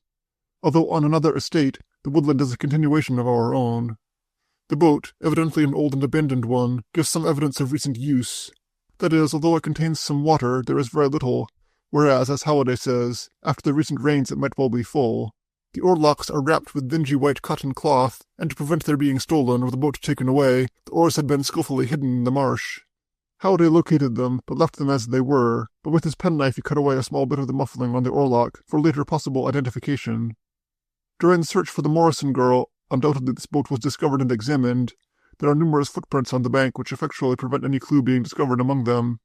Although on another estate, the woodland is a continuation of our own. The boat, evidently an old and abandoned one, gives some evidence of recent use. That is, although it contains some water, there is very little, whereas, as Halliday says, after the recent rains it might well be full. The oarlocks are wrapped with dingy white cotton cloth, and to prevent their being stolen or the boat taken away, the oars had been skillfully hidden in the marsh. Halliday located them, but left them as they were, but with his penknife he cut away a small bit of the muffling on the oarlock for later possible identification. During the search for the Morrison girl, undoubtedly this boat was discovered and examined. There are numerous footprints on the bank which effectually prevent any clue being discovered among them.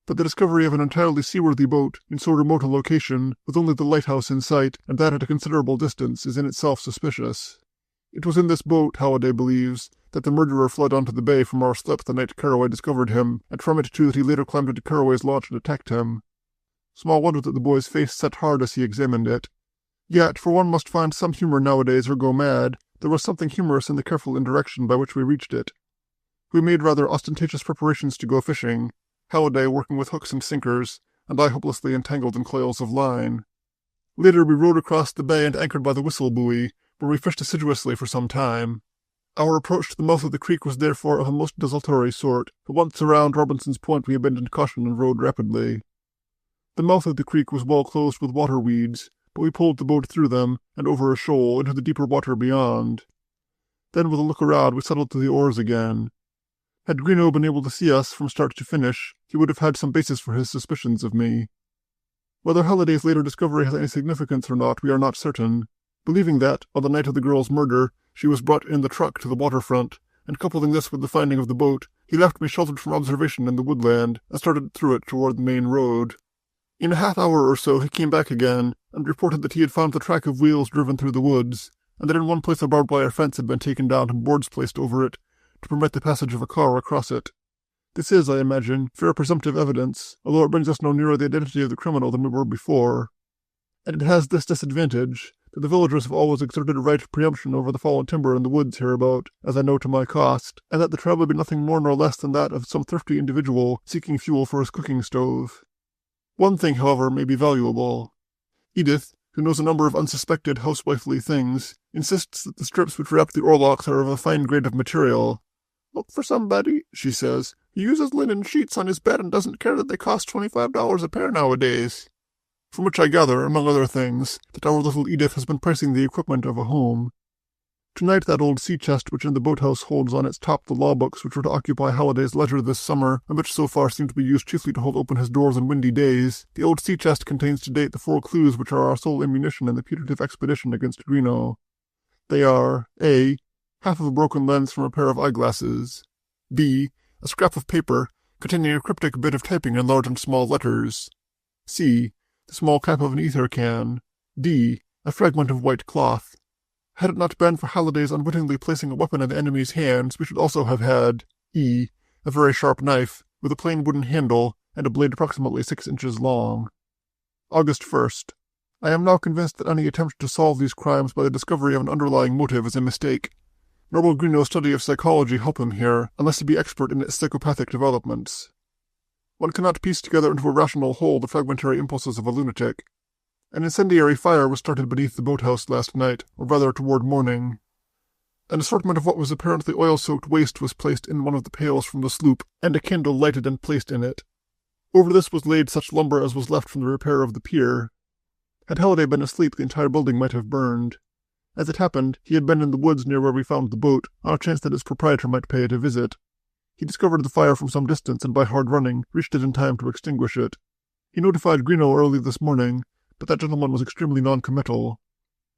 But the discovery of an entirely seaworthy boat in so remote a location, with only the lighthouse in sight, and that at a considerable distance, is in itself suspicious. It was in this boat, Halliday believes, that the murderer fled onto the bay from our slip the night Carroway discovered him, and from it too that he later climbed into Carroway's launch and attacked him. Small wonder that the boy's face set hard as he examined it. Yet, for one must find some humor nowadays or go mad, there was something humorous in the careful indirection by which we reached it. We made rather ostentatious preparations to go fishing, Halliday working with hooks and sinkers, and I hopelessly entangled in coils of line. Later we rowed across the bay and anchored by the whistle buoy, where we fished assiduously for some time. Our approach to the mouth of the creek was therefore of a most desultory sort, but once around Robinson's Point we abandoned caution and rowed rapidly. The mouth of the creek was well closed with water weeds, but we pulled the boat through them, and over a shoal, into the deeper water beyond. Then with a look around we settled to the oars again. Had Greenough been able to see us from start to finish, he would have had some basis for his suspicions of me. Whether Halliday's later discovery has any significance or not, we are not certain, believing that, on the night of the girl's murder, she was brought in the truck to the waterfront, and coupling this with the finding of the boat, he left me sheltered from observation in the woodland, and started through it toward the main road. In a half-hour or so he came back again, and reported that he had found the track of wheels driven through the woods, and that in one place a barbed wire fence had been taken down and boards placed over it, to permit the passage of a car across it. This is, I imagine, fair presumptive evidence, although it brings us no nearer the identity of the criminal than we were before. And it has this disadvantage, that the villagers have always exerted a right of preemption over the fallen timber in the woods hereabout, as I know to my cost, and that the trail would be nothing more nor less than that of some thrifty individual seeking fuel for his cooking stove. One thing, however, may be valuable. Edith, who knows a number of unsuspected housewifely things, insists that the strips which wrap the oarlocks are of a fine grade of material. "Look for somebody," she says. "He uses linen sheets on his bed and doesn't care that they cost $25 a pair nowadays." From which I gather, among other things, that our little Edith has been pricing the equipment of a home. Tonight that old sea chest which in the boathouse holds on its top the law books which were to occupy Halliday's leisure this summer, and which so far seem to be used chiefly to hold open his doors on windy days, the old sea chest contains to date the 4 clues which are our sole ammunition in the putative expedition against Greenough. They are A. half of a broken lens from a pair of eyeglasses. B. a scrap of paper containing a cryptic bit of typing in large and small letters. C. the small cap of an ether can. D. a fragment of white cloth. Had it not been for Halliday's unwittingly placing a weapon in the enemy's hands, we should also have had E. a very sharp knife, with a plain wooden handle, and a blade approximately 6 inches long. August 1st. I am now convinced that any attempt to solve these crimes by the discovery of an underlying motive is a mistake. Nor will Greenough's study of psychology help him here, unless he be expert in its psychopathic developments. One cannot piece together into a rational whole the fragmentary impulses of a lunatic. An incendiary fire was started beneath the boathouse last night, or rather toward morning. An assortment of what was apparently oil-soaked waste was placed in one of the pails from the sloop, and a candle lighted and placed in it. Over this was laid such lumber as was left from the repair of the pier. Had Halliday been asleep, the entire building might have burned. As it happened, he had been in the woods near where we found the boat, on a chance that its proprietor might pay it a visit. He discovered the fire from some distance, and by hard running, reached it in time to extinguish it. He notified Greenough early this morning, but that gentleman was extremely non-committal.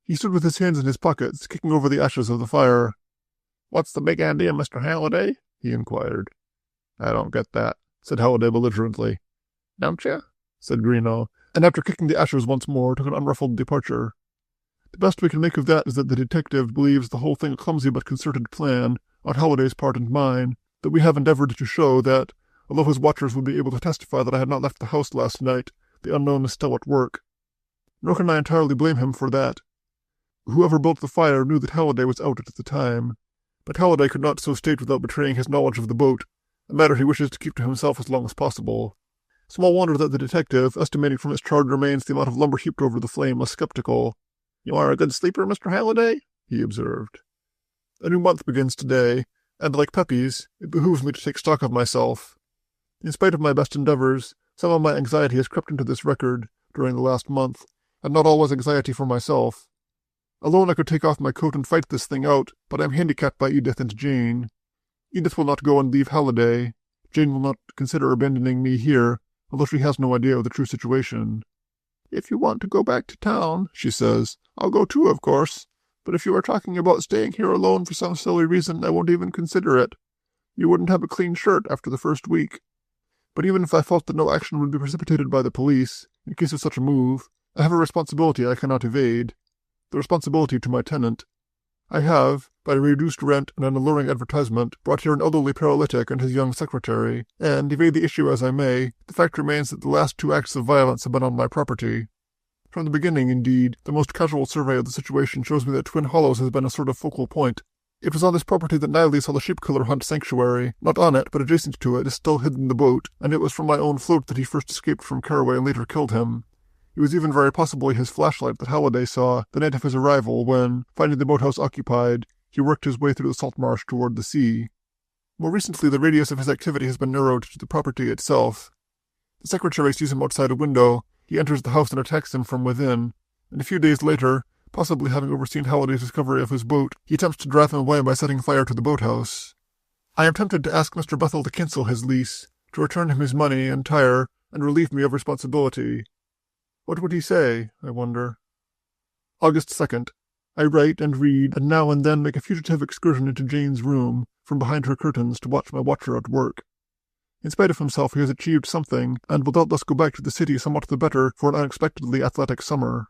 He stood with his hands in his pockets, kicking over the ashes of the fire. "What's the big idea, Mr. Halliday?" he inquired. "I don't get that," said Halliday belligerently. "Don't you?" said Greenough, and after kicking the ashes once more, took an unruffled departure. The best we can make of that is that the detective believes the whole thing a clumsy but concerted plan, on Halliday's part and mine, that we have endeavored to show that, although his watchers would be able to testify that I had not left the house last night, the unknown is still at work. Nor can I entirely blame him for that. Whoever built the fire knew that Halliday was out at the time, but Halliday could not so state without betraying his knowledge of the boat, a matter he wishes to keep to himself as long as possible. Small wonder that the detective, estimating from his charred remains the amount of lumber heaped over the flame, was skeptical. "You are a good sleeper, Mr. Halliday?" he observed. "A new month begins today, and like Pepe's, it behooves me to take stock of myself. In spite of my best endeavors, some of my anxiety has crept into this record during the last month, and not all was anxiety for myself. Alone I could take off my coat and fight this thing out, but I am handicapped by Edith and Jane. Edith will not go and leave Halliday. Jane will not consider abandoning me here, although she has no idea of the true situation. "If you want to go back to town," she says, "I'll go too, of course. But if you are talking about staying here alone for some silly reason, I won't even consider it. You wouldn't have a clean shirt after the first week." But even if I felt that no action would be precipitated by the police, in case of such a move, I have a responsibility I cannot evade. The responsibility to my tenant. I have, by reduced rent and an alluring advertisement, brought here an elderly paralytic and his young secretary, and, evade the issue as I may, the fact remains that the last 2 acts of violence have been on my property. From the beginning, indeed, the most casual survey of the situation shows me that Twin Hollows has been a sort of focal point. It was on this property that Niley saw the sheep-killer hunt sanctuary. Not on it, but adjacent to it, is still hidden the boat, and it was from my own float that he first escaped from Caraway and later killed him. It was even very possibly his flashlight that Halliday saw the night of his arrival when, finding the boathouse occupied, he worked his way through the salt marsh toward the sea. More recently, the radius of his activity has been narrowed to the property itself. The secretary sees him outside a window, he enters the house and attacks him from within, and a few days later, possibly having overseen Halliday's discovery of his boat, he attempts to drive him away by setting fire to the boathouse. I am tempted to ask Mr. Bethel to cancel his lease, to return him his money entire, and relieve me of responsibility. What would he say, I wonder? August 2nd. I write and read, and now and then make a fugitive excursion into Jane's room, from behind her curtains, to watch my watcher at work. In spite of himself, he has achieved something, and will doubtless go back to the city somewhat the better for an unexpectedly athletic summer.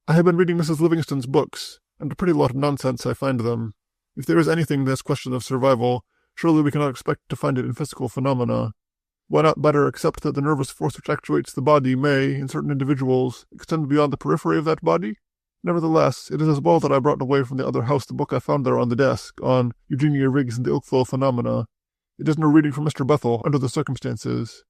I have been reading Mrs. Livingston's books, and a pretty lot of nonsense I find them. If there is anything in this question of survival, surely we cannot expect to find it in physical phenomena. Why not better accept that the nervous force which actuates the body may, in certain individuals, extend beyond the periphery of that body? Nevertheless, it is as well that I brought away from the other house the book I found there on the desk, on Eugenia Riggs and the Oakville Phenomena. It is no reading from Mr. Bethel, under the circumstances.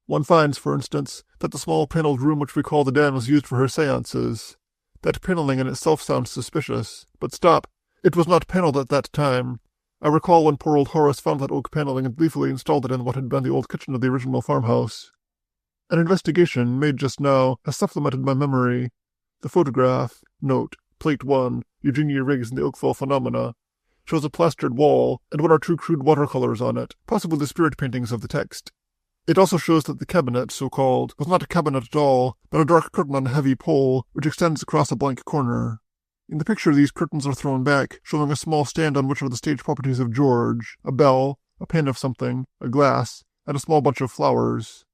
One finds, for instance, that the small panelled room which we call the den was used for her seances. That panelling in itself sounds suspicious. But stop! It was not panelled at that time. I recall when poor old Horace found that oak panelling and gleefully installed it in what had been the old kitchen of the original farmhouse. An investigation made just now has supplemented my memory. The photograph, note, Plate 1, Eugenia Riggs and the Oakville Phenomena, shows a plastered wall and 1 or 2 crude watercolors on it, possibly the spirit paintings of the text. It also shows that the cabinet, so-called, was not a cabinet at all, but a dark curtain on a heavy pole, which extends across a blank corner. In the picture, these curtains are thrown back, showing a small stand on which are the stage properties of George, a bell, a pan of something, a glass, and a small bunch of flowers.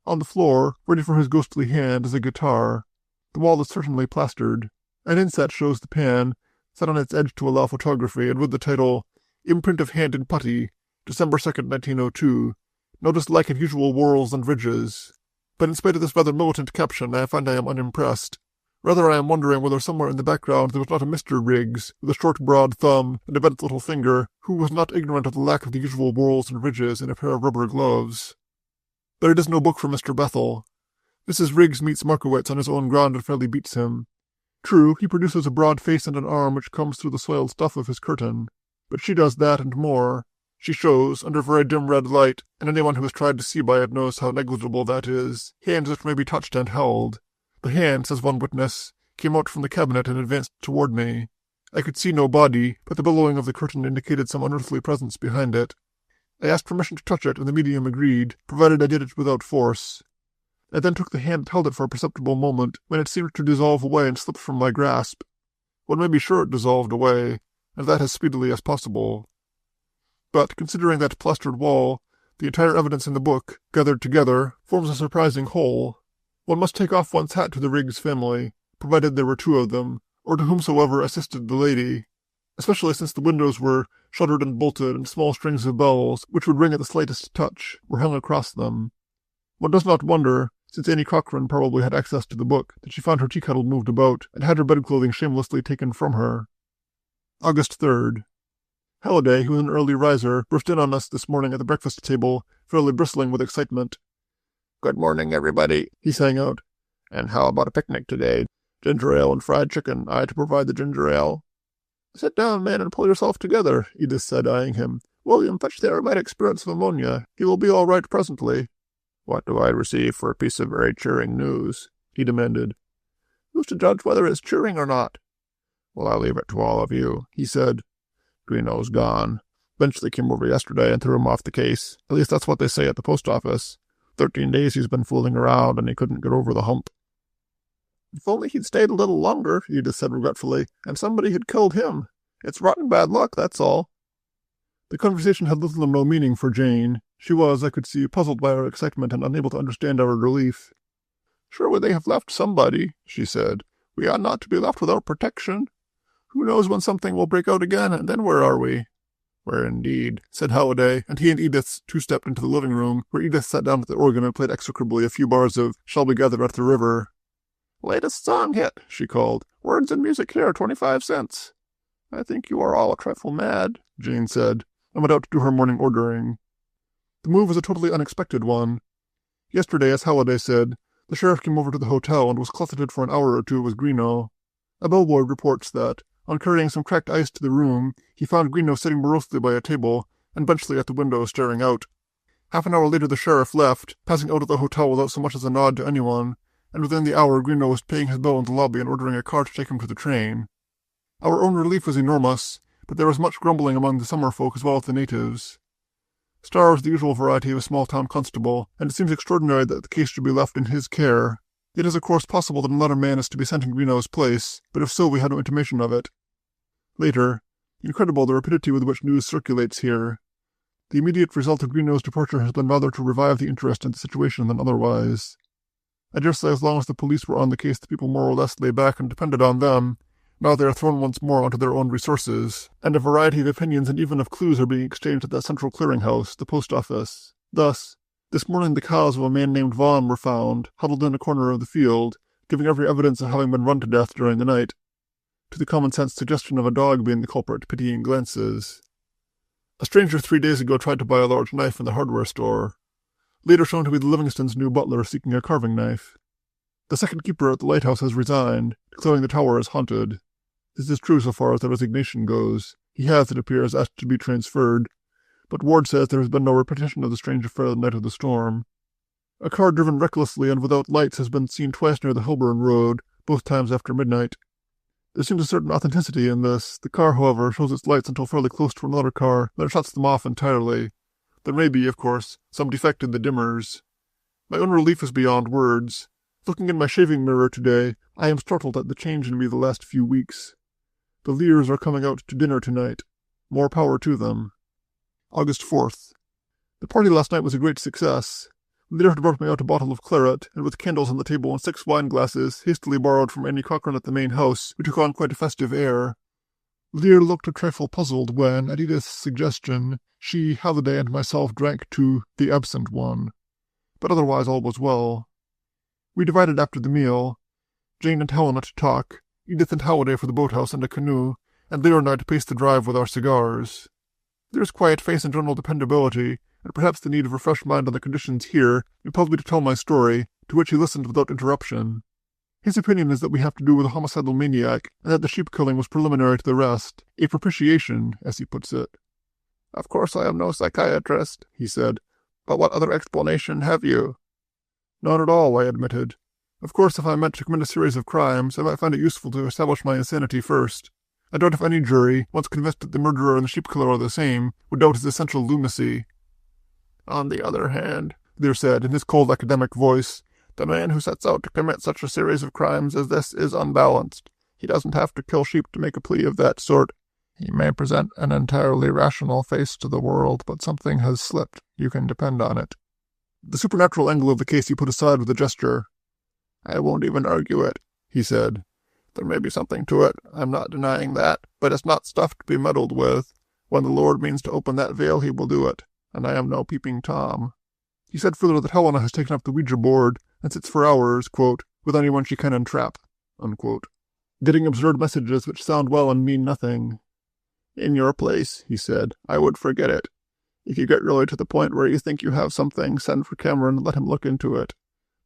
On the floor, ready for his ghostly hand, is a guitar. The wall is certainly plastered. An inset shows the pan, set on its edge to allow photography, and with the title, Imprint of Hand in Putty, December 2nd, 1902, noticed like unusual whorls and ridges. But in spite of this rather militant caption, I find I am unimpressed. Rather, I am wondering whether somewhere in the background there was not a Mr. Riggs, with a short broad thumb and a bent little finger, who was not ignorant of the lack of the usual whorls and ridges in a pair of rubber gloves. But it is no book for Mr. Bethel. Mrs. Riggs meets Markowitz on his own ground and fairly beats him. True, he produces a broad face and an arm which comes through the soiled stuff of his curtain, but she does that and more. She shows, under very dim red light, and anyone who has tried to see by it knows how negligible that is, hands which may be touched and held. The hand, says one witness, came out from the cabinet and advanced toward me. I could see no body, but the billowing of the curtain indicated some unearthly presence behind it. I asked permission to touch it, and the medium agreed, provided I did it without force. I then took the hand and held it for a perceptible moment, when it seemed to dissolve away and slip from my grasp. One may be sure it dissolved away, and that as speedily as possible. But, considering that plastered wall, the entire evidence in the book, gathered together, forms a surprising whole. One must take off one's hat to the Riggs family, provided there were 2 of them, or to whomsoever assisted the lady, especially since the windows were shuttered and bolted, and small strings of bells, which would ring at the slightest touch, were hung across them. One does not wonder, since Annie Cochran probably had access to the book, that she found her tea kettle moved about, and had her bedclothing shamelessly taken from her. August 3rd. Halliday, who was an early riser, burst in on us this morning at the breakfast table, fairly bristling with excitement. "Good morning, everybody," he sang out. "And how about a picnic today? Ginger ale and fried chicken. I to provide the ginger ale." "Sit down, man, and pull yourself together," Edith said, eyeing him. "William, fetch the aromatic spirits of ammonia. He will be all right presently." "What do I receive for a piece of very cheering news?" he demanded. "Who's to judge whether it's cheering or not?" "Well, I leave it to all of you," he said. "Greeno's gone. Benchley came over yesterday and threw him off the case. At least that's what they say at the post office. 13 days he's been fooling around, and he couldn't get over the hump." "If only he'd stayed a little longer," Edith said regretfully, "and somebody had killed him. It's rotten bad luck, that's all." The conversation had little or no meaning for Jane. She was, I could see, puzzled by our excitement and unable to understand our relief. "Surely they have left somebody," she said. "We ought not to be left without protection. Who knows when something will break out again, and then where are we?" "Where indeed," said Halliday, and he and Edith two-stepped into the living room, where Edith sat down at the organ and played execrably a few bars of Shall We Gather at the River. "Latest song hit," she called. "Words and music here, 25 cents. "I think you are all a trifle mad," Jane said, and went out to do her morning ordering. The move was a totally unexpected one. Yesterday, as Halliday said, the sheriff came over to the hotel and was closeted for an hour or 2 with Greeno. A bellboy reports that, on carrying some cracked ice to the room, he found Greeno sitting morosely by a table, and Benchley at the window staring out. Half an hour later the sheriff left, passing out of the hotel without so much as a nod to anyone, and within the hour Greeno was paying his bill in the lobby and ordering a car to take him to the train. Our own relief was enormous, but there was much grumbling among the summer folk as well as the natives. Starr was the usual variety of a small-town constable, and it seems extraordinary that the case should be left in his care. It is of course possible that another man is to be sent in Greeno's place, but if so we had no intimation of it. Later, incredible the rapidity with which news circulates here. The immediate result of Greeno's departure has been rather to revive the interest in the situation than otherwise. I dare say as long as the police were on the case the people more or less lay back and depended on them. Now they are thrown once more onto their own resources, and a variety of opinions and even of clues are being exchanged at that central clearinghouse, the post office. Thus, this morning the cows of a man named Vaughan were found, huddled in a corner of the field, giving every evidence of having been run to death during the night. To the common-sense suggestion of a dog being the culprit, pitying glances. A stranger 3 days ago tried to buy a large knife in the hardware store. Later shown to be the Livingstons' new butler seeking a carving knife. The second keeper at the lighthouse has resigned, declaring the tower is haunted. This is true so far as the resignation goes. He has, it appears, asked to be transferred, but Ward says there has been no repetition of the strange affair the night of the storm. A car driven recklessly and without lights has been seen twice near the Holborn Road, both times after midnight. There seems a certain authenticity in this. The car, however, shows its lights until fairly close to another car, then it shuts them off entirely. There may be, of course, some defect in the dimmers. My own relief is beyond words. Looking in my shaving mirror today, I am startled at the change in me the last few weeks. The Lears are coming out to dinner tonight. More power to them. August 4th. The party last night was a great success. Lear had brought me out a bottle of claret, and with candles on the table and 6 wine glasses, hastily borrowed from Annie Cochran at the main house, we took on quite a festive air. Lear looked a trifle puzzled when, at Edith's suggestion, she, Halliday, and myself drank to the absent one. But otherwise all was well. We divided after the meal, Jane and Helena to talk, Edith and Halliday for the boathouse and a canoe, and Lear and I to pace the drive with our cigars. Lear's quiet face and general dependability, and perhaps the need of a fresh mind on the conditions here, impelled me to tell my story, to which he listened without interruption. His opinion is that we have to do with a homicidal maniac, and that the sheep-killing was preliminary to the rest, a propitiation, as he puts it. "Of course I am no psychiatrist," he said, "but what other explanation have you?" "None at all," I admitted. "Of course, if I meant to commit a series of crimes, I might find it useful to establish my insanity first. I doubt if any jury, once convinced that the murderer and the sheep-killer are the same, would doubt his essential lunacy." "On the other hand," Lear said, in his cold academic voice, "the man who sets out to commit such a series of crimes as this is unbalanced. He doesn't have to kill sheep to make a plea of that sort. He may present an entirely rational face to the world, but something has slipped. You can depend on it." The supernatural angle of the case he put aside with a gesture. "I won't even argue it," he said. "There may be something to it, I'm not denying that, but it's not stuff to be meddled with. When the Lord means to open that veil, he will do it, and I am no peeping Tom." He said further that Helena has taken up the Ouija board and sits for hours, quote, "with anyone she can entrap," unquote, getting absurd messages which sound well and mean nothing. "In your place," he said, "I would forget it. If you get really to the point where you think you have something, send for Cameron and let him look into it.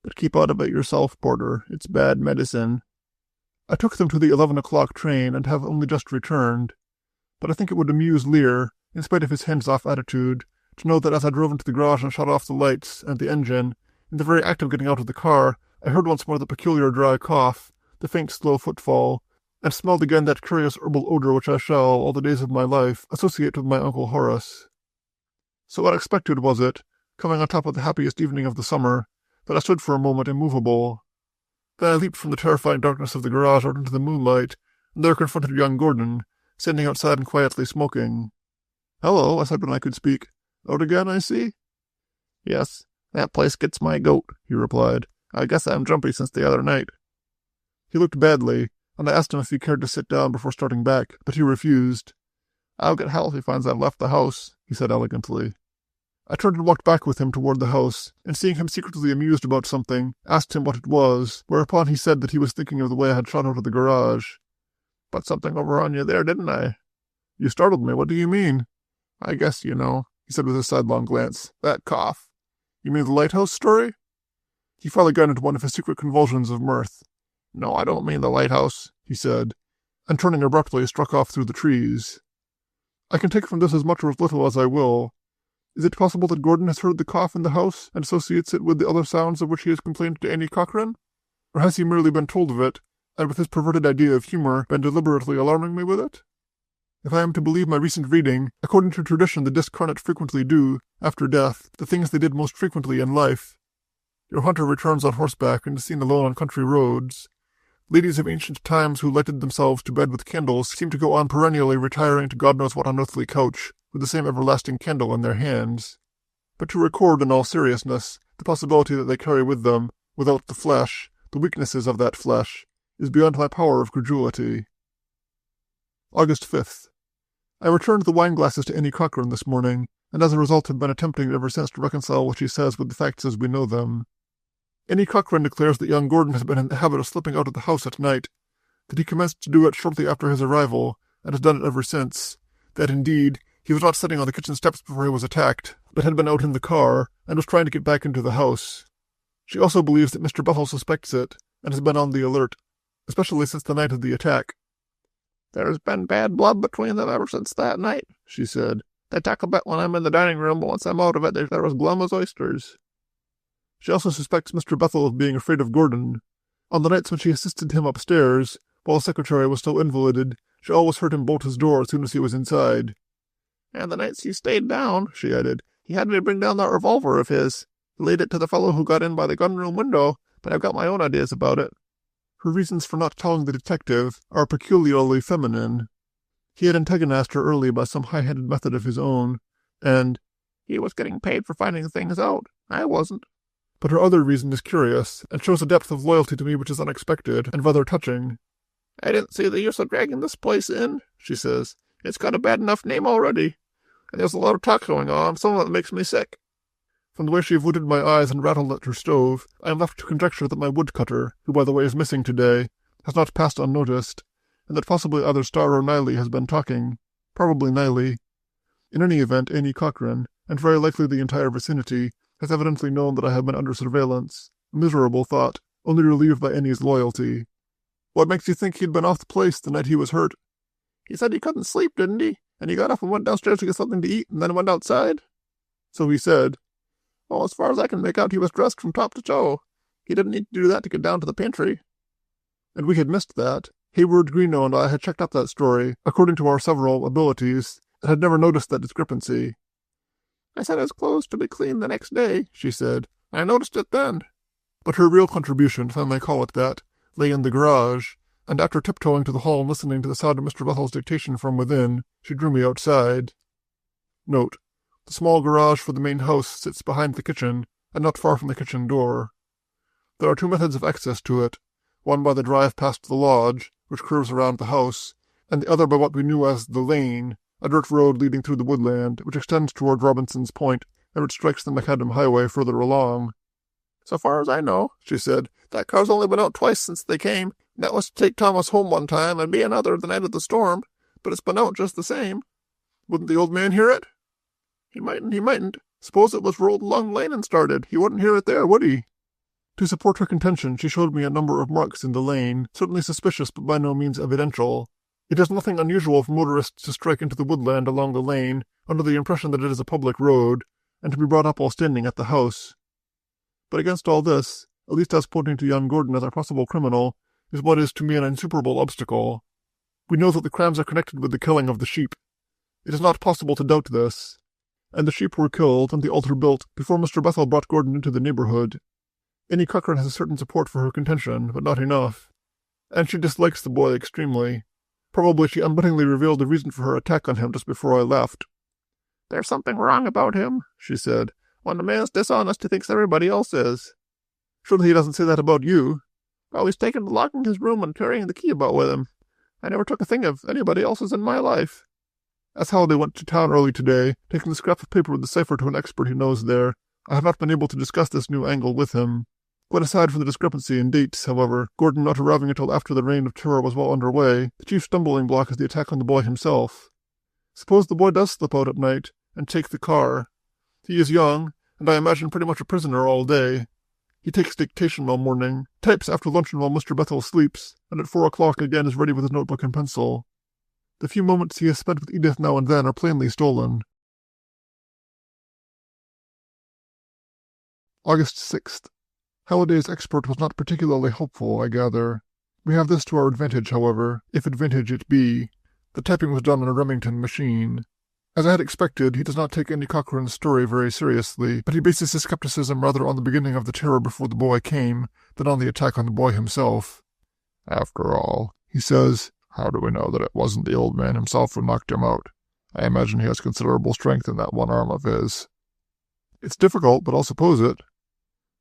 But keep out of it yourself, Porter. It's bad medicine." I took them to the 11 o'clock train and have only just returned. But I think it would amuse Lear, in spite of his hands-off attitude, to know that as I drove into the garage and shut off the lights and the engine, in the very act of getting out of the car, I heard once more the peculiar dry cough, the faint slow footfall, and smelled again that curious herbal odor which I shall, all the days of my life, associate with my Uncle Horace. So unexpected was it, coming on top of the happiest evening of the summer, that I stood for a moment immovable. Then I leaped from the terrifying darkness of the garage out into the moonlight, and there confronted young Gordon, standing outside and quietly smoking. "Hello," I said when I could speak. "Out again, I see?" "Yes, that place gets my goat," he replied. "I guess I'm jumpy since the other night." He looked badly, and I asked him if he cared to sit down before starting back, but he refused. "I'll get hell if he finds I've left the house," he said elegantly. I turned and walked back with him toward the house, and seeing him secretly amused about something, asked him what it was, whereupon he said that he was thinking of the way I had shot out of the garage. "Put something over on you there, didn't I?" "You startled me. What do you mean?" "I guess you know," he said with a sidelong glance. "That cough." "You mean the lighthouse story?" He finally got into one of his secret convulsions of mirth. "No, I don't mean the lighthouse," he said, and turning abruptly struck off through the trees. I can take from this as much or as little as I will. Is it possible that Gordon has heard the cough in the house and associates it with the other sounds of which he has complained to Annie Cochran? Or has he merely been told of it, and with his perverted idea of humor been deliberately alarming me with it? If I am to believe my recent reading, according to tradition the discarnate frequently do, after death, the things they did most frequently in life. Your hunter returns on horseback and is seen alone on country roads. Ladies of ancient times who lighted themselves to bed with candles seem to go on perennially retiring to God knows what unearthly couch, with the same everlasting candle in their hands. But to record in all seriousness the possibility that they carry with them, without the flesh, the weaknesses of that flesh, is beyond my power of credulity. August 5th. I returned the wine glasses to Annie Cochran this morning, and as a result have been attempting ever since to reconcile what she says with the facts as we know them. Annie Cochran declares that young Gordon has been in the habit of slipping out of the house at night, that he commenced to do it shortly after his arrival, and has done it ever since, that indeed he was not sitting on the kitchen steps before he was attacked, but had been out in the car, and was trying to get back into the house. She also believes that Mr. Bethel suspects it, and has been on the alert, especially since the night of the attack. "There's been bad blood between them ever since that night," she said. "They talk a bit when I'm in the dining room, but once I'm out of it, they're as glum as oysters." She also suspects Mr. Bethel of being afraid of Gordon. On the nights when she assisted him upstairs, while the secretary was still invalided, she always heard him bolt his door as soon as he was inside. And the nights he stayed down, she added, he had me bring down that revolver of his. He laid it to the fellow who got in by the gunroom window, but I've got my own ideas about it. Her reasons for not telling the detective are peculiarly feminine. He had antagonized her early by some high-handed method of his own, and he was getting paid for finding things out. I wasn't. But her other reason is curious, and shows a depth of loyalty to me which is unexpected, and rather touching. I didn't see the use of dragging this place in, she says. It's got a bad enough name already. And there's a lot of talk going on, some of it makes me sick. From the way she avoided my eyes and rattled at her stove, I am left to conjecture that my woodcutter, who by the way is missing today, has not passed unnoticed, and that possibly either Starr or Niley has been talking. Probably Niley. In any event, Annie Cochran, and very likely the entire vicinity, has evidently known that I have been under surveillance. A miserable thought, only relieved by Annie's loyalty. What makes you think he'd been off the place the night he was hurt? He said he couldn't sleep, didn't he? And he got up and went downstairs to get something to eat, and then went outside? So he said. Well, as far as I can make out, he was dressed from top to toe. He didn't need to do that to get down to the pantry. And we had missed that. Hayward, Greeno, and I had checked up that story, according to our several abilities, and had never noticed that discrepancy. I said his clothes to be cleaned the next day, she said. I noticed it then. But her real contribution, if I may call it that, lay in the garage, and after tiptoeing to the hall and listening to the sound of Mr. Bethel's dictation from within, she drew me outside. Note: the small garage for the main house sits behind the kitchen, and not far from the kitchen door. There are two methods of access to it, one by the drive past the lodge, which curves around the house, and the other by what we knew as the lane, a dirt road leading through the woodland, which extends toward Robinson's Point, and which strikes the macadam highway further along. So far as I know, she said, that car's only been out twice since they came. That was to take Thomas home one time and be another the night of the storm, but it's been out just the same. Wouldn't the old man hear it? He mightn't. Suppose it was rolled along the lane and started. He wouldn't hear it there, would he? To support her contention, she showed me a number of marks in the lane, certainly suspicious but by no means evidential. It is nothing unusual for motorists to strike into the woodland along the lane, under the impression that it is a public road, and to be brought up while standing at the house. But against all this, at least as pointing to young Gordon as our possible criminal, is what is to me an insuperable obstacle. We know that the crimes are connected with the killing of the sheep. It is not possible to doubt this. And the sheep were killed and the altar built before Mr. Bethel brought Gordon into the neighborhood. Annie Cochran has a certain support for her contention, but not enough. And she dislikes the boy extremely. Probably she unwittingly revealed the reason for her attack on him just before I left. There's something wrong about him, she said. When a man's dishonest, he thinks everybody else is. Surely he doesn't say that about you. Well, he's taken to locking his room and carrying the key about with him. I never took a thing of anybody else's in my life. As Halliday went to town early today, taking the scrap of paper with the cipher to an expert he knows there, I have not been able to discuss this new angle with him. Quite aside from the discrepancy in dates, however, Gordon not arriving until after the reign of terror was well under way, the chief stumbling block is the attack on the boy himself. Suppose the boy does slip out at night and take the car. He is young, and I imagine pretty much a prisoner all day. He takes dictation all morning, types after luncheon while Mr. Bethel sleeps, and at 4 o'clock again is ready with his notebook and pencil. The few moments he has spent with Edith now and then are plainly stolen. August 6th. Halliday's expert was not particularly helpful, I gather. We have this to our advantage, however, if advantage it be. The typing was done on a Remington machine. As I had expected, he does not take Annie Cochran's story very seriously, but he bases his skepticism rather on the beginning of the terror before the boy came than on the attack on the boy himself. After all, he says, how do we know that it wasn't the old man himself who knocked him out? I imagine he has considerable strength in that one arm of his. It's difficult, but I'll suppose it.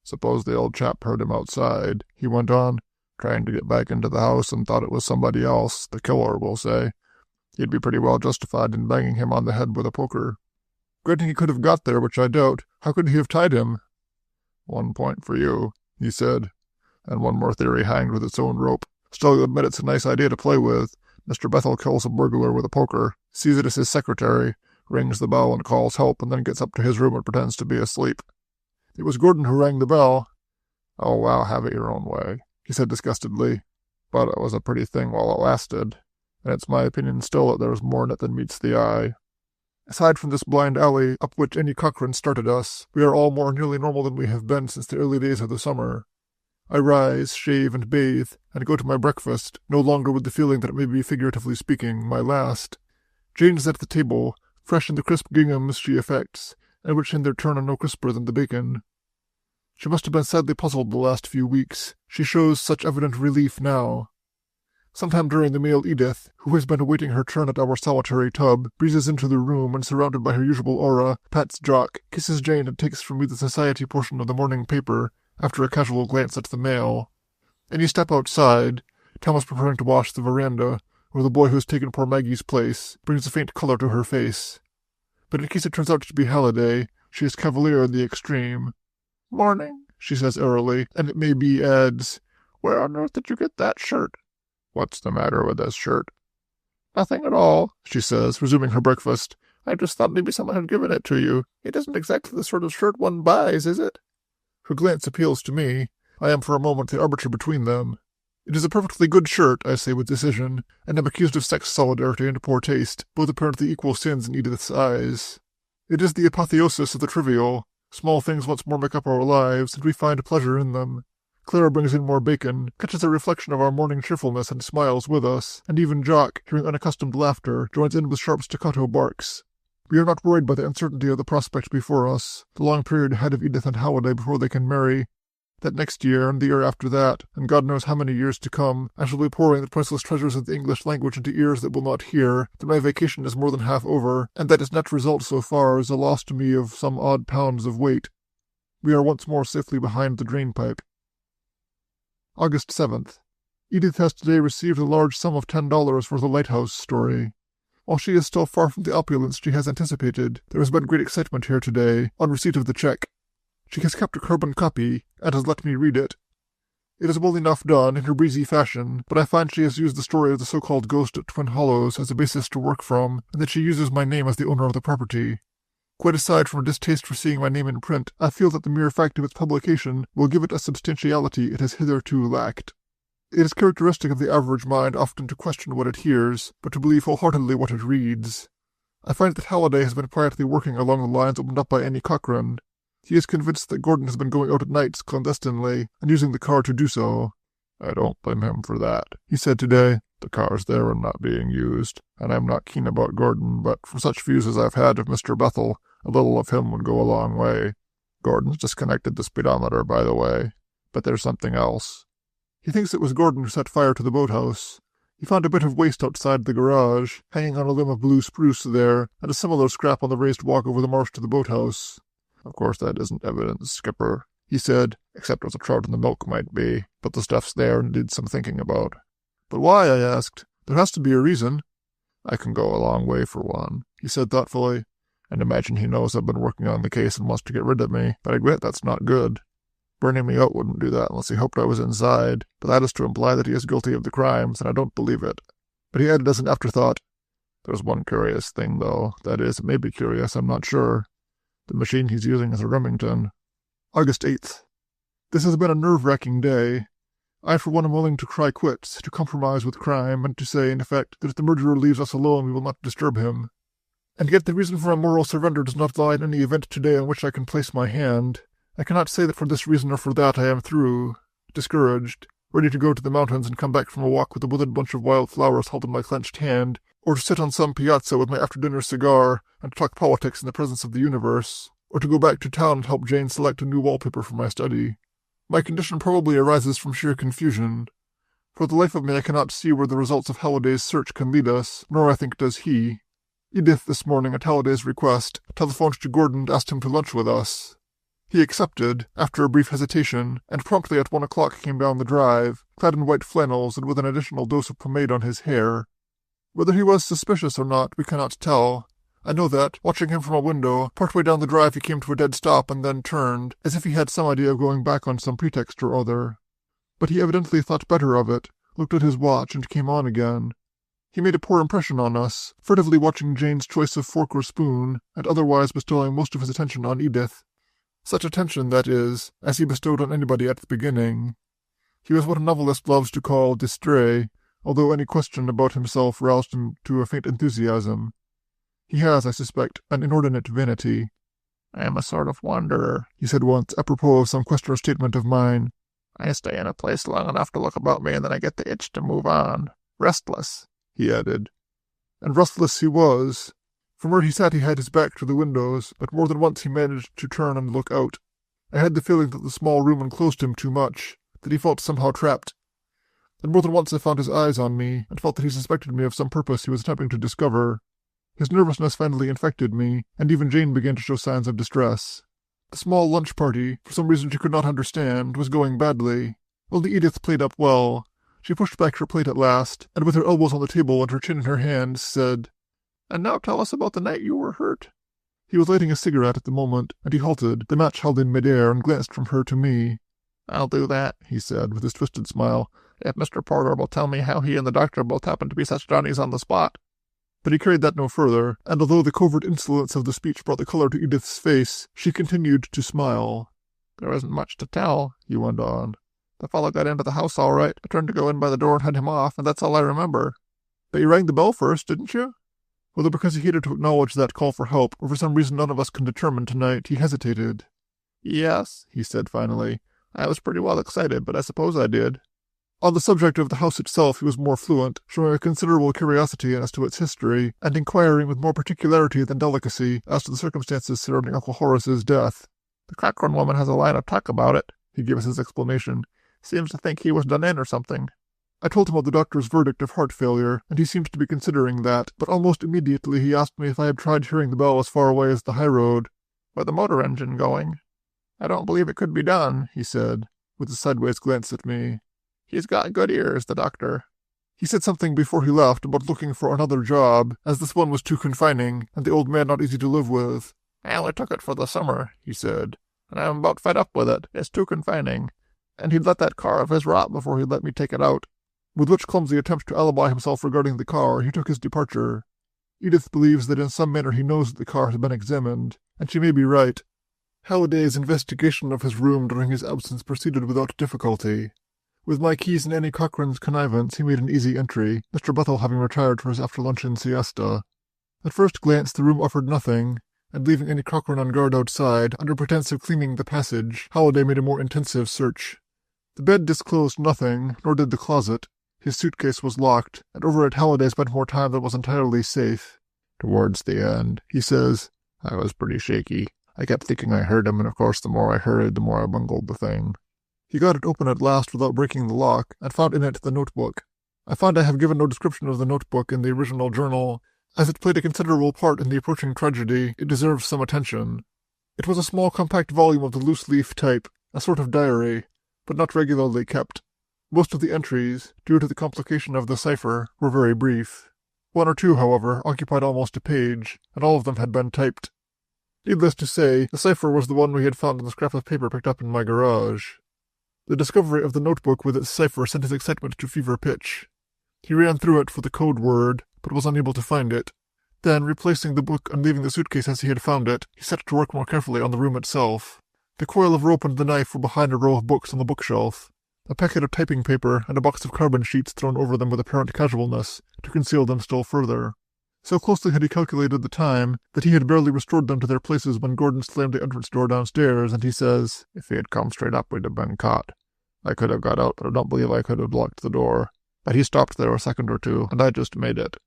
Suppose the old chap heard him outside, he went on, trying to get back into the house and thought it was somebody else, the killer, we'll say. He'd be pretty well justified in banging him on the head with a poker. Granting he could have got there, which I doubt, how could he have tied him? 1 point for you, he said, and one more theory hanged with its own rope. Still, you admit it's a nice idea to play with. Mr. Bethel kills a burglar with a poker, sees it as his secretary, rings the bell and calls help, and then gets up to his room and pretends to be asleep. It was Gordon who rang the bell. Oh, well, have it your own way, he said disgustedly. But it was a pretty thing while it lasted, and it's my opinion still that there's more in it than meets the eye. Aside from this blind alley up which Annie Cochran started us, we are all more nearly normal than we have been since the early days of the summer. I rise, shave, and bathe, and go to my breakfast, no longer with the feeling that it may be, figuratively speaking, my last. Jane is at the table, fresh in the crisp ginghams she affects, and which in their turn are no crisper than the bacon. She must have been sadly puzzled the last few weeks. She shows such evident relief now. Sometime during the meal Edith, who has been awaiting her turn at our solitary tub, breezes into the room and, surrounded by her usual aura, pats Jock, kisses Jane, and takes from me the society portion of the morning paper, after a casual glance at the mail. And you step outside, Thomas preparing to wash the veranda, where the boy who has taken poor Maggie's place brings a faint colour to her face. But in case it turns out to be Halliday, she is cavalier in the extreme. "Morning," she says airily, and it may be adds, "Where on earth did you get that shirt?" "What's the matter with this shirt?" "Nothing at all," she says, resuming her breakfast. "I just thought maybe someone had given it to you. It isn't exactly the sort of shirt one buys, is it?" Her glance appeals to me. I am for a moment the arbiter between them. "It is a perfectly good shirt," I say with decision, and am accused of sex solidarity and poor taste, both apparently equal sins in Edith's eyes. It is the apotheosis of the trivial. Small things once more make up our lives, and we find pleasure in them. Clara brings in more bacon, catches a reflection of our morning cheerfulness and smiles with us, and even Jock, hearing unaccustomed laughter, joins in with sharp staccato barks. We are not worried by the uncertainty of the prospect before us, the long period ahead of Edith and Halliday before they can marry. That next year, and the year after that, and God knows how many years to come, I shall be pouring the priceless treasures of the English language into ears that will not hear, that my vacation is more than half over, and that its net result so far is a loss to me of some odd pounds of weight. We are once more safely behind the drain-pipe. August 7th. Edith has today received a large sum of $10 for the lighthouse story. While she is still far from the opulence she has anticipated, there has been great excitement here today, on receipt of the check. She has kept a carbon copy, and has let me read it. It is well enough done, in her breezy fashion, but I find she has used the story of the so-called ghost at Twin Hollows as a basis to work from, and that she uses my name as the owner of the property. Quite aside from a distaste for seeing my name in print, I feel that the mere fact of its publication will give it a substantiality it has hitherto lacked. It is characteristic of the average mind often to question what it hears, but to believe wholeheartedly what it reads. I find that Halliday has been quietly working along the lines opened up by Annie Cochran. He is convinced that Gordon has been going out at nights clandestinely, and using the car to do so. "I don't blame him for that," he said today. "The car's there and not being used, and I'm not keen about Gordon, but from such views as I've had of Mr. Bethel, a little of him would go a long way. Gordon's disconnected the speedometer, by the way, but there's something else." He thinks it was Gordon who set fire to the boathouse. He found a bit of waste outside the garage, hanging on a limb of blue spruce there, and a similar scrap on the raised walk over the marsh to the boathouse. "Of course that isn't evidence, Skipper," he said, "except as a trout in the milk might be, but the stuff's there and needs some thinking about." "But why?" I asked. "There has to be a reason." "I can go a long way for one," he said thoughtfully, "and imagine he knows I've been working on the case and wants to get rid of me, but I admit that's not good. Burning me out wouldn't do that unless he hoped I was inside, but that is to imply that he is guilty of the crimes, and I don't believe it." But he added as an afterthought, "There's one curious thing, though. That is, it may be curious, I'm not sure. The machine he's using is a Remington." August 8th. This has been a nerve-wracking day. I, for one, am willing to cry quits, to compromise with crime, and to say, in effect, that if the murderer leaves us alone, we will not disturb him. And yet the reason for my moral surrender does not lie in any event today on which I can place my hand. I cannot say that for this reason or for that I am through, discouraged, ready to go to the mountains and come back from a walk with a withered bunch of wild flowers held in my clenched hand, or to sit on some piazza with my after-dinner cigar and talk politics in the presence of the universe, or to go back to town and help Jane select a new wallpaper for my study. My condition probably arises from sheer confusion. For the life of me I cannot see where the results of Halliday's search can lead us, nor I think does he. Edith this morning, at Halliday's request, telephoned to Gordon and asked him to lunch with us. He accepted, after a brief hesitation, and promptly at 1 o'clock came down the drive, clad in white flannels and with an additional dose of pomade on his hair. Whether he was suspicious or not, we cannot tell. I know that, watching him from a window, partway down the drive he came to a dead stop and then turned, as if he had some idea of going back on some pretext or other. But he evidently thought better of it, looked at his watch, and came on again. He made a poor impression on us, furtively watching Jane's choice of fork or spoon, and otherwise bestowing most of his attention on Edith. Such attention, that is, as he bestowed on anybody at the beginning. He was what a novelist loves to call distrait, although any question about himself roused him to a faint enthusiasm. He has, I suspect, an inordinate vanity. I am a sort of wanderer, he said once, apropos of some question or statement of mine. I stay in a place long enough to look about me, and then I get the itch to move on. Restless, he added. And restless he was. From where he sat he had his back to the windows, but more than once he managed to turn and look out. I had the feeling that the small room enclosed him too much, that he felt somehow trapped. And more than once I found his eyes on me, and felt that he suspected me of some purpose he was attempting to discover. His nervousness finally infected me, and even Jane began to show signs of distress. The small lunch party, for some reason she could not understand, was going badly. Only Edith played up well. She pushed back her plate at last, and with her elbows on the table and her chin in her hands, said, "And now tell us about the night you were hurt." He was lighting a cigarette at the moment, and he halted, the match held in mid-air, and glanced from her to me. "I'll do that," he said, with his twisted smile, "if Mr. Porter will tell me how he and the doctor both happened to be such Johnnies on the spot." But he carried that no further, and although the covert insolence of the speech brought the color to Edith's face, she continued to smile. "There isn't much to tell," he went on. "The fellow got into the house all right. I turned to go in by the door and head him off, and that's all I remember." "But you rang the bell first, didn't you?" Whether because he hated to acknowledge that call for help, or for some reason none of us can determine tonight, he hesitated. "Yes," he said finally. "I was pretty well excited, but I suppose I did." On the subject of the house itself he was more fluent, showing a considerable curiosity as to its history, and inquiring with more particularity than delicacy as to the circumstances surrounding Uncle Horace's death. "The Cochran woman has a line of talk about it," he gave us his explanation. "Seems to think he was done in or something." I told him of the doctor's verdict of heart failure, and he seemed to be considering that, but almost immediately he asked me if I had tried hearing the bell as far away as the high road. "With the motor engine going. I don't believe it could be done," he said, with a sideways glance at me. "He's got good ears, the doctor." He said something before he left about looking for another job, as this one was too confining, and the old man not easy to live with. "I only took it for the summer," he said, "and I'm about fed up with it. It's too confining. And he'd let that car of his rot before he'd let me take it out." With which clumsy attempt to alibi himself regarding the car, he took his departure. Edith believes that in some manner he knows that the car has been examined, and she may be right. Halliday's investigation of his room during his absence proceeded without difficulty. With my keys and Annie Cochran's connivance, he made an easy entry, Mr. Bethel having retired for his after-luncheon siesta. At first glance, the room offered nothing, and leaving Annie Cochran on guard outside, under pretense of cleaning the passage, Halliday made a more intensive search. The bed disclosed nothing, nor did the closet. His suitcase was locked, and over it Halliday spent more time than was entirely safe. "Towards the end," he says, "I was pretty shaky. I kept thinking I heard him, and of course the more I hurried, the more I bungled the thing." He got it open at last without breaking the lock, and found in it the notebook. I find I have given no description of the notebook in the original journal. As it played a considerable part in the approaching tragedy, it deserves some attention. It was a small compact volume of the loose-leaf type, a sort of diary, but not regularly kept. Most of the entries, due to the complication of the cipher, were very brief. One or two, however, occupied almost a page, and all of them had been typed. Needless to say, the cipher was the one we had found in the scrap of paper picked up in my garage. The discovery of the notebook with its cipher sent his excitement to fever pitch. He ran through it for the code word, but was unable to find it. Then, replacing the book and leaving the suitcase as he had found it, he set to work more carefully on the room itself. The coil of rope and the knife were behind a row of books on the bookshelf. A packet of typing paper and a box of carbon sheets thrown over them with apparent casualness, to conceal them still further. So closely had he calculated the time that he had barely restored them to their places when Gordon slammed the entrance door downstairs, and he says, "If he had come straight up, we'd have been caught. I could have got out, but I don't believe I could have locked the door. But he stopped there a second or two, and I just made it."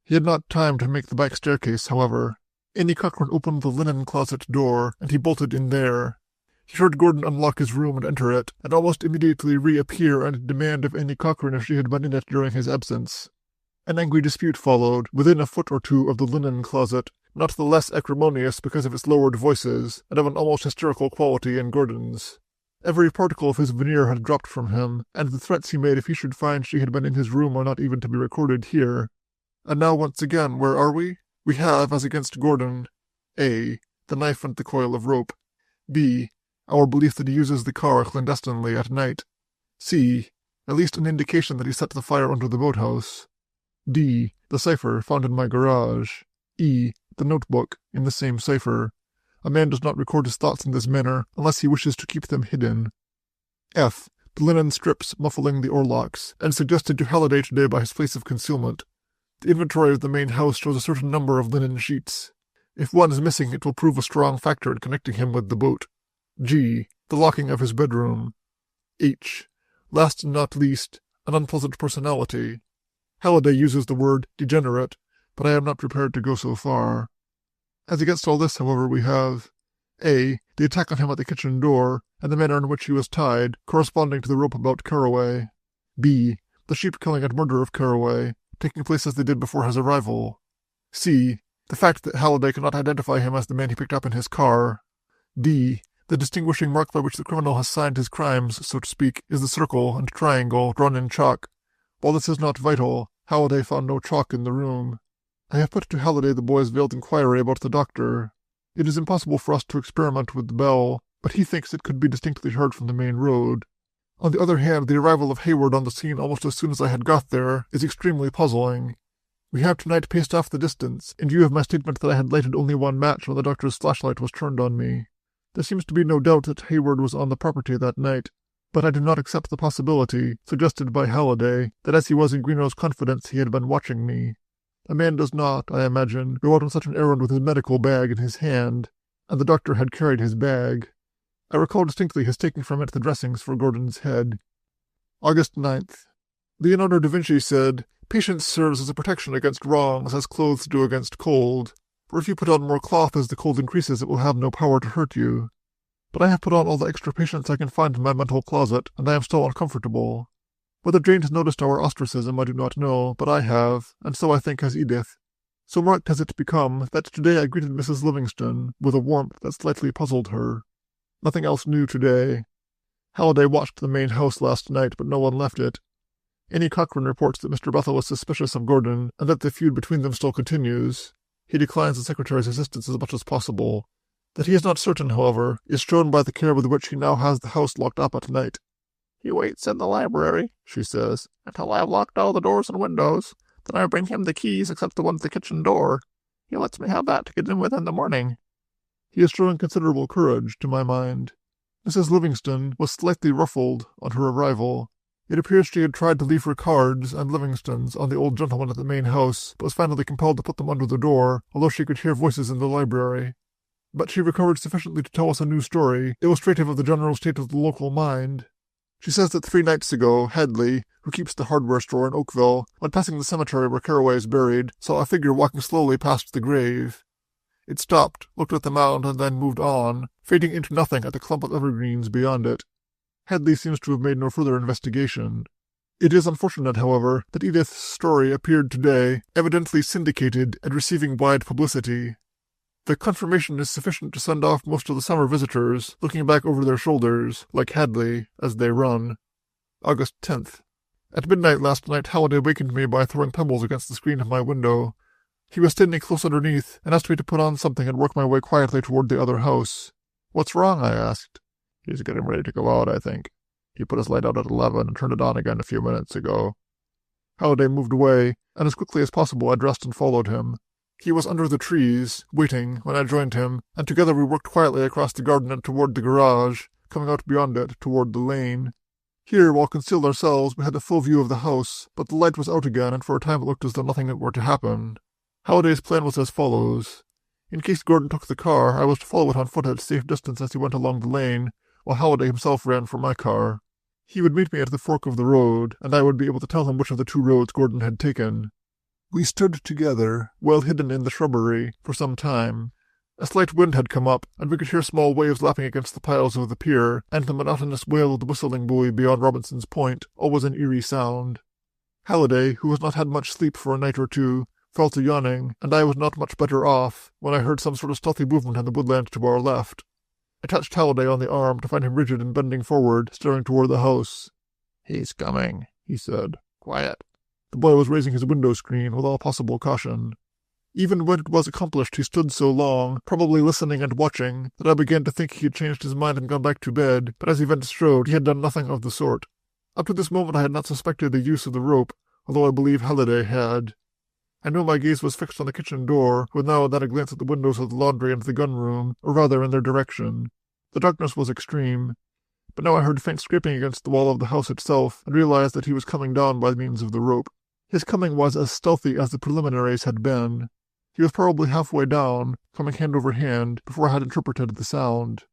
He had not time to make the back staircase, however. Annie Cochran opened the linen closet door, and he bolted in there. He heard Gordon unlock his room and enter it, and almost immediately reappear and demand of Annie Cochran if she had been in it during his absence. An angry dispute followed, within a foot or two of the linen closet, not the less acrimonious because of its lowered voices, and of an almost hysterical quality in Gordon's. Every particle of his veneer had dropped from him, and the threats he made if he should find she had been in his room are not even to be recorded here. And now once again, where are we? We have, as against Gordon, A. the knife and the coil of rope. B. our belief that he uses the car clandestinely at night. C. at least an indication that he set the fire under the boathouse. D. the cipher found in my garage. E. the notebook in the same cipher. A man does not record his thoughts in this manner unless he wishes to keep them hidden. F. the linen strips muffling the oarlocks, and suggested to Halliday today by his place of concealment. The inventory of the main house shows a certain number of linen sheets. If one is missing, it will prove a strong factor in connecting him with the boat. G. The locking of his bedroom. H. Last and not least, an unpleasant personality. Halliday uses the word degenerate, but I am not prepared to go so far. As against all this, however, we have A. The attack on him at the kitchen door, and the manner in which he was tied, corresponding to the rope about Carroway. B. The sheep-killing and murder of Carroway, taking place as they did before his arrival. C. The fact that Halliday cannot identify him as the man he picked up in his car. D. The distinguishing mark by which the criminal has signed his crimes, so to speak, is the circle and triangle drawn in chalk. While this is not vital, Halliday found no chalk in the room. I have put to Halliday the boy's veiled inquiry about the doctor. It is impossible for us to experiment with the bell, but he thinks it could be distinctly heard from the main road. On the other hand, the arrival of Hayward on the scene almost as soon as I had got there is extremely puzzling. We have tonight paced off the distance, in view of my statement that I had lighted only one match when the doctor's flashlight was turned on me. There seems to be no doubt that Hayward was on the property that night, but I do not accept the possibility, suggested by Halliday, that as he was in Greenow's confidence he had been watching me. A man does not, I imagine, go out on such an errand with his medical bag in his hand, and the doctor had carried his bag. I recall distinctly his taking from it the dressings for Gordon's head. August 9th. Leonardo da Vinci said, "Patience serves as a protection against wrongs, as clothes do against cold. For if you put on more cloth as the cold increases, it will have no power to hurt you. But I have put on all the extra patience I can find in my mental closet, and I am still uncomfortable. Whether Jane has noticed our ostracism I do not know, but I have, and so I think has Edith. So marked has it become that today I greeted Mrs. Livingston with a warmth that slightly puzzled her. Nothing else new today. Halliday watched the main house last night, but no one left it. Annie Cochran reports that Mr. Bethel is suspicious of Gordon, and that the feud between them still continues. He declines the secretary's assistance as much as possible. That he is not certain, however, is shown by the care with which he now has the house locked up at night. "He waits in the library," she says, "until I have locked all the doors and windows. Then I bring him the keys except the one at the kitchen door. He lets me have that to get in with in the morning." He is showing considerable courage, to my mind. Mrs. Livingston was slightly ruffled on her arrival. It appears she had tried to leave her cards and Livingston's on the old gentleman at the main house, but was finally compelled to put them under the door, although she could hear voices in the library. But she recovered sufficiently to tell us a new story, illustrative of the general state of the local mind. She says that 3 nights ago, Hadley, who keeps the hardware store in Oakville, when passing the cemetery where Carroway is buried, saw a figure walking slowly past the grave. It stopped, looked at the mound, and then moved on, fading into nothing at the clump of evergreens beyond it. Hadley seems to have made no further investigation. It is unfortunate, however, that Edith's story appeared today, evidently syndicated and receiving wide publicity. The confirmation is sufficient to send off most of the summer visitors, looking back over their shoulders, like Hadley, as they run. August 10th. At midnight last night, Halliday wakened me by throwing pebbles against the screen of my window. He was standing close underneath, and asked me to put on something and work my way quietly toward the other house. "What's wrong?" I asked. "He's getting ready to go out, I think. He put his light out at 11 and turned it on again a few minutes ago." Halliday moved away, and as quickly as possible I dressed and followed him. He was under the trees, waiting, when I joined him, and together we worked quietly across the garden and toward the garage, coming out beyond it toward the lane. Here, while concealed ourselves, we had a full view of the house, but the light was out again, and for a time it looked as though nothing were to happen. Halliday's plan was as follows. In case Gordon took the car, I was to follow it on foot at a safe distance as he went along the lane, while Halliday himself ran for my car. He would meet me at the fork of the road, and I would be able to tell him which of the 2 roads Gordon had taken. We stood together, well hidden in the shrubbery, for some time. A slight wind had come up, and we could hear small waves lapping against the piles of the pier, and the monotonous wail of the whistling buoy beyond Robinson's Point, always an eerie sound. Halliday, who has not had much sleep for a night or 2, fell to yawning, and I was not much better off, when I heard some sort of stealthy movement in the woodland to our left. I touched Halliday on the arm to find him rigid and bending forward, staring toward the house. "He's coming," he said. "Quiet." The boy was raising his window screen with all possible caution. Even when it was accomplished, he stood so long, probably listening and watching, that I began to think he had changed his mind and gone back to bed, but as events showed, he had done nothing of the sort. Up to this moment I had not suspected the use of the rope, although I believe Halliday had. I know my gaze was fixed on the kitchen door, with now and then a glance at the windows of the laundry and the gun-room, or rather in their direction. The darkness was extreme, but now I heard faint scraping against the wall of the house itself, and realized that he was coming down by means of the rope. His coming was as stealthy as the preliminaries had been. He was probably halfway down, coming hand over hand, before I had interpreted the sound.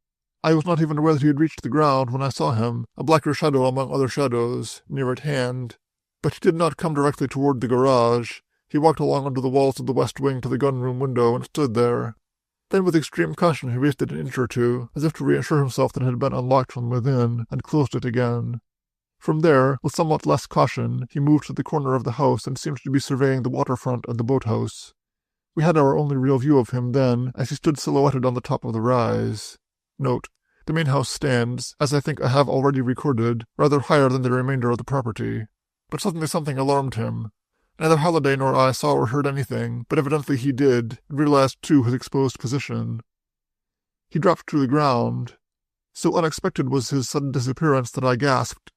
I was not even aware that he had reached the ground when I saw him, a blacker shadow among other shadows, near at hand. But he did not come directly toward the garage. He walked along under the walls of the west wing to the gun-room window and stood there. Then with extreme caution he raised it an inch or two, as if to reassure himself that it had been unlocked from within, and closed it again. From there, with somewhat less caution, he moved to the corner of the house and seemed to be surveying the waterfront and the boathouse. We had our only real view of him then, as he stood silhouetted on the top of the rise. Note: the main house stands, as I think I have already recorded, rather higher than the remainder of the property. But suddenly something alarmed him. Neither Halliday nor I saw or heard anything, but evidently he did, and realized too his exposed position. He dropped to the ground. So unexpected was his sudden disappearance that I gasped.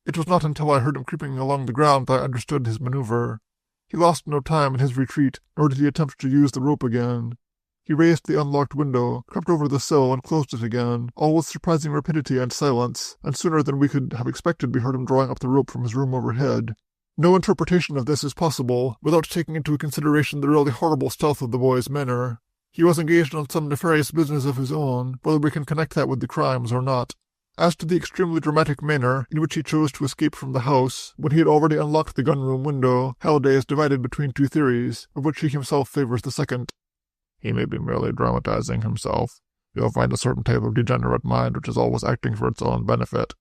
It was not until I heard him creeping along the ground that I understood his maneuver. He lost no time in his retreat, nor did he attempt to use the rope again. He raised the unlocked window, crept over the sill, and closed it again, all with surprising rapidity and silence, and sooner than we could have expected we heard him drawing up the rope from his room overhead. No interpretation of this is possible without taking into consideration the really horrible stealth of the boy's manner. He was engaged on some nefarious business of his own, whether we can connect that with the crimes or not. As to the extremely dramatic manner in which he chose to escape from the house, when he had already unlocked the gun-room window, Halliday is divided between two theories, of which he himself favors the second. He may be merely dramatizing himself. You'll find a certain type of degenerate mind which is always acting for its own benefit.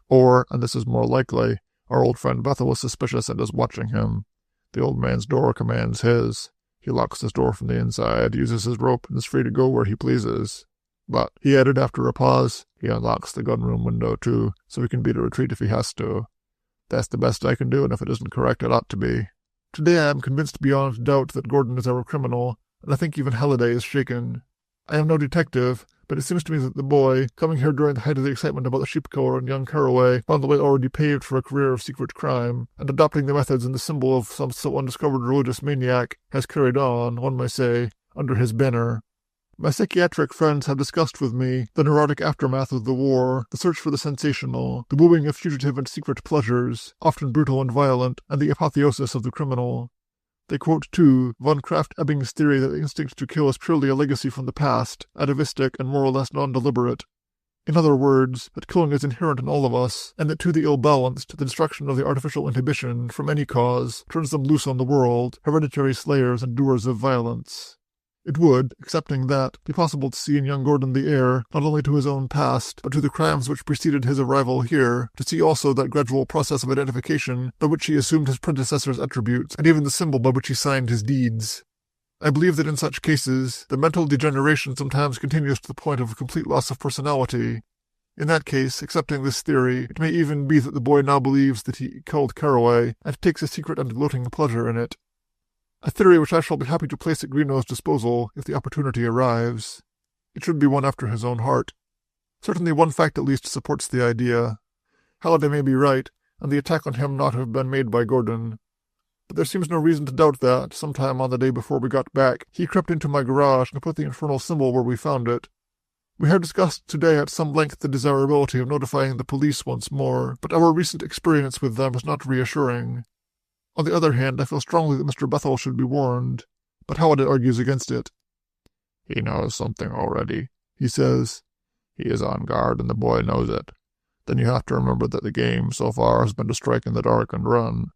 Or, and this is more likely, our old friend Bethel is suspicious and is watching him. The old man's door commands his. He locks his door from the inside, uses his rope, and is free to go where he pleases. But, he added after a pause, he unlocks the gun-room window too, so he can beat a retreat if he has to. That's the best I can do, and if it isn't correct, it ought to be. Today I am convinced beyond doubt that Gordon is our criminal, and I think even Halliday is shaken. I am no detective, but it seems to me that the boy, coming here during the height of the excitement about the sheep killer and young Carroway, found the way already paved for a career of secret crime, and adopting the methods and the symbol of some still undiscovered religious maniac, has carried on, one may say, under his banner. My psychiatric friends have discussed with me the neurotic aftermath of the war, the search for the sensational, the wooing of fugitive and secret pleasures, often brutal and violent, and the apotheosis of the criminal. They quote, too, von Krafft-Ebing's theory that the instinct to kill is purely a legacy from the past, atavistic and more or less non-deliberate. In other words, that killing is inherent in all of us, and that to the ill-balanced, the destruction of the artificial inhibition, from any cause, turns them loose on the world, hereditary slayers and doers of violence. It would, accepting that, be possible to see in young Gordon the heir, not only to his own past, but to the crimes which preceded his arrival here, to see also that gradual process of identification by which he assumed his predecessor's attributes, and even the symbol by which he signed his deeds. I believe that in such cases, the mental degeneration sometimes continues to the point of a complete loss of personality. In that case, accepting this theory, it may even be that the boy now believes that he killed Carroway, and takes a secret and gloating pleasure in it. A theory which I shall be happy to place at Greenow's disposal if the opportunity arrives. It should be one after his own heart. Certainly one fact at least supports the idea. Halliday may be right, and the attack on him not have been made by Gordon. But there seems no reason to doubt that, sometime on the day before we got back, he crept into my garage and put the infernal symbol where we found it. We have discussed today at some length the desirability of notifying the police once more, but our recent experience with them is not reassuring. On the other hand, I feel strongly that Mr. Bethel should be warned, but Halliday argues against it. He knows something already, he says. He is on guard, and the boy knows it. Then you have to remember that the game, so far, has been to strike in the dark and run.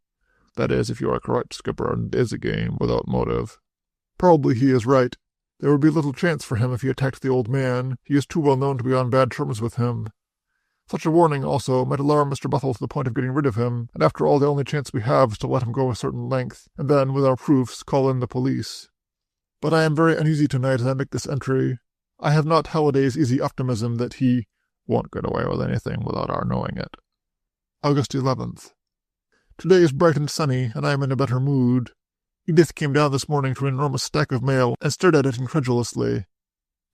That is, if you are correct, Skipper, and it is a game without motive. Probably he is right. There would be little chance for him if he attacked the old man. He is too well known to be on bad terms with him. Such a warning, also, might alarm Mr. Bethel to the point of getting rid of him, and after all the only chance we have is to let him go a certain length, and then, with our proofs, call in the police. But I am very uneasy tonight as I make this entry. I have not Halliday's easy optimism that he won't get away with anything without our knowing it. August 11th. Today is bright and sunny, and I am in a better mood. Edith came down this morning to an enormous stack of mail and stared at it incredulously.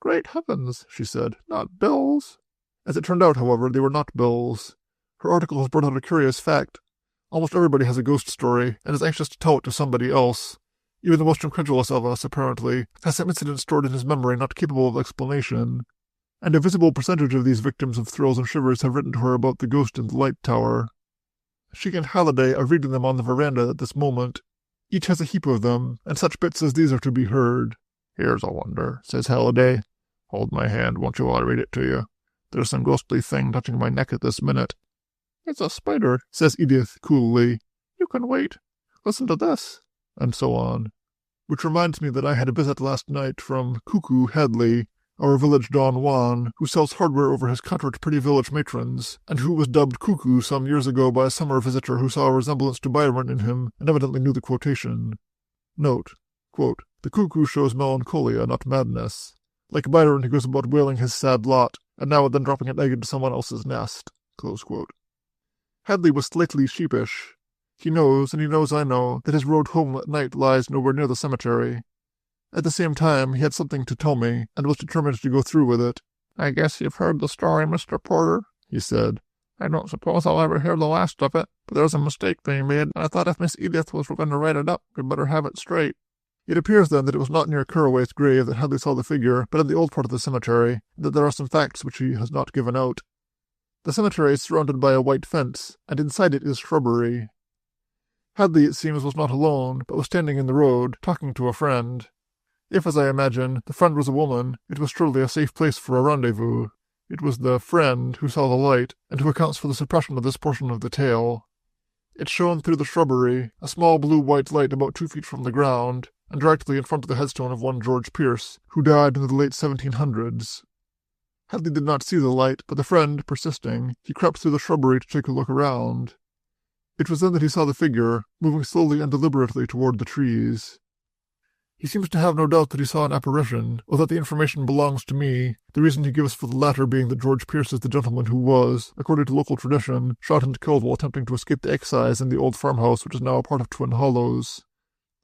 "Great heavens," she said, "not bills?" As it turned out, however, they were not bills. Her article has brought out a curious fact. Almost everybody has a ghost story, and is anxious to tell it to somebody else. Even the most incredulous of us, apparently, has some incident stored in his memory not capable of explanation. And a visible percentage of these victims of thrills and shivers have written to her about the ghost in the light tower. She and Halliday are reading them on the veranda at this moment. Each has a heap of them, and such bits as these are to be heard. Here's a wonder, says Halliday. Hold my hand, won't you, while I read it to you? There's some ghostly thing touching my neck at this minute. It's a spider, says Edith coolly. You can wait. Listen to this. And so on. Which reminds me that I had a visit last night from Cuckoo Headley, our village Don Juan, who sells hardware over his counter to pretty village matrons, and who was dubbed Cuckoo some years ago by a summer visitor who saw a resemblance to Byron in him and evidently knew the quotation. Note, quote, the cuckoo shows melancholia, not madness. Like Byron, he goes about wailing his sad lot, and now and then dropping an egg into someone else's nest. Close quote. Hadley was slightly sheepish. He knows, and he knows I know, that his road home at night lies nowhere near the cemetery. At the same time, he had something to tell me, and was determined to go through with it. I guess you've heard the story, Mr. Porter, he said. I don't suppose I'll ever hear the last of it, but there's a mistake being made, and I thought if Miss Edith was going to write it up, we'd better have it straight. It appears, then, that it was not near Caraway's grave that Hadley saw the figure, but in the old part of the cemetery, and that there are some facts which he has not given out. The cemetery is surrounded by a white fence, and inside it is shrubbery. Hadley, it seems, was not alone, but was standing in the road, talking to a friend. If, as I imagine, the friend was a woman, it was surely a safe place for a rendezvous. It was the friend who saw the light, and who accounts for the suppression of this portion of the tale. It shone through the shrubbery, a small blue-white light about 2 feet from the ground, and directly in front of the headstone of one George Pierce, who died in the late 1700s. Hadley did not see the light, but the friend, persisting, he crept through the shrubbery to take a look around. It was then that he saw the figure, moving slowly and deliberately toward the trees. He seems to have no doubt that he saw an apparition, or that the information belongs to me, the reason he gives for the latter being that George Pierce is the gentleman who was, according to local tradition, shot and killed while attempting to escape the excise in the old farmhouse which is now a part of Twin Hollows.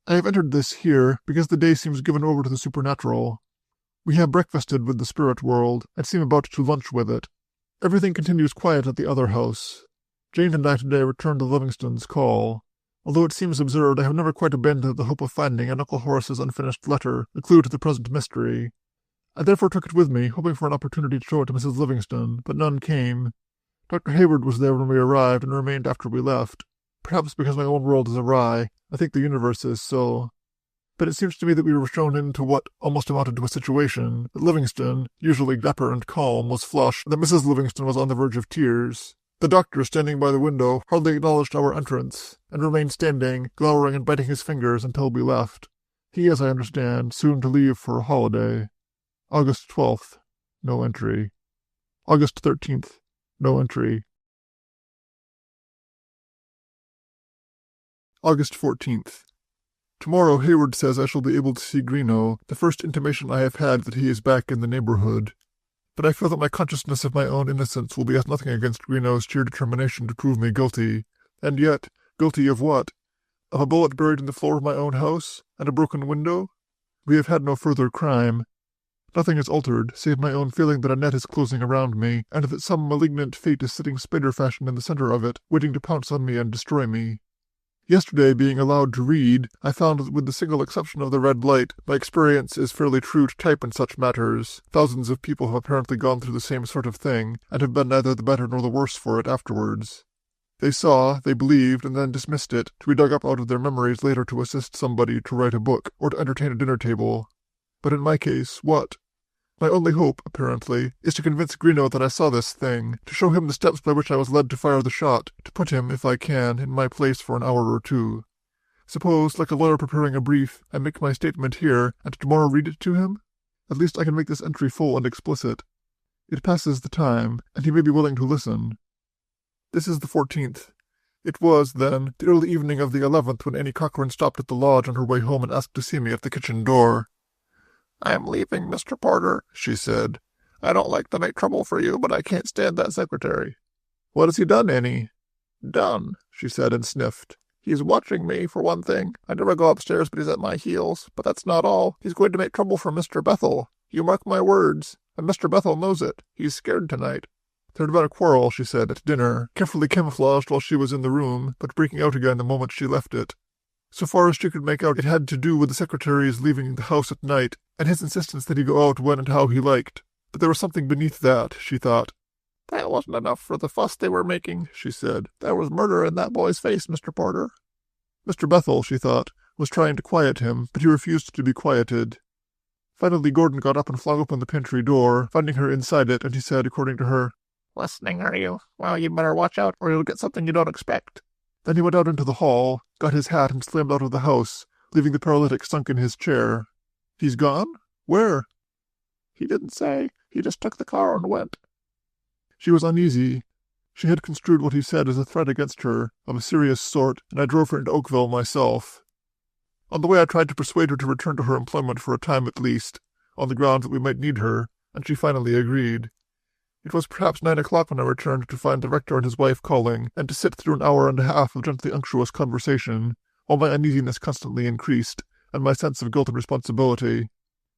I have entered this here because the day seems given over to the supernatural. We have breakfasted with the spirit world, and seem about to lunch with it. Everything continues quiet at the other house. Jane and I today returned to Livingston's call. Although it seems absurd, I have never quite abandoned the hope of finding in Uncle Horace's unfinished letter the clue to the present mystery. I therefore took it with me, hoping for an opportunity to show it to Mrs. Livingston, but none came. Dr. Hayward was there when we arrived, and remained after we left. Perhaps because my own world is awry. I think the universe is so. But it seems to me that we were shown into what almost amounted to a situation, that Livingston, usually dapper and calm, was flushed, that Mrs. Livingston was on the verge of tears. The doctor, standing by the window, hardly acknowledged our entrance, and remained standing, glowering and biting his fingers until we left. He, as I understand, soon to leave for a holiday. August 12th. No entry. August 13th. No entry. August 14th. Tomorrow Hayward says I shall be able to see Greenough, the first intimation I have had that he is back in the neighborhood. But I feel that my consciousness of my own innocence will be as nothing against Greenough's sheer determination to prove me guilty. And yet, guilty of what? Of a bullet buried in the floor of my own house, and a broken window? We have had no further crime. Nothing is altered, save my own feeling that a net is closing around me, and that some malignant fate is sitting spider-fashion in the center of it, waiting to pounce on me and destroy me. Yesterday, being allowed to read, I found that with the single exception of the red light, my experience is fairly true to type in such matters. Thousands of people have apparently gone through the same sort of thing, and have been neither the better nor the worse for it afterwards. They saw, they believed, and then dismissed it, to be dug up out of their memories later to assist somebody to write a book, or to entertain a dinner table. But in my case, what? My only hope, apparently, is to convince Greenough that I saw this thing, to show him the steps by which I was led to fire the shot, to put him, if I can, in my place for an hour or two. Suppose, like a lawyer preparing a brief, I make my statement here, and tomorrow read it to him? At least I can make this entry full and explicit. It passes the time, and he may be willing to listen. This is the 14th. It was, then, the early evening of the 11th when Annie Cochran stopped at the lodge on her way home and asked to see me at the kitchen door. I am leaving, Mr. Porter, she said. I don't like to make trouble for you, but I can't stand that secretary. What has he done, Annie? Done, she said and sniffed. He's watching me, for one thing. I never go upstairs but he's at my heels. But that's not all. He's going to make trouble for Mr. Bethel. You mark my words. And Mr. Bethel knows it. He's scared tonight. There had been a quarrel, she said, at dinner, carefully camouflaged while she was in the room, but breaking out again the moment she left it. So far as she could make out, it had to do with the secretary's leaving the house at night, and his insistence that he go out when and how he liked. But there was something beneath that, she thought. That wasn't enough for the fuss they were making, she said. There was murder in that boy's face, Mr. Porter. Mr. Bethel, she thought, was trying to quiet him, but he refused to be quieted. Finally, Gordon got up and flung open the pantry door, finding her inside it, and he said, according to her, "Listening, are you? Well, you'd better watch out, or you'll get something you don't expect." Then he went out into the hall, got his hat, and slammed out of the house, leaving the paralytic sunk in his chair. He's gone? Where? He didn't say. He just took the car and went. She was uneasy. She had construed what he said as a threat against her, of a serious sort, and I drove her into Oakville myself. On the way I tried to persuade her to return to her employment for a time at least, on the ground that we might need her, and she finally agreed. It was perhaps 9 o'clock when I returned to find the rector and his wife calling, and to sit through an hour and a half of gently unctuous conversation, while my uneasiness constantly increased, and my sense of guilt and responsibility.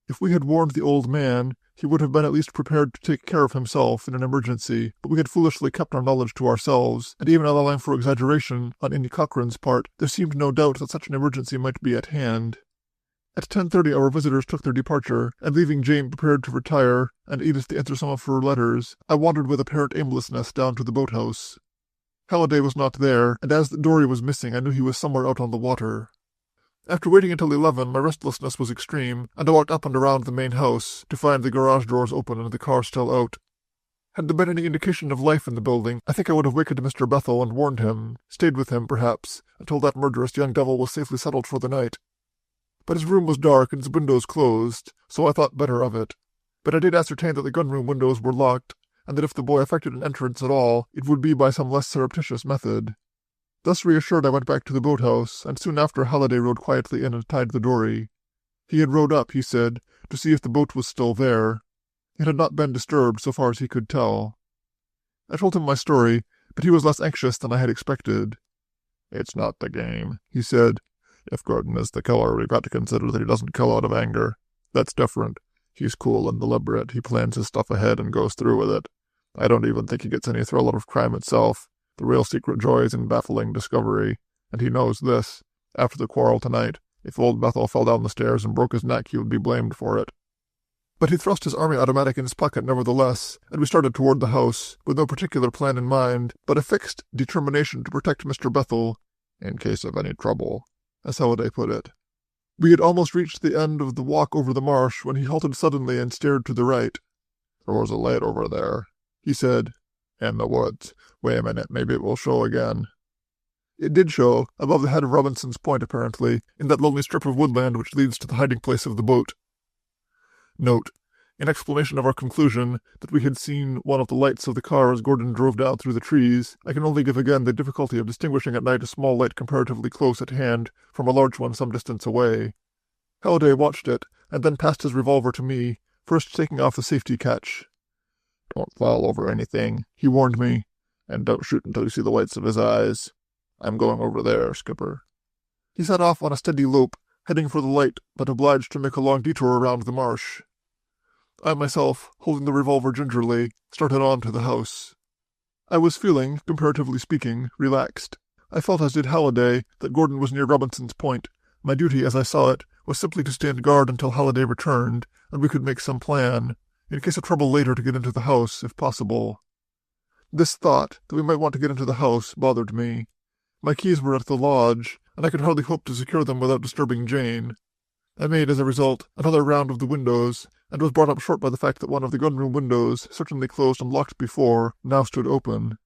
If we had warned the old man, he would have been at least prepared to take care of himself in an emergency, but we had foolishly kept our knowledge to ourselves, and even allowing for exaggeration on Indy Cochrane's part, there seemed no doubt that such an emergency might be at hand. At 10:30 our visitors took their departure, and leaving Jane prepared to retire, and Edith to answer some of her letters, I wandered with apparent aimlessness down to the boathouse. Halliday was not there, and as the dory was missing I knew he was somewhere out on the water. After waiting until 11, my restlessness was extreme, and I walked up and around the main house, to find the garage doors open and the car still out. Had there been any indication of life in the building, I think I would have wakened Mr. Bethel and warned him, stayed with him, perhaps, until that murderous young devil was safely settled for the night. But his room was dark and his windows closed, so I thought better of it. But I did ascertain that the gunroom windows were locked, and that if the boy effected an entrance at all, it would be by some less surreptitious method. Thus reassured, I went back to the boathouse, and soon after Halliday rode quietly in and tied the dory. He had rowed up, he said, to see if the boat was still there. It had not been disturbed, so far as he could tell. I told him my story, but he was less anxious than I had expected. "It's not the game," he said. "If Gordon is the killer, we've got to consider that he doesn't kill out of anger. That's different. He's cool and deliberate. He plans his stuff ahead and goes through with it. I don't even think he gets any thrill out of crime itself. The real secret joy is in baffling discovery, and he knows this. After the quarrel tonight, if old Bethel fell down the stairs and broke his neck, he would be blamed for it." But he thrust his army automatic in his pocket nevertheless, and we started toward the house, with no particular plan in mind, but a fixed determination to protect Mr. Bethel, "in case of any trouble," as Halliday put it. We had almost reached the end of the walk over the marsh when he halted suddenly and stared to the right. "There was a light over there," he said. "In the woods. Wait a minute, maybe it will show again." It did show, above the head of Robinson's Point apparently, in that lonely strip of woodland which leads to the hiding place of the boat. Note: in explanation of our conclusion that we had seen one of the lights of the car as Gordon drove down through the trees, I can only give again the difficulty of distinguishing at night a small light comparatively close at hand from a large one some distance away. Halliday watched it, and then passed his revolver to me, first taking off the safety catch. "Don't fall over anything," he warned me. "and don't shoot until you see the whites of his eyes. I'm going over there, Skipper." He set off on a steady lope, heading for the light, but obliged to make a long detour around the marsh. I myself, holding the revolver gingerly, started on to the house. I was feeling, comparatively speaking, relaxed. I felt, as did Halliday, that Gordon was near Robinson's Point. My duty, as I saw it, was simply to stand guard until Halliday returned, and we could make some plan, in case of trouble later, to get into the house, if possible. This thought, that we might want to get into the house, bothered me. My keys were at the lodge, and I could hardly hope to secure them without disturbing Jane. I made, as a result, another round of the windows, and was brought up short by the fact that one of the gunroom windows, certainly closed and locked before, now stood open.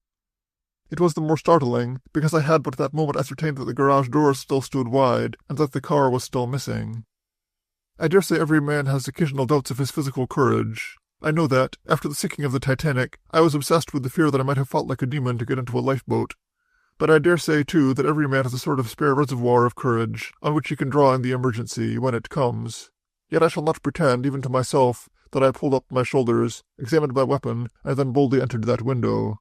It was the more startling, because I had but at that moment ascertained that the garage doors still stood wide, and that the car was still missing. I dare say every man has occasional doubts of his physical courage. I know that, after the sinking of the Titanic, I was obsessed with the fear that I might have fought like a demon to get into a lifeboat. But I dare say, too, that every man has a sort of spare reservoir of courage, on which he can draw in the emergency, when it comes. Yet I shall not pretend, even to myself, that I pulled up my shoulders, examined my weapon, and then boldly entered that window.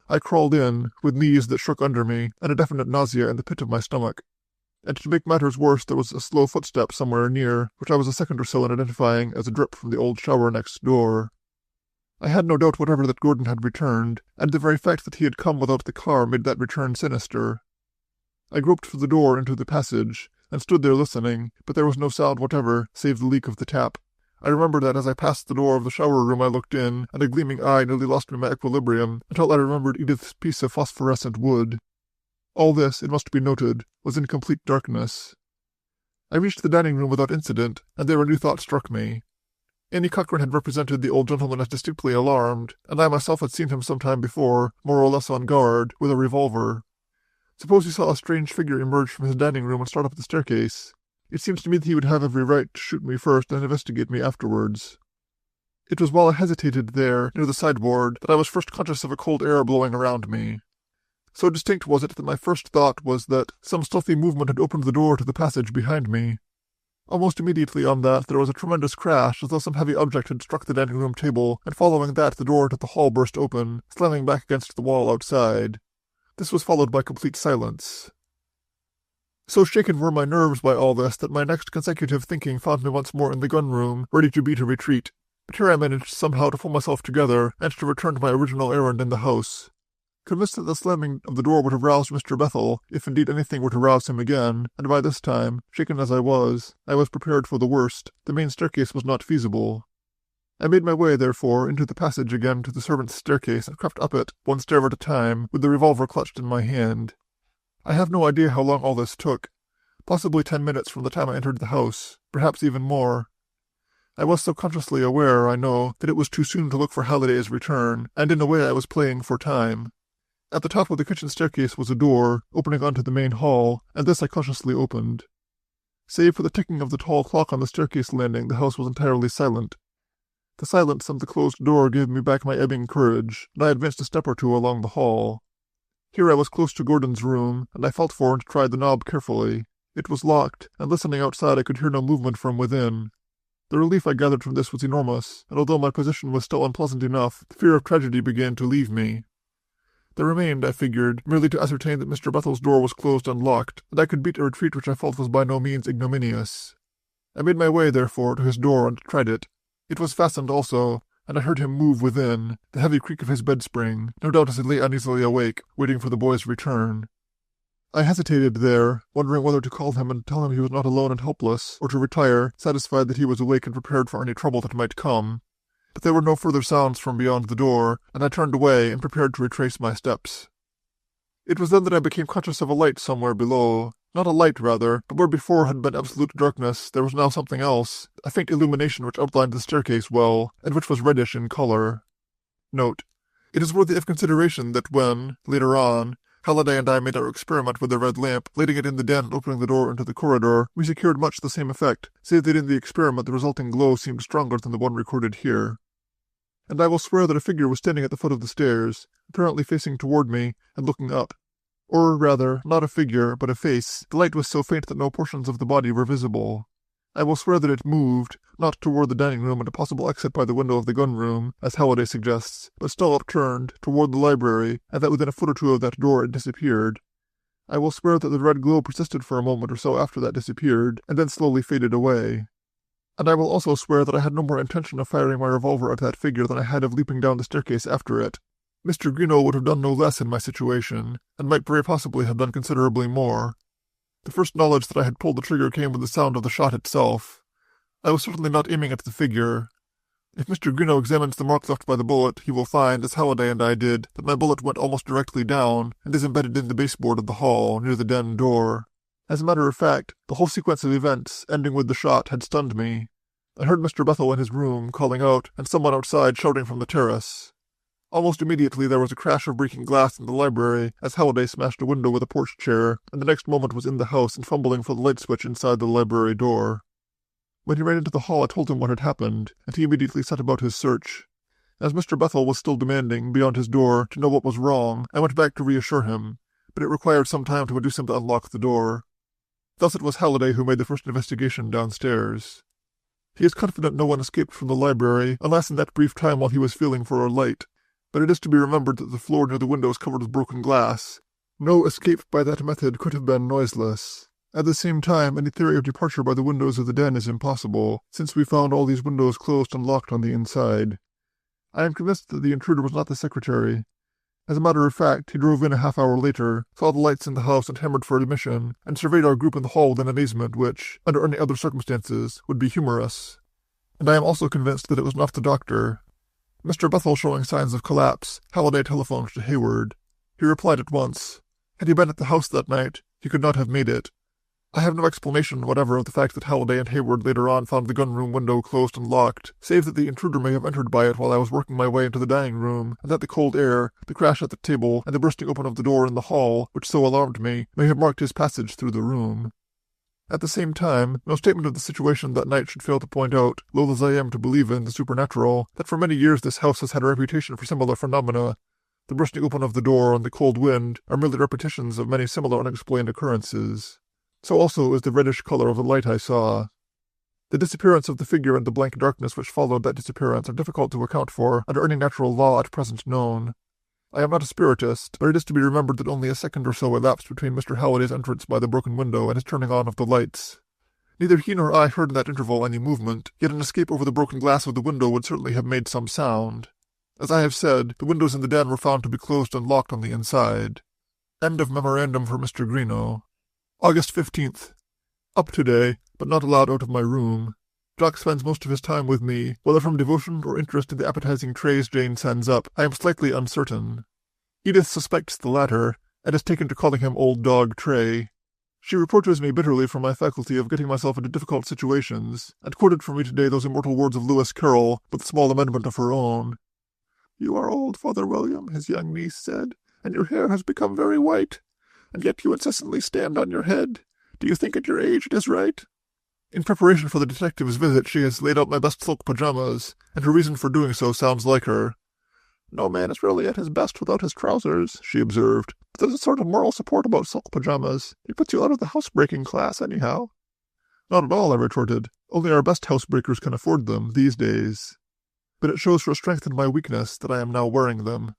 I crawled in, with knees that shook under me, and a definite nausea in the pit of my stomach. And to make matters worse, there was a slow footstep somewhere near, which I was a second or so in identifying as a drip from the old shower next door. I had no doubt whatever that Gordon had returned, and the very fact that he had come without the car made that return sinister. I groped for the door into the passage, and stood there listening, but there was no sound whatever, save the leak of the tap. I remember that as I passed the door of the shower room I looked in, and a gleaming eye nearly lost me my equilibrium until I remembered Edith's piece of phosphorescent wood. All this, it must be noted, was in complete darkness. I reached the dining room without incident, and there a new thought struck me. Annie Cochran had represented the old gentleman as distinctly alarmed, and I myself had seen him some time before, more or less on guard, with a revolver. Suppose he saw a strange figure emerge from his dining room and start up the staircase. It seems to me that he would have every right to shoot me first and investigate me afterwards. It was while I hesitated there, near the sideboard, that I was first conscious of a cold air blowing around me. So distinct was it that my first thought was that some stealthy movement had opened the door to the passage behind me. Almost immediately on that there was a tremendous crash, as though some heavy object had struck the dining room table, and following that the door to the hall burst open, slamming back against the wall outside. This was followed by complete silence. So shaken were my nerves by all this that my next consecutive thinking found me once more in the gun-room, ready to beat a retreat. But here I managed somehow to pull myself together, and to return to my original errand in the house. Convinced that the slamming of the door would have roused Mr. Bethel, if indeed anything were to rouse him again, and by this time, shaken as I was prepared for the worst. The main staircase was not feasible. I made my way, therefore, into the passage again to the servants' staircase, and crept up it, one stair at a time, with the revolver clutched in my hand. I have no idea how long all this took. Possibly 10 minutes from the time I entered the house, perhaps even more. I was subconsciously aware, I know, that it was too soon to look for Halliday's return, and in a way I was playing for time. At the top of the kitchen staircase was a door, opening onto the main hall, and this I cautiously opened. Save for the ticking of the tall clock on the staircase landing, the house was entirely silent. The silence of the closed door gave me back my ebbing courage, and I advanced a step or two along the hall. Here I was close to Gordon's room, and I felt for and tried the knob carefully. It was locked, and listening outside I could hear no movement from within. The relief I gathered from this was enormous, and although my position was still unpleasant enough, the fear of tragedy began to leave me. There remained, I figured, merely to ascertain that Mr. Bethel's door was closed and locked, and I could beat a retreat which I felt was by no means ignominious. I made my way, therefore, to his door and tried it. It was fastened also, and I heard him move within, the heavy creak of his bed-spring, no doubt as he lay uneasily awake, waiting for the boy's return. I hesitated there, wondering whether to call him and tell him he was not alone and helpless, or to retire, satisfied that he was awake and prepared for any trouble that might come. But there were no further sounds from beyond the door, and I turned away and prepared to retrace my steps. It was then that I became conscious of a light somewhere below. Not a light, rather, but where before had been absolute darkness, there was now something else, a faint illumination which outlined the staircase well, and which was reddish in color. Note: it is worthy of consideration that when, later on, Halliday and I made our experiment with the red lamp, lighting it in the den and opening the door into the corridor, we secured much the same effect, save that in the experiment the resulting glow seemed stronger than the one recorded here. And I will swear that a figure was standing at the foot of the stairs, apparently facing toward me, and looking up. Or, rather, not a figure, but a face. The light was so faint that no portions of the body were visible. I will swear that it moved, not toward the dining room and a possible exit by the window of the gun-room, as Halliday suggests, but still upturned, toward the library, and that within a foot or two of that door it disappeared. I will swear that the red glow persisted for a moment or so after that disappeared, and then slowly faded away. And I will also swear that I had no more intention of firing my revolver at that figure than I had of leaping down the staircase after it. Mr. Greenough would have done no less in my situation, and might very possibly have done considerably more. The first knowledge that I had pulled the trigger came with the sound of the shot itself. I was certainly not aiming at the figure. If Mr. Greenough examines the mark left by the bullet, he will find, as Halliday and I did, that my bullet went almost directly down, and is embedded in the baseboard of the hall, near the den door. As a matter of fact, the whole sequence of events, ending with the shot, had stunned me. I heard Mr. Bethel in his room, calling out, and someone outside shouting from the terrace. Almost immediately there was a crash of breaking glass in the library, as Halliday smashed a window with a porch chair, and the next moment was in the house and fumbling for the light switch inside the library door. When he ran into the hall I told him what had happened, and he immediately set about his search. As Mr. Bethel was still demanding, beyond his door, to know what was wrong, I went back to reassure him, but it required some time to induce him to unlock the door. Thus it was Halliday who made the first investigation downstairs. He is confident no one escaped from the library, unless in that brief time while he was feeling for a light, but it is to be remembered that the floor near the window is covered with broken glass. No escape by that method could have been noiseless. At the same time, any theory of departure by the windows of the den is impossible, since we found all these windows closed and locked on the inside. I am convinced that the intruder was not the secretary. As a matter of fact, he drove in a half-hour later, saw the lights in the house and hammered for admission, and surveyed our group in the hall with an amazement which, under any other circumstances, would be humorous. And I am also convinced that it was not the doctor. Mr. Bethel showing signs of collapse, Halliday telephoned to Hayward. He replied at once. Had he been at the house that night, he could not have made it. I have no explanation whatever of the fact that Halliday and Hayward later on found the gunroom window closed and locked, save that the intruder may have entered by it while I was working my way into the dining room, and that the cold air, the crash at the table, and the bursting open of the door in the hall, which so alarmed me, may have marked his passage through the room. At the same time, no statement of the situation that night should fail to point out, loath as I am to believe in the supernatural, that for many years this house has had a reputation for similar phenomena. The bursting open of the door and the cold wind are merely repetitions of many similar unexplained occurrences. So also is the reddish color of the light I saw. The disappearance of the figure and the blank darkness which followed that disappearance are difficult to account for under any natural law at present known. I am not a spiritist, but it is to be remembered that only a second or so elapsed between Mr. Halliday's entrance by the broken window and his turning on of the lights. Neither he nor I heard in that interval any movement, yet an escape over the broken glass of the window would certainly have made some sound. As I have said, the windows in the den were found to be closed and locked on the inside. End of memorandum for Mr. Greenough. August 15th. Up today, but not allowed out of my room. Jock spends most of his time with me, whether from devotion or interest in the appetizing trays Jane sends up, I am slightly uncertain. Edith suspects the latter, and has taken to calling him Old Dog Tray. She reproaches me bitterly for my faculty of getting myself into difficult situations, and quoted for me today those immortal words of Lewis Carroll, with a small amendment of her own. "You are old, Father William," his young niece said, "and your hair has become very white. And yet you incessantly stand on your head. Do you think at your age it is right?" In preparation for the detective's visit she has laid out my best silk pajamas, and her reason for doing so sounds like her. "No man is really at his best without his trousers," she observed, "but there's a sort of moral support about silk pajamas. It puts you out of the housebreaking class, anyhow." "Not at all," I retorted. "Only our best housebreakers can afford them, these days. But it shows for strength in my weakness that I am now wearing them."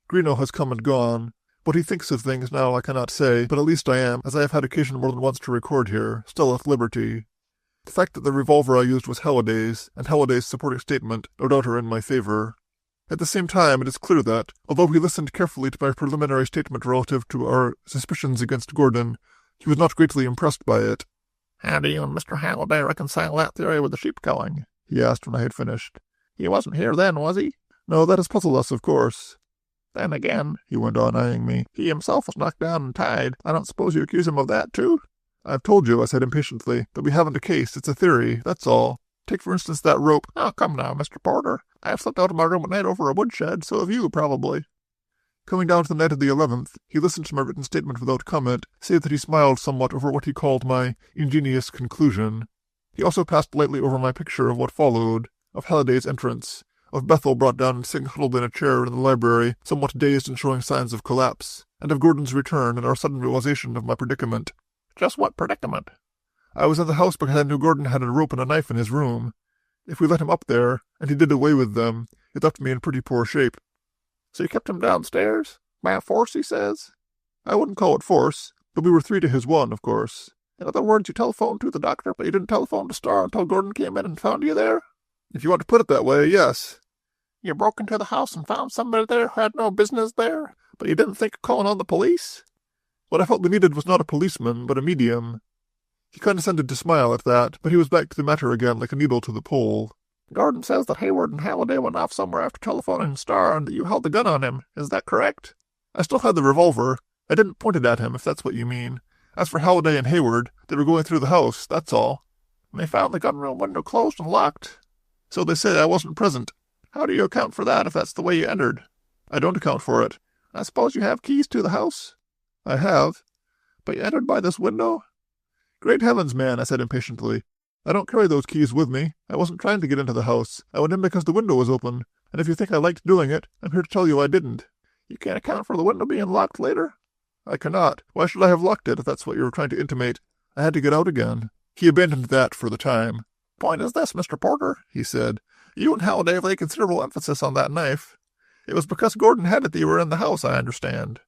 Greenough has come and gone. What he thinks of things now I cannot say, but at least I am, as I have had occasion more than once to record here, still at liberty. The fact that the revolver I used was Halliday's, and Halliday's supporting statement, no doubt are in my favor. At the same time, it is clear that, although he listened carefully to my preliminary statement relative to our suspicions against Gordon, he was not greatly impressed by it. "How do you and Mr. Halliday reconcile that theory with the sheep going?" he asked when I had finished. "He wasn't here then, was he?" "No, that has puzzled us, of course." "Then again," he went on, eyeing me, "he himself was knocked down and tied. I don't suppose you accuse him of that, too?" "I've told you," I said impatiently, "that we haven't a case. It's a theory, that's all. Take, for instance, that rope." "Oh, come now, Mr. Porter. I have slept out of my room at night over a woodshed, so have you, probably." Coming down to the night of the 11th, he listened to my written statement without comment, save that he smiled somewhat over what he called my ingenious conclusion. He also passed lightly over my picture of what followed, of Halliday's entrance, of Bethel brought down and sitting huddled in a chair in the library, somewhat dazed and showing signs of collapse, and of Gordon's return and our sudden realization of my predicament. "Just what predicament?" "I was in the house because I knew Gordon had a rope and a knife in his room. If we let him up there, and he did away with them, it left me in pretty poor shape." "So you kept him downstairs? By force, he says?" "I wouldn't call it force, but we were 3 to his 1, of course." "In other words, you telephoned to the doctor, but you didn't telephone to Star until Gordon came in and found you there?" "If you want to put it that way, yes." "You broke into the house and found somebody there who had no business there, but you didn't think of calling on the police?" What I felt we needed was not a policeman, but a medium. He condescended to smile at that, but he was back to the matter again like a needle to the pole. "Gordon says that Hayward and Halliday went off somewhere after telephoning Star and that you held the gun on him. Is that correct?" "I still had the revolver. I didn't point it at him, if that's what you mean. As for Halliday and Hayward, they were going through the house, that's all." "And they found the gunroom window closed and locked." "So they say. I wasn't present." "How do you account for that if that's the way you entered?" "I don't account for it." "I suppose you have keys to the house?" "I have." "But you entered by this window?" "Great heavens, man," I said impatiently. "I don't carry those keys with me. I wasn't trying to get into the house. I went in because the window was open, and if you think I liked doing it, I'm here to tell you I didn't." "You can't account for the window being locked later?" "I cannot. Why should I have locked it, if that's what you were trying to intimate? I had to get out again." He abandoned that for the time. "Point is this, Mr. Porter," he said. "You and Halliday lay considerable emphasis on that knife. It was because Gordon had it that you were in the house, I understand."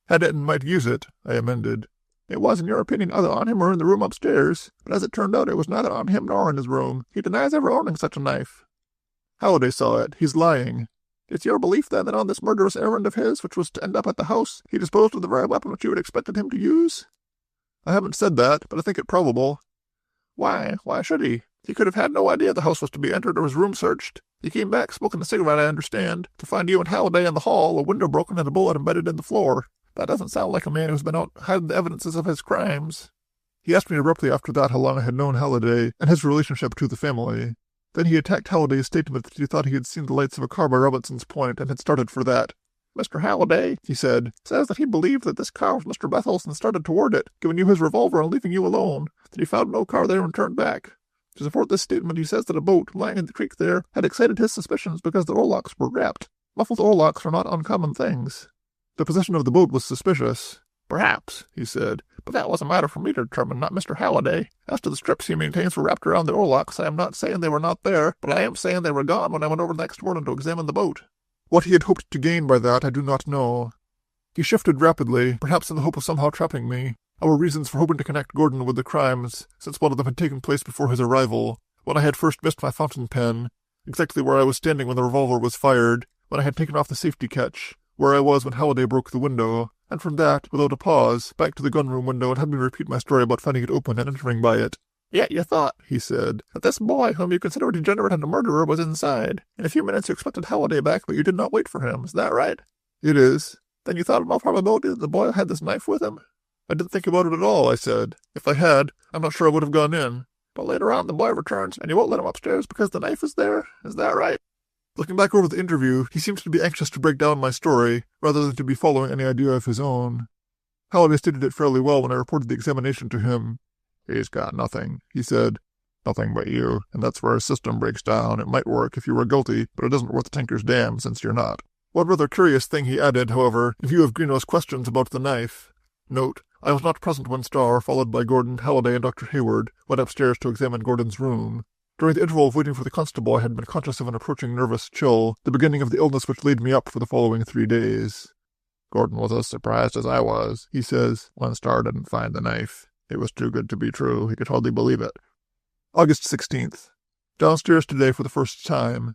"Had it and might use it," I amended. "It was, in your opinion, either on him or in the room upstairs, but as it turned out, it was neither on him nor in his room. He denies ever owning such a knife." "Halliday saw it. He's lying." "It's your belief, then, that on this murderous errand of his, which was to end up at the house, he disposed of the very weapon which you had expected him to use?" "I haven't said that, but I think it probable." "Why? Why should he? He could have had no idea the house was to be entered or his room searched. He came back, smoking a cigarette, I understand, to find you and Halliday in the hall, a window broken and a bullet embedded in the floor. That doesn't sound like a man who's been out hiding the evidences of his crimes." He asked me abruptly after that how long I had known Halliday and his relationship to the family. Then he attacked Halliday's statement that he thought he had seen the lights of a car by Robinson's Point and had started for that. "Mr. Halliday," he said, "says that he believed that this car was Mr. Bethel's and started toward it, giving you his revolver and leaving you alone, that he found no car there and turned back. To support this statement, he says that a boat, lying in the creek there, had excited his suspicions because the oarlocks were wrapped. Muffled oarlocks are not uncommon things. The position of the boat was suspicious." "Perhaps," he said, "but that was a matter for me to determine, not Mr. Halliday. As to the strips he maintains were wrapped around the oarlocks, I am not saying they were not there, but I am saying they were gone when I went over next morning to examine the boat." What he had hoped to gain by that I do not know. He shifted rapidly, perhaps in the hope of somehow trapping me. Our reasons for hoping to connect Gordon with the crimes, since one of them had taken place before his arrival, when I had first missed my fountain pen, exactly where I was standing when the revolver was fired, when I had taken off the safety catch, where I was when Halliday broke the window, and from that, without a pause, back to the gunroom window and had me repeat my story about finding it open and entering by it. "Yet you thought," he said, "that this boy, whom you consider a degenerate and a murderer, was inside. In a few minutes you expected Halliday back, but you did not wait for him. Is that right?" "It is." "Then you thought in all probability that the boy had this knife with him?" "I didn't think about it at all," I said. "If I had, I'm not sure I would have gone in." "But later on the boy returns, and you won't let him upstairs because the knife is there? Is that right?" Looking back over the interview, he seems to be anxious to break down my story, rather than to be following any idea of his own. Halliday stated it fairly well when I reported the examination to him. "He's got nothing," he said. "Nothing but you, and that's where his system breaks down. It might work if you were guilty, but it isn't worth a tinker's dam since you're not." One rather curious thing he added, however, in view of Greenow's questions about the knife. Note, I was not present when Starr, followed by Gordon, Halliday, and Dr. Hayward, went upstairs to examine Gordon's room. During the interval of waiting for the constable, I had been conscious of an approaching nervous chill, the beginning of the illness which laid me up for the following 3 days. "Gordon was as surprised as I was," he says, "when Starr didn't find the knife. It was too good to be true. He could hardly believe it." August 16th. Downstairs today for the first time.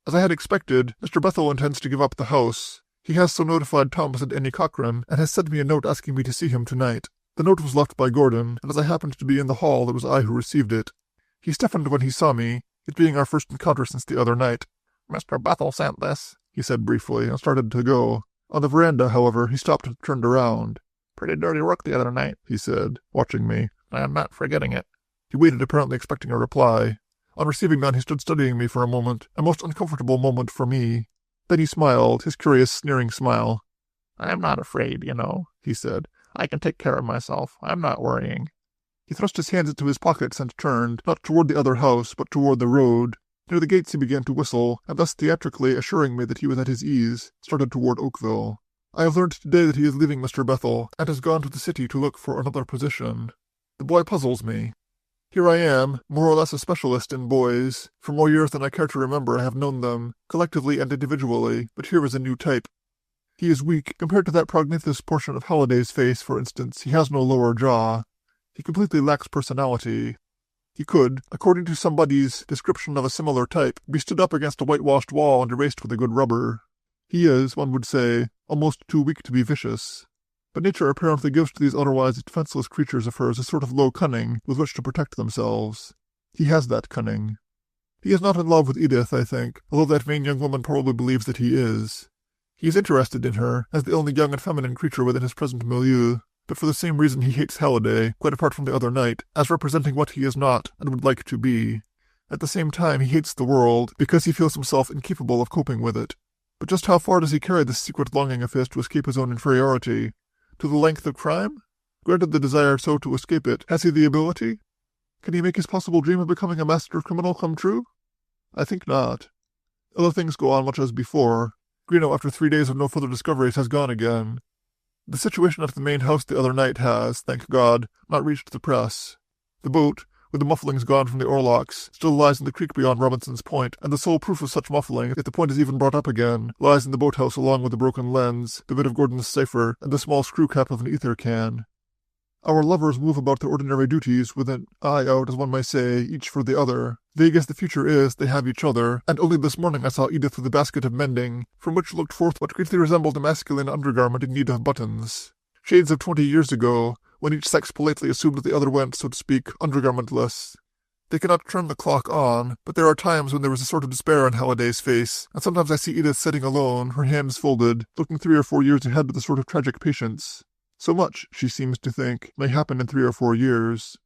As I had expected, Mr. Bethel intends to give up the house. He has so notified Thomas and Annie Cochran, and has sent me a note asking me to see him tonight. The note was left by Gordon, and as I happened to be in the hall, it was I who received it. He stiffened when he saw me, it being our first encounter since the other night. "Mr. Bethel sent this," he said briefly, and started to go. On the veranda, however, he stopped and turned around. "Pretty dirty work the other night," he said, watching me. "I am not forgetting it." He waited, apparently expecting a reply. On receiving none, he stood studying me for a moment, a most uncomfortable moment for me. Then he smiled, his curious, sneering smile. "I am not afraid, you know," he said. "I can take care of myself. I'm not worrying." He thrust his hands into his pockets and turned, not toward the other house, but toward the road. Near the gates he began to whistle, and thus theatrically assuring me that he was at his ease, started toward Oakville. I have learned today that he is leaving Mr. Bethel, and has gone to the city to look for another position. The boy puzzles me. Here I am, more or less a specialist in boys. For more years than I care to remember I have known them, collectively and individually, but here is a new type. He is weak. Compared to that prognathous portion of Halliday's face, for instance, he has no lower jaw. He completely lacks personality. He could, according to somebody's description of a similar type, be stood up against a whitewashed wall and erased with a good rubber. He is, one would say, almost too weak to be vicious. But nature apparently gives to these otherwise defenseless creatures of hers a sort of low cunning with which to protect themselves. He has that cunning. He is not in love with Edith, I think, although that vain young woman probably believes that he is. He is interested in her, as the only young and feminine creature within his present milieu, but for the same reason he hates Halliday, quite apart from the other night, as representing what he is not and would like to be. At the same time he hates the world, because he feels himself incapable of coping with it. But just how far does he carry this secret longing of his to escape his own inferiority? To the length of crime? Granted the desire so to escape it, has he the ability? Can he make his possible dream of becoming a master criminal come true? I think not. Other things go on much as before. Greenough, after 3 days of no further discoveries, has gone again. The situation at the main house the other night has, thank God, not reached the press. The boat, with the mufflings gone from the oarlocks, still lies in the creek beyond Robinson's Point, and the sole proof of such muffling, if the point is even brought up again, lies in the boathouse along with the broken lens, the bit of Gordon's cipher, and the small screw cap of an ether can. Our lovers move about their ordinary duties with an eye out, as one may say, each for the other. Vague as the future is, they have each other, and only this morning I saw Edith with a basket of mending, from which looked forth what greatly resembled a masculine undergarment in need of buttons. Shades of 20 years ago, when each sex politely assumed the other went, so to speak, undergarmentless. They cannot turn the clock on, but there are times when there is a sort of despair on Halliday's face, and sometimes I see Edith sitting alone, her hands folded, looking 3 or 4 years ahead with a sort of tragic patience. So much, she seems to think, may happen in 3 or 4 years.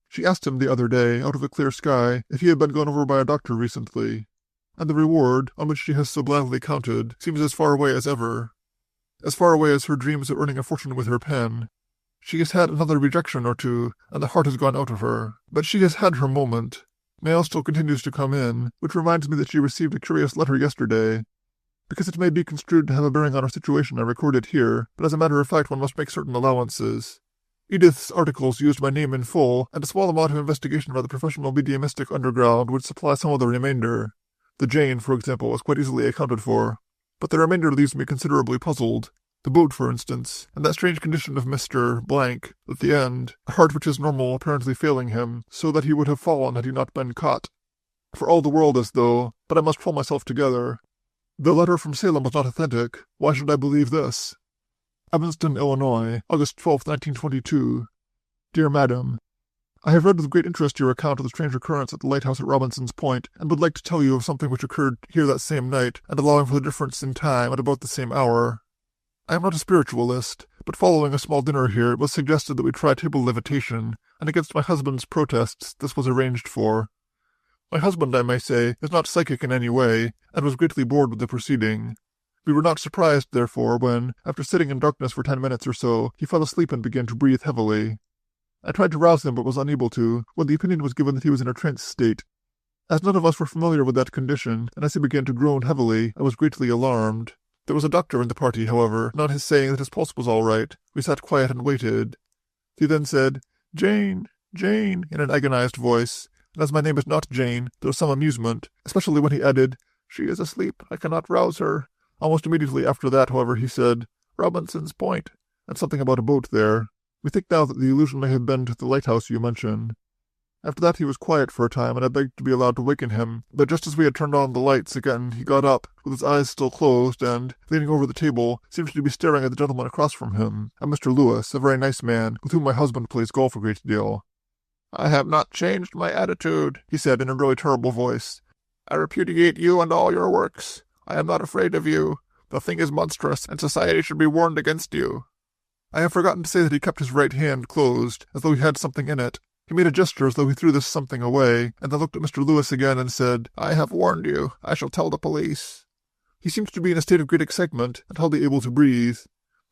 She asked him the other day, out of a clear sky, if he had been gone over by a doctor recently, and the reward, on which she has so blithely counted, seems as far away as ever. As far away as her dreams of earning a fortune with her pen. She has had another rejection or two, and the heart has gone out of her. But she has had her moment. Mail still continues to come in, which reminds me that she received a curious letter yesterday. Because it may be construed to have a bearing on our situation, I record it here, but as a matter of fact one must make certain allowances. Edith's articles used my name in full, and a small amount of investigation by the professional mediumistic underground would supply some of the remainder. The Jane, for example, was quite easily accounted for. But the remainder leaves me considerably puzzled. The boat, for instance, and that strange condition of Mr. Blank, at the end, a heart which is normal apparently failing him, so that he would have fallen had he not been caught. For all the world as though, but I must pull myself together. The letter from Salem was not authentic. Why should I believe this? Evanston, Illinois, August 12, 1922. Dear Madam, I have read with great interest your account of the strange occurrence at the lighthouse at Robinson's Point, and would like to tell you of something which occurred here that same night, and allowing for the difference in time at about the same hour. I am not a spiritualist, but following a small dinner here, it was suggested that we try table levitation, and against my husband's protests, this was arranged for. My husband, I may say, is not psychic in any way, and was greatly bored with the proceeding. We were not surprised, therefore, when, after sitting in darkness for 10 minutes or so, he fell asleep and began to breathe heavily. I tried to rouse him, but was unable to, when the opinion was given that he was in a trance state. As none of us were familiar with that condition, and as he began to groan heavily, I was greatly alarmed. There was a doctor in the party, however, and on his saying that his pulse was all right, we sat quiet and waited. He then said, "Jane, Jane," in an agonized voice, and as my name is not Jane, there was some amusement, especially when he added, "She is asleep, I cannot rouse her." Almost immediately after that, however, he said, "Robinson's Point," and something about a boat there. We think now that the allusion may have been to the lighthouse you mentioned. After that he was quiet for a time, and I begged to be allowed to waken him, but just as we had turned on the lights again, he got up, with his eyes still closed, and, leaning over the table, seemed to be staring at the gentleman across from him, at Mr. Lewis, a very nice man, with whom my husband plays golf a great deal. "I have not changed my attitude," he said in a really terrible voice. "I repudiate you and all your works. I am not afraid of you. The thing is monstrous, and society should be warned against you." I have forgotten to say that he kept his right hand closed, as though he had something in it. He made a gesture as though he threw this something away, and then looked at Mr. Lewis again and said, "I have warned you. I shall tell the police." He seemed to be in a state of great excitement, and hardly able to breathe.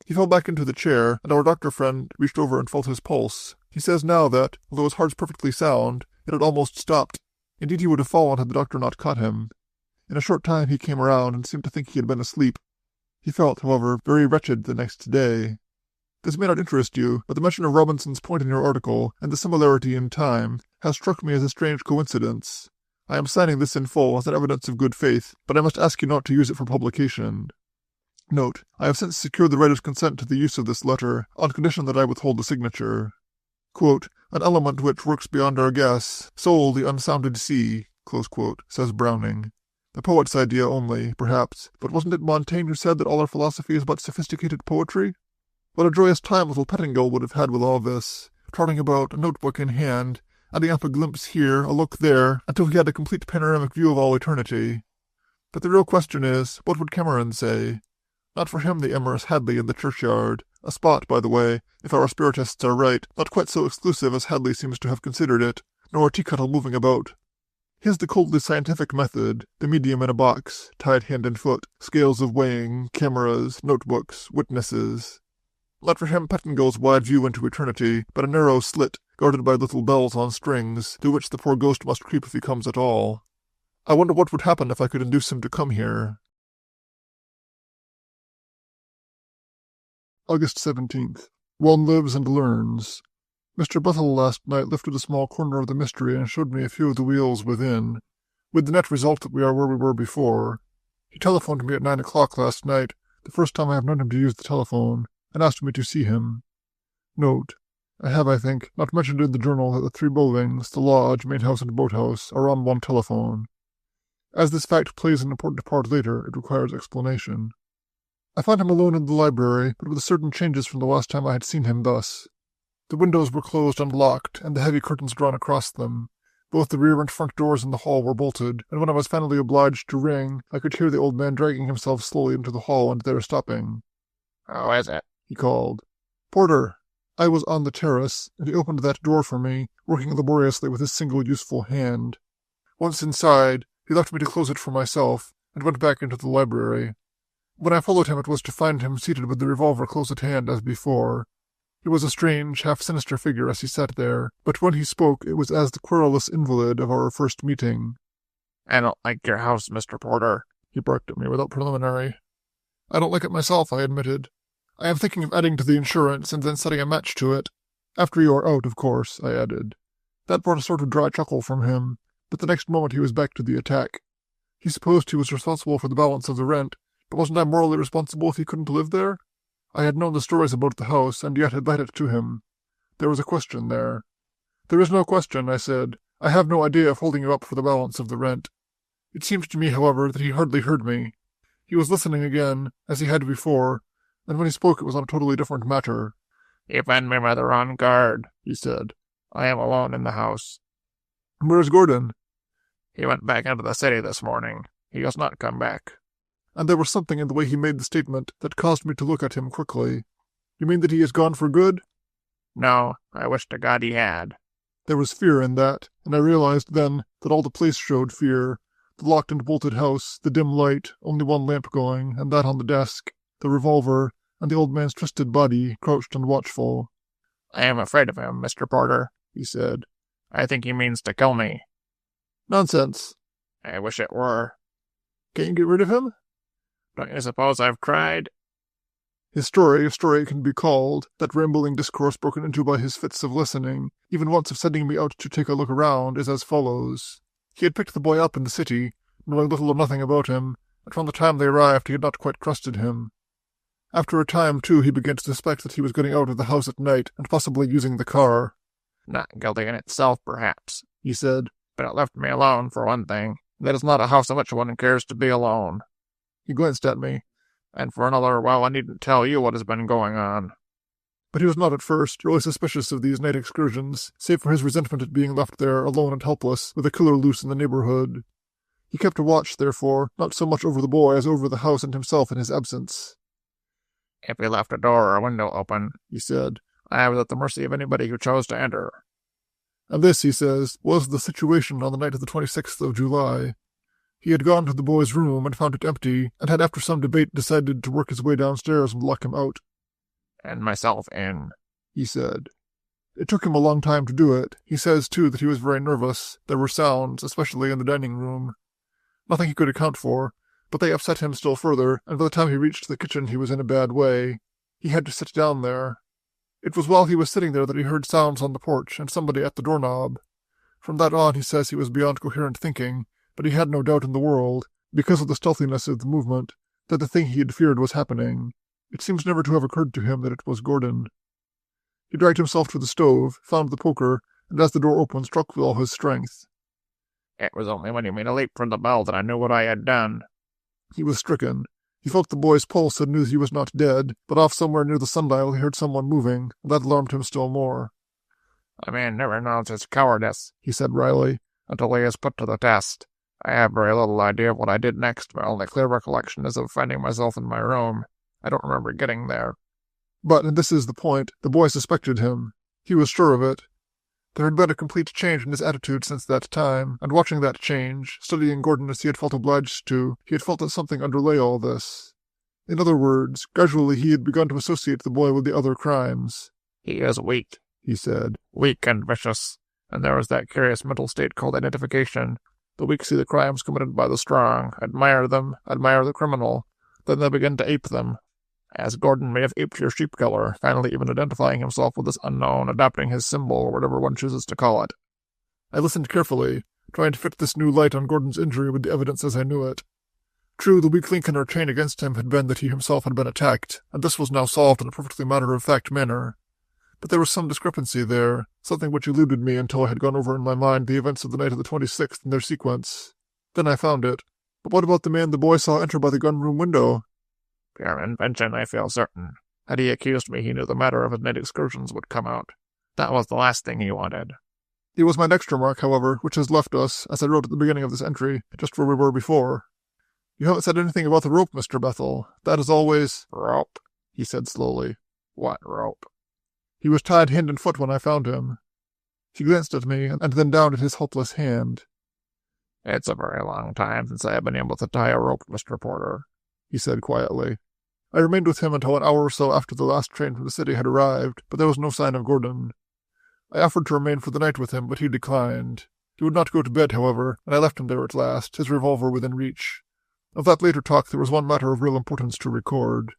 He fell back into the chair, and our doctor friend reached over and felt his pulse. He says now that, although his heart's perfectly sound, it had almost stopped. Indeed, he would have fallen had the doctor not caught him. In a short time he came around and seemed to think he had been asleep. He felt, however, very wretched the next day. This may not interest you, but the mention of Robinson's Point in your article, and the similarity in time, has struck me as a strange coincidence. I am signing this in full as an evidence of good faith, but I must ask you not to use it for publication. Note: I have since secured the writer's consent to the use of this letter, on condition that I withhold the signature. Quote, "An element which works beyond our guess, soul the unsounded sea," close quote, says Browning. The poet's idea only, perhaps, but wasn't it Montaigne who said that all our philosophy is but sophisticated poetry? What a joyous time little Pettingill would have had with all this, trotting about, a notebook in hand, adding up a glimpse here, a look there, until he had a complete panoramic view of all eternity. But the real question is, what would Cameron say? Not for him the amorous Hadley in the churchyard, a spot, by the way, if our spiritists are right, not quite so exclusive as Hadley seems to have considered it, nor a teakettle moving about. His the coldly scientific method, the medium in a box, tied hand and foot, scales of weighing, cameras, notebooks, witnesses. Not for him Pettingill's wide view into eternity, but a narrow slit, guarded by little bells on strings, through which the poor ghost must creep if he comes at all. I wonder what would happen if I could induce him to come here. August 17th. One lives and learns. Mr. Bethel last night lifted a small corner of the mystery and showed me a few of the wheels within, with the net result that we are where we were before. He telephoned me at 9 o'clock last night, the first time I have known him to use the telephone, and asked me to see him. Note: I have, I think, not mentioned in the journal that the 3 buildings, the lodge, main house, and boathouse, are on one telephone. As this fact plays an important part later, it requires explanation. I find him alone in the library, but with certain changes from the last time I had seen him thus. The windows were closed and locked, and the heavy curtains drawn across them. Both the rear and front doors in the hall were bolted, and when I was finally obliged to ring, I could hear the old man dragging himself slowly into the hall and there stopping. "Who is it?" he called. "Porter." I was on the terrace, and he opened that door for me, working laboriously with his single useful hand. Once inside, he left me to close it for myself, and went back into the library. When I followed him, it was to find him seated with the revolver close at hand as before. He was a strange, half-sinister figure as he sat there, but when he spoke it was as the querulous invalid of our first meeting. "I don't like your house, Mr. Porter," he barked at me without preliminary. "I don't like it myself," I admitted. "I am thinking of adding to the insurance and then setting a match to it. After you are out, of course," I added. That brought a sort of dry chuckle from him, but the next moment he was back to the attack. He supposed he was responsible for the balance of the rent, but wasn't I morally responsible if he couldn't live there? I had known the stories about the house, and yet had let it to him. There was a question there. "There is no question," I said. "I have no idea of holding you up for the balance of the rent." It seemed to me, however, that he hardly heard me. He was listening again, as he had before, and when he spoke it was on a totally different matter. "You find me rather on guard," he said. "I am alone in the house." "Where's Gordon?" "He went back into the city this morning. He has not come back." And there was something in the way he made the statement that caused me to look at him quickly. "You mean that he is gone for good?" "No, I wish to God he had." There was fear in that, and I realized then that all the place showed fear. The locked and bolted house, the dim light, only one lamp going, and that on the desk, the revolver, and the old man's twisted body, crouched and watchful. "I am afraid of him, Mr. Porter," he said. "I think he means to kill me." "Nonsense." "I wish it were." "Can't you get rid of him?" "Don't you suppose I've tried?" His story, if story it can be called, that rambling discourse broken into by his fits of listening, even once of sending me out to take a look around, is as follows. He had picked the boy up in the city, knowing little or nothing about him, and from the time they arrived he had not quite trusted him. After a time, too, he began to suspect that he was getting out of the house at night and possibly using the car. "Not guilty in itself, perhaps," he said, "but it left me alone, for one thing. That is not a house in which one cares to be alone. He glanced at me. And for another, well, I needn't tell you what has been going on." But he was not at first really suspicious of these night excursions, save for his resentment at being left there alone and helpless, with a killer loose in the neighborhood. He kept a watch, therefore, not so much over the boy as over the house and himself in his absence. "If he left a door or a window open," he said, "I was at the mercy of anybody who chose to enter." And this, he says, was the situation on the night of the 26th of July. He had gone to the boy's room and found it empty, and had after some debate decided to work his way downstairs and lock him out. "And myself in," he said. It took him a long time to do it. He says, too, that he was very nervous. There were sounds, especially in the dining room. Nothing he could account for, but they upset him still further, and by the time he reached the kitchen he was in a bad way. He had to sit down there. It was while he was sitting there that he heard sounds on the porch and somebody at the doorknob. From that on he says he was beyond coherent thinking, but he had no doubt in the world, because of the stealthiness of the movement, that the thing he had feared was happening. It seems never to have occurred to him that it was Gordon. He dragged himself to the stove, found the poker, and as the door opened struck with all his strength. "It was only when you made a leap from the bell that I knew what I had done." He was stricken. He felt the boy's pulse and knew he was not dead, but off somewhere near the sundial he heard someone moving, and that alarmed him still more. "A man never knows his cowardice," he said wryly, "until he is put to the test. I have very little idea of what I did next. My only clear recollection is of finding myself in my room. I don't remember getting there." But, and this is the point, the boy suspected him. He was sure of it. There had been a complete change in his attitude since that time, and watching that change, studying Gordon as he had felt obliged to, he had felt that something underlay all this. In other words, gradually he had begun to associate the boy with the other crimes. "He is weak," he said, "weak and vicious. And there is that curious mental state called identification. The weak see the crimes committed by the strong, admire them, admire the criminal. Then they begin to ape them. As Gordon may have aped your sheep killer, finally even identifying himself with this unknown, adopting his symbol, or whatever one chooses to call it." I listened carefully, trying to fit this new light on Gordon's injury with the evidence as I knew it. True, the weak link in our chain against him had been that he himself had been attacked, and this was now solved in a perfectly matter-of-fact manner. But there was some discrepancy there, something which eluded me until I had gone over in my mind the events of the night of the 26th in their sequence. Then I found it. But what about the man the boy saw enter by the gun-room window? Pure invention, I feel certain. Had he accused me, he knew the matter of his night excursions would come out. That was the last thing he wanted. It was my next remark, however, which has left us, as I wrote at the beginning of this entry, just where we were before. You haven't said anything about the rope, Mr. Bethel. That is always— Rope, he said slowly. What rope? He was tied hand and foot when I found him. He glanced at me, and then down at his helpless hand. It's a very long time since I have been able to tie a rope, Mr. Porter, he said quietly. I remained with him until an hour or so after the last train from the city had arrived, but there was no sign of Gordon. I offered to remain for the night with him, but he declined. He would not go to bed, however, and I left him there at last, his revolver within reach. Of that later talk there was one matter of real importance to record.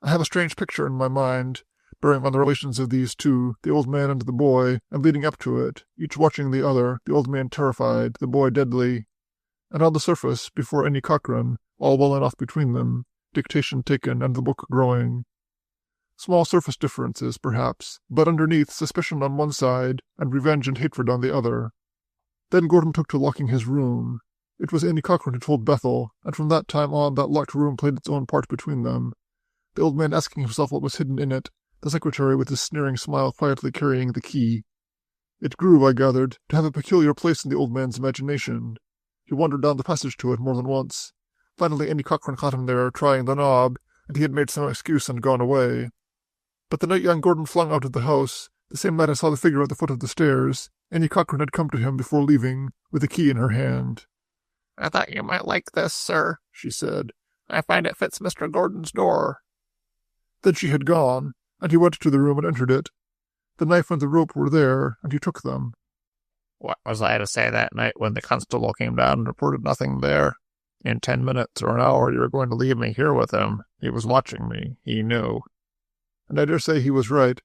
I have a strange picture in my mind, bearing on the relations of these two, the old man and the boy, and leading up to it, each watching the other, the old man terrified, the boy deadly. And on the surface, before any Cochrane, all well enough between them, dictation taken and the book growing. Small surface differences, perhaps, but underneath suspicion on one side, and revenge and hatred on the other. Then Gordon took to locking his room. It was Annie Cochrane who told Bethel, and from that time on that locked room played its own part between them, the old man asking himself what was hidden in it, the secretary with his sneering smile quietly carrying the key. It grew, I gathered, to have a peculiar place in the old man's imagination. He wandered down the passage to it more than once. Finally Annie Cochrane caught him there, trying the knob, and he had made some excuse and gone away. But the night young Gordon flung out of the house, the same night I saw the figure at the foot of the stairs, Annie Cochrane had come to him before leaving, with the key in her hand. I thought you might like this, sir, she said. I find it fits Mr. Gordon's door. Then she had gone, and he went to the room and entered it. The knife and the rope were there, and he took them. What was I to say that night when the constable came down and reported nothing there? In 10 minutes or an hour you were going to leave me here with him. He was watching me. He knew. And I dare say he was right.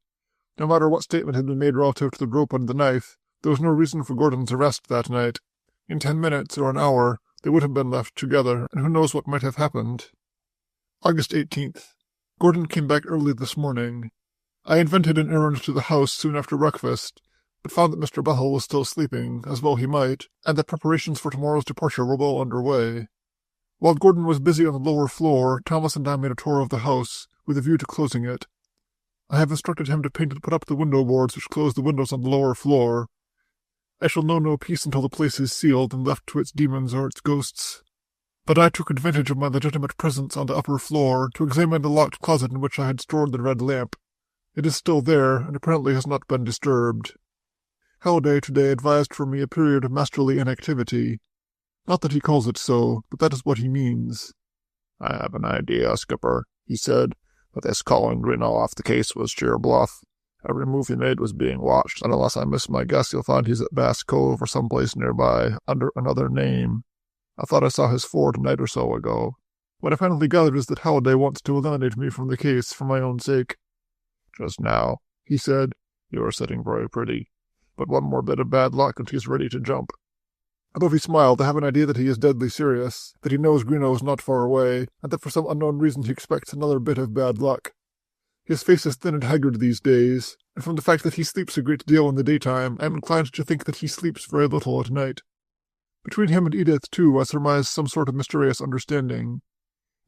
No matter what statement had been made relative to the rope and the knife, there was no reason for Gordon's arrest that night. In 10 minutes or an hour, they would have been left together, and who knows what might have happened. August 18th. Gordon came back early this morning. I invented an errand to the house soon after breakfast, but found that Mr. Bethel was still sleeping, as well he might, and that preparations for tomorrow's departure were well under way. While Gordon was busy on the lower floor, Thomas and I made a tour of the house, with a view to closing it. I have instructed him to paint and put up the window boards which close the windows on the lower floor. I shall know no peace until the place is sealed and left to its demons or its ghosts. But I took advantage of my legitimate presence on the upper floor to examine the locked closet in which I had stored the red lamp. It is still there, and apparently has not been disturbed. Halliday today advised for me a period of masterly inactivity. Not that he calls it so, but that is what he means. I have an idea, Skipper, he said, but this calling Greenough off the case was sheer bluff. Every move he made was being watched, and unless I miss my guess, you'll find he's at Bass Cove or someplace nearby, under another name. I thought I saw his fort a night or so ago. What I finally gathered is that Halliday wants to eliminate me from the case for my own sake. Just now, he said, you are sitting very pretty. But one more bit of bad luck and he's ready to jump. Although he smiled, I have an idea that he is deadly serious, that he knows Greenough is not far away, and that for some unknown reason he expects another bit of bad luck. His face is thin and haggard these days, and from the fact that he sleeps a great deal in the daytime, I am inclined to think that he sleeps very little at night. Between him and Edith, too, I surmise some sort of mysterious understanding.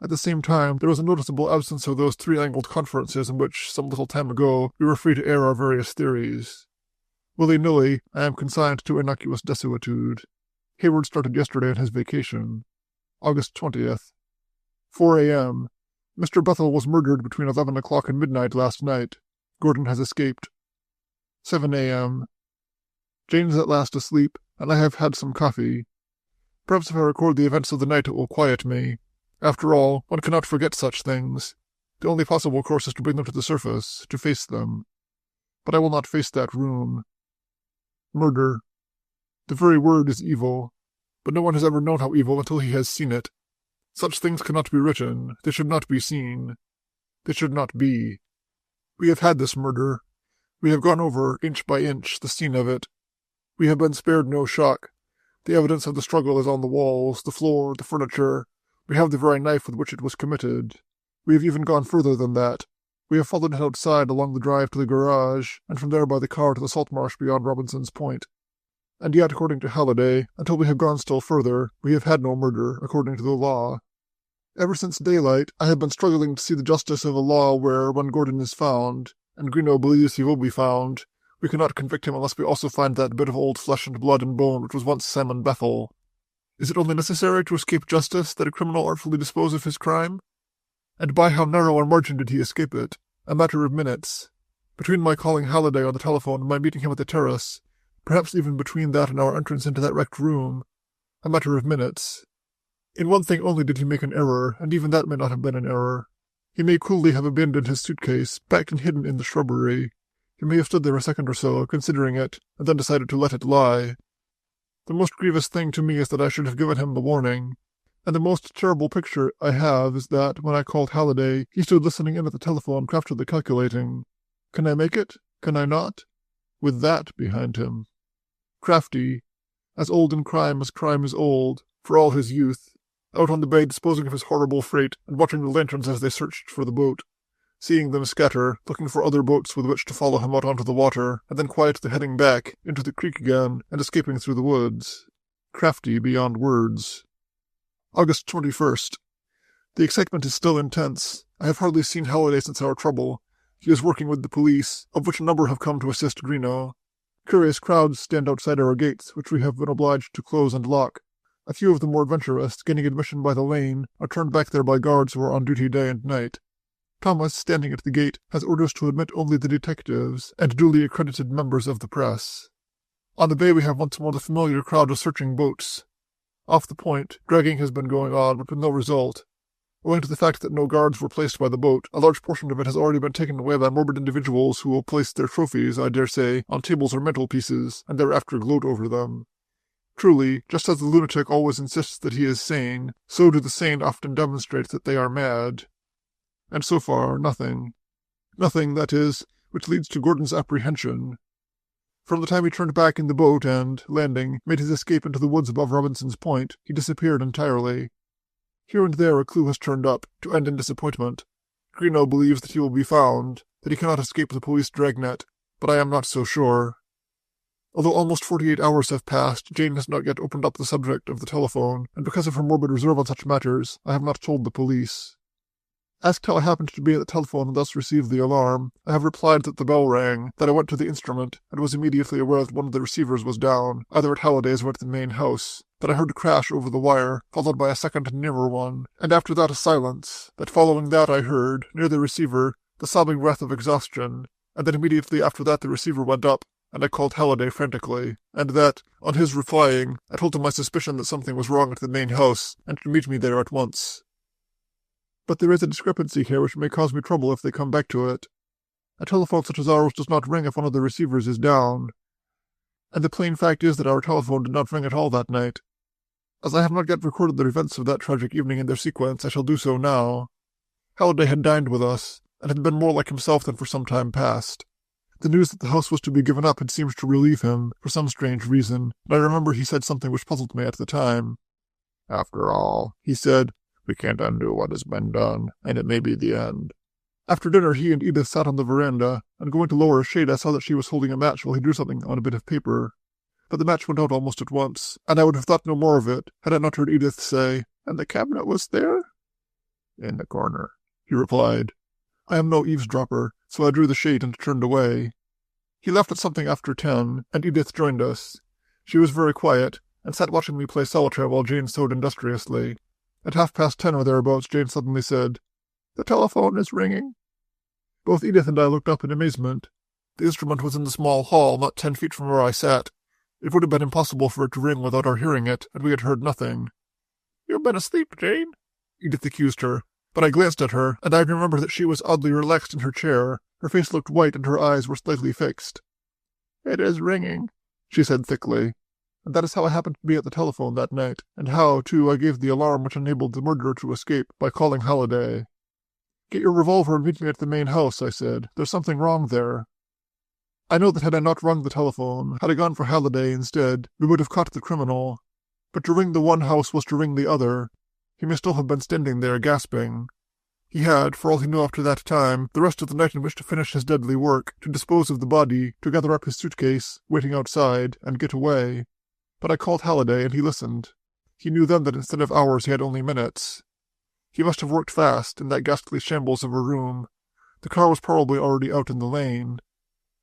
At the same time, there was a noticeable absence of those three-angled conferences in which, some little time ago, we were free to air our various theories. Willy-nilly, I am consigned to innocuous desuetude. Hayward started yesterday on his vacation. August 20th. 4 a.m. Mr. Bethel was murdered between 11 o'clock and midnight last night. Gordon has escaped. 7 a.m. Jane is at last asleep, and I have had some coffee. Perhaps if I record the events of the night it will quiet me. After all, one cannot forget such things. The only possible course is to bring them to the surface, to face them. But I will not face that room. Murder. The very word is evil, but no one has ever known how evil until he has seen it. Such things cannot be written, they should not be seen. They should not be. We have had this murder. We have gone over, inch by inch, the scene of it. We have been spared no shock. The evidence of the struggle is on the walls, the floor, the furniture. We have the very knife with which it was committed. We have even gone further than that. We have followed it outside along the drive to the garage, and from there by the car to the salt marsh beyond Robinson's Point. And yet, according to Halliday, until we have gone still further, we have had no murder, according to the law. Ever since daylight, I have been struggling to see the justice of a law where, when Gordon is found, and Greenough believes he will be found, We cannot convict him unless we also find that bit of old flesh and blood and bone which was once Simon Bethel. Is it only necessary to escape justice that a criminal artfully dispose of his crime? And by how narrow a margin did he escape it? A matter of minutes. Between my calling Halliday on the telephone and my meeting him at the terrace, perhaps even between that and our entrance into that wrecked room, a matter of minutes. In one thing only did he make an error, and even that may not have been an error. He may coolly have abandoned his suitcase, packed and hidden in the shrubbery. He may have stood there a second or so, considering it, and then decided to let it lie. The most grievous thing to me is that I should have given him the warning. And the most terrible picture I have is that, when I called Halliday, he stood listening in at the telephone, craftily calculating. Can I make it? Can I not? With that behind him. Crafty, as old in crime as crime is old, for all his youth, out on the bay disposing of his horrible freight and watching the lanterns as they searched for the boat, seeing them scatter, looking for other boats with which to follow him out onto the water, and then quietly heading back into the creek again and escaping through the woods. Crafty beyond words. August 21st. The excitement is still intense. I have hardly seen Halliday since our trouble. He is working with the police, of which a number have come to assist Greeno. Curious crowds stand outside our gates, which we have been obliged to close and lock. A few of the more adventurous, gaining admission by the lane, are turned back there by guards who are on duty day and night. Thomas, standing at the gate, has orders to admit only the detectives and duly accredited members of the press. On the bay we have once more the familiar crowd of searching boats. Off the point, dragging has been going on, but with no result. Owing to the fact that no guards were placed by the boat, a large portion of it has already been taken away by morbid individuals who will place their trophies, I dare say, on tables or mantelpieces, and thereafter gloat over them. Truly, just as the lunatic always insists that he is sane, so do the sane often demonstrate that they are mad. And so far, nothing. Nothing, that is, which leads to Gordon's apprehension. From the time he turned back in the boat and, landing, made his escape into the woods above Robinson's Point, he disappeared entirely. Here and there a clue has turned up, to end in disappointment. Greeno believes that he will be found, that he cannot escape the police dragnet, but I am not so sure. Although almost 48 hours have passed, Jane has not yet opened up the subject of the telephone, and because of her morbid reserve on such matters, I have not told the police. Asked how I happened to be at the telephone and thus received the alarm, I have replied that the bell rang, that I went to the instrument, and was immediately aware that one of the receivers was down, either at Halliday's or at the main house, that I heard a crash over the wire, followed by a second nearer one, and after that a silence, that following that I heard, near the receiver, the sobbing breath of exhaustion, and that immediately after that the receiver went up, and I called Halliday frantically, and that, on his replying, I told him my suspicion that something was wrong at the main house, and to meet me there at once. But there is a discrepancy here which may cause me trouble if they come back to it. A telephone such as ours does not ring if one of the receivers is down. And the plain fact is that our telephone did not ring at all that night. As I have not yet recorded the events of that tragic evening in their sequence, I shall do so now. Halliday had dined with us, and had been more like himself than for some time past. The news that the house was to be given up had seemed to relieve him, for some strange reason, and I remember he said something which puzzled me at the time. After all, he said, we can't undo what has been done, and it may be the end. After dinner he and Edith sat on the veranda, and going to lower a shade I saw that she was holding a match while he drew something on a bit of paper. But the match went out almost at once, and I would have thought no more of it, had I not heard Edith say, "And the cabinet was there?" In the corner, he replied. I am no eavesdropper, so I drew the shade and turned away. He left at something after 10, and Edith joined us. She was very quiet, and sat watching me play solitaire while Jane sewed industriously. At 10:30 or thereabouts, Jane suddenly said, "The telephone is ringing." Both Edith and I looked up in amazement. The instrument was in the small hall, not 10 feet from where I sat. It would have been impossible for it to ring without our hearing it, and we had heard nothing. "You've been asleep, Jane," Edith accused her, but I glanced at her, and I remembered that she was oddly relaxed in her chair. Her face looked white, and her eyes were slightly fixed. "It is ringing," she said thickly. And that is how I happened to be at the telephone that night, and how, too, I gave the alarm which enabled the murderer to escape by calling Halliday. "Get your revolver and meet me at the main house," I said. "There's something wrong there." I know that had I not rung the telephone, had I gone for Halliday instead, we would have caught the criminal. But to ring the one house was to ring the other. He may still have been standing there, gasping. He had, for all he knew after that time, the rest of the night in which to finish his deadly work, to dispose of the body, to gather up his suitcase, waiting outside, and get away. But I called Halliday, and he listened. He knew then that instead of hours he had only minutes. He must have worked fast, in that ghastly shambles of a room. The car was probably already out in the lane.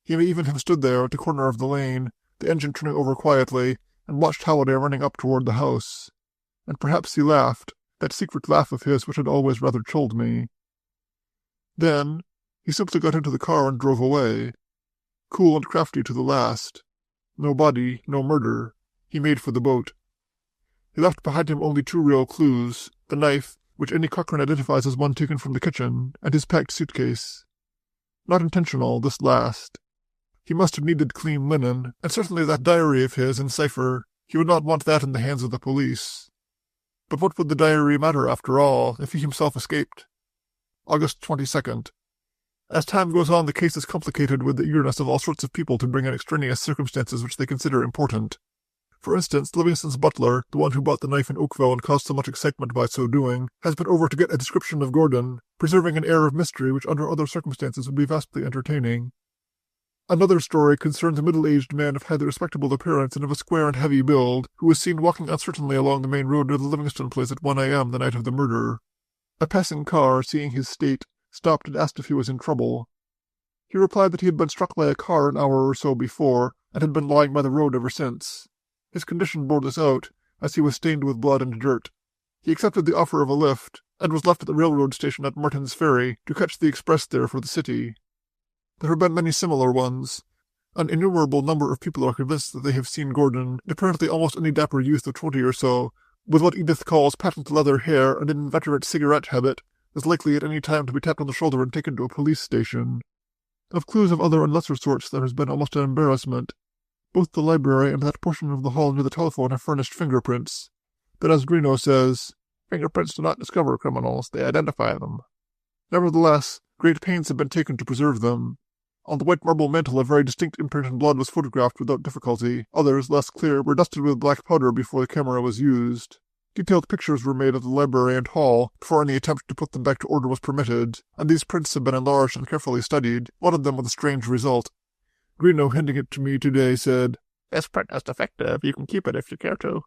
He may even have stood there at the corner of the lane, the engine turning over quietly, and watched Halliday running up toward the house. And perhaps he laughed, that secret laugh of his which had always rather chilled me. Then he simply got into the car and drove away. Cool and crafty to the last. No body, no murder. He made for the boat. He left behind him only 2 real clues, the knife, which Annie Cochran identifies as one taken from the kitchen, and his packed suitcase. Not intentional, this last. He must have needed clean linen, and certainly that diary of his in cipher. He would not want that in the hands of the police. But what would the diary matter after all, if he himself escaped? August 22nd. As time goes on, the case is complicated with the eagerness of all sorts of people to bring in extraneous circumstances which they consider important. For instance, Livingston's butler, the one who bought the knife in Oakville and caused so much excitement by so doing, has been over to get a description of Gordon, preserving an air of mystery which under other circumstances would be vastly entertaining. Another story concerns a middle-aged man of highly respectable appearance and of a square and heavy build, who was seen walking uncertainly along the main road near the Livingston place at 1 a.m. the night of the murder. A passing car, seeing his state, stopped and asked if he was in trouble. He replied that he had been struck by a car an hour or so before, and had been lying by the road ever since. His condition bore this out, as he was stained with blood and dirt. He accepted the offer of a lift, and was left at the railroad station at Martin's Ferry to catch the express there for the city. There have been many similar ones. An innumerable number of people are convinced that they have seen Gordon, and apparently almost any dapper youth of 20 or so, with what Edith calls patent leather hair and an inveterate cigarette habit, is likely at any time to be tapped on the shoulder and taken to a police station. Of clues of other and lesser sorts there has been almost an embarrassment. Both the library and that portion of the hall near the telephone have furnished fingerprints. But as Greenough says, fingerprints do not discover criminals, they identify them. Nevertheless, great pains have been taken to preserve them. On the white marble mantel a very distinct imprint in blood was photographed without difficulty. Others, less clear, were dusted with black powder before the camera was used. Detailed pictures were made of the library and hall before any attempt to put them back to order was permitted, and these prints have been enlarged and carefully studied, one of them with a strange result. Greenough, handing it to me today, said, "This print is defective. You can keep it if you care to."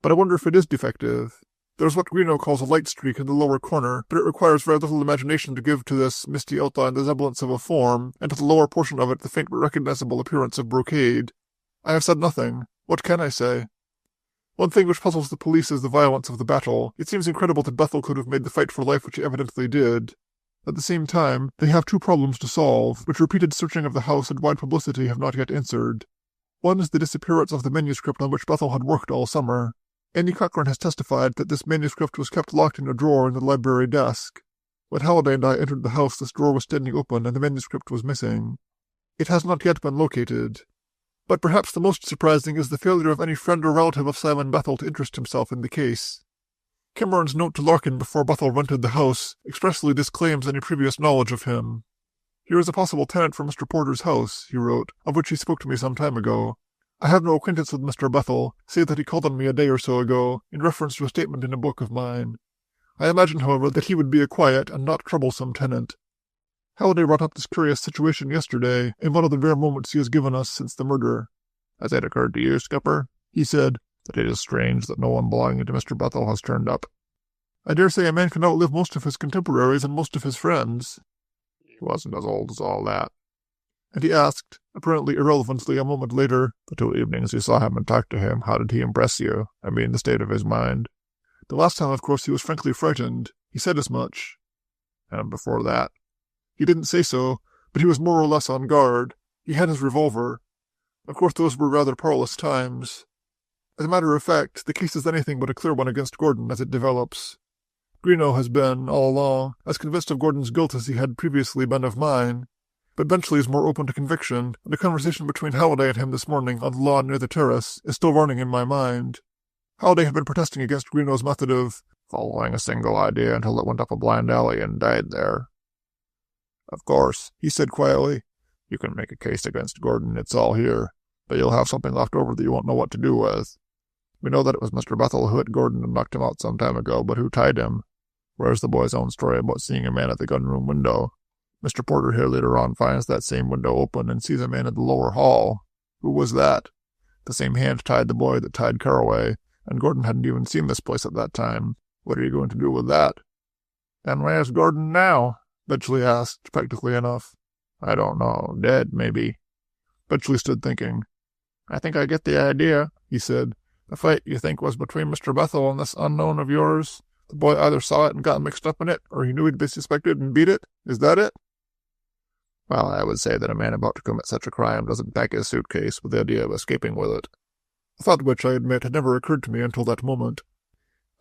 But I wonder if it is defective. There is what Greenough calls a light streak in the lower corner, but it requires very little imagination to give to this misty outline the semblance of a form, and to the lower portion of it the faint but recognizable appearance of brocade. I have said nothing. What can I say? One thing which puzzles the police is the violence of the battle. It seems incredible that Bethel could have made the fight for life which he evidently did. At the same time, they have 2 problems to solve, which repeated searching of the house and wide publicity have not yet answered. One is the disappearance of the manuscript on which Bethel had worked all summer. Annie Cochran has testified that this manuscript was kept locked in a drawer in the library desk. When Halliday and I entered the house, this drawer was standing open and the manuscript was missing. It has not yet been located. But perhaps the most surprising is the failure of any friend or relative of Simon Bethel to interest himself in the case. Cameron's note to Larkin before Bethel rented the house expressly disclaims any previous knowledge of him. "Here is a possible tenant for Mr. Porter's house," he wrote, "of which he spoke to me some time ago. I have no acquaintance with Mr. Bethel, save that he called on me a day or so ago, in reference to a statement in a book of mine. I imagine, however, that he would be a quiet and not troublesome tenant. Halliday brought up this curious situation yesterday, in one of the rare moments he has given us since the murder. Has it occurred to you, Skipper," he said, "that it is strange that no one belonging to Mr. Bethel has turned up?" "I dare say a man can outlive most of his contemporaries and most of his friends." "He wasn't as old as all that." And he asked, apparently irrelevantly a moment later, "The 2 evenings you saw him and talked to him, how did he impress you? I mean, the state of his mind." "The last time, of course, he was frankly frightened. He said as much." "And before that?" "He didn't say so, but he was more or less on guard. He had his revolver. Of course, those were rather perilous times. As a matter of fact, the case is anything but a clear one against Gordon as it develops. Greenough has been, all along, as convinced of Gordon's guilt as he had previously been of mine. But Benchley is more open to conviction, and a conversation between Halliday and him this morning on the lawn near the terrace is still running in my mind. Halliday had been protesting against Greenough's method of following a single idea until it went up a blind alley and died there. "Of course," he said quietly, "you can make a case against Gordon, it's all here, but you'll have something left over that you won't know what to do with. We know that it was Mr. Bethel who hit Gordon and knocked him out some time ago, but who tied him? Where's the boy's own story about seeing a man at the gunroom window? Mr. Porter here later on finds that same window open and sees a man in the lower hall. Who was that? The same hand tied the boy that tied Caraway, and Gordon hadn't even seen this place at that time. What are you going to do with that?" "And where's Gordon now?" Benchley asked, practically enough. "I don't know. Dead, maybe. Benchley stood thinking. "I think I get the idea," he said. "The fight, you think, was between Mr. Bethel and this unknown of yours? The boy either saw it and got mixed up in it, or he knew he'd be suspected and beat it? Is that it?" "Well, I would say that a man about to commit such a crime doesn't pack his suitcase with the idea of escaping with it." A thought which, I admit, had never occurred to me until that moment.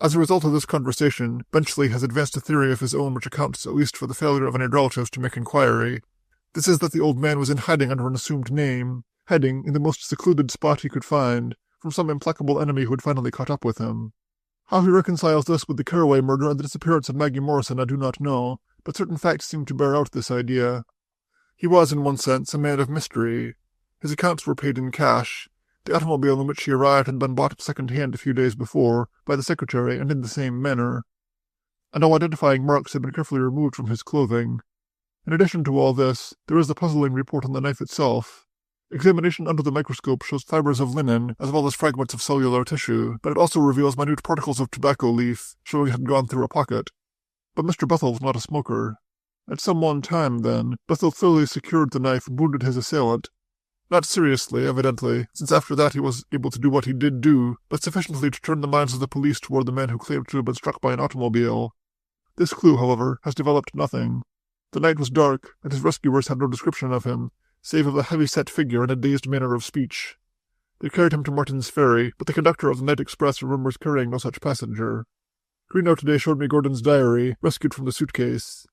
As a result of this conversation, Benchley has advanced a theory of his own which accounts at least for the failure of any relatives to make inquiry. This is that the old man was in hiding under an assumed name, hiding in the most secluded spot he could find, from some implacable enemy who had finally caught up with him. How he reconciles this with the Caraway murder and the disappearance of Maggie Morrison I do not know, but certain facts seem to bear out this idea. He was, in one sense, a man of mystery. His accounts were paid in cash. The automobile in which he arrived had been bought second-hand a few days before, by the secretary, and in the same manner. And all identifying marks had been carefully removed from his clothing. In addition to all this, there is the puzzling report on the knife itself. Examination under the microscope shows fibers of linen, as well as fragments of cellular tissue, but it also reveals minute particles of tobacco leaf, showing it had gone through a pocket. But Mr. Bethel was not a smoker. At some one time, then, Bethel thoroughly secured the knife and wounded his assailant. Not seriously, evidently, since after that he was able to do what he did do, but sufficiently to turn the minds of the police toward the man who claimed to have been struck by an automobile. This clue, however, has developed nothing. The night was dark, and his rescuers had no description of him, save of a heavy-set figure and a dazed manner of speech. They carried him to Martin's Ferry, but the conductor of the night express remembers carrying no such passenger. Greenough today showed me Gordon's diary, rescued from the suitcase.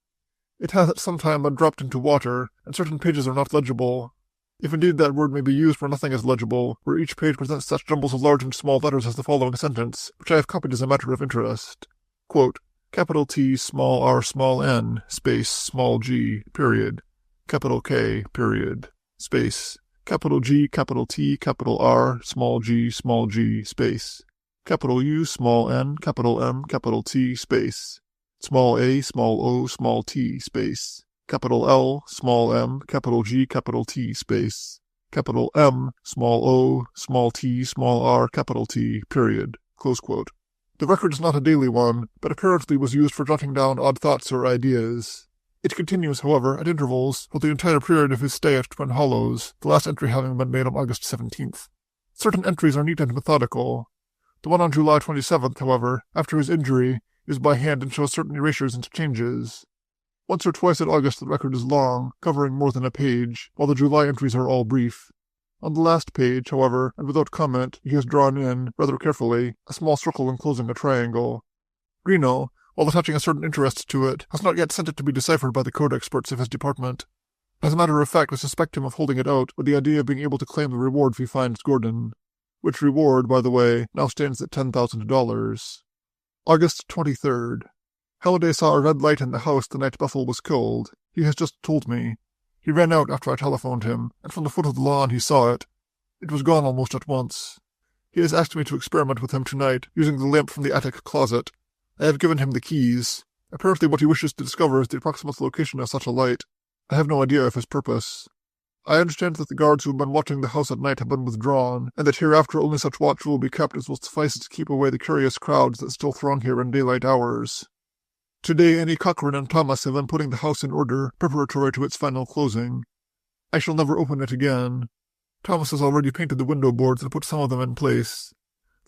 It has at some time been dropped into water, and certain pages are not legible. If indeed that word may be used where nothing is legible, where each page presents such jumbles of large and small letters as the following sentence, which I have copied as a matter of interest. Quote, capital T, small r, small n, space, small g, period. Capital K, period. Space. Capital G, capital T, capital R, small g, space. Capital U, small n, capital M, capital T, space. Small a, small o, small t, space. Capital L, small m, capital G, capital T, space. Capital M, small o, small t, small r, capital T, period. Close quote. The record is not a daily one, but apparently was used for jotting down odd thoughts or ideas. It continues, however, at intervals for the entire period of his stay at Twin Hollows, the last entry having been made on August 17th. Certain entries are neat and methodical. The one on July 27th, however, after his injury, is by hand and shows certain erasures and changes. Once or twice in August the record is long, covering more than a page, while the July entries are all brief. On the last page, however, and without comment, he has drawn in, rather carefully, a small circle enclosing a triangle. Greenough, while attaching a certain interest to it, has not yet sent it to be deciphered by the code experts of his department. As a matter of fact, I suspect him of holding it out with the idea of being able to claim the reward if he finds Gordon. Which reward, by the way, now stands at $10,000. August 23rd. Halliday saw a red light in the house the night Bethel was killed. He has just told me. He ran out after I telephoned him, and from the foot of the lawn he saw it. It was gone almost at once. He has asked me to experiment with him tonight, using the lamp from the attic closet. I have given him the keys. Apparently what he wishes to discover is the approximate location of such a light. I have no idea of his purpose. I understand that the guards who have been watching the house at night have been withdrawn, and that hereafter only such watch will be kept as will suffice to keep away the curious crowds that still throng here in daylight hours. Today Annie Cochran and Thomas have been putting the house in order, preparatory to its final closing. I shall never open it again. Thomas has already painted the window boards and put some of them in place.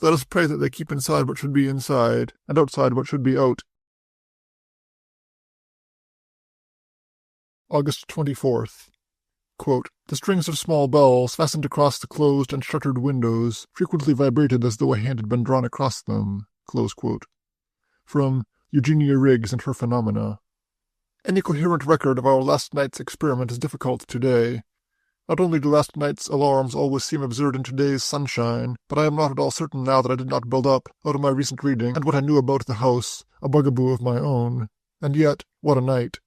Let us pray that they keep inside what should be inside, and outside what should be out. August 24th. Quote, the strings of small bells fastened across the closed and shuttered windows frequently vibrated as though a hand had been drawn across them. Close quote. From Eugenia Riggs and Her Phenomena. Any coherent record of our last night's experiment is difficult today. Not only do last night's alarms always seem absurd in today's sunshine, but I am not at all certain now that I did not build up, out of my recent reading and what I knew about the house, a bugaboo of my own. And yet, what a night.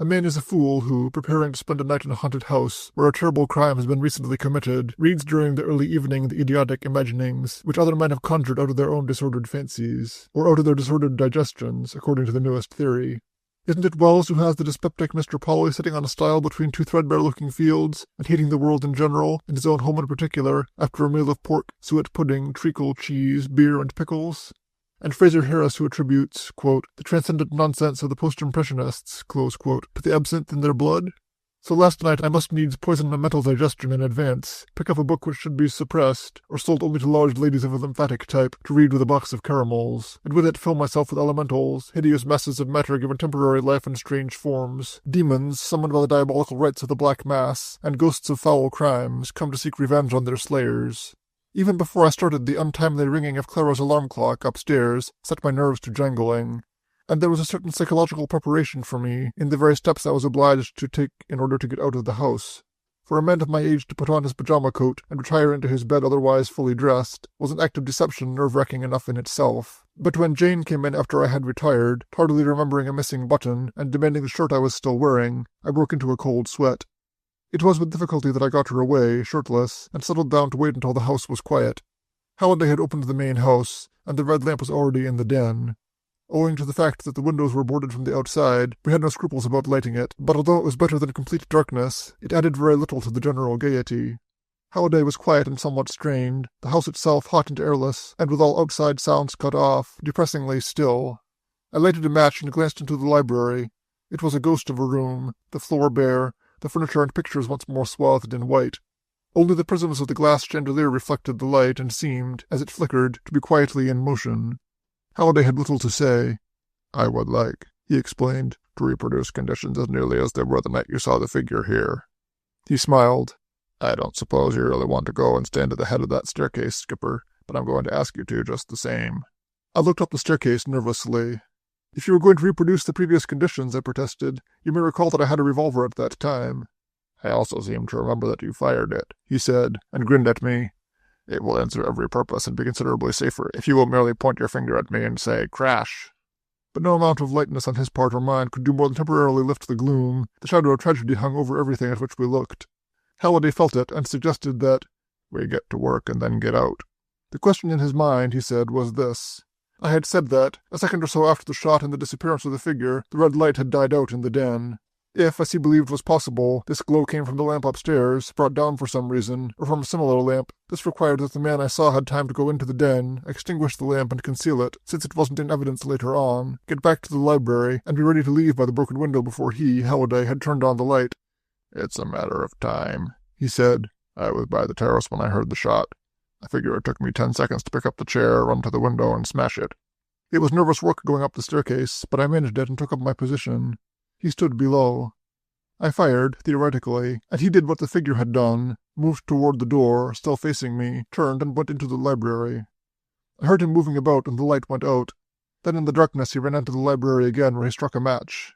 A man is a fool who, preparing to spend a night in a haunted house, where a terrible crime has been recently committed, reads during the early evening the idiotic imaginings which other men have conjured out of their own disordered fancies, or out of their disordered digestions, according to the newest theory. Isn't it Wells who has the dyspeptic Mr. Polly sitting on a stile between two threadbare-looking fields, and hating the world in general, and his own home in particular, after a meal of pork, suet pudding, treacle, cheese, beer, and pickles? And Fraser Harris who attributes, quote, the transcendent nonsense of the post-impressionists, close quote, to the absinthe in their blood? So last night I must needs poison my mental digestion in advance, pick up a book which should be suppressed, or sold only to large ladies of a lymphatic type, to read with a box of caramels, and with it fill myself with elementals, hideous masses of matter given temporary life in strange forms, demons summoned by the diabolical rites of the Black Mass, and ghosts of foul crimes, come to seek revenge on their slayers. Even before I started, the untimely ringing of Clara's alarm clock upstairs set my nerves to jangling, and there was a certain psychological preparation for me in the very steps I was obliged to take in order to get out of the house. For a man of my age to put on his pajama coat and retire into his bed otherwise fully dressed was an act of deception nerve-wracking enough in itself. But when Jane came in after I had retired, tardily remembering a missing button and demanding the shirt I was still wearing, I broke into a cold sweat. It was with difficulty that I got her away, shirtless, and settled down to wait until the house was quiet. Halliday had opened the main house, and the red lamp was already in the den. Owing to the fact that the windows were boarded from the outside, we had no scruples about lighting it, but although it was better than complete darkness, it added very little to the general gaiety. Halliday was quiet and somewhat strained, the house itself hot and airless, and with all outside sounds cut off, depressingly still. I lighted a match and glanced into the library. It was a ghost of a room, the floor bare, the furniture and pictures once more swathed in white. Only the prisms of the glass chandelier reflected the light and seemed, as it flickered, to be quietly in motion. Halliday had little to say. "I would like," he explained, "to reproduce conditions as nearly as they were the night you saw the figure here." He smiled. "I don't suppose you really want to go and stand at the head of that staircase, Skipper, but I'm going to ask you to just the same." I looked up the staircase nervously. "If you were going to reproduce the previous conditions," I protested, "you may recall that I had a revolver at that time." "I also seem to remember that you fired it," he said, and grinned at me. "It will answer every purpose and be considerably safer if you will merely point your finger at me and say, 'Crash!'" But no amount of lightness on his part or mine could do more than temporarily lift the gloom. The shadow of tragedy hung over everything at which we looked. Halliday felt it, and suggested that we get to work and then get out. The question in his mind, he said, was this. I had said that, a second or so after the shot and the disappearance of the figure, the red light had died out in the den. If, as he believed was possible, this glow came from the lamp upstairs, brought down for some reason, or from a similar lamp, this required that the man I saw had time to go into the den, extinguish the lamp and conceal it, since it wasn't in evidence later on, get back to the library, and be ready to leave by the broken window before he, Halliday, had turned on the light. "It's a matter of time," he said. "I was by the terrace when I heard the shot. I figure it took me 10 seconds to pick up the chair, run to the window, and smash it." It was nervous work going up the staircase, but I managed it and took up my position. He stood below. I fired, theoretically, and he did what the figure had done, moved toward the door, still facing me, turned and went into the library. I heard him moving about and the light went out. Then in the darkness he ran into the library again where he struck a match.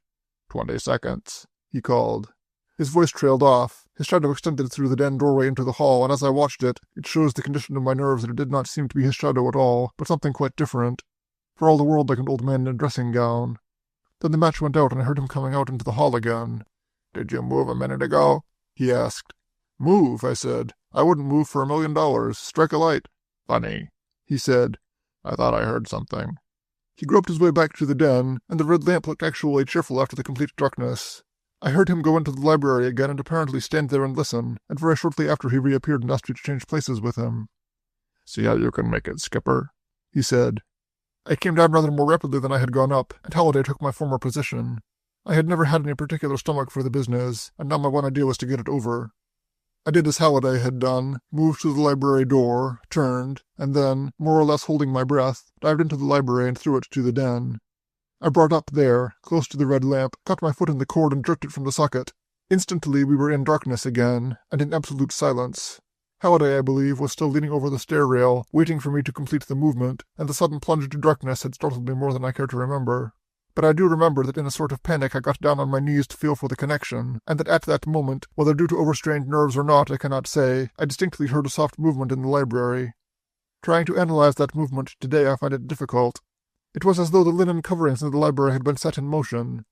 20 seconds, he called. His voice trailed off. His shadow extended through the den doorway into the hall, and as I watched it, it shows the condition of my nerves that it did not seem to be his shadow at all, but something quite different. For all the world like an old man in a dressing gown. Then the match went out and I heard him coming out into the hall again. "Did you move a minute ago?" he asked. "Move," I said. "I wouldn't move for $1,000,000. Strike a light." "Funny," he said. "I thought I heard something." He groped his way back to the den, and the red lamp looked actually cheerful after the complete darkness. I heard him go into the library again and apparently stand there and listen, and very shortly after he reappeared and asked me to change places with him. "See how you can make it, Skipper," he said. I came down rather more rapidly than I had gone up, and Halliday took my former position. I had never had any particular stomach for the business, and now my one idea was to get it over. I did as Halliday had done, moved to the library door, turned, and then, more or less holding my breath, dived into the library and threw it to the den. I brought up there, close to the red lamp, caught my foot in the cord and jerked it from the socket. Instantly we were in darkness again, and in absolute silence. Halliday, I believe, was still leaning over the stair rail, waiting for me to complete the movement, and the sudden plunge into darkness had startled me more than I care to remember. But I do remember that in a sort of panic I got down on my knees to feel for the connection, and that at that moment, whether due to overstrained nerves or not I cannot say, I distinctly heard a soft movement in the library. Trying to analyze that movement today I find it difficult. It was as though the linen coverings in the library had been set in motion.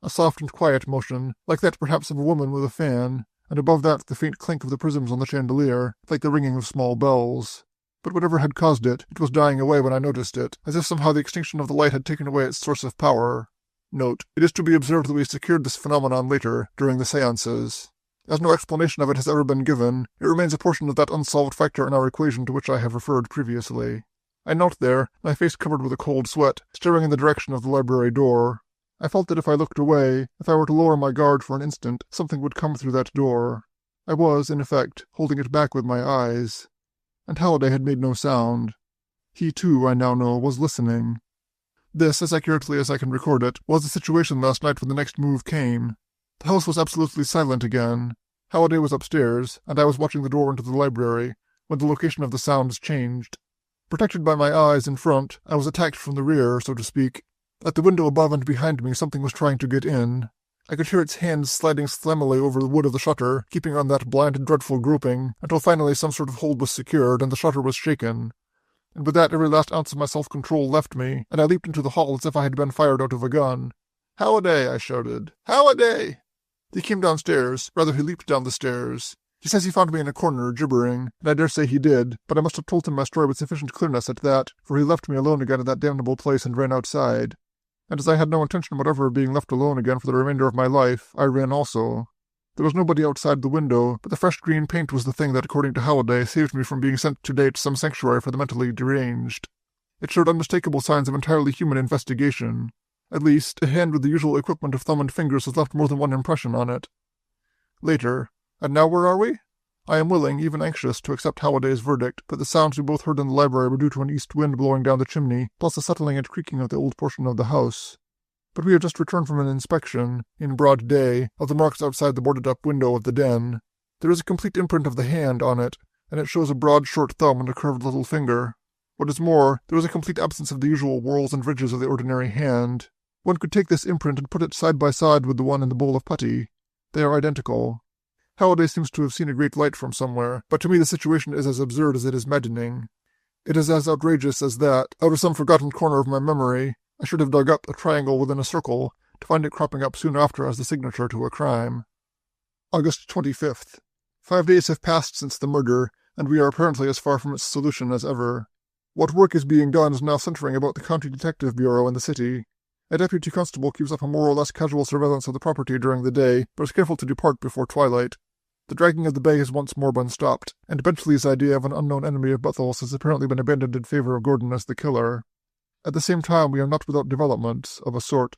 A soft and quiet motion, like that perhaps of a woman with a fan, and above that the faint clink of the prisms on the chandelier, like the ringing of small bells. But whatever had caused it, it was dying away when I noticed it, as if somehow the extinction of the light had taken away its source of power. Note: it is to be observed that we secured this phenomenon later, during the séances. As no explanation of it has ever been given, it remains a portion of that unsolved factor in our equation to which I have referred previously. I knelt there, my face covered with a cold sweat, staring in the direction of the library door. I felt that if I looked away, if I were to lower my guard for an instant, something would come through that door. I was, in effect, holding it back with my eyes. And Halliday had made no sound. He, too, I now know, was listening. This, as accurately as I can record it, was the situation last night when the next move came. The house was absolutely silent again. Halliday was upstairs, and I was watching the door into the library, when the location of the sounds changed. Protected by my eyes in front, I was attacked from the rear, so to speak. At the window above and behind me, something was trying to get in. I could hear its hands sliding slammily over the wood of the shutter, keeping on that blind and dreadful groping, until finally some sort of hold was secured and the shutter was shaken. And with that, every last ounce of my self-control left me, and I leaped into the hall as if I had been fired out of a gun. "Halliday!" I shouted. "Halliday!" He came downstairs. Rather, he leaped down the stairs. He says he found me in a corner, gibbering, and I dare say he did, but I must have told him my story with sufficient clearness at that, for he left me alone again in that damnable place and ran outside. And as I had no intention whatever of being left alone again for the remainder of my life, I ran also. There was nobody outside the window, but the fresh green paint was the thing that, according to Halliday, saved me from being sent to date some sanctuary for the mentally deranged. It showed unmistakable signs of entirely human investigation. At least, a hand with the usual equipment of thumb and fingers has left more than one impression on it. Later. And now where are we? I am willing, even anxious, to accept Halliday's verdict, but the sounds we both heard in the library were due to an east wind blowing down the chimney, plus the settling and creaking of the old portion of the house. But we have just returned from an inspection, in broad day, of the marks outside the boarded-up window of the den. There is a complete imprint of the hand on it, and it shows a broad short thumb and a curved little finger. What is more, there is a complete absence of the usual whorls and ridges of the ordinary hand. One could take this imprint and put it side by side with the one in the bowl of putty. They are identical. Halliday seems to have seen a great light from somewhere, but to me the situation is as absurd as it is maddening. It is as outrageous as that, out of some forgotten corner of my memory, I should have dug up a triangle within a circle, to find it cropping up soon after as the signature to a crime. August 25th. 5 days have passed since the murder, and we are apparently as far from its solution as ever. What work is being done is now centering about the County Detective Bureau in the city. A deputy constable keeps up a more or less casual surveillance of the property during the day, but is careful to depart before twilight. The dragging of the bay has once more been stopped, and Benchley's idea of an unknown enemy of Bethel's has apparently been abandoned in favor of Gordon as the killer. At the same time, we are not without developments, of a sort.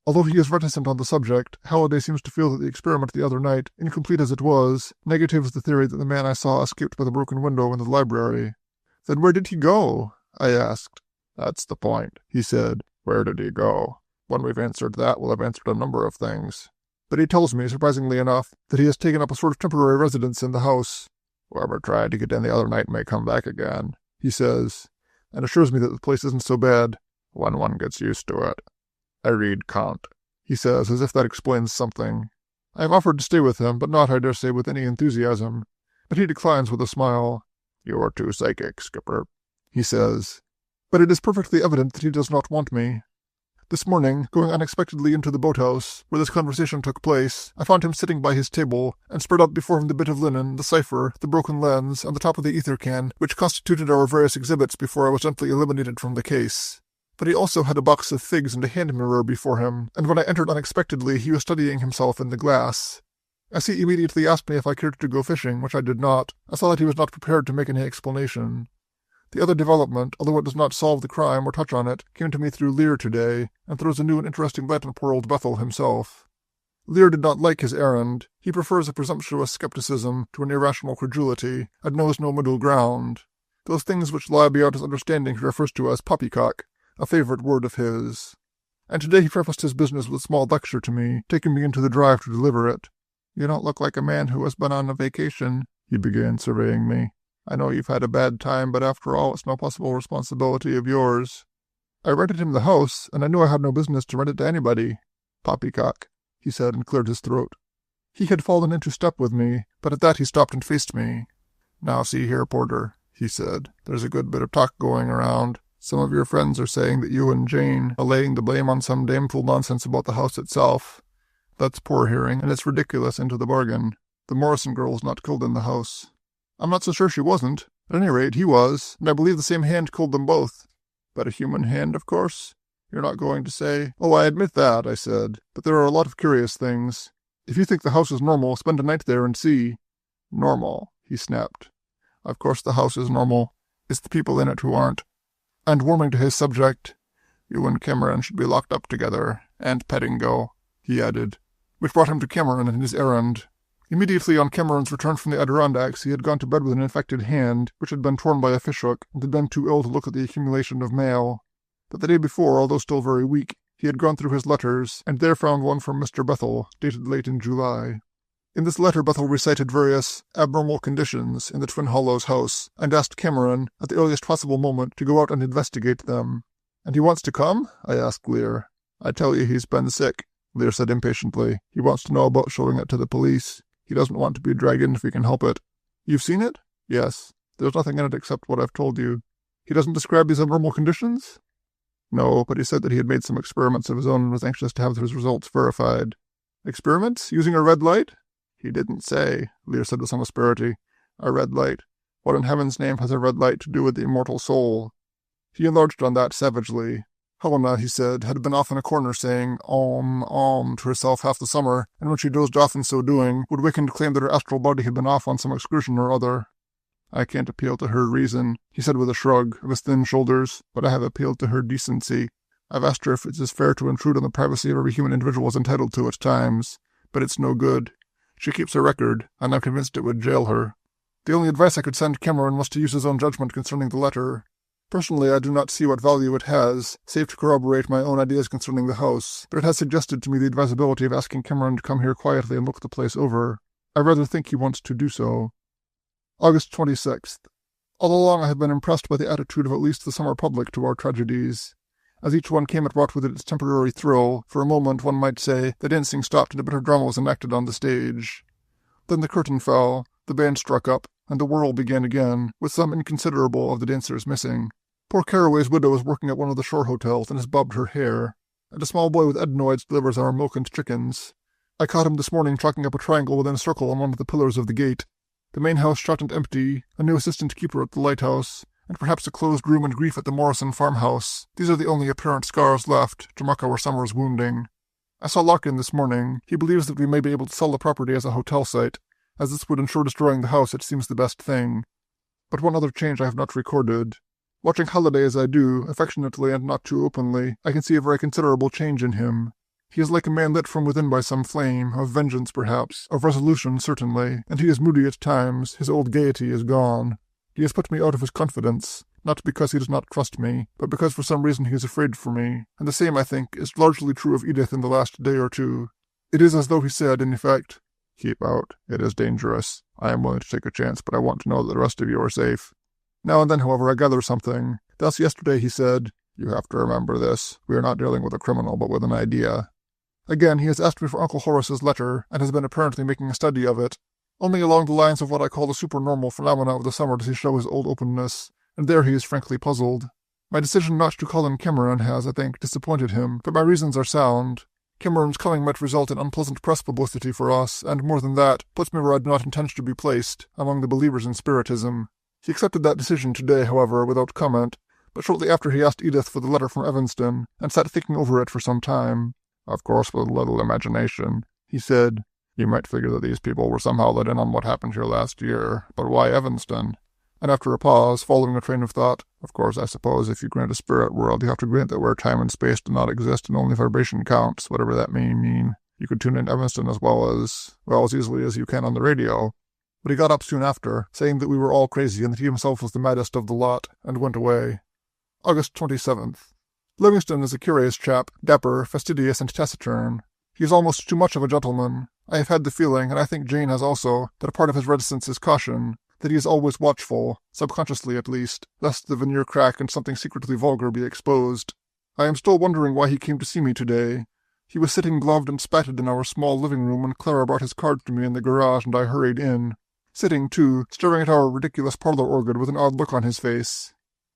Although he is reticent on the subject, Halliday seems to feel that the experiment the other night, incomplete as it was, negatives the theory that the man I saw escaped by the broken window in the library. "Then where did he go?" I asked. "That's the point," he said. "Where did he go? When we've answered that, we'll have answered a number of things. But he tells me, surprisingly enough, that he has taken up a sort of temporary residence in the house. Whoever tried to get in the other night may come back again, he says, and assures me that the place isn't so bad when one gets used to it. I read Kant, he says, as if that explains something. I have offered to stay with him, but not, I dare say, with any enthusiasm. But he declines with a smile. "You are too psychic, Skipper," he says. But it is perfectly evident that he does not want me. This morning, going unexpectedly into the boathouse, where this conversation took place, I found him sitting by his table, and spread out before him the bit of linen, the cipher, the broken lens, and the top of the ether can, which constituted our various exhibits before I was gently eliminated from the case. But he also had a box of figs and a hand mirror before him, and when I entered unexpectedly, he was studying himself in the glass. As he immediately asked me if I cared to go fishing, which I did not, I saw that he was not prepared to make any explanation. The other development, although it does not solve the crime or touch on it, came to me through Lear today, and throws a new and interesting light on poor old Bethel himself. Lear did not like his errand. He prefers a presumptuous skepticism to an irrational credulity, and knows no middle ground. Those things which lie beyond his understanding he refers to as poppycock, a favourite word of his. And today he prefaced his business with a small lecture to me, taking me into the drive to deliver it. "You don't look like a man who has been on a vacation," he began, surveying me. "I know you've had a bad time, but after all, it's no possible responsibility of yours." "I rented him the house, and I knew I had no business to rent it to anybody." "Poppycock," he said, and cleared his throat. He had fallen into step with me, but at that he stopped and faced me. "Now see here, Porter," he said, "there's a good bit of talk going around. Some of your friends are saying that you and Jane are laying the blame on some damnful nonsense about the house itself. That's poor hearing, and it's ridiculous into the bargain. The Morrison girl was not killed in the house." "I'm not so sure she wasn't. At any rate, he was, and I believe the same hand killed them both." "But a human hand, of course? You're not going to say—" "Oh, I admit that," I said, "but there are a lot of curious things. If you think the house is normal, spend a night there and see." "Normal," he snapped. "Of course the house is normal. It's the people in it who aren't." And warming to his subject, "You and Cameron should be locked up together, And Pettingo, he added, which brought him to Cameron and his errand. Immediately on Cameron's return from the Adirondacks, he had gone to bed with an infected hand, which had been torn by a fishhook, and had been too ill to look at the accumulation of mail. But the day before, although still very weak, he had gone through his letters, and there found one from Mr. Bethel, dated late in July. In this letter Bethel recited various abnormal conditions in the Twin Hollows house, and asked Cameron, at the earliest possible moment, to go out and investigate them. "And he wants to come?" I asked Lear. "I tell you he's been sick," Lear said impatiently. "He wants to know about showing it to the police. He doesn't want to be dragged in if he can help it." "You've seen it?" "Yes. There's nothing in it except what I've told you." "He doesn't describe these abnormal conditions?" "No, but he said that he had made some experiments of his own and was anxious to have his results verified." "Experiments? Using a red light?" "He didn't say," Lear said with some asperity. "A red light. What in heaven's name has a red light to do with the immortal soul?" He enlarged on that savagely. Helena, he said, had been off in a corner saying om to herself half the summer, and when she dozed off in so doing, would waken to claim that her astral body had been off on some excursion or other. "I can't appeal to her reason," he said with a shrug of his thin shoulders, "but I have appealed to her decency. I've asked her if it is fair to intrude on the privacy of every human individual is entitled to at times, but it's no good. She keeps a record, and I'm convinced it would jail her. The only advice I could send Cameron was to use his own judgment concerning the letter. Personally, I do not see what value it has, save to corroborate my own ideas concerning the house, but it has suggested to me the advisability of asking Cameron to come here quietly and look the place over. I rather think he wants to do so." August 26th. All along I have been impressed by the attitude of at least the summer public to our tragedies. As each one came, it brought with it its temporary thrill. For a moment, one might say, the dancing stopped and a bit of drama was enacted on the stage. Then the curtain fell, the band struck up, and the whirl began again, with some inconsiderable of the dancers missing. Poor Carraway's widow is working at one of the shore hotels and has bobbed her hair, and a small boy with adenoids delivers our milk and chickens. I caught him this morning chalking up a triangle within a circle on one of the pillars of the gate. The main house shut and empty, a new assistant keeper at the lighthouse, and perhaps a closed room and grief at the Morrison farmhouse. These are the only apparent scars left to mark our summer's wounding. I saw Larkin this morning. He believes that we may be able to sell the property as a hotel site. As this would ensure destroying the house, it seems the best thing. But one other change I have not recorded. Watching Halliday as I do, affectionately and not too openly, I can see a very considerable change in him. He is like a man lit from within by some flame, of vengeance perhaps, of resolution certainly, and he is moody at times. His old gaiety is gone. He has put me out of his confidence, not because he does not trust me, but because for some reason he is afraid for me, and the same, I think, is largely true of Edith in the last day or two. It is as though he said, in effect, "Keep out. It is dangerous. I am willing to take a chance, but I want to know that the rest of you are safe." Now and then, however, I gather something. Thus yesterday he said, "You have to remember this. We are not dealing with a criminal, but with an idea." Again, he has asked me for Uncle Horace's letter, and has been apparently making a study of it. Only along the lines of what I call the supernormal phenomena of the summer does he show his old openness, and there he is frankly puzzled. My decision not to call him Cameron has, I think, disappointed him, but my reasons are sound. Cameron's coming might result in unpleasant press publicity for us, and more than that, puts me where I do not intend to be placed, among the believers in Spiritism. He accepted that decision today, however, without comment, but shortly after he asked Edith for the letter from Evanston, and sat thinking over it for some time. "Of course, with a little imagination," he said, "you might figure that these people were somehow let in on what happened here last year, but why Evanston?" And after a pause, following a train of thought, "Of course, I suppose if you grant a spirit world, you have to grant that where time and space do not exist and only vibration counts, whatever that may mean. You could tune in Evanston as easily as you can on the radio." But he got up soon after, saying that we were all crazy and that he himself was the maddest of the lot, and went away. August 27th. Livingston is a curious chap, dapper, fastidious, and taciturn. He is almost too much of a gentleman. I have had the feeling, and I think Jane has also, that a part of his reticence is caution, that he is always watchful, subconsciously at least, lest the veneer crack and something secretly vulgar be exposed. I am still wondering why he came to see me today. He was sitting gloved and spatted in our small living room when Clara brought his cards to me in the garage and I hurried in. Sitting, too, staring at our ridiculous parlor organ with an odd look on his face.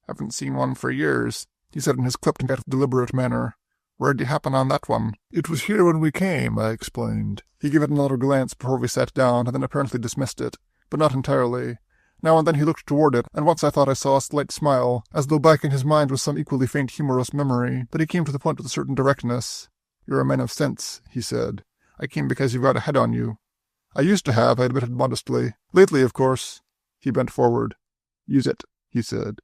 "Haven't seen one for years," he said in his clipped and deliberate manner. "Where'd you happen on that one?" "It was here when we came," I explained. He gave it another glance before we sat down, and then apparently dismissed it, but not entirely. Now and then he looked toward it, and once I thought I saw a slight smile, as though back in his mind was some equally faint humorous memory, but he came to the point with a certain directness. "You're a man of sense," he said. "I came because you've got a head on you." "I used to have," I admitted modestly. "Lately, of course." He bent forward. "Use it," he said.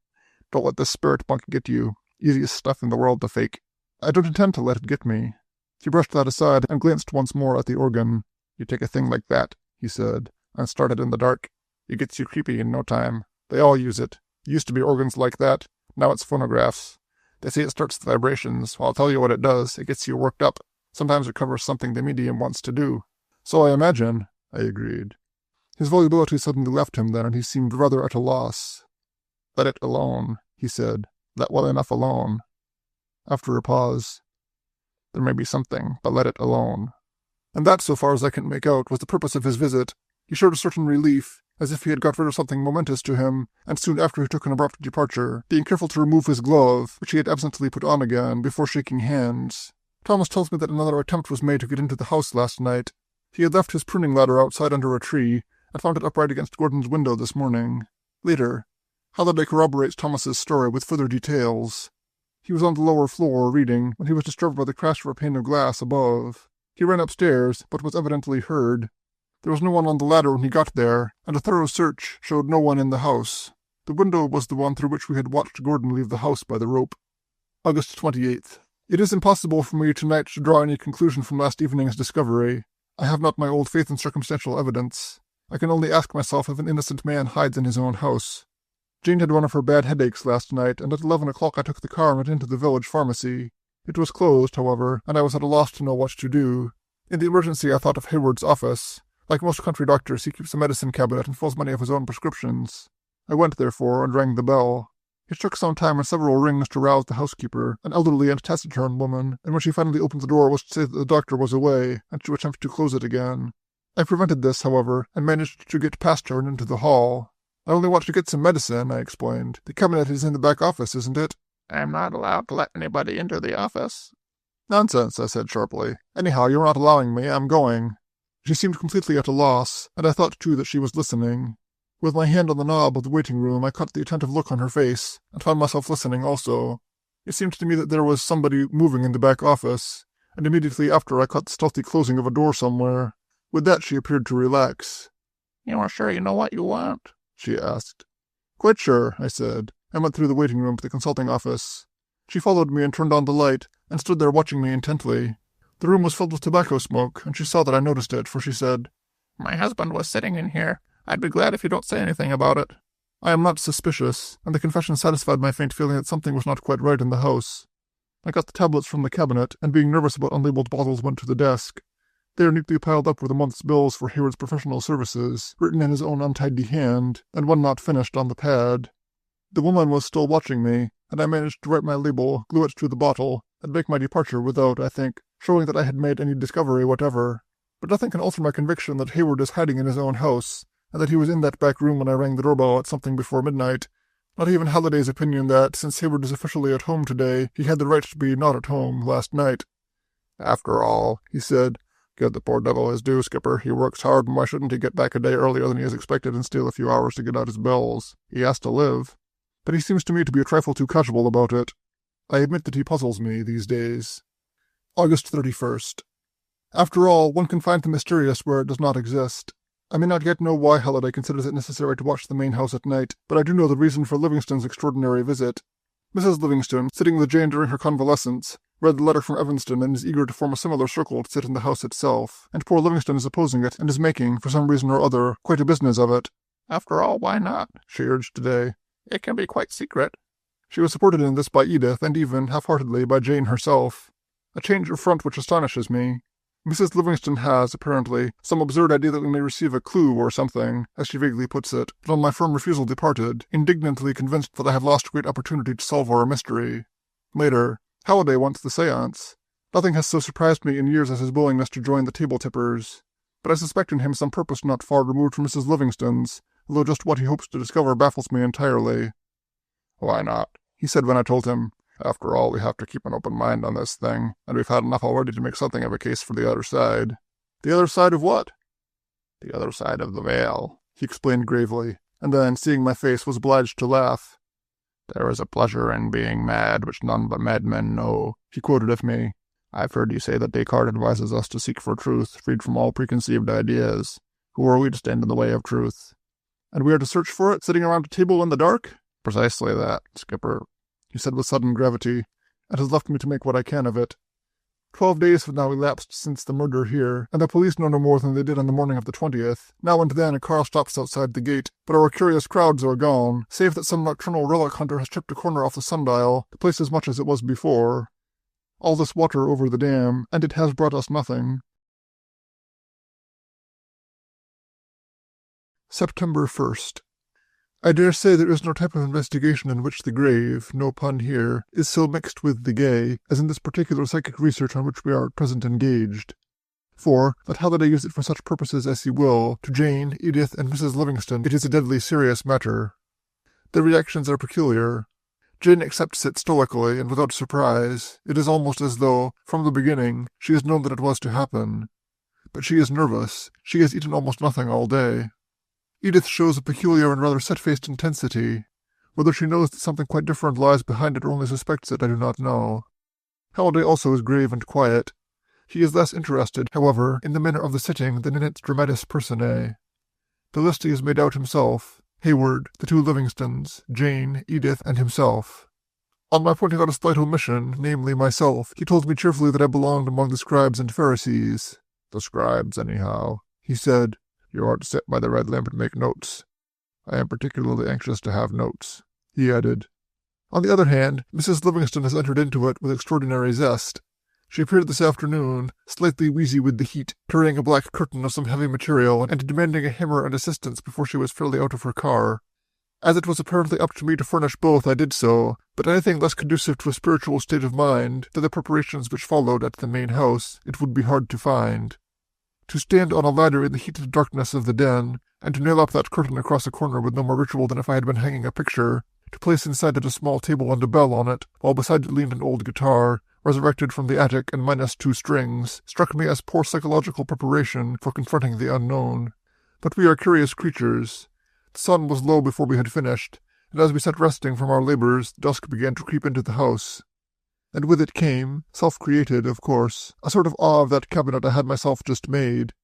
"Don't let this spirit bunk get you. Easiest stuff in the world to fake." "I don't intend to let it get me." He brushed that aside and glanced once more at the organ. "You take a thing like that," he said, "and start it in the dark. It gets you creepy in no time. They all use it. It used to be organs like that. Now it's phonographs. They say it starts the vibrations. Well, I'll tell you what it does. It gets you worked up. Sometimes it covers something the medium wants to do." "So I imagine," I agreed. His volubility suddenly left him then, and he seemed rather at a loss. "Let it alone," he said. "Let well enough alone." After a pause, "There may be something, but let it alone." And that, so far as I can make out, was the purpose of his visit. He showed a certain relief, as if he had got rid of something momentous to him, and soon after he took an abrupt departure, being careful to remove his glove, which he had absently put on again, before shaking hands. Thomas tells me that another attempt was made to get into the house last night. He had left his pruning ladder outside under a tree, and found it upright against Gordon's window this morning. Later, Halliday corroborates Thomas's story with further details. He was on the lower floor, reading, when he was disturbed by the crash of a pane of glass above. He ran upstairs, but was evidently heard. There was no one on the ladder when he got there, and a thorough search showed no one in the house. The window was the one through which we had watched Gordon leave the house by the rope. August 28th. It is impossible for me tonight to draw any conclusion from last evening's discovery. I have not my old faith in circumstantial evidence. I can only ask myself if an innocent man hides in his own house. Jane had one of her bad headaches last night, and at 11 o'clock I took the car and went into the village pharmacy. It was closed, however, and I was at a loss to know what to do. In the emergency I thought of Hayward's office. Like most country doctors, he keeps a medicine cabinet and fills many of his own prescriptions. I went, therefore, and rang the bell. It took some time and several rings to rouse the housekeeper, an elderly and taciturn woman, and when she finally opened the door was to say that the doctor was away, and to attempt to close it again. I prevented this, however, and managed to get past her and into the hall. "I only want to get some medicine," I explained. "The cabinet is in the back office, isn't it?" "I'm not allowed to let anybody into the office." "Nonsense," I said sharply. "Anyhow, you're not allowing me. I'm going." She seemed completely at a loss, and I thought, too, that she was listening. With my hand on the knob of the waiting room, I caught the attentive look on her face, and found myself listening also. It seemed to me that there was somebody moving in the back office, and immediately after I caught the stealthy closing of a door somewhere. With that she appeared to relax. "You are sure you know what you want?" she asked. "Quite sure," I said, and went through the waiting room to the consulting office. She followed me and turned on the light, and stood there watching me intently. The room was filled with tobacco smoke, and she saw that I noticed it, for she said, "My husband was sitting in here. I'd be glad if you don't say anything about it." I am not suspicious, and the confession satisfied my faint feeling that something was not quite right in the house. I got the tablets from the cabinet, and being nervous about unlabeled bottles went to the desk. They are neatly piled up with the month's bills for Hayward's professional services, written in his own untidy hand, and one not finished on the pad. The woman was still watching me, and I managed to write my label, glue it to the bottle, and make my departure without, I think, showing that I had made any discovery whatever. But nothing can alter my conviction that Hayward is hiding in his own house, and that he was in that back room when I rang the doorbell at something before midnight. Not even Halliday's opinion that, since Hayward is officially at home today, he had the right to be not at home last night. "After all," he said, "give the poor devil his due, Skipper. He works hard, and why shouldn't he get back a day earlier than he is expected and steal a few hours to get out his bills? He has to live." But he seems to me to be a trifle too casual about it. I admit that he puzzles me these days. August 31st. After all, one can find the mysterious where it does not exist. I may not yet know why Halliday considers it necessary to watch the main house at night, but I do know the reason for Livingston's extraordinary visit. Mrs. Livingston, sitting with Jane during her convalescence, read the letter from Evanston and is eager to form a similar circle to sit in the house itself, and poor Livingston is opposing it and is making, for some reason or other, quite a business of it. "After all, why not?" she urged today. "It can be quite secret." She was supported in this by Edith, and even, half-heartedly, by Jane herself. A change of front which astonishes me. Mrs. Livingston has, apparently, some absurd idea that we may receive a clue or something, as she vaguely puts it, but on my firm refusal departed, indignantly convinced that I have lost a great opportunity to solve our mystery. Later, Halliday wants the séance. Nothing has so surprised me in years as his willingness to join the table-tippers. But I suspect in him some purpose not far removed from Mrs. Livingston's, although just what he hopes to discover baffles me entirely. "Why not?" he said when I told him. "After all, we have to keep an open mind on this thing, and we've had enough already to make something of a case for the other side." "The other side of what?" "The other side of the veil," he explained gravely, and then, seeing my face, was obliged to laugh. "There is a pleasure in being mad which none but madmen know," he quoted of me. "I've heard you say that Descartes advises us to seek for truth, freed from all preconceived ideas. Who are we to stand in the way of truth?" "And we are to search for it, sitting around a table in the dark?" "Precisely that, Skipper," he said with sudden gravity, "and has left me to make what I can of it." 12 days have now elapsed since the murder here, and the police know no more than they did on the morning of the 20th. Now and then a car stops outside the gate, but our curious crowds are gone, save that some nocturnal relic hunter has chipped a corner off the sundial, the place as much as it was before. All this water over the dam, and it has brought us nothing. September 1st. I dare say there is no type of investigation in which the grave, no pun here, is so mixed with the gay, as in this particular psychic research on which we are at present engaged. For, let Halliday use it for such purposes as he will, to Jane, Edith, and Mrs. Livingston it is a deadly serious matter. Their reactions are peculiar. Jane accepts it stoically and without surprise. It is almost as though, from the beginning, she has known that it was to happen. But she is nervous. She has eaten almost nothing all day. Edith shows a peculiar and rather set-faced intensity. Whether she knows that something quite different lies behind it or only suspects it, I do not know. Halliday also is grave and quiet. He is less interested, however, in the manner of the sitting than in its dramatis personae. The list he has made out himself: Hayward, the two Livingstons, Jane, Edith, and himself. On my pointing out a slight omission, namely myself, he told me cheerfully that I belonged among the scribes and Pharisees. "The scribes, anyhow," he said. "You are to sit by the red lamp and make notes. I am particularly anxious to have notes," he added. On the other hand, Mrs. Livingston has entered into it with extraordinary zest. She appeared this afternoon, slightly wheezy with the heat, carrying a black curtain of some heavy material, and demanding a hammer and assistance before she was fairly out of her car. As it was apparently up to me to furnish both, I did so, but anything less conducive to a spiritual state of mind than the preparations which followed at the main house, it would be hard to find. To stand on a ladder in the heated darkness of the den, and to nail up that curtain across a corner with no more ritual than if I had been hanging a picture, to place inside it a small table and a bell on it, while beside it leaned an old guitar, resurrected from the attic and minus 2 strings, struck me as poor psychological preparation for confronting the unknown. But we are curious creatures. The sun was low before we had finished, and as we sat resting from our labors, dusk began to creep into the house. And with it came, self-created, of course, a sort of awe of that cabinet I had myself just made.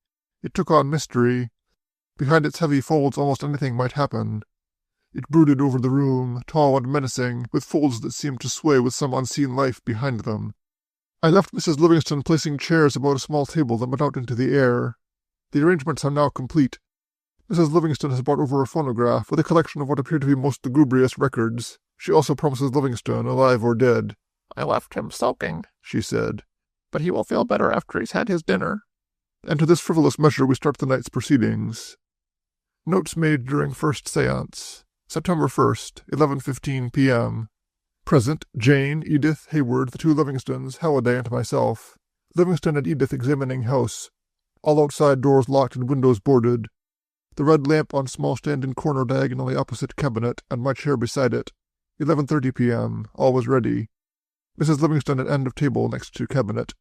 It took on mystery. Behind its heavy folds almost anything might happen. It brooded over the room, tall and menacing, with folds that seemed to sway with some unseen life behind them. I left Mrs. Livingston placing chairs about a small table that went out into the air. The arrangements are now complete. Mrs. Livingston has brought over a phonograph with a collection of what appear to be most lugubrious records. She also promises Livingston, alive or dead. "I left him sulking," she said, "but he will feel better after he's had his dinner." And to this frivolous measure we start the night's proceedings. Notes made during first séance. September 1st, 11:15 p.m. Present, Jane, Edith, Hayward, the two Livingstons, Halliday, and myself. Livingston and Edith examining house. All outside doors locked and windows boarded. The red lamp on small stand in corner diagonally opposite cabinet, and my chair beside it. 11:30 p.m. All was ready. Mrs. Livingston at end of table next to cabinet.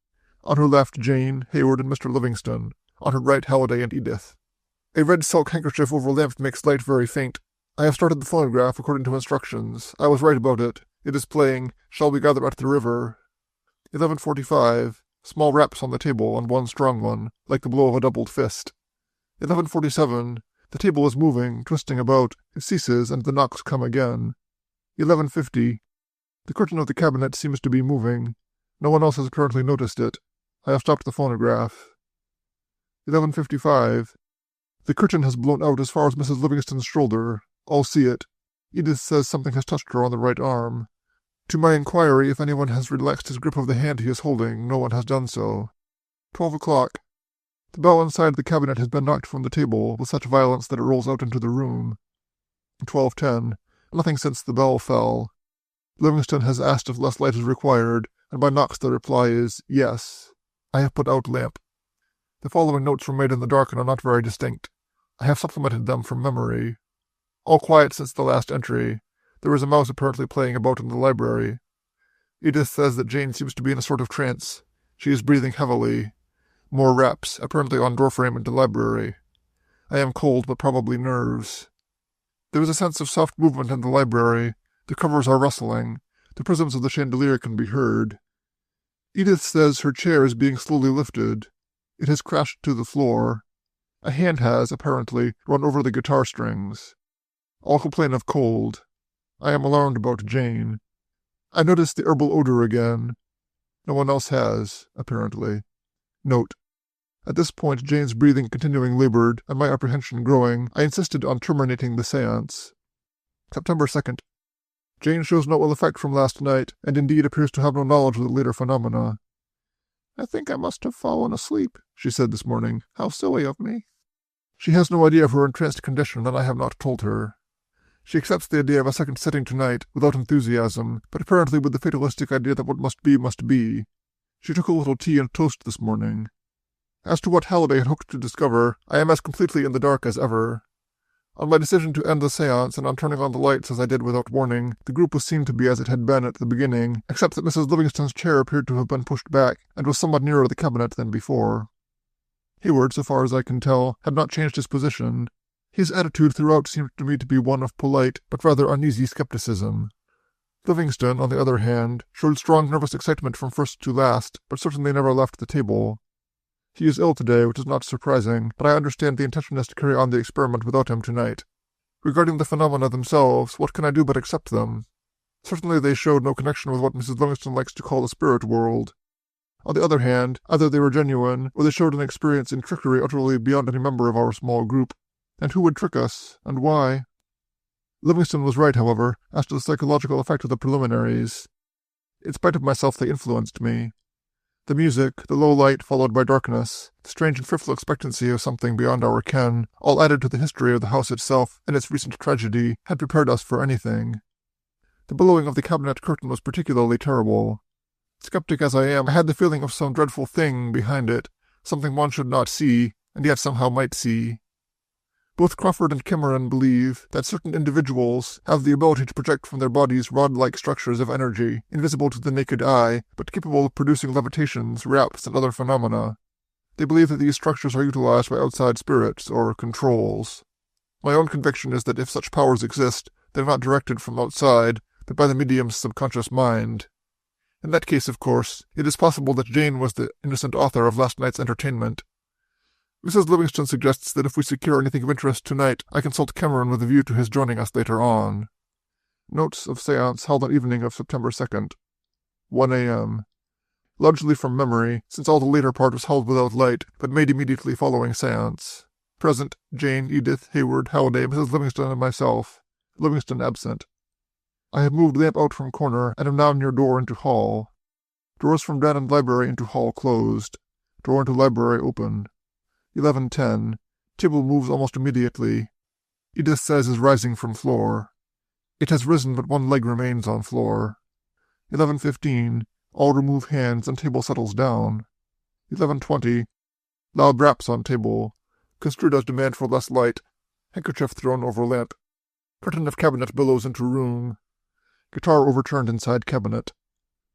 On her left, Jane, Hayward, and Mr. Livingston. On her right, Halliday and Edith. A red silk handkerchief over lamp makes light very faint. I have started the phonograph according to instructions. I was right about it. It is playing "Shall We Gather at the River." 11:45. Small raps on the table, and one strong one, like the blow of a doubled fist. 11:47. The table is moving, twisting about. It ceases, and the knocks come again. 11:50. The curtain of the cabinet seems to be moving. No one else has apparently noticed it. I have stopped the phonograph. 11:55. The curtain has blown out as far as Mrs. Livingston's shoulder. All see it. Edith says something has touched her on the right arm. To my inquiry if anyone has relaxed his grip of the hand he is holding, no one has done so. 12 o'clock. The bell inside the cabinet has been knocked from the table with such violence that it rolls out into the room. 12:10. Nothing since the bell fell. Livingston has asked if less light is required, and by knocks the reply is yes. I have put out lamp. The following notes were made in the dark and are not very distinct. I have supplemented them from memory. All quiet since the last entry. There is a mouse apparently playing about in the library. Edith says that Jane seems to be in a sort of trance. She is breathing heavily. More raps, apparently on doorframe into library. I am cold, but probably nerves. There is a sense of soft movement in the library. The covers are rustling. The prisms of the chandelier can be heard. Edith says her chair is being slowly lifted. It has crashed to the floor. A hand has, apparently, run over the guitar strings. All complain of cold. I am alarmed about Jane. I notice the herbal odor again. No one else has, apparently. Note: at this point, Jane's breathing continuing labored, and my apprehension growing, I insisted on terminating the séance. September 2nd. Jane shows no ill effect from last night, and indeed appears to have no knowledge of the later phenomena. "I think I must have fallen asleep," she said this morning. "How silly of me." She has no idea of her entranced condition, and I have not told her. She accepts the idea of a second sitting tonight, without enthusiasm, but apparently with the fatalistic idea that what must be must be. She took a little tea and toast this morning. As to what Halliday had hoped to discover, I am as completely in the dark as ever. On my decision to end the séance, and on turning on the lights as I did without warning, the group was seen to be as it had been at the beginning, except that Mrs. Livingston's chair appeared to have been pushed back, and was somewhat nearer the cabinet than before. Hayward, so far as I can tell, had not changed his position. His attitude throughout seemed to me to be one of polite, but rather uneasy skepticism. Livingston, on the other hand, showed strong nervous excitement from first to last, but certainly never left the table. He is ill today, which is not surprising, but I understand the intention is to carry on the experiment without him tonight. Regarding the phenomena themselves, what can I do but accept them? Certainly they showed no connection with what Mrs. Livingston likes to call the spirit world. On the other hand, either they were genuine, or they showed an experience in trickery utterly beyond any member of our small group. And who would trick us, and why? Livingston was right, however, as to the psychological effect of the preliminaries. In spite of myself, they influenced me. The music, the low light followed by darkness, the strange and fearful expectancy of something beyond our ken, all added to the history of the house itself and its recent tragedy, had prepared us for anything. The billowing of the cabinet curtain was particularly terrible. Skeptic as I am, I had the feeling of some dreadful thing behind it, something one should not see, and yet somehow might see. Both Crawford and Cameron believe that certain individuals have the ability to project from their bodies rod-like structures of energy, invisible to the naked eye, but capable of producing levitations, raps, and other phenomena. They believe that these structures are utilized by outside spirits, or controls. My own conviction is that if such powers exist, they are not directed from outside, but by the medium's subconscious mind. In that case, of course, it is possible that Jane was the innocent author of last night's entertainment. Mrs. Livingston suggests that if we secure anything of interest tonight, I consult Cameron with a view to his joining us later on. Notes of séance held on evening of September 2nd. 1 a.m. Largely from memory, since all the later part was held without light, but made immediately following séance. Present, Jane, Edith, Hayward, Halliday, Mrs. Livingston, and myself. Livingston absent. I have moved lamp out from corner, and am now near door into hall. Doors from den and library into hall closed. Door into library open. 11:10. Table moves almost immediately. Edith says is rising from floor. It has risen, but one leg remains on floor. 11:15. All remove hands and table settles down. 11:20. Loud raps on table. Construed as demand for less light. Handkerchief thrown over lamp. Curtain of cabinet billows into room. Guitar overturned inside cabinet.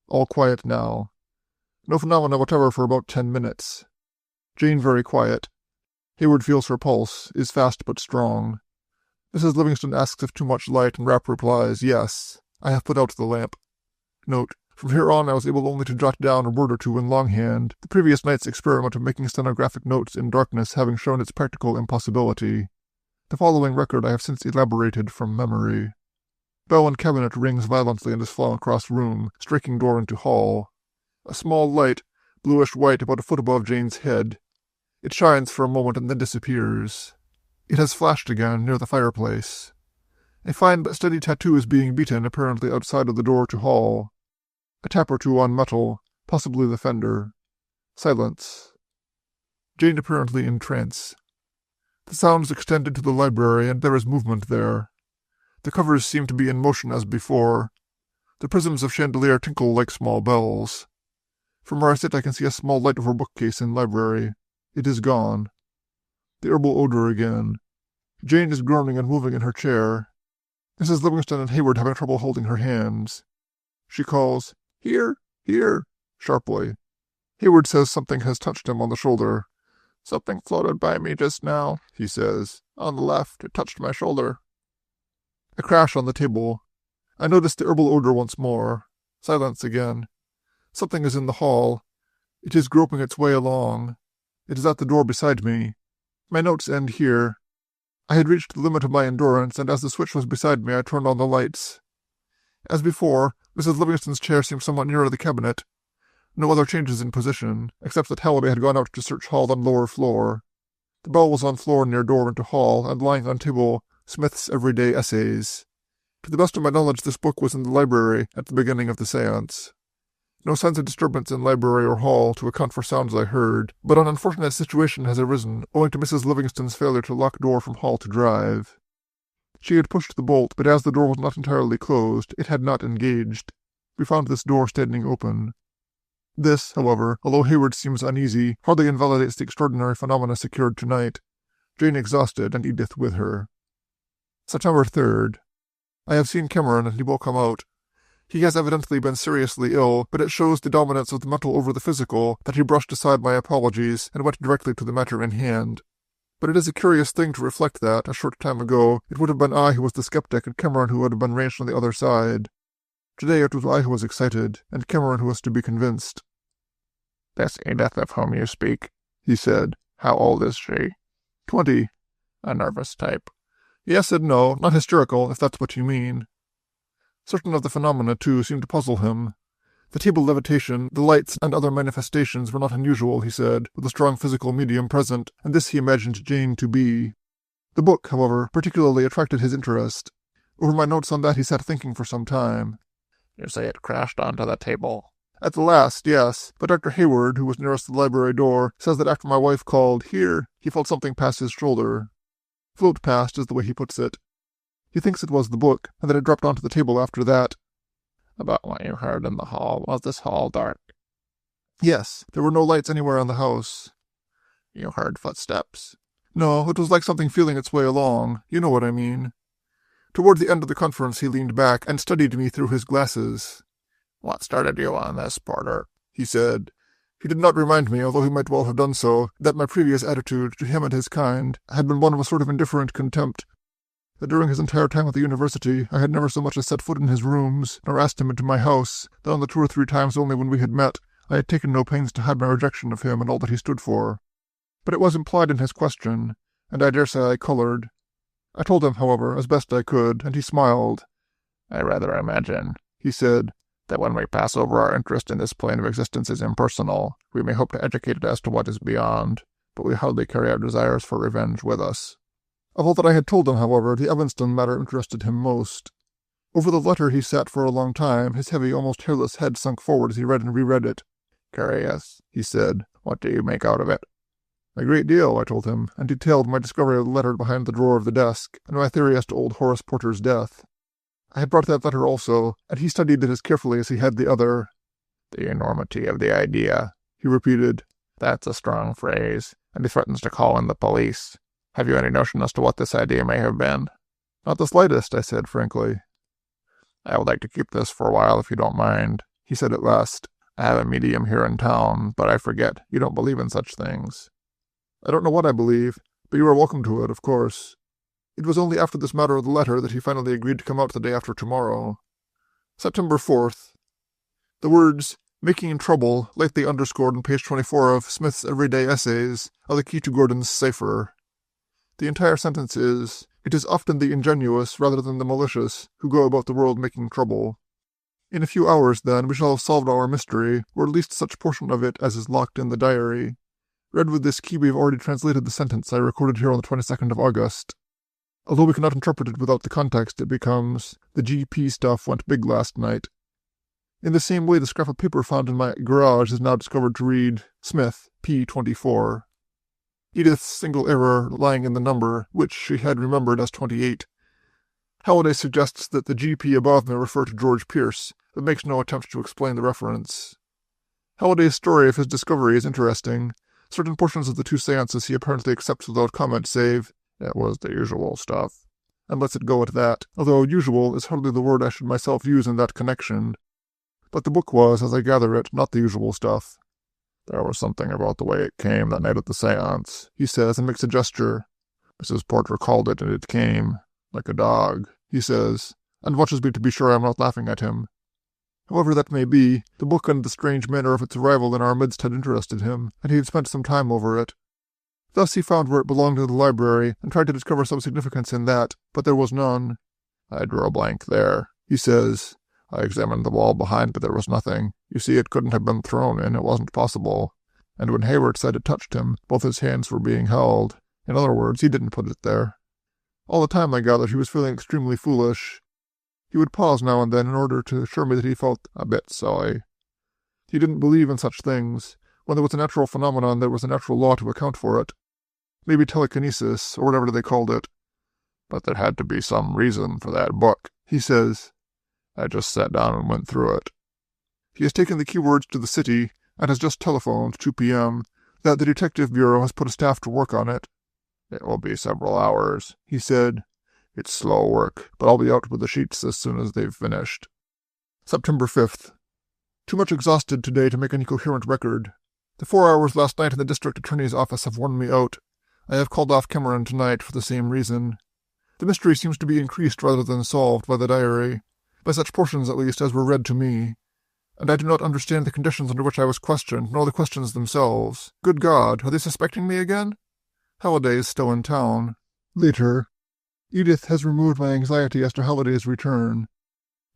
All quiet now. No phenomena whatever for about 10 minutes. Jane very quiet. Hayward feels her pulse, is fast but strong. Mrs. Livingston asks if too much light, and Rapp replies, yes. I have put out the lamp. Note: from here on I was able only to jot down a word or two in longhand, the previous night's experiment of making stenographic notes in darkness having shown its practical impossibility. The following record I have since elaborated from memory. Bell in cabinet rings violently and is flung across room, striking door into hall. A small light, bluish-white about a foot above Jane's head. It shines for a moment and then disappears. It has flashed again near the fireplace. A fine but steady tattoo is being beaten, apparently outside of the door to hall. A tap or two on metal, possibly the fender. Silence. Jane apparently in trance. The sounds extended to the library, and there is movement there. The covers seem to be in motion as before. The prisms of chandelier tinkle like small bells. From where I sit I can see a small light over bookcase in library. It is gone. The herbal odor again. Jane is groaning and moving in her chair. Mrs. Livingston and Hayward having trouble holding her hands. She calls, "Here, here," sharply. Hayward says something has touched him on the shoulder. "Something floated by me just now," he says. "On the left, it touched my shoulder." A crash on the table. I notice the herbal odor once more. Silence again. Something is in the hall. It is groping its way along. It is at the door beside me. My notes end here. I had reached the limit of my endurance, and as the switch was beside me, I turned on the lights. As before, Mrs. Livingston's chair seemed somewhat nearer the cabinet. No other changes in position, except that Halliday had gone out to search hall and lower floor. The bell was on floor near door into hall, and lying on table, Smith's Everyday Essays. To the best of my knowledge, this book was in the library at the beginning of the séance. No signs of disturbance in library or hall to account for sounds I heard, but an unfortunate situation has arisen owing to Mrs. Livingston's failure to lock door from hall to drive. She had pushed the bolt, but as the door was not entirely closed, it had not engaged. We found this door standing open. This, however, although Hayward seems uneasy, hardly invalidates the extraordinary phenomena secured tonight. Jane exhausted, and Edith with her. September 3rd. I have seen Cameron, and he will come out. He has evidently been seriously ill, but it shows the dominance of the mental over the physical that he brushed aside my apologies and went directly to the matter in hand. But it is a curious thing to reflect that, a short time ago, it would have been I who was the skeptic and Cameron who would have been ranged on the other side. Today it was I who was excited, and Cameron who was to be convinced. "This Edith of whom you speak," he said. "How old is she?" 20. A nervous type. Yes and no, not hysterical, if that's what you mean. Certain of the phenomena, too, seemed to puzzle him. The table levitation, the lights, and other manifestations were not unusual, he said, with a strong physical medium present, and this he imagined Jane to be. The book, however, particularly attracted his interest. Over my notes on that he sat thinking for some time. "You say it crashed onto the table?" "At the last, yes, but Dr. Hayward, who was nearest the library door, says that after my wife called, 'Here,' he felt something pass his shoulder. Float past is the way he puts it. He thinks it was the book, and that it dropped onto the table after that." "About what you heard in the hall, was this hall dark?" "Yes, there were no lights anywhere in the house." "You heard footsteps?" "No, it was like something feeling its way along. You know what I mean." Toward the end of the conference he leaned back and studied me through his glasses. "What started you on this, Porter?" he said. He did not remind me, although he might well have done so, that my previous attitude to him and his kind had been one of a sort of indifferent contempt, that during his entire time at the university I had never so much as set foot in his rooms, nor asked him into my house, that on the 2 or 3 times only when we had met, I had taken no pains to hide my rejection of him and all that he stood for. But it was implied in his question, and I dare say I colored. I told him, however, as best I could, and he smiled. "I rather imagine," he said, "that when we pass over our interest in this plane of existence is impersonal, we may hope to educate it as to what is beyond, but we hardly carry our desires for revenge with us." Of all that I had told him, however, the Evanston matter interested him most. Over the letter he sat for a long time, his heavy, almost hairless head sunk forward as he read and reread it. "Curious," he said. "What do you make out of it?" "A great deal," I told him, and detailed my discovery of the letter behind the drawer of the desk, and my theory as to old Horace Porter's death. I had brought that letter also, and he studied it as carefully as he had the other. "The enormity of the idea," he repeated. "That's a strong phrase, and he threatens to call in the police. Have you any notion as to what this idea may have been?" "Not the slightest," I said frankly. "I would like to keep this for a while if you don't mind," he said at last. "I have a medium here in town, but I forget, you don't believe in such things." "I don't know what I believe, but you are welcome to it, of course." It was only after this matter of the letter that he finally agreed to come out the day after tomorrow. September 4th. The words, "making trouble," lately underscored on page 24 of Smith's Everyday Essays, are the key to Gordon's cipher. The entire sentence is, "It is often the ingenuous rather than the malicious who go about the world making trouble." In a few hours, then, we shall have solved our mystery, or at least such portion of it as is locked in the diary. Read with this key we have already translated the sentence I recorded here on the 22nd of August. Although we cannot interpret it without the context, it becomes, "The GP stuff went big last night." In the same way, the scrap of paper found in my garage is now discovered to read, "Smith, P24. Edith's single error lying in the number, which she had remembered as 28. Halliday suggests that the GP above may refer to George Pierce, but makes no attempt to explain the reference. Halliday's story of his discovery is interesting. Certain portions of the 2 seances he apparently accepts without comment, save, "It was the usual stuff," and lets it go at that, although usual is hardly the word I should myself use in that connection. But the book was, as I gather it, not the usual stuff. "There was something about the way it came that night at the seance," he says, and makes a gesture. "Mrs. Porter called it, and it came, like a dog," he says, and watches me to be sure I am not laughing at him. However that may be, the book and the strange manner of its arrival in our midst had interested him, and he had spent some time over it. Thus he found where it belonged in the library, and tried to discover some significance in that, but there was none. "I drew a blank there," he says. I examined the wall behind, but there was nothing. You see, it couldn't have been thrown in. It wasn't possible. And when Hayward said it touched him, both his hands were being held. In other words, he didn't put it there. All the time I gathered he was feeling extremely foolish. He would pause now and then in order to assure me that he felt a bit silly. He didn't believe in such things. When there was a natural phenomenon, there was a natural law to account for it. Maybe telekinesis, or whatever they called it. But there had to be some reason for that book, he says. I just sat down and went through it. He has taken the keywords to the city and has just telephoned, 2 p.m., that the Detective Bureau has put a staff to work on it. It will be several hours, he said. It's slow work, but I'll be out with the sheets as soon as they've finished. September 5th. Too much exhausted today to make any coherent record. The 4 hours last night in the district attorney's office have worn me out. I have called off Cameron tonight for the same reason. The mystery seems to be increased rather than solved by the diary, by such portions at least as were read to me. And I do not understand the conditions under which I was questioned, nor the questions themselves. Good God, are they suspecting me again? Halliday is still in town. Later. Edith has removed my anxiety as to Halliday's return.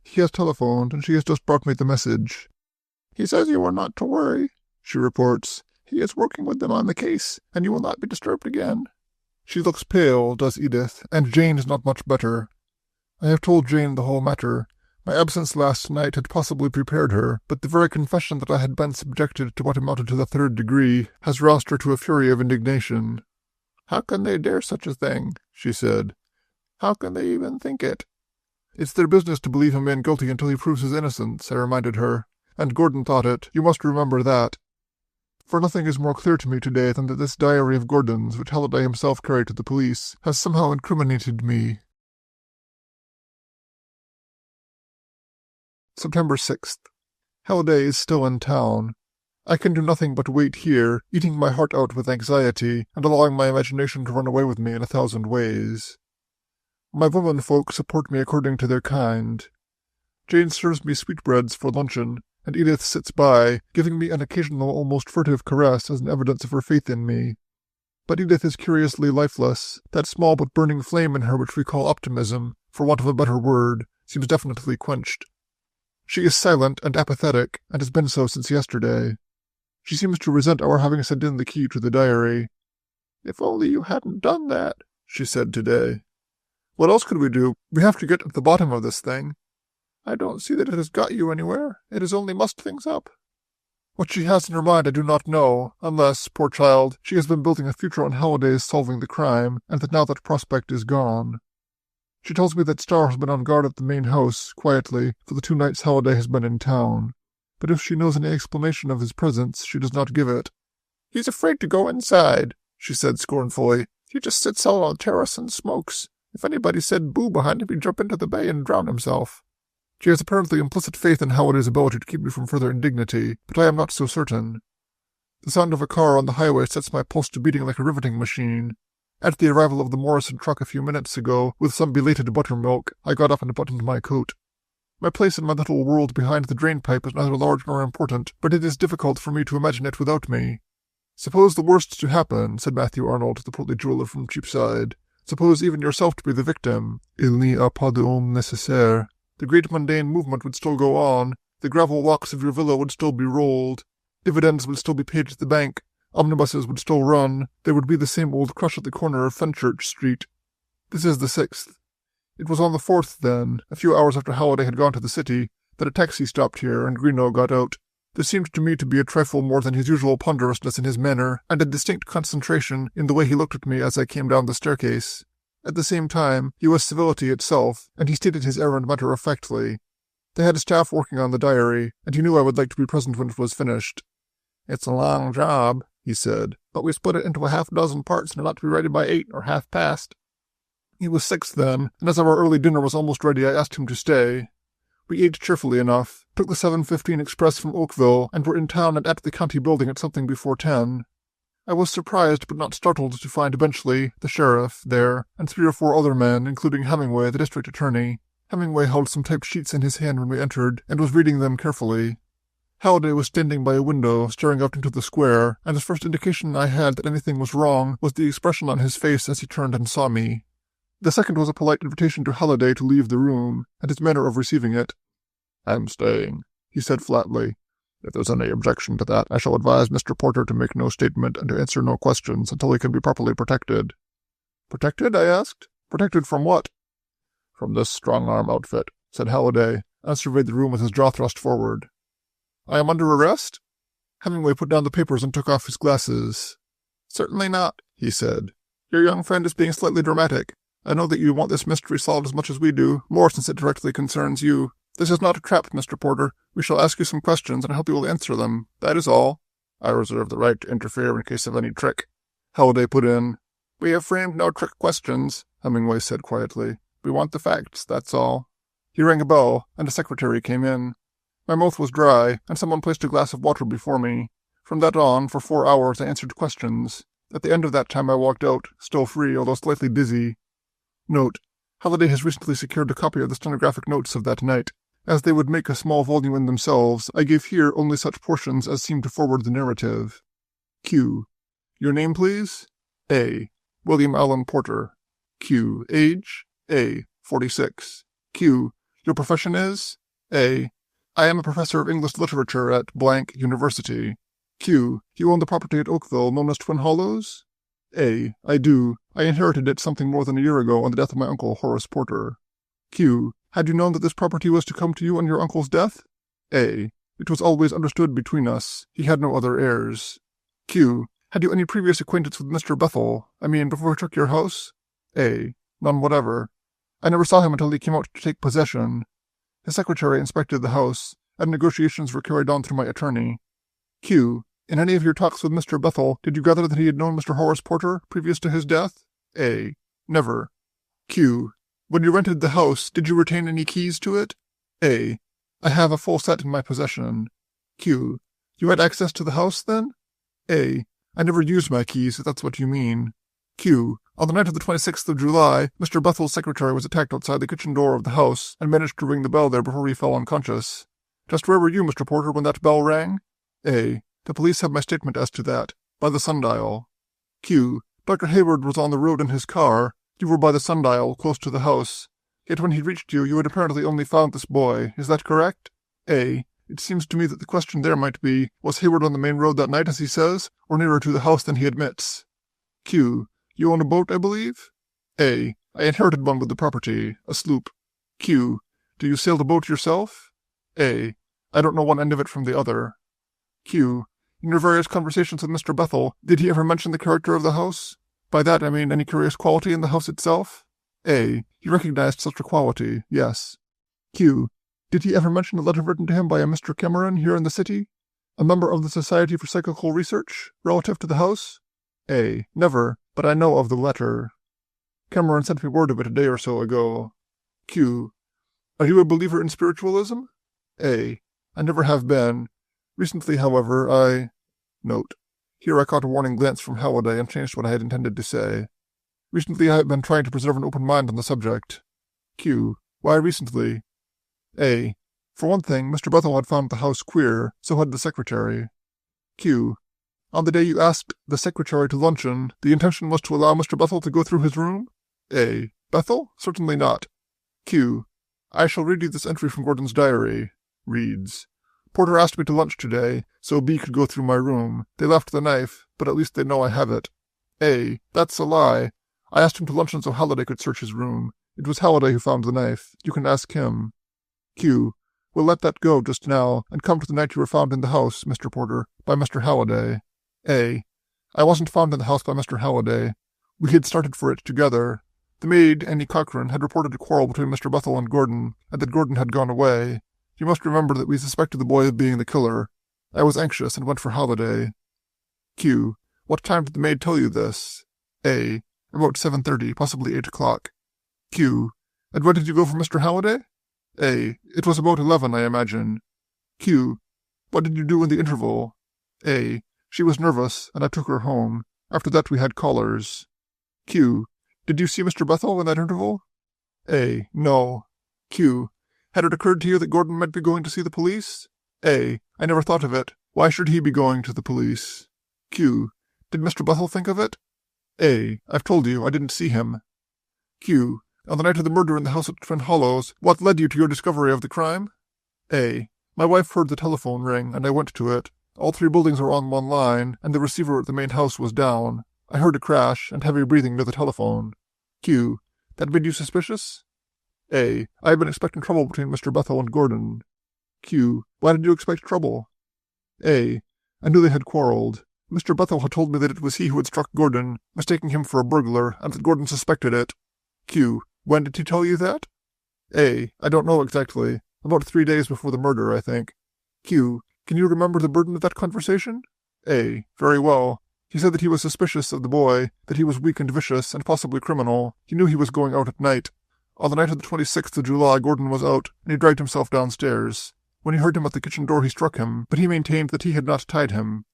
He has telephoned, and she has just brought me the message. He says you are not to worry, she reports. He is working with them on the case, and you will not be disturbed again. She looks pale, does Edith, and Jane is not much better. I have told Jane the whole matter. My absence last night had possibly prepared her, but the very confession that I had been subjected to what amounted to the 3rd degree has roused her to a fury of indignation. How can they dare such a thing? She said. How can they even think it? It's their business to believe a man guilty until he proves his innocence, I reminded her. And Gordon thought it. You must remember that. For nothing is more clear to me today than that this diary of Gordon's, which Halliday himself carried to the police, has somehow incriminated me. September 6th. Halliday is still in town. I can do nothing but wait here, eating my heart out with anxiety, and allowing my imagination to run away with me in 1,000 ways. My womenfolk support me according to their kind. Jane serves me sweetbreads for luncheon, and Edith sits by, giving me an occasional almost furtive caress as an evidence of her faith in me. But Edith is curiously lifeless. That small but burning flame in her which we call optimism, for want of a better word, seems definitely quenched. She is silent and apathetic, and has been so since yesterday. She seems to resent our having sent in the key to the diary. If only you hadn't done that, she said today. What else could we do? We have to get at the bottom of this thing. I don't see that it has got you anywhere. It has only mussed things up. What she has in her mind I do not know, unless, poor child, she has been building a future on Halliday's solving the crime, and that now that prospect is gone. She tells me that Starr has been on guard at the main house, quietly, for the 2 nights Halliday has been in town. But if she knows any explanation of his presence, she does not give it. He's afraid to go inside, she said scornfully. He just sits out on the terrace and smokes. If anybody said boo behind him, he'd jump into the bay and drown himself. She has apparently implicit faith in Halliday's ability to keep me from further indignity, but I am not so certain. The sound of a car on the highway sets my pulse to beating like a riveting machine. At the arrival of the Morrison truck a few minutes ago, with some belated buttermilk, I got up and buttoned my coat. My place in my little world behind the drain-pipe is neither large nor important, but it is difficult for me to imagine it without me. Suppose the worst to happen, said Matthew Arnold, the portly jeweler from Cheapside. Suppose even yourself to be the victim. Il n'y a pas d'homme nécessaire. The great mundane movement would still go on. The gravel walks of your villa would still be rolled. Dividends would still be paid to the bank. Omnibuses would still run. There would be the same old crush at the corner of Fenchurch Street. This is the 6th. It was on the 4th, then, a few hours after Halliday had gone to the city, that a taxi stopped here and Greenough got out. There seemed to me to be a trifle more than his usual ponderousness in his manner, and a distinct concentration in the way he looked at me as I came down the staircase. At the same time, he was civility itself, and he stated his errand matter-of-factly. They had a staff working on the diary, and he knew I would like to be present when it was finished. It's a long job, he said, but we split it into a half-dozen parts and it ought to be ready by 8 or half-past. He was 6 then, and as our early dinner was almost ready, I asked him to stay. We ate cheerfully enough, took the 7:15 express from Oakville, and were in town and at the county building at something before 10. I was surprised but not startled to find Benchley, the sheriff, there, and 3 or 4 other men, including Hemingway, the district attorney. Hemingway held some typed sheets in his hand when we entered, and was reading them carefully. Halliday was standing by a window, staring out into the square, and the first indication I had that anything was wrong was the expression on his face as he turned and saw me. The second was a polite invitation to Halliday to leave the room, and his manner of receiving it. I'm staying, he said flatly. If there's any objection to that, I shall advise Mr. Porter to make no statement and to answer no questions until he can be properly protected. Protected? I asked. Protected from what? From this strong-arm outfit, said Halliday, and surveyed the room with his jaw thrust forward. I am under arrest? Hemingway put down the papers and took off his glasses. Certainly not, he said. Your young friend is being slightly dramatic. I know that you want this mystery solved as much as we do, more since it directly concerns you. This is not a trap, Mr. Porter. We shall ask you some questions, and I hope you will answer them. That is all. I reserve the right to interfere in case of any trick, Halliday put in. We have framed no trick questions, Hemingway said quietly. We want the facts, that's all. He rang a bell, and a secretary came in. My mouth was dry, and someone placed a glass of water before me. From that on, for 4 hours, I answered questions. At the end of that time I walked out, still free, although slightly dizzy. Note: Halliday has recently secured a copy of the stenographic notes of that night. As they would make a small volume in themselves, I give here only such portions as seem to forward the narrative. Q. Your name, please? A. William Allen Porter. Q. Age? A. 46. Q. Your profession is? A. I am a professor of English literature at blank University. Q. You own the property at Oakville known as Twin Hollows? A. I do. I inherited it something more than a year ago on the death of my uncle, Horace Porter. Q. Had you known that this property was to come to you on your uncle's death? A. It was always understood between us. He had no other heirs. Q. Had you any previous acquaintance with Mr. Bethel? I mean, before he took your house? A. None whatever. I never saw him until he came out to take possession. His secretary inspected the house, and negotiations were carried on through my attorney. Q. In any of your talks with Mr. Bethel, did you gather that he had known Mr. Horace Porter previous to his death? A. Never. Q. When you rented the house, did you retain any keys to it? A. I have a full set in my possession. Q. You had access to the house, then? A. I never used my keys, if that's what you mean. Q. On the night of the 26th of July, Mr. Bethel's secretary was attacked outside the kitchen door of the house and managed to ring the bell there before he fell unconscious. Just where were you, Mr. Porter, when that bell rang? A. The police have my statement as to that. By the sundial. Q. Dr. Hayward was on the road in his car. You were by the sundial, close to the house. Yet when he reached you, you had apparently only found this boy. Is that correct? A. It seems to me that the question there might be, was Hayward on the main road that night, as he says, or nearer to the house than he admits? Q. You own a boat, I believe? A. I inherited one with the property, a sloop. Q. Do you sail the boat yourself? A. I don't know one end of it from the other. Q. In your various conversations with Mr. Bethel, did he ever mention the character of the house? By that I mean any curious quality in the house itself? A. He recognized such a quality, yes. Q. Did he ever mention a letter written to him by a Mr. Cameron here in the city? A member of the Society for Psychical Research, relative to the house? A. Never, but I know of the letter. Cameron sent me word of it a day or so ago. Q. Are you a believer in spiritualism? A. I never have been. Recently, however, I... Note. Here I caught a warning glance from Halliday and changed what I had intended to say. Recently I have been trying to preserve an open mind on the subject. Q. Why recently? A. For one thing, Mr. Bethel had found the house queer, so had the secretary. Q. On the day you asked the secretary to luncheon, the intention was to allow Mr. Bethel to go through his room? A. Bethel? Certainly not. Q. I shall read you this entry from Gordon's diary. Reads. Porter asked me to lunch today, so B could go through my room. They left the knife, but at least they know I have it. A. That's a lie. I asked him to luncheon so Halliday could search his room. It was Halliday who found the knife. You can ask him. Q. We'll let that go just now, and come to the night you were found in the house, Mr. Porter, by Mr. Halliday. A. I wasn't found in the house by Mr. Halliday. We had started for it together. The maid, Annie Cochran, had reported a quarrel between Mr. Bethel and Gordon, and that Gordon had gone away. You must remember that we suspected the boy of being the killer. I was anxious and went for Halliday. Q. What time did the maid tell you this? A. About 7:30, possibly 8 o'clock. Q. And when did you go for Mr. Halliday? A. It was about 11, I imagine. Q. What did you do in the interval? A. She was nervous, and I took her home. After that we had callers. Q. Did you see Mr. Bethel in that interval? A. No. Q. Had it occurred to you that Gordon might be going to see the police? A. I never thought of it. Why should he be going to the police? Q. Did Mr. Bethel think of it? A. I've told you, I didn't see him. Q. On the night of the murder in the house at Twin Hollows, what led you to your discovery of the crime? A. My wife heard the telephone ring, and I went to it. All 3 buildings are on one line, and the receiver at the main house was down. I heard a crash and heavy breathing near the telephone. Q. That made you suspicious? A. I had been expecting trouble between Mr. Bethel and Gordon. Q. Why did you expect trouble? A. I knew they had quarreled. Mr. Bethel had told me that it was he who had struck Gordon, mistaking him for a burglar, and that Gordon suspected it. Q. When did he tell you that? A. I don't know exactly. About 3 days before the murder, I think. Q. Can you remember the burden of that conversation? A. Very well. He said that he was suspicious of the boy, that he was weak and vicious, and possibly criminal. He knew he was going out at night. On the night of the 26th of July, Gordon was out, and he dragged himself downstairs. When he heard him at the kitchen door, he struck him, but he maintained that he had not tied him.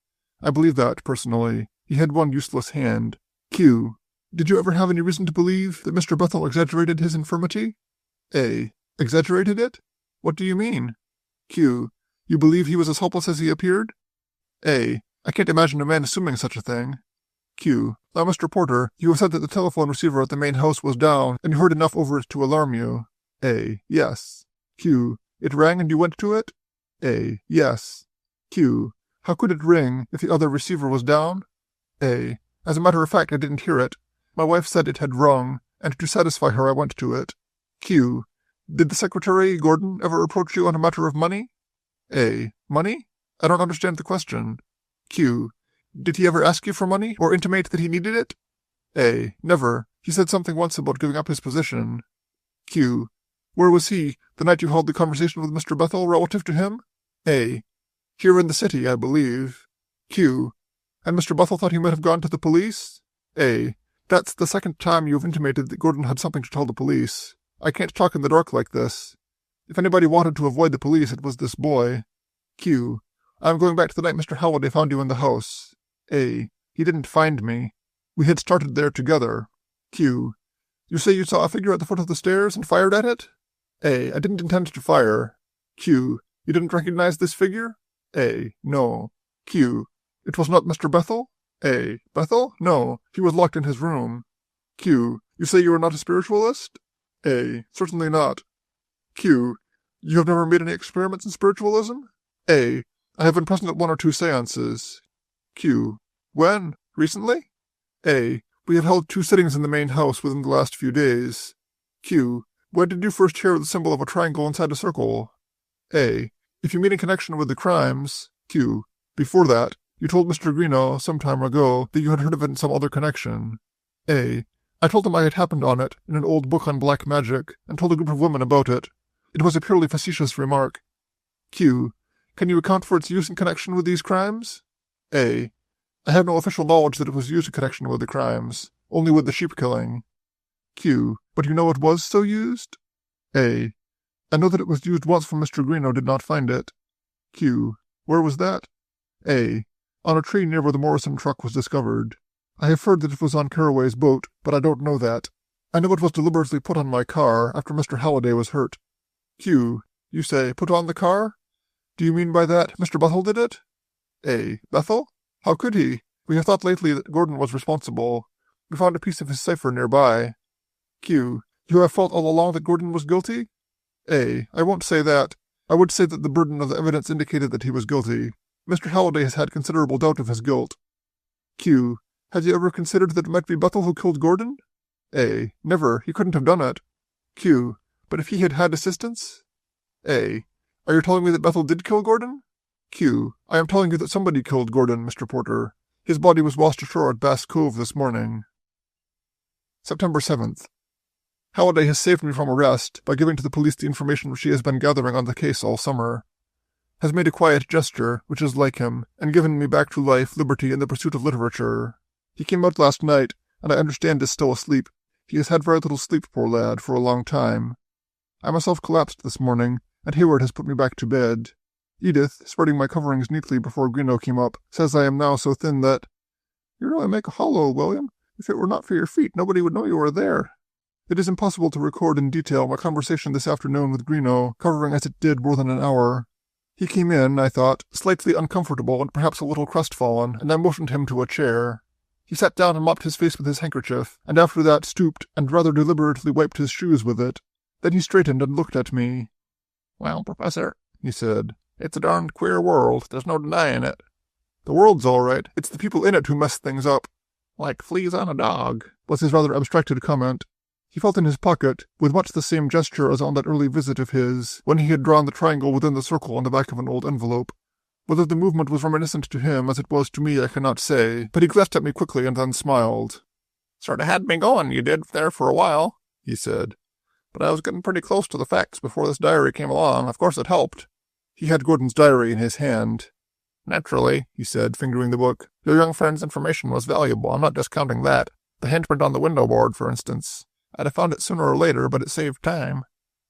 I believe that, personally. He had one useless hand. Q. Did you ever have any reason to believe that Mr. Bethel exaggerated his infirmity? A. Exaggerated it? What do you mean? Q. You believe he was as helpless as he appeared? A. I can't imagine a man assuming such a thing. Q. Now, Mr. Porter, you have said that the telephone receiver at the main house was down, and you heard enough over it to alarm you. A. Yes. Q. It rang and you went to it? A. Yes. Q. How could it ring if the other receiver was down? A. As a matter of fact, I didn't hear it. My wife said it had rung, and to satisfy her I went to it. Q. Did the secretary, Gordon, ever approach you on a matter of money? A. Money? I don't understand the question. Q. Did he ever ask you for money, or intimate that he needed it? A. Never. He said something once about giving up his position. Q. Where was he, the night you held the conversation with Mr. Bethel relative to him? A. Here in the city, I believe. Q. And Mr. Bethel thought he might have gone to the police? A. That's the second time you've intimated that Gordon had something to tell the police. I can't talk in the dark like this. If anybody wanted to avoid the police, it was this boy. Q. I'm going back to the night Mr. Halliday found you in the house. A. He didn't find me. We had started there together. Q. You say you saw a figure at the foot of the stairs and fired at it? A. I didn't intend to fire. Q. You didn't recognize this figure? A. No. Q. It was not Mr. Bethel? A. Bethel? No. He was locked in his room. Q. You say you are not a spiritualist? A. Certainly not. Q. You have never made any experiments in spiritualism? A. I have been present at 1 or 2 seances. Q. When? Recently? A. We have held 2 sittings in the main house within the last few days. Q. When did you first hear the symbol of a triangle inside a circle? A. If you mean in connection with the crimes. Q. Before that, you told Mr. Greenough some time ago that you had heard of it in some other connection. A. I told him I had happened on it in an old book on black magic, and told a group of women about it. It was a purely facetious remark. Q. Can you account for its use in connection with these crimes? A. I have no official knowledge that it was used in connection with the crimes, only with the sheep killing. Q. But you know it was so used? A. I know that it was used once when Mr. Greenough did not find it. Q. Where was that? A. On a tree near where the Morrison truck was discovered. I have heard that it was on Carraway's boat, but I don't know that. I know it was deliberately put on my car after Mr. Halliday was hurt. Q. You say, put on the car? Do you mean by that Mr. Bethel did it? A. Bethel? How could he? We have thought lately that Gordon was responsible. We found a piece of his cipher nearby. Q. You have felt all along that Gordon was guilty? A. I won't say that. I would say that the burden of the evidence indicated that he was guilty. Mr. Halliday has had considerable doubt of his guilt. Q. Has he ever considered that it might be Bethel who killed Gordon? A. Never. He couldn't have done it. Q. But if he had had assistance? A. Are you telling me that Bethel did kill Gordon? Q. I am telling you that somebody killed Gordon, Mr. Porter. His body was washed ashore at Bass Cove this morning. September 7th. Halliday has saved me from arrest by giving to the police the information she has been gathering on the case all summer. Has made a quiet gesture, which is like him, and given me back to life, liberty, and the pursuit of literature. He came out last night, and I understand is still asleep. He has had very little sleep, poor lad, for a long time. I myself collapsed this morning, and Hayward has put me back to bed. Edith, spreading my coverings neatly before Greenough came up, says I am now so thin that— You really make a hollow, William. If it were not for your feet, nobody would know you were there. It is impossible to record in detail my conversation this afternoon with Greenough, covering as it did more than an hour. He came in, I thought, slightly uncomfortable and perhaps a little crestfallen, and I motioned him to a chair. He sat down and mopped his face with his handkerchief, and after that stooped and rather deliberately wiped his shoes with it. Then he straightened and looked at me. Well, Professor, he said. It's a darned queer world. There's no denying it. The world's all right. It's the people in it who mess things up. Like fleas on a dog, was his rather abstracted comment. He felt in his pocket, with much the same gesture as on that early visit of his, when he had drawn the triangle within the circle on the back of an old envelope. Whether the movement was reminiscent to him as it was to me I cannot say, but he glanced at me quickly and then smiled. Sort of had me going, you did, there for a while, he said. But I was getting pretty close to the facts before this diary came along. Of course it helped. He had Gordon's diary in his hand. Naturally, he said, fingering the book. Your young friend's information was valuable. I'm not discounting that. The handprint on the window board, for instance. I'd have found it sooner or later, but it saved time.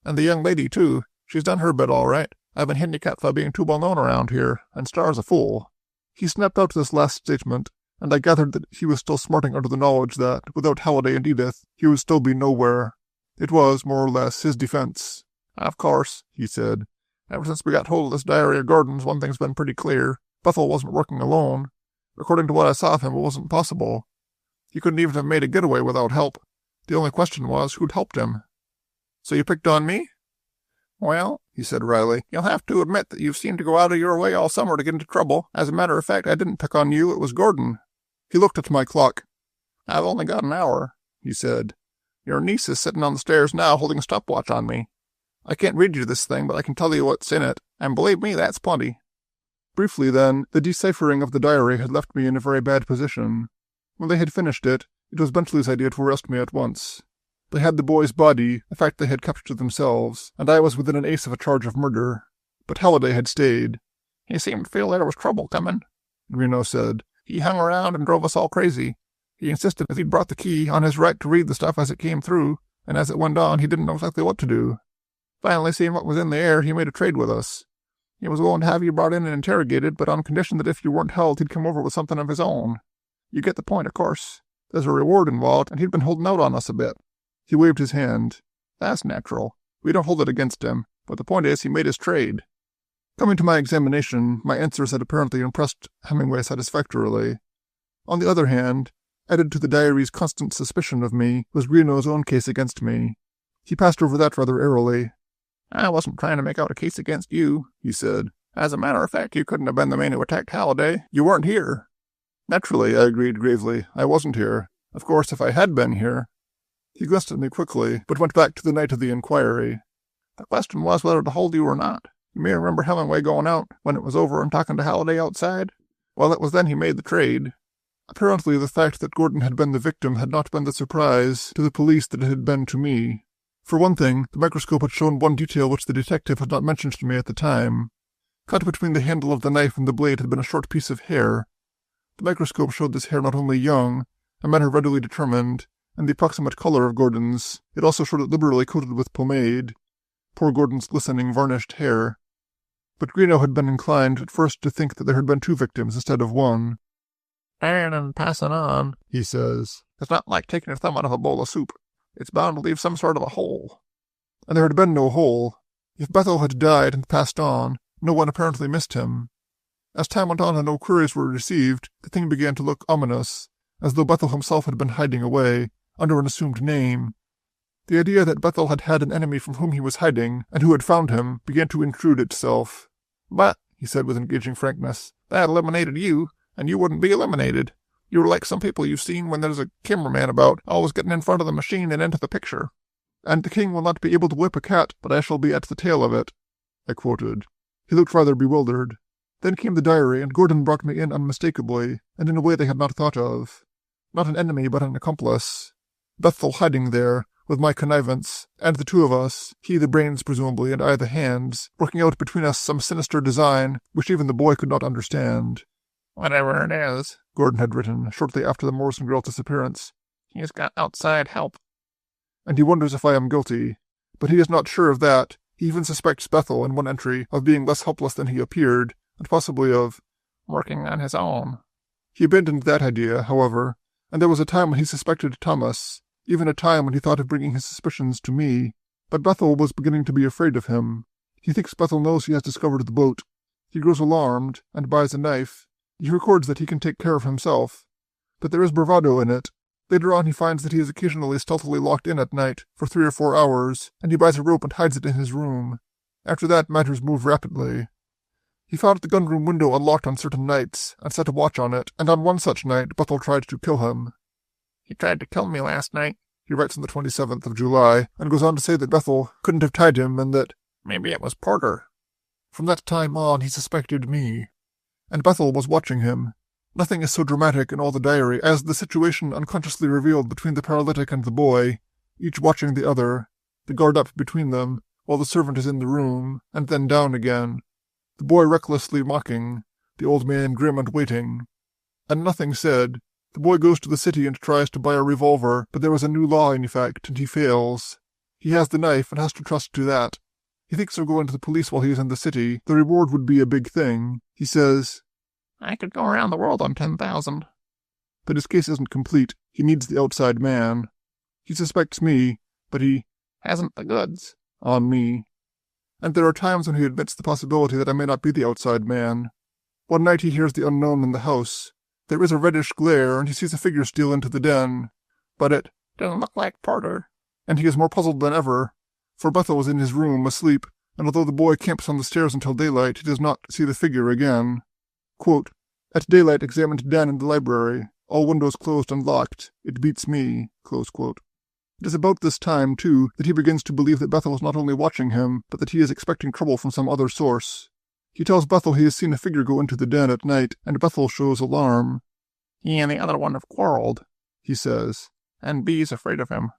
And the young lady, too. She's done her bit all right. I've been handicapped by being too well known around here, and Star's a fool. He snapped out this last statement, and I gathered that he was still smarting under the knowledge that, without Halliday and Edith, he would still be nowhere. It was, more or less, his defense. Of course, he said. Ever since we got hold of this diary of Gordon's, one thing's been pretty clear. Bethel wasn't working alone. According to what I saw of him, it wasn't possible. He couldn't even have made a getaway without help. The only question was, who'd helped him? So you picked on me? Well, he said wryly, you'll have to admit that you've seemed to go out of your way all summer to get into trouble. As a matter of fact, I didn't pick on you, it was Gordon. He looked at my clock. I've only got an hour, he said. Your niece is sitting on the stairs now holding a stopwatch on me. I can't read you this thing, but I can tell you what's in it, and believe me, that's plenty. Briefly, then, the deciphering of the diary had left me in a very bad position. When they had finished it, it was Bentley's idea to arrest me at once. They had the boy's body, a fact they had kept to themselves, and I was within an ace of a charge of murder. But Halliday had stayed. He seemed to feel there was trouble coming, Reno said. He hung around and drove us all crazy. He insisted that he'd brought the key on his right to read the stuff as it came through, and as it went on, he didn't know exactly what to do. Finally, seeing what was in the air, he made a trade with us. He was willing to have you brought in and interrogated, but on condition that if you weren't held, he'd come over with something of his own. You get the point, of course. There's a reward involved, and he'd been holding out on us a bit. He waved his hand. That's natural. We don't hold it against him, but the point is he made his trade. Coming to my examination, my answers had apparently impressed Hemingway satisfactorily. On the other hand, added to the diary's constant suspicion of me was Reno's own case against me. He passed over that rather airily. I wasn't trying to make out a case against you, he said. As a matter of fact, you couldn't have been the man who attacked Halliday. You weren't here. Naturally, I agreed gravely. I wasn't here. Of course, if I had been here. He glanced at me quickly, but went back to the night of the inquiry. The question was whether to hold you or not. You may remember Hemingway going out when it was over and talking to Halliday outside? Well, it was then he made the trade. Apparently, the fact that Gordon had been the victim had not been the surprise to the police that it had been to me. For one thing, the microscope had shown one detail which the detective had not mentioned to me at the time. Cut between the handle of the knife and the blade had been a short piece of hair. The microscope showed this hair not only young, a matter readily determined, and the approximate color of Gordon's, it also showed it liberally coated with pomade. Poor Gordon's glistening, varnished hair. But Greenough had been inclined at first to think that there had been two victims instead of one. "Dying and passing on," he says. "It's not like taking your thumb out of a bowl of soup. It's bound to leave some sort of a hole." And there had been no hole. If Bethel had died and passed on, no one apparently missed him. As time went on and no queries were received, the thing began to look ominous, as though Bethel himself had been hiding away, under an assumed name. The idea that Bethel had had an enemy from whom he was hiding, and who had found him, began to intrude itself. "But," he said with engaging frankness, "that eliminated you, and you wouldn't be eliminated. You were like some people you've seen when there's a cameraman about, always getting in front of the machine and into the picture. 'And the king will not be able to whip a cat, but I shall be at the tail of it,'" I quoted. He looked rather bewildered. Then came the diary, and Gordon brought me in unmistakably, and in a way they had not thought of. Not an enemy, but an accomplice. Bethel hiding there, with my connivance, and the two of us, he the brains presumably, and I the hands, working out between us some sinister design which even the boy could not understand. "Whatever it is," Gordon had written, shortly after the Morrison girl's disappearance, "he's got outside help. And he wonders if I am guilty. But he is not sure of that. He even suspects Bethel, in one entry, of being less helpless than he appeared, and possibly of working on his own. He abandoned that idea, however, and there was a time when he suspected Thomas, even a time when he thought of bringing his suspicions to me. But Bethel was beginning to be afraid of him. He thinks Bethel knows he has discovered the boat. He grows alarmed, and buys a knife. He records that he can take care of himself. But there is bravado in it. Later on he finds that he is occasionally stealthily locked in at night for 3 or 4 hours, and he buys a rope and hides it in his room. After that, matters moved rapidly. He found the gunroom window unlocked on certain nights, and set a watch on it, and on one such night, Bethel tried to kill him. He tried to kill me last night, he writes on the 27th of July, and goes on to say that Bethel couldn't have tied him and that maybe it was Porter. From that time on, he suspected me. And Bethel was watching him. Nothing is so dramatic in all the diary as the situation unconsciously revealed between the paralytic and the boy, each watching the other, the guard up between them, while the servant is in the room, and then down again, the boy recklessly mocking, the old man grim and waiting. And nothing said. The boy goes to the city and tries to buy a revolver, but there is a new law in effect, and he fails. He has the knife and has to trust to that. He thinks of going to the police while he is in the city. The reward would be a big thing. He says, I could go around the world on 10,000. But his case isn't complete. He needs the outside man. He suspects me, but he hasn't the goods on me. And there are times when he admits the possibility that I may not be the outside man. One night he hears the unknown in the house. There is a reddish glare, and he sees a figure steal into the den. But it doesn't look like Porter. And he is more puzzled than ever, for Bethel is in his room, asleep, and although the boy camps on the stairs until daylight, he does not see the figure again. Quote, At daylight examined den in the library, all windows closed and locked. It beats me. Close quote. It is about this time, too, that he begins to believe that Bethel is not only watching him, but that he is expecting trouble from some other source. He tells Bethel he has seen a figure go into the den at night, and Bethel shows alarm. He and the other one have quarreled, he says, and B's afraid of him.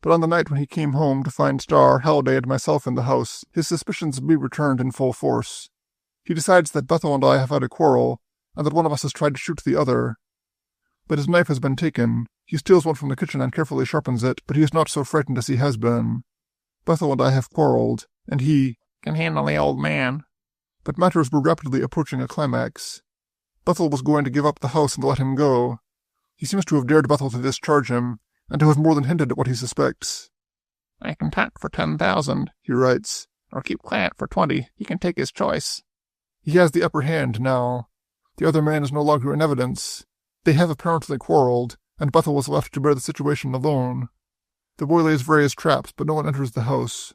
But on the night when he came home to find Starr, Halliday, and myself in the house, his suspicions of me returned in full force. He decides that Bethel and I have had a quarrel, and that one of us has tried to shoot the other. But his knife has been taken. He steals one from the kitchen and carefully sharpens it, but he is not so frightened as he has been. Bethel and I have quarreled, and he can handle the old man. But matters were rapidly approaching a climax. Bethel was going to give up the house and let him go. He seems to have dared Bethel to discharge him, and to have more than hinted at what he suspects. I can talk for 10,000, he writes, or keep quiet for 20. He can take his choice. He has the upper hand now. The other man is no longer in evidence. They have apparently quarreled, and Bethel was left to bear the situation alone. The boy lays various traps, but no one enters the house.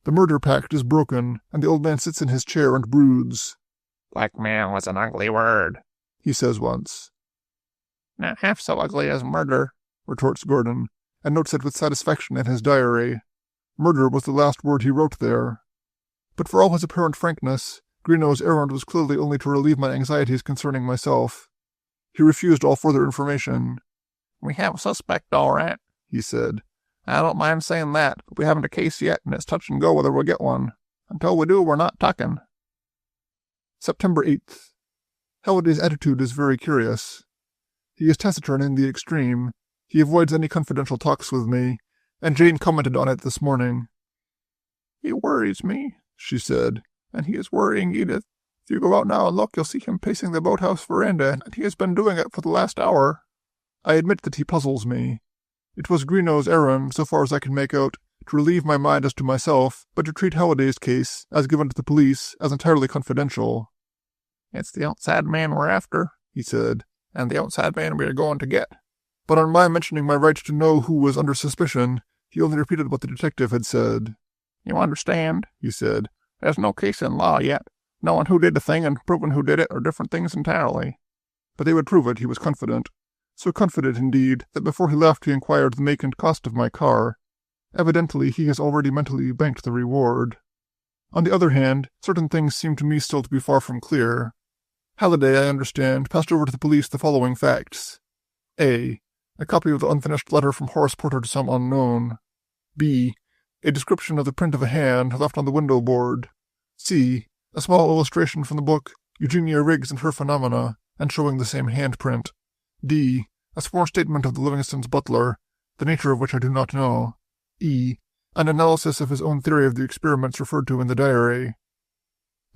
The murder pact is broken, and the old man sits in his chair and broods. Blackmail is an ugly word, he says once. Not half so ugly as murder, retorts Gordon, and notes it with satisfaction in his diary. Murder was the last word he wrote there. But for all his apparent frankness, Greenow's errand was clearly only to relieve my anxieties concerning myself. He refused all further information. We have a suspect, all right, he said. I don't mind saying that, but we haven't a case yet, and it's touch and go whether we'll get one. Until we do, we're not talking. September 8th. Halliday's attitude is very curious. He is taciturn in the extreme. He avoids any confidential talks with me, and Jane commented on it this morning. He worries me, she said, and he is worrying Edith. If you go out now and look, you'll see him pacing the boathouse veranda, and he has been doing it for the last hour. I admit that he puzzles me. It was Greenow's errand, so far as I can make out, to relieve my mind as to myself, but to treat Halliday's case, as given to the police, as entirely confidential. It's the outside man we're after, he said, and the outside man we are going to get. But on my mentioning my right to know who was under suspicion, he only repeated what the detective had said. You understand, he said. There's no case in law yet. Knowing who did the thing and proving who did it are different things entirely. But they would prove it, he was confident. So confident, indeed, that before he left he inquired the make and cost of my car. Evidently, he has already mentally banked the reward. On the other hand, certain things seem to me still to be far from clear. Halliday, I understand, passed over to the police the following facts. A. A copy of the unfinished letter from Horace Porter to some unknown. B. A description of the print of a hand left on the window board. C. A small illustration from the book Eugenia Riggs and Her Phenomena, and showing the same handprint. D. A sworn statement of the Livingstons' butler, the nature of which I do not know. E. An analysis of his own theory of the experiments referred to in the diary.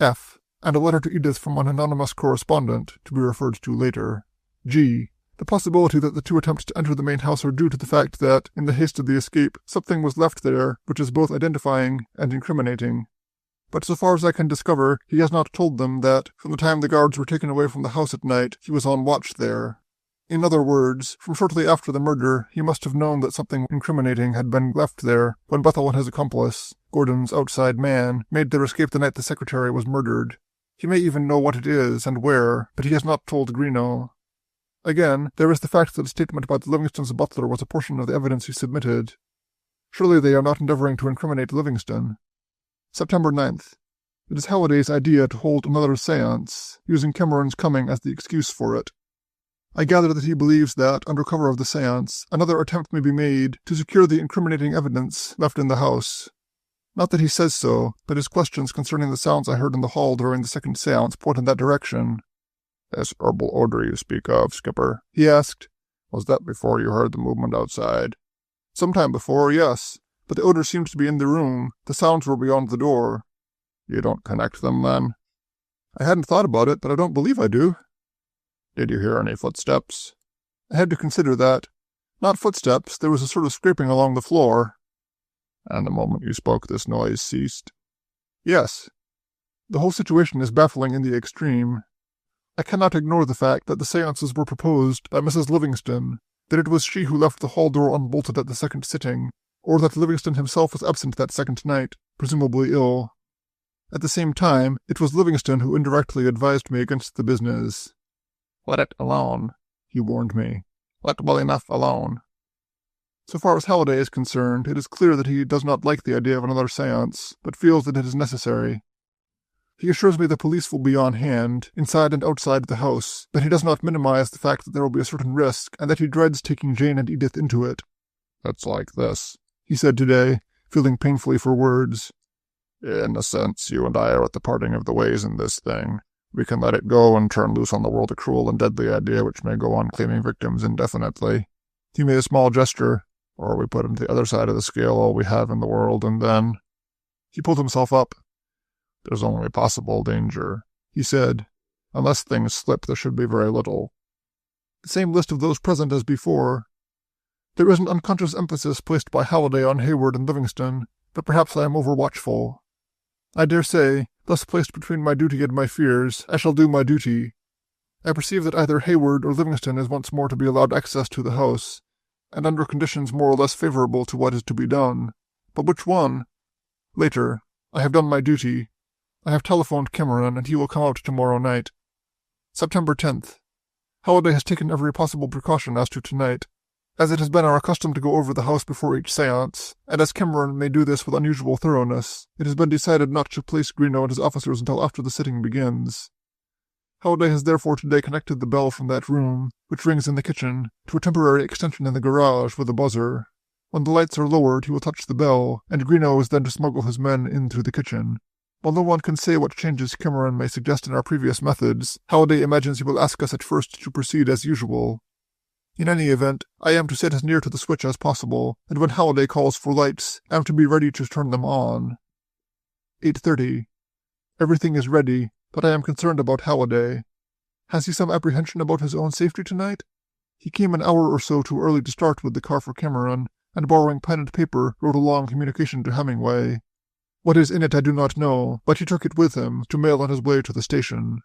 F. And a letter to Edith from an anonymous correspondent, to be referred to later. G. The possibility that the two attempts to enter the main house are due to the fact that, in the haste of the escape, something was left there which is both identifying and incriminating. But so far as I can discover, he has not told them that, from the time the guards were taken away from the house at night, he was on watch there. In other words, from shortly after the murder, he must have known that something incriminating had been left there when Bethel and his accomplice, Gordon's outside man, made their escape the night the secretary was murdered. He may even know what it is and where, but he has not told Greeno. Again, there is the fact that a statement about Livingston's butler was a portion of the evidence he submitted. Surely they are not endeavoring to incriminate Livingston. September 9th. It is Halliday's idea to hold another séance, using Cameron's coming as the excuse for it. I gather that he believes that, under cover of the séance, another attempt may be made to secure the incriminating evidence left in the house. Not that he says so, but his questions concerning the sounds I heard in the hall during the second séance point in that direction. "This herbal odor you speak of, Skipper," he asked. "Was that before you heard the movement outside?" "Some time before, yes, but the odor seems to be in the room. The sounds were beyond the door." "You don't connect them, then?" "I hadn't thought about it, but I don't believe I do." "Did you hear any footsteps?" "I had to consider that. Not footsteps, there was a sort of scraping along the floor." "And the moment you spoke this noise ceased?" "Yes. The whole situation is baffling in the extreme. I cannot ignore the fact that the séances were proposed by Mrs. Livingston, that it was she who left the hall door unbolted at the second sitting, or that Livingston himself was absent that second night, presumably ill. At the same time, it was Livingston who indirectly advised me against the business. "Let it alone," he warned me. "Let well enough alone." So far as Halliday is concerned, it is clear that he does not like the idea of another séance, but feels that it is necessary. He assures me the police will be on hand, inside and outside the house, but he does not minimize the fact that there will be a certain risk, and that he dreads taking Jane and Edith into it. "It's like this," he said today, feeling painfully for words. "In a sense, you and I are at the parting of the ways in this thing. We can let it go and turn loose on the world a cruel and deadly idea which may go on claiming victims indefinitely." He made a small gesture. "Or we put into the other side of the scale all we have in the world, and then—" He pulled himself up. "There's only possible danger," he said. "Unless things slip, there should be very little." The same list of those present as before. There is an unconscious emphasis placed by Halliday on Hayward and Livingston, but perhaps I am over-watchful. I dare say, thus placed between my duty and my fears, I shall do my duty. I perceive that either Hayward or Livingston is once more to be allowed access to the house, and under conditions more or less favorable to what is to be done. But which one? Later. I have done my duty. I have telephoned Cameron, and he will come out tomorrow night. September 10th. Halliday has taken every possible precaution as to tonight. As it has been our custom to go over the house before each séance, and as Cameron may do this with unusual thoroughness, it has been decided not to place Greeno and his officers until after the sitting begins. Halliday has therefore today connected the bell from that room, which rings in the kitchen, to a temporary extension in the garage with a buzzer. When the lights are lowered, he will touch the bell, and Greeno is then to smuggle his men in through the kitchen. While no one can say what changes Cameron may suggest in our previous methods, Halliday imagines he will ask us at first to proceed as usual. In any event, I am to sit as near to the switch as possible, and when Halliday calls for lights, I am to be ready to turn them on. 8:30. Everything is ready, but I am concerned about Halliday. Has he some apprehension about his own safety tonight? He came an hour or so too early to start with the car for Cameron, and borrowing pen and paper wrote a long communication to Hemingway. What is in it I do not know, but he took it with him to mail on his way to the station.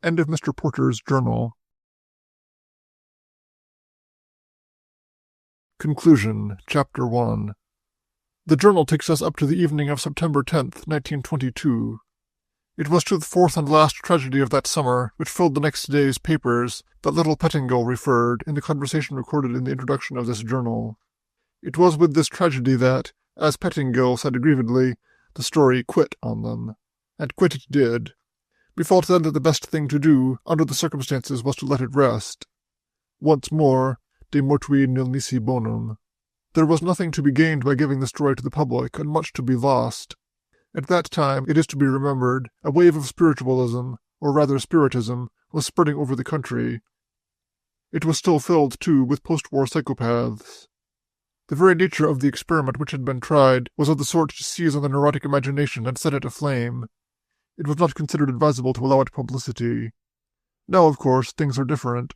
End of Mr. Porter's journal. Conclusion, Chapter 1. The journal takes us up to the evening of September 10th, 1922. It was to the fourth and last tragedy of that summer, which filled the next day's papers, that little Pettingill referred in the conversation recorded in the introduction of this journal. It was with this tragedy that, as Pettingill said aggrievedly, the story quit on them. And quit it did. We felt then that the best thing to do, under the circumstances, was to let it rest. Once more, de mortui nil nisi bonum. There was nothing to be gained by giving the story to the public, and much to be lost. At that time, it is to be remembered, a wave of spiritualism, or rather spiritism, was spreading over the country. It was still filled, too, with post-war psychopaths. The very nature of the experiment which had been tried was of the sort to seize on the neurotic imagination and set it aflame. It was not considered advisable to allow it publicity. Now, of course, things are different.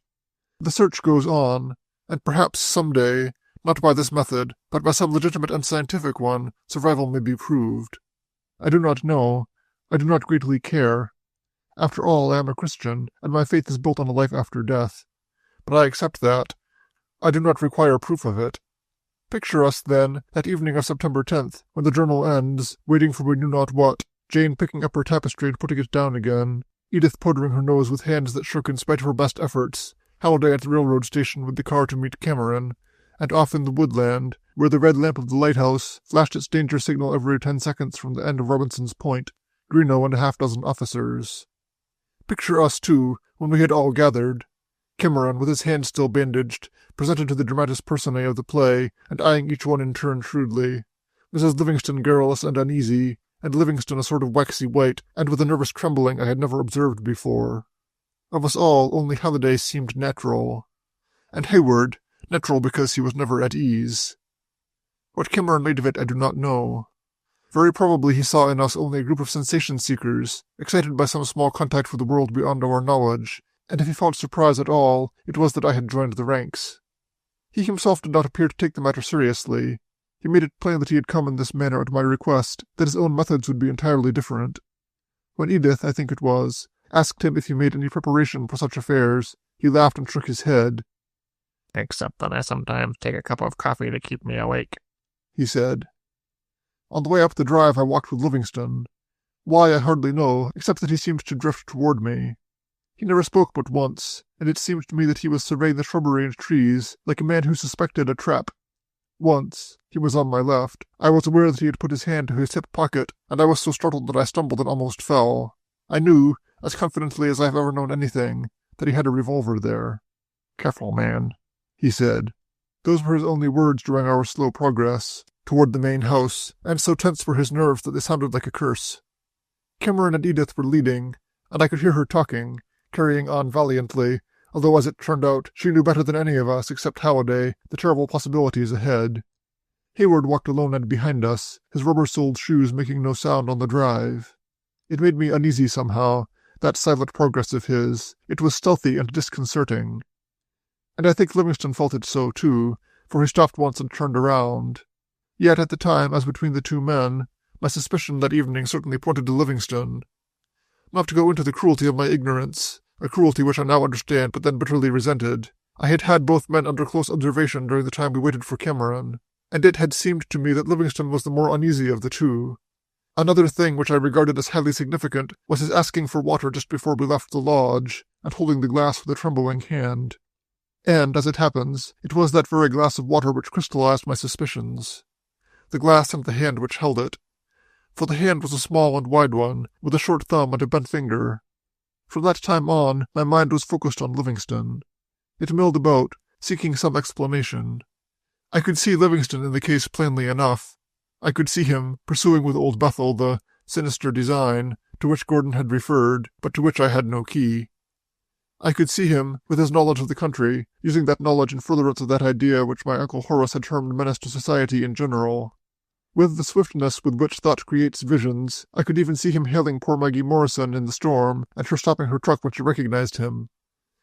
The search goes on, and perhaps some day, not by this method, but by some legitimate and scientific one, survival may be proved. I do not know. I do not greatly care. After all, I am a Christian, and my faith is built on a life after death. But I accept that. I do not require proof of it. Picture us, then, that evening of September 10th, when the journal ends, waiting for we knew not what, Jane picking up her tapestry and putting it down again, Edith powdering her nose with hands that shook in spite of her best efforts, Halliday at the railroad station with the car to meet Cameron, and off in the woodland, where the red lamp of the lighthouse flashed its danger signal every 10 seconds from the end of Robinson's Point, Greenough and a half-dozen officers. Picture us, too, when we had all gathered. Cameron, with his hand still bandaged, presented to the dramatis personae of the play, and eyeing each one in turn shrewdly. Mrs. Livingston garrulous and uneasy, and Livingston a sort of waxy white, and with a nervous trembling I had never observed before. Of us all, only Halliday seemed natural. And Hayward, natural because he was never at ease. What Cameron made of it I do not know. Very probably he saw in us only a group of sensation-seekers, excited by some small contact with the world beyond our knowledge, and if he felt surprise at all, it was that I had joined the ranks. He himself did not appear to take the matter seriously. He made it plain that he had come in this manner at my request, that his own methods would be entirely different. When Edith, I think it was, asked him if he made any preparation for such affairs, he laughed and shook his head. "Except that I sometimes take a cup of coffee to keep me awake," he said. On the way up the drive I walked with Livingston. Why, I hardly know, except that he seemed to drift toward me. He never spoke but once, and it seemed to me that he was surveying the shrubbery and trees like a man who suspected a trap. Once, he was on my left, I was aware that he had put his hand to his hip pocket, and I was so startled that I stumbled and almost fell. I knew, as confidently as I have ever known anything, that he had a revolver there. "Careful, man," he said. Those were his only words during our slow progress toward the main house, and so tense were his nerves that they sounded like a curse. Cameron and Edith were leading, and I could hear her talking, carrying on valiantly, although as it turned out she knew better than any of us, except Halliday, the terrible possibilities ahead. Hayward walked alone and behind us, his rubber-soled shoes making no sound on the drive. It made me uneasy somehow, that silent progress of his. It was stealthy and disconcerting. And I think Livingston felt it so, too, for he stopped once and turned around. Yet at the time, as between the two men, my suspicion that evening certainly pointed to Livingston. Not to go into the cruelty of my ignorance, a cruelty which I now understand but then bitterly resented, I had had both men under close observation during the time we waited for Cameron, and it had seemed to me that Livingston was the more uneasy of the two. Another thing which I regarded as highly significant was his asking for water just before we left the lodge, and holding the glass with a trembling hand. And, as it happens, it was that very glass of water which crystallized my suspicions. The glass and the hand which held it. For the hand was a small and wide one, with a short thumb and a bent finger. From that time on, my mind was focused on Livingston. It milled about, seeking some explanation. I could see Livingston in the case plainly enough. I could see him, pursuing with old Bethel the sinister design to which Gordon had referred, but to which I had no key. I could see him, with his knowledge of the country, using that knowledge in furtherance of that idea which my Uncle Horace had termed menace to society in general. With the swiftness with which thought creates visions, I could even see him hailing poor Maggie Morrison in the storm, and her stopping her truck when she recognized him.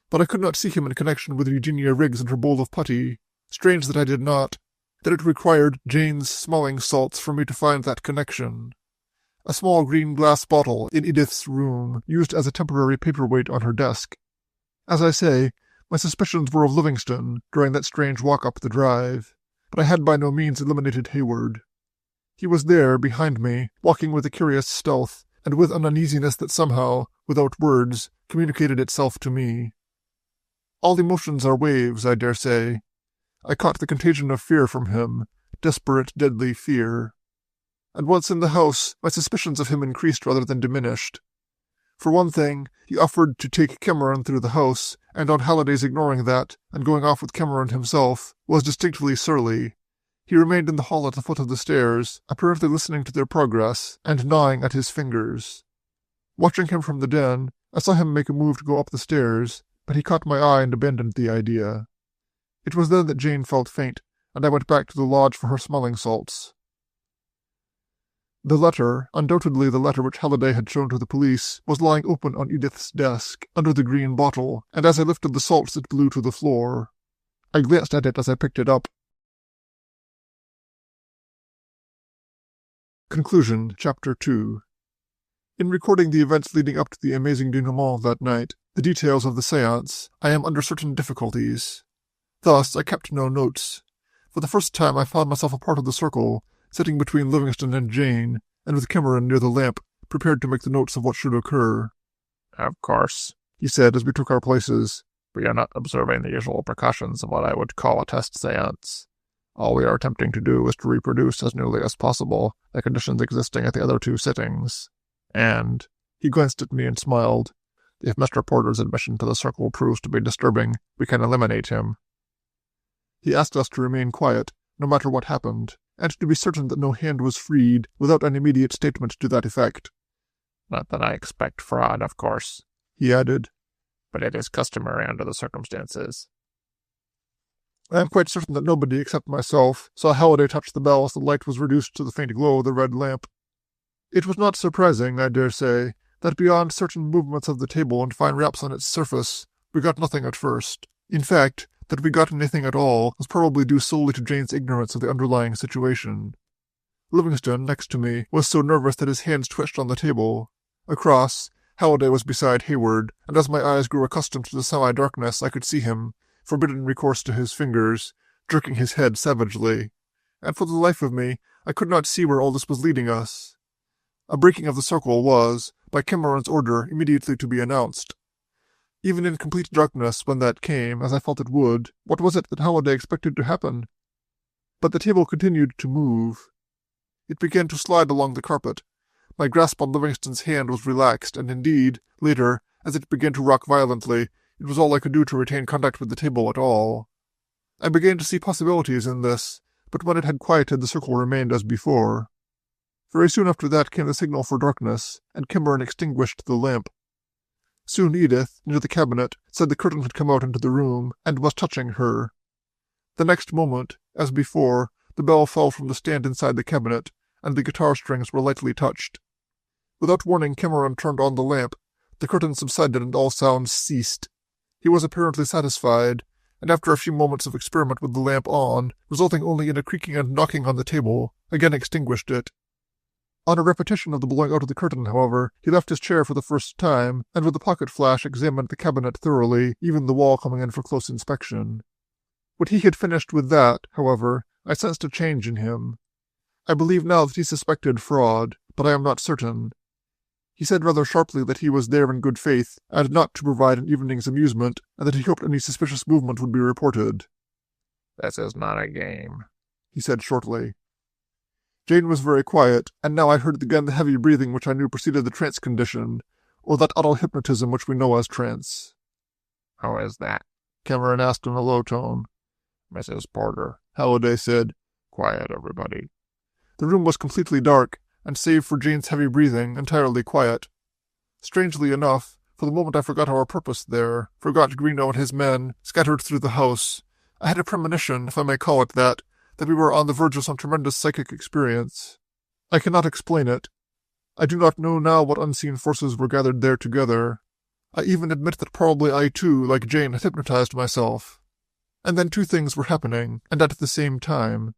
But I could not see him in connection with Eugenia Riggs and her bowl of putty. Strange that I did not, that it required Jane's smelling salts for me to find that connection. A small green glass bottle in Edith's room, used as a temporary paperweight on her desk. As I say, my suspicions were of Livingston during that strange walk up the drive, but I had by no means eliminated Hayward. He was there, behind me, walking with a curious stealth, and with an uneasiness that somehow, without words, communicated itself to me. All emotions are waves, I dare say. I caught the contagion of fear from him, desperate, deadly fear. And once in the house, my suspicions of him increased rather than diminished. For one thing, he offered to take Cameron through the house, and on Halliday's ignoring that, and going off with Cameron himself, was distinctly surly. He remained in the hall at the foot of the stairs, apparently listening to their progress, and gnawing at his fingers. Watching him from the den, I saw him make a move to go up the stairs, but he caught my eye and abandoned the idea. It was then that Jane felt faint, and I went back to the lodge for her smelling salts. The letter, undoubtedly the letter which Halliday had shown to the police, was lying open on Edith's desk, under the green bottle, and as I lifted the salts it blew to the floor. I glanced at it as I picked it up. Conclusion, Chapter 2. In recording the events leading up to the amazing denouement that night, the details of the séance, I am under certain difficulties. Thus, I kept no notes. For the first time I found myself a part of the circle, sitting between Livingston and Jane, and with Cameron near the lamp, prepared to make the notes of what should occur. "Of course," he said as we took our places, "we are not observing the usual precautions of what I would call a test seance. All we are attempting to do is to reproduce as nearly as possible the conditions existing at the other 2 sittings. And," he glanced at me and smiled, "if Mr. Porter's admission to the circle proves to be disturbing, we can eliminate him." He asked us to remain quiet, no matter what happened, and to be certain that no hand was freed without an immediate statement to that effect. "Not that I expect fraud, of course," he added, "but it is customary under the circumstances." I am quite certain that nobody except myself saw Halliday touch the bell as the light was reduced to the faint glow of the red lamp. It was not surprising, I dare say, that beyond certain movements of the table and fine raps on its surface, we got nothing at first. In fact, that we got anything at all was probably due solely to Jane's ignorance of the underlying situation. Livingston, next to me, was so nervous that his hands twitched on the table. Across, Halliday was beside Hayward, and as my eyes grew accustomed to the semi-darkness, I could see him, forbidden recourse to his fingers, jerking his head savagely. And for the life of me, I could not see where all this was leading us. A breaking of the circle was, by Cameron's order, immediately to be announced. Even in complete darkness, when that came, as I felt it would, what was it that Halliday expected to happen? But the table continued to move. It began to slide along the carpet. My grasp on Livingston's hand was relaxed, and indeed, later, as it began to rock violently, it was all I could do to retain contact with the table at all. I began to see possibilities in this, but when it had quieted, the circle remained as before. Very soon after that came the signal for darkness, and Cameron extinguished the lamp. Soon Edith, near the cabinet, said the curtain had come out into the room, and was touching her. The next moment, as before, the bell fell from the stand inside the cabinet, and the guitar strings were lightly touched. Without warning, Cameron turned on the lamp. The curtain subsided and all sounds ceased. He was apparently satisfied, and after a few moments of experiment with the lamp on, resulting only in a creaking and knocking on the table, again extinguished it. On a repetition of the blowing out of the curtain, however, he left his chair for the first time, and with the pocket flash examined the cabinet thoroughly, even the wall coming in for close inspection. When he had finished with that, however, I sensed a change in him. I believe now that he suspected fraud, but I am not certain. He said rather sharply that he was there in good faith, and not to provide an evening's amusement, and that he hoped any suspicious movement would be reported. "This is not a game," he said shortly. Jane was very quiet, and now I heard again the heavy breathing which I knew preceded the trance condition, or that auto-hypnotism which we know as trance. "How is that?" Cameron asked in a low tone. "Mrs. Porter," Halliday said. "Quiet, everybody." The room was completely dark, and save for Jane's heavy breathing, entirely quiet. Strangely enough, for the moment I forgot our purpose there, forgot Greeno and his men, scattered through the house. I had a premonition, if I may call it that we were on the verge of some tremendous psychic experience. I cannot explain it. I do not know now what unseen forces were gathered there together. I even admit that probably I too, like Jane, had hypnotized myself. And then 2 things were happening, and at the same time.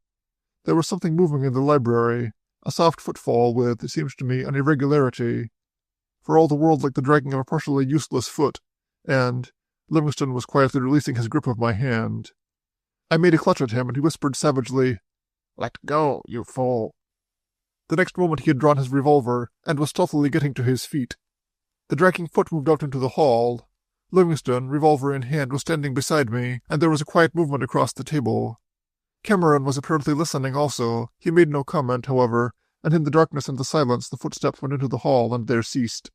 There was something moving in the library, a soft footfall with, it seems to me, an irregularity, for all the world like the dragging of a partially useless foot, and Livingston was quietly releasing his grip of my hand. I made a clutch at him, and he whispered savagely, "Let go, you fool." The next moment he had drawn his revolver, and was stealthily getting to his feet. The dragging foot moved out into the hall. Livingston, revolver in hand, was standing beside me, and there was a quiet movement across the table. Cameron was apparently listening also. He made no comment, however, and in the darkness and the silence the footsteps went into the hall and there ceased.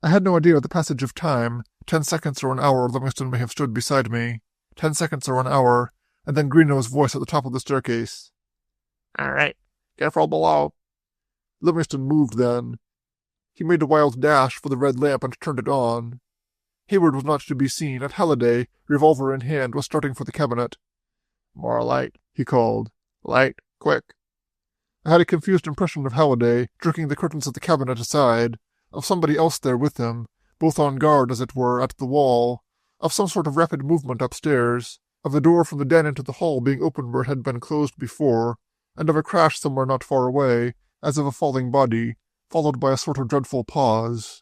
I had no idea of the passage of time. 10 seconds or an hour Livingston may have stood beside me. 10 seconds or an hour, and then Greeno's voice at the top of the staircase. "All right, careful below." Livingston moved then. He made a wild dash for the red lamp and turned it on. Hayward was not to be seen, and Halliday, revolver in hand, was starting for the cabinet. "More light," he called. "Light, quick." I had a confused impression of Halliday jerking the curtains of the cabinet aside, of somebody else there with him, both on guard, as it were, at the wall, of some sort of rapid movement upstairs, of the door from the den into the hall being opened where it had been closed before, and of a crash somewhere not far away, as of a falling body, followed by a sort of dreadful pause.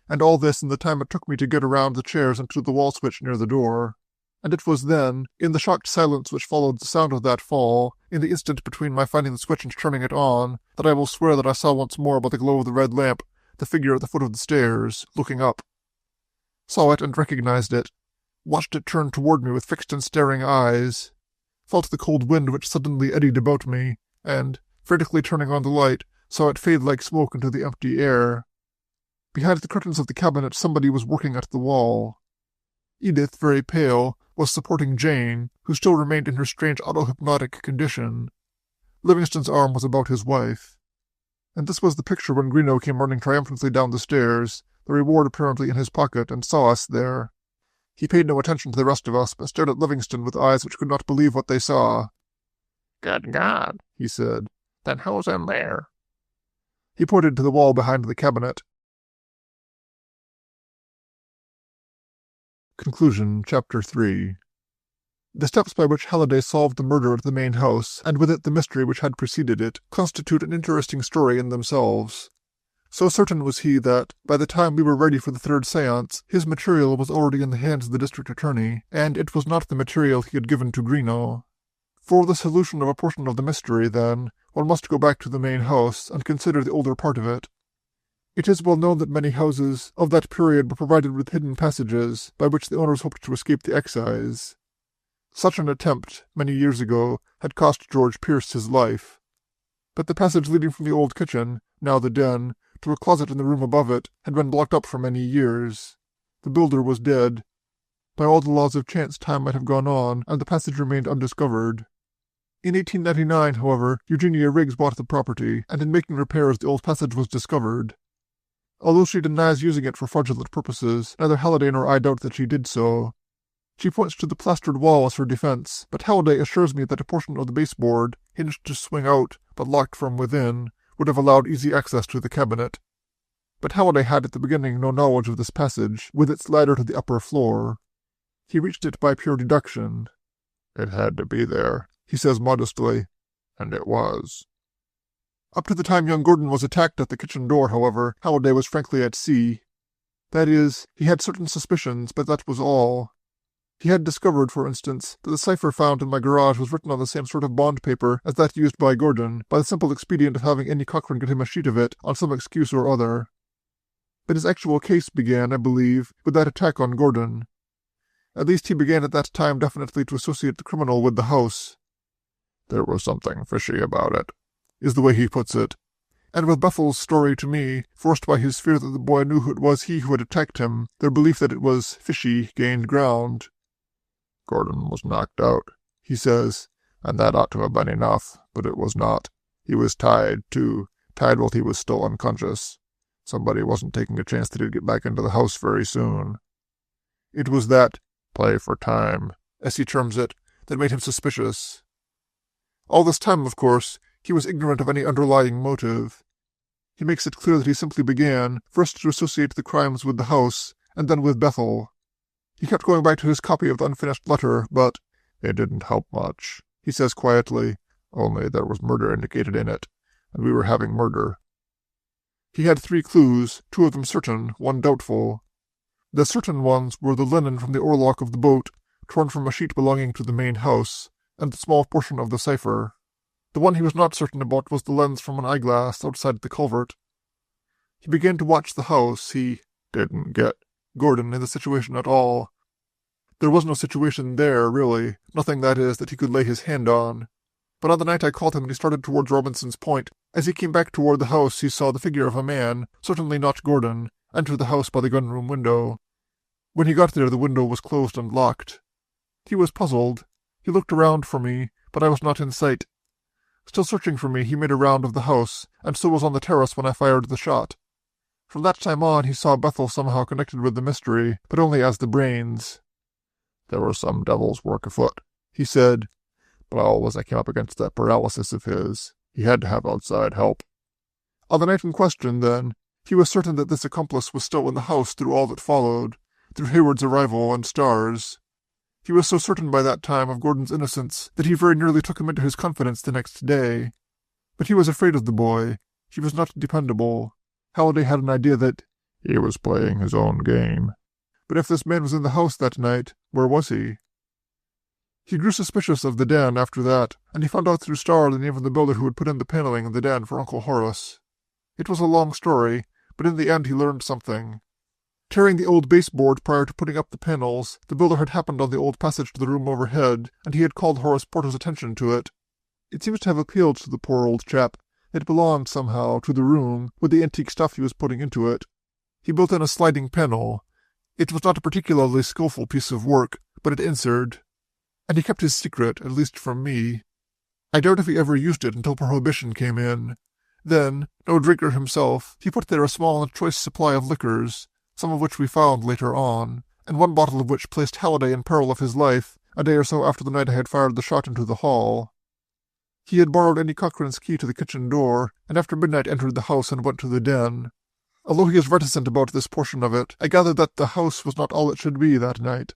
And all this in the time it took me to get around the chairs and to the wall switch near the door. And it was then, in the shocked silence which followed the sound of that fall, in the instant between my finding the switch and turning it on, that I will swear that I saw once more by the glow of the red lamp the figure at the foot of the stairs, looking up. Saw it and recognized it, watched it turn toward me with fixed and staring eyes, felt the cold wind which suddenly eddied about me, and, frantically turning on the light, saw it fade like smoke into the empty air. Behind the curtains of the cabinet somebody was working at the wall. Edith, very pale, was supporting Jane, who still remained in her strange auto-hypnotic condition. Livingston's arm was about his wife. And this was the picture when Greeno came running triumphantly down the stairs, the reward apparently in his pocket, and saw us there. He paid no attention to the rest of us, but stared at Livingston with eyes which could not believe what they saw. "Good God," he said. "Then who's in there?" He pointed to the wall behind the cabinet. Conclusion, Chapter 3. The steps by which Halliday solved the murder at the main house, and with it the mystery which had preceded it, constitute an interesting story in themselves. So certain was he that, by the time we were ready for the third séance, his material was already in the hands of the district attorney, and it was not the material he had given to Greeno. For the solution of a portion of the mystery, then, one must go back to the main house, and consider the older part of it. It is well known that many houses of that period were provided with hidden passages, by which the owners hoped to escape the excise. Such an attempt, many years ago, had cost George Pierce his life. But the passage leading from the old kitchen, now the den, to a closet in the room above it, had been blocked up for many years. The builder was dead. By all the laws of chance time might have gone on, and the passage remained undiscovered. In 1899, however, Eugenia Riggs bought the property, and in making repairs the old passage was discovered. Although she denies using it for fraudulent purposes, neither Halliday nor I doubt that she did so. She points to the plastered wall as her defense, but Halliday assures me that a portion of the baseboard, hinged to swing out, but locked from within, would have allowed easy access to the cabinet. But Halliday had at the beginning no knowledge of this passage, with its ladder to the upper floor. He reached it by pure deduction. "It had to be there," he says modestly, "and it was." Up to the time young Gordon was attacked at the kitchen door, however, Halliday was frankly at sea. That is, he had certain suspicions, but that was all. He had discovered, for instance, that the cipher found in my garage was written on the same sort of bond paper as that used by Gordon, by the simple expedient of having Annie Cochran get him a sheet of it, on some excuse or other. But his actual case began, I believe, with that attack on Gordon. At least he began at that time definitely to associate the criminal with the house. "There was something fishy about it," is the way he puts it. And with Bethel's story to me, forced by his fear that the boy knew it was he who had attacked him, their belief that it was fishy gained ground. "Gordon was knocked out," he says, "and that ought to have been enough, but it was not. He was tied, too, tied while he was still unconscious. Somebody wasn't taking a chance that he'd get back into the house very soon. It was that play for time, as he terms it, that made him suspicious. All this time, of course, he was ignorant of any underlying motive. He makes it clear that he simply began, first to associate the crimes with the house, and then with Bethel. He kept going back to his copy of the unfinished letter, but "It didn't help much," he says quietly, "only there was murder indicated in it, and we were having murder." He had 3 clues, 2 of them certain, 1 doubtful. The certain ones were the linen from the oarlock of the boat, torn from a sheet belonging to the main house, and the small portion of the cipher. The one he was not certain about was the lens from an eyeglass outside the culvert. He began to watch the house. He didn't get Gordon in the situation at all. There was no situation there, really, nothing, that is, that he could lay his hand on. But on the night I called him and he started towards Robinson's Point, as he came back toward the house he saw the figure of a man, certainly not Gordon, enter the house by the gun-room window. When he got there the window was closed and locked. He was puzzled. He looked around for me, but I was not in sight. Still searching for me, he made a round of the house, and so was on the terrace when I fired the shot. From that time on he saw Bethel somehow connected with the mystery, but only as the brains. "There was some devil's work afoot," he said, "but always I came up against that paralysis of his. He had to have outside help." On the night in question, then, he was certain that this accomplice was still in the house through all that followed, through Hayward's arrival and Starr's. He was so certain by that time of Gordon's innocence that he very nearly took him into his confidence the next day. But he was afraid of the boy. He was not dependable. Halliday had an idea that he was playing his own game. But if this man was in the house that night, where was he? He grew suspicious of the den after that, and he found out through Starr the name of the builder who had put in the paneling in the den for Uncle Horace. It was a long story, but in the end he learned something. Tearing the old baseboard prior to putting up the panels, the builder had happened on the old passage to the room overhead, and he had called Horace Porter's attention to it. It seems to have appealed to the poor old chap. It belonged, somehow, to the room, with the antique stuff he was putting into it. He built in a sliding panel. It was not a particularly skillful piece of work, but it answered. And he kept his secret, at least from me. I doubt if he ever used it until Prohibition came in. Then, no drinker himself, he put there a small and choice supply of liquors, some of which we found later on, and one bottle of which placed Halliday in peril of his life, a day or so after the night I had fired the shot into the hall. He had borrowed Annie Cochrane's key to the kitchen door, and after midnight entered the house and went to the den. Although he is reticent about this portion of it, I gather that the house was not all it should be that night.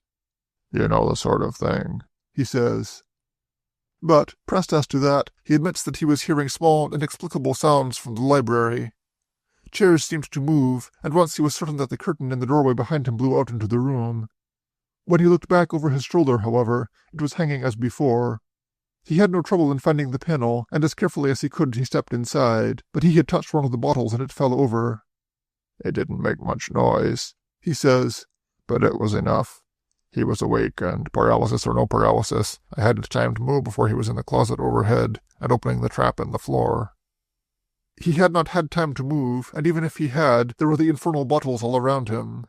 You know the sort of thing, he says. But, pressed as to that, he admits that he was hearing small, inexplicable sounds from the library. Chairs seemed to move, and once he was certain that the curtain in the doorway behind him blew out into the room. When he looked back over his shoulder, however, it was hanging as before. He had no trouble in finding the panel, and as carefully as he could he stepped inside, but he had touched one of the bottles and it fell over. It didn't make much noise, he says, but it was enough. He was awake, and paralysis or no paralysis, I hadn't time to move before he was in the closet overhead and opening the trap in the floor. He had not had time to move, and even if he had, there were the infernal bottles all around him.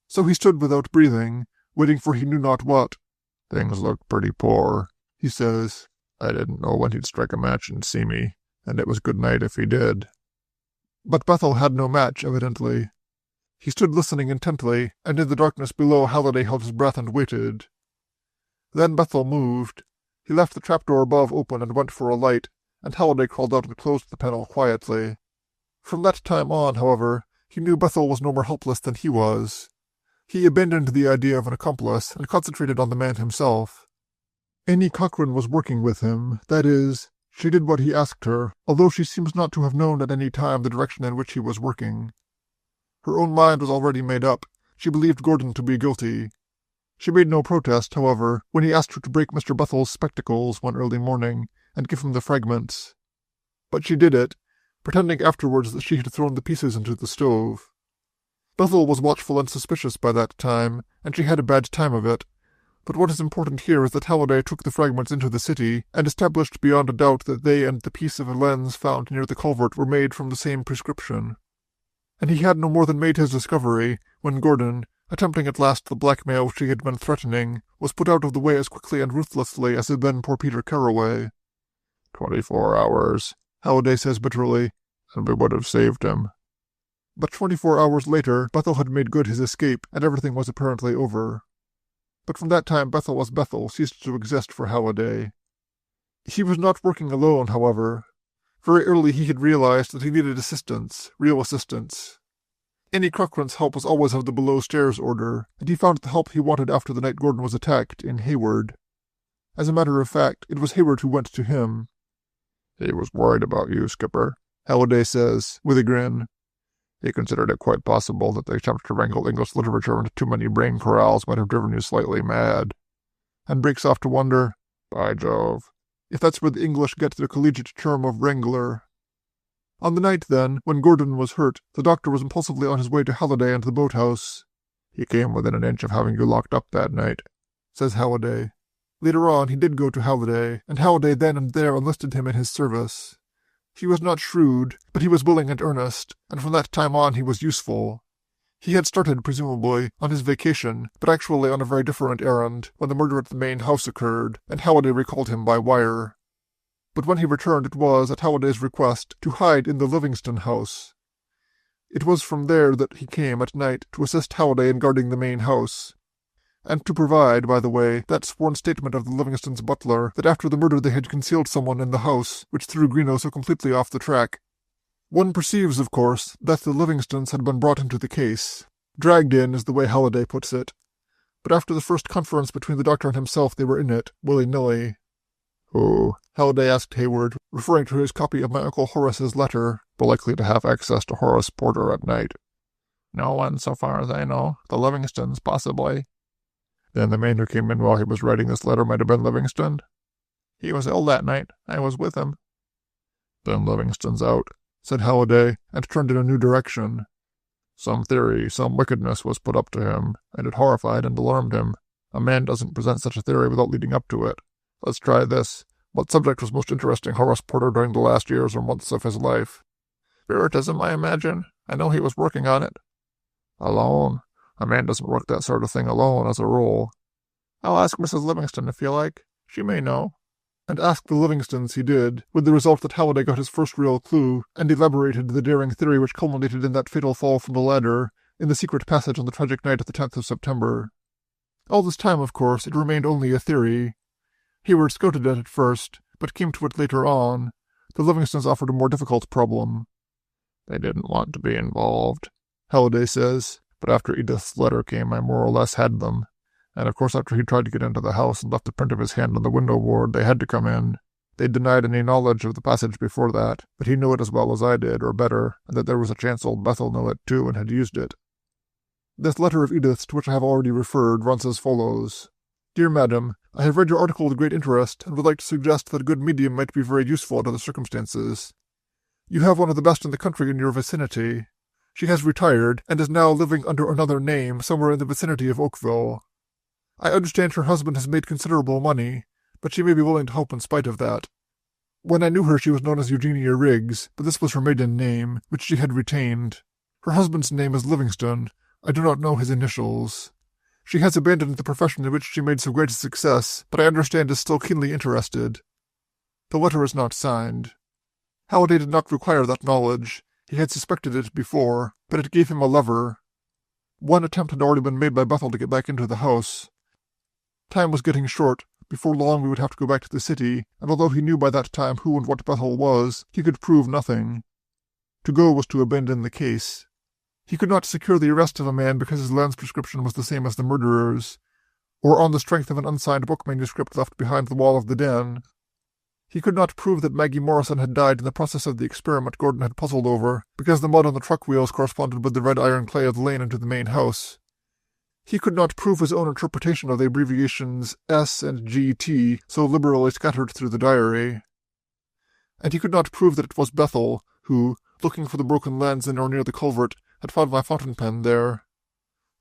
So he stood without breathing, waiting for he knew not what. Things looked pretty poor, he says. I didn't know when he'd strike a match and see me, and it was good night if he did. But Bethel had no match, evidently. He stood listening intently, and in the darkness below Halliday held his breath and waited. Then Bethel moved. He left the trapdoor above open and went for a light, and Halliday crawled out and closed the panel quietly. From that time on, however, he knew Bethel was no more helpless than he was. He abandoned the idea of an accomplice and concentrated on the man himself. Annie Cochrane was working with him, that is, she did what he asked her, although she seems not to have known at any time the direction in which he was working. Her own mind was already made up. She believed Gordon to be guilty. She made no protest, however, when he asked her to break Mr. Bethel's spectacles one early morning and give him the fragments. But she did it, pretending afterwards that she had thrown the pieces into the stove. Bethel was watchful and suspicious by that time, and she had a bad time of it. But what is important here is that Halliday took the fragments into the city and established beyond a doubt that they and the piece of a lens found near the culvert were made from the same prescription. And he had no more than made his discovery when Gordon, attempting at last the blackmail which he had been threatening, was put out of the way as quickly and ruthlessly as had been poor Peter Carroway. 24 hours, Halliday says bitterly, and we would have saved him. But 24 hours later, Bethel had made good his escape, and everything was apparently over. But from that time Bethel as Bethel ceased to exist for Halliday. He was not working alone, however. Very early he had realized that he needed assistance, real assistance. Annie Cochrane's help was always of the below-stairs order, and he found the help he wanted after the night Gordon was attacked in Hayward. As a matter of fact, it was Hayward who went to him. He was worried about you, Skipper, Halliday says, with a grin. He considered it quite possible that the attempt to wrangle English literature into too many brain corrals might have driven you slightly mad. And breaks off to wonder, by Jove, if that's where the English get their collegiate term of wrangler. On the night, then, when Gordon was hurt, the doctor was impulsively on his way to Halliday and the boathouse. He came within an inch of having you locked up that night, says Halliday. Later on, he did go to Halliday, and Halliday then and there enlisted him in his service. He was not shrewd, but he was willing and earnest, and from that time on he was useful. He had started, presumably, on his vacation, but actually on a very different errand, when the murder at the main house occurred, and Halliday recalled him by wire. But when he returned it was, at Halliday's request, to hide in the Livingston house. It was from there that he came at night to assist Halliday in guarding the main house, and to provide, by the way, that sworn statement of the Livingstons' butler that after the murder they had concealed someone in the house, which threw Greenough so completely off the track. One perceives, of course, that the Livingstons had been brought into the case. Dragged in, is the way Halliday puts it. But after the first conference between the doctor and himself they were in it, willy-nilly. Who? Halliday asked Hayward, referring to his copy of my Uncle Horace's letter. But likely to have access to Horace Porter at night. No one, so far as I know. The Livingstons, possibly. Then the man who came in while he was writing this letter might have been Livingston? He was ill that night. I was with him. Then Livingston's out, said Halliday, and turned in a new direction. Some theory, some wickedness was put up to him, and it horrified and alarmed him. A man doesn't present such a theory without leading up to it. Let's try this. What subject was most interesting Horace Porter during the last years or months of his life? Spiritism, I imagine. I know he was working on it. Alone? A man doesn't work that sort of thing alone, as a rule. I'll ask Mrs. Livingston if you like. She may know. And ask the Livingstons he did, with the result that Halliday got his first real clue, and elaborated the daring theory which culminated in that fatal fall from the ladder, in the secret passage on the tragic night of the 10th of September. All this time, of course, it remained only a theory. Hayward scouted at it first, but came to it later on. The Livingstons offered a more difficult problem. They didn't want to be involved, Halliday says, but after Edith's letter came, I more or less had them. And of course after he tried to get into the house and left the print of his hand on the window board, they had to come in. They'd denied any knowledge of the passage before that, but he knew it as well as I did, or better, and that there was a chance old Bethel knew it too and had used it. This letter of Edith's, to which I have already referred, runs as follows. Dear Madam, I have read your article with great interest, and would like to suggest that a good medium might be very useful under the circumstances. You have one of the best in the country in your vicinity. She has retired, and is now living under another name somewhere in the vicinity of Oakville. I understand her husband has made considerable money, but she may be willing to help in spite of that. When I knew her she was known as Eugenia Riggs, but this was her maiden name, which she had retained. Her husband's name is Livingston. I do not know his initials. She has abandoned the profession in which she made so great a success, but I understand is still keenly interested. The letter is not signed. Halliday did not require that knowledge. He had suspected it before, but it gave him a lever. One attempt had already been made by Bethel to get back into the house. Time was getting short. Before long we would have to go back to the city, and although he knew by that time who and what Bethel was, he could prove nothing. To go was to abandon the case. He could not secure the arrest of a man because his land's prescription was the same as the murderer's, or on the strength of an unsigned book manuscript left behind the wall of the den. He could not prove that Maggie Morrison had died in the process of the experiment Gordon had puzzled over, because the mud on the truck wheels corresponded with the red iron clay of the lane into the main house. He could not prove his own interpretation of the abbreviations S and GT so liberally scattered through the diary. And he could not prove that it was Bethel who, looking for the broken lens in or near the culvert, had found my fountain pen there.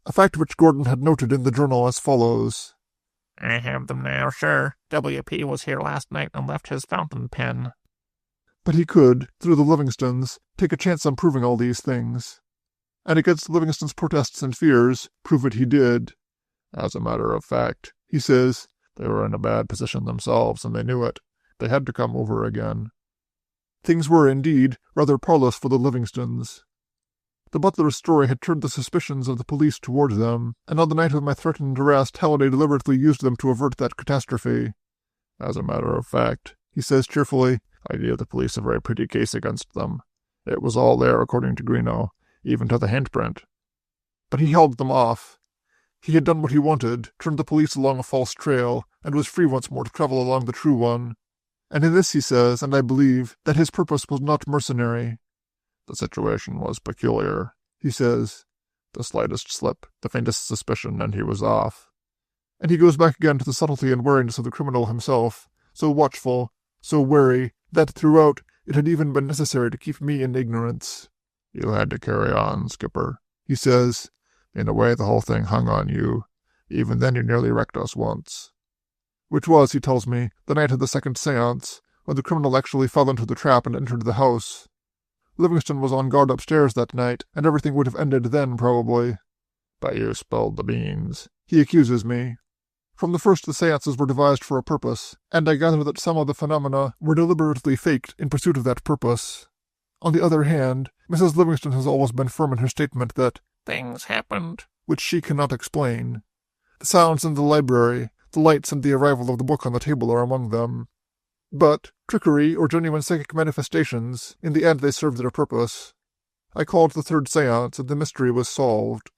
A fact which Gordon had noted in the journal as follows. I have them now, sure. W.P. was here last night and left his fountain pen. But he could, through the Livingstons, take a chance on proving all these things. And against Livingston's protests and fears, prove it he did. As a matter of fact, he says, they were in a bad position themselves, and they knew it. They had to come over again. Things were, indeed, rather parlous for the Livingstons. The butler's story had turned the suspicions of the police toward them, and on the night of my threatened arrest, Halliday deliberately used them to avert that catastrophe. As a matter of fact, he says cheerfully, I gave the police a very pretty case against them. It was all there, according to Greenough, even to the handprint. But he held them off. He had done what he wanted, turned the police along a false trail, and was free once more to travel along the true one. And in this he says, and I believe, that his purpose was not mercenary. The situation was peculiar, he says. The slightest slip, the faintest suspicion, and he was off. And he goes back again to the subtlety and wariness of the criminal himself, so watchful, so wary, that throughout it had even been necessary to keep me in ignorance. You had to carry on, Skipper, he says. In a way the whole thing hung on you. Even then you nearly wrecked us once. Which was, he tells me, the night of the second séance, when the criminal actually fell into the trap and entered the house. Livingston was on guard upstairs that night, and everything would have ended then, probably. But you spilled the beans. He accuses me. From the first the séances were devised for a purpose, and I gather that some of the phenomena were deliberately faked in pursuit of that purpose. On the other hand, Mrs. Livingston has always been firm in her statement that things happened which she cannot explain. The sounds in the library, the lights and the arrival of the book on the table are among them. But trickery or genuine psychic manifestations, in the end they served their purpose. I called the third séance, and the mystery was solved.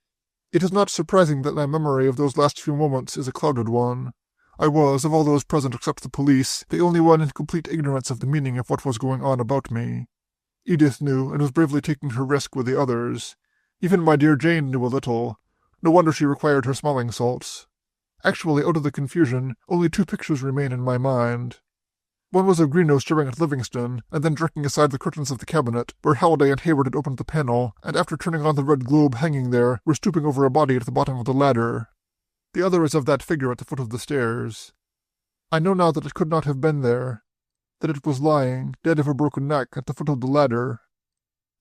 It is not surprising that my memory of those last few moments is a clouded one. I was, of all those present except the police, the only one in complete ignorance of the meaning of what was going on about me. Edith knew, and was bravely taking her risk with the others. Even my dear Jane knew a little. No wonder she required her smelling salts. Actually, out of the confusion, only 2 pictures remain in my mind. One was of Greenough staring at Livingston, and then jerking aside the curtains of the cabinet, where Halliday and Hayward had opened the panel, and after turning on the red globe hanging there, were stooping over a body at the bottom of the ladder. The other is of that figure at the foot of the stairs. I know now that it could not have been there, that it was lying, dead of a broken neck, at the foot of the ladder.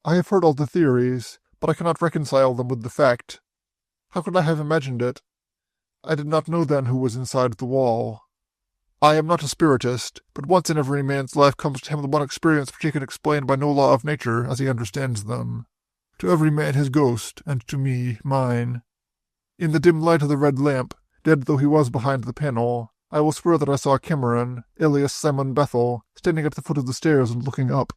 I have heard all the theories, but I cannot reconcile them with the fact. How could I have imagined it? I did not know then who was inside the wall. I am not a spiritist, but once in every man's life comes to him the one experience which he can explain by no law of nature as he understands them. To every man his ghost, and to me mine. In the dim light of the red lamp, dead though he was behind the panel, I will swear that I saw Cameron, alias Simon Bethel, standing at the foot of the stairs and looking up.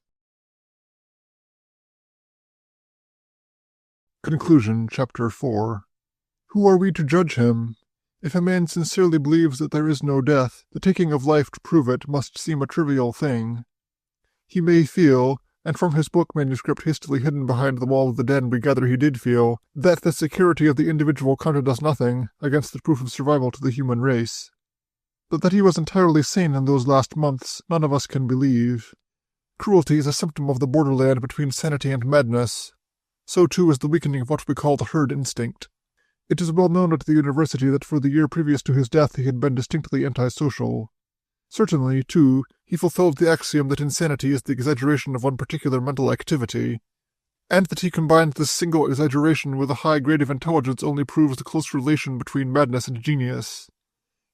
Conclusion, Chapter 4. Who are we to judge him? If a man sincerely believes that there is no death, the taking of life to prove it must seem a trivial thing. He may feel, and from his book manuscript hastily hidden behind the wall of the den we gather he did feel, that the security of the individual counted as nothing against the proof of survival to the human race. But that he was entirely sane in those last months, none of us can believe. Cruelty is a symptom of the borderland between sanity and madness. So too is the weakening of what we call the herd instinct. It is well known at the university that for the year previous to his death he had been distinctly antisocial. Certainly, too, he fulfilled the axiom that insanity is the exaggeration of one particular mental activity, and that he combined this single exaggeration with a high grade of intelligence only proves the close relation between madness and genius.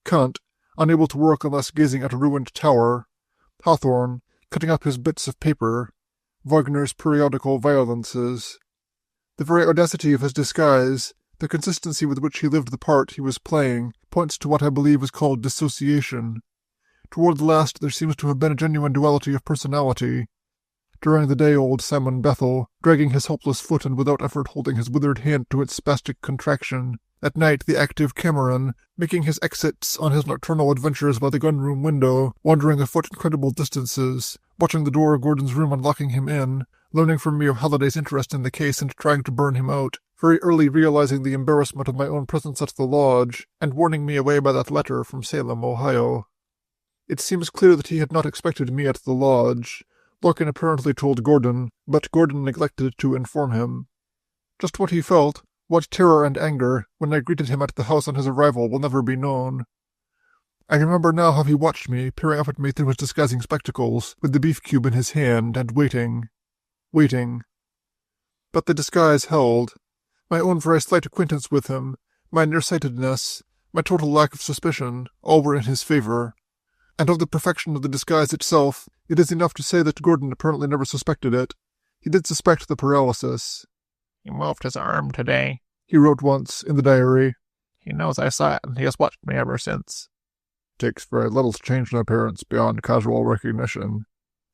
Kant, unable to work unless gazing at a ruined tower, Hawthorne, cutting up his bits of paper, Wagner's periodical violences. The very audacity of his disguise, the consistency with which he lived the part he was playing, points to what I believe is called dissociation. Toward the last there seems to have been a genuine duality of personality. During the day old Simon Bethel, dragging his helpless foot and without effort holding his withered hand to its spastic contraction. At night the active Cameron, making his exits on his nocturnal adventures by the gun-room window, wandering afoot incredible distances, watching the door of Gordon's room and locking him in, learning from me of Halliday's interest in the case and trying to burn him out, very early realizing the embarrassment of my own presence at the lodge, and warning me away by that letter from Salem, Ohio. It seems clear that he had not expected me at the lodge. Larkin apparently told Gordon, but Gordon neglected to inform him. Just what he felt, what terror and anger, when I greeted him at the house on his arrival will never be known. I remember now how he watched me, peering up at me through his disguising spectacles, with the beef cube in his hand, and waiting. But the disguise held. My own very slight acquaintance with him, my nearsightedness, my total lack of suspicion, all were in his favor. And of the perfection of the disguise itself, it is enough to say that Gordon apparently never suspected it. He did suspect the paralysis. He moved his arm today, he wrote once in the diary. He knows I saw it, and he has watched me ever since. Takes very little to change an appearance beyond casual recognition,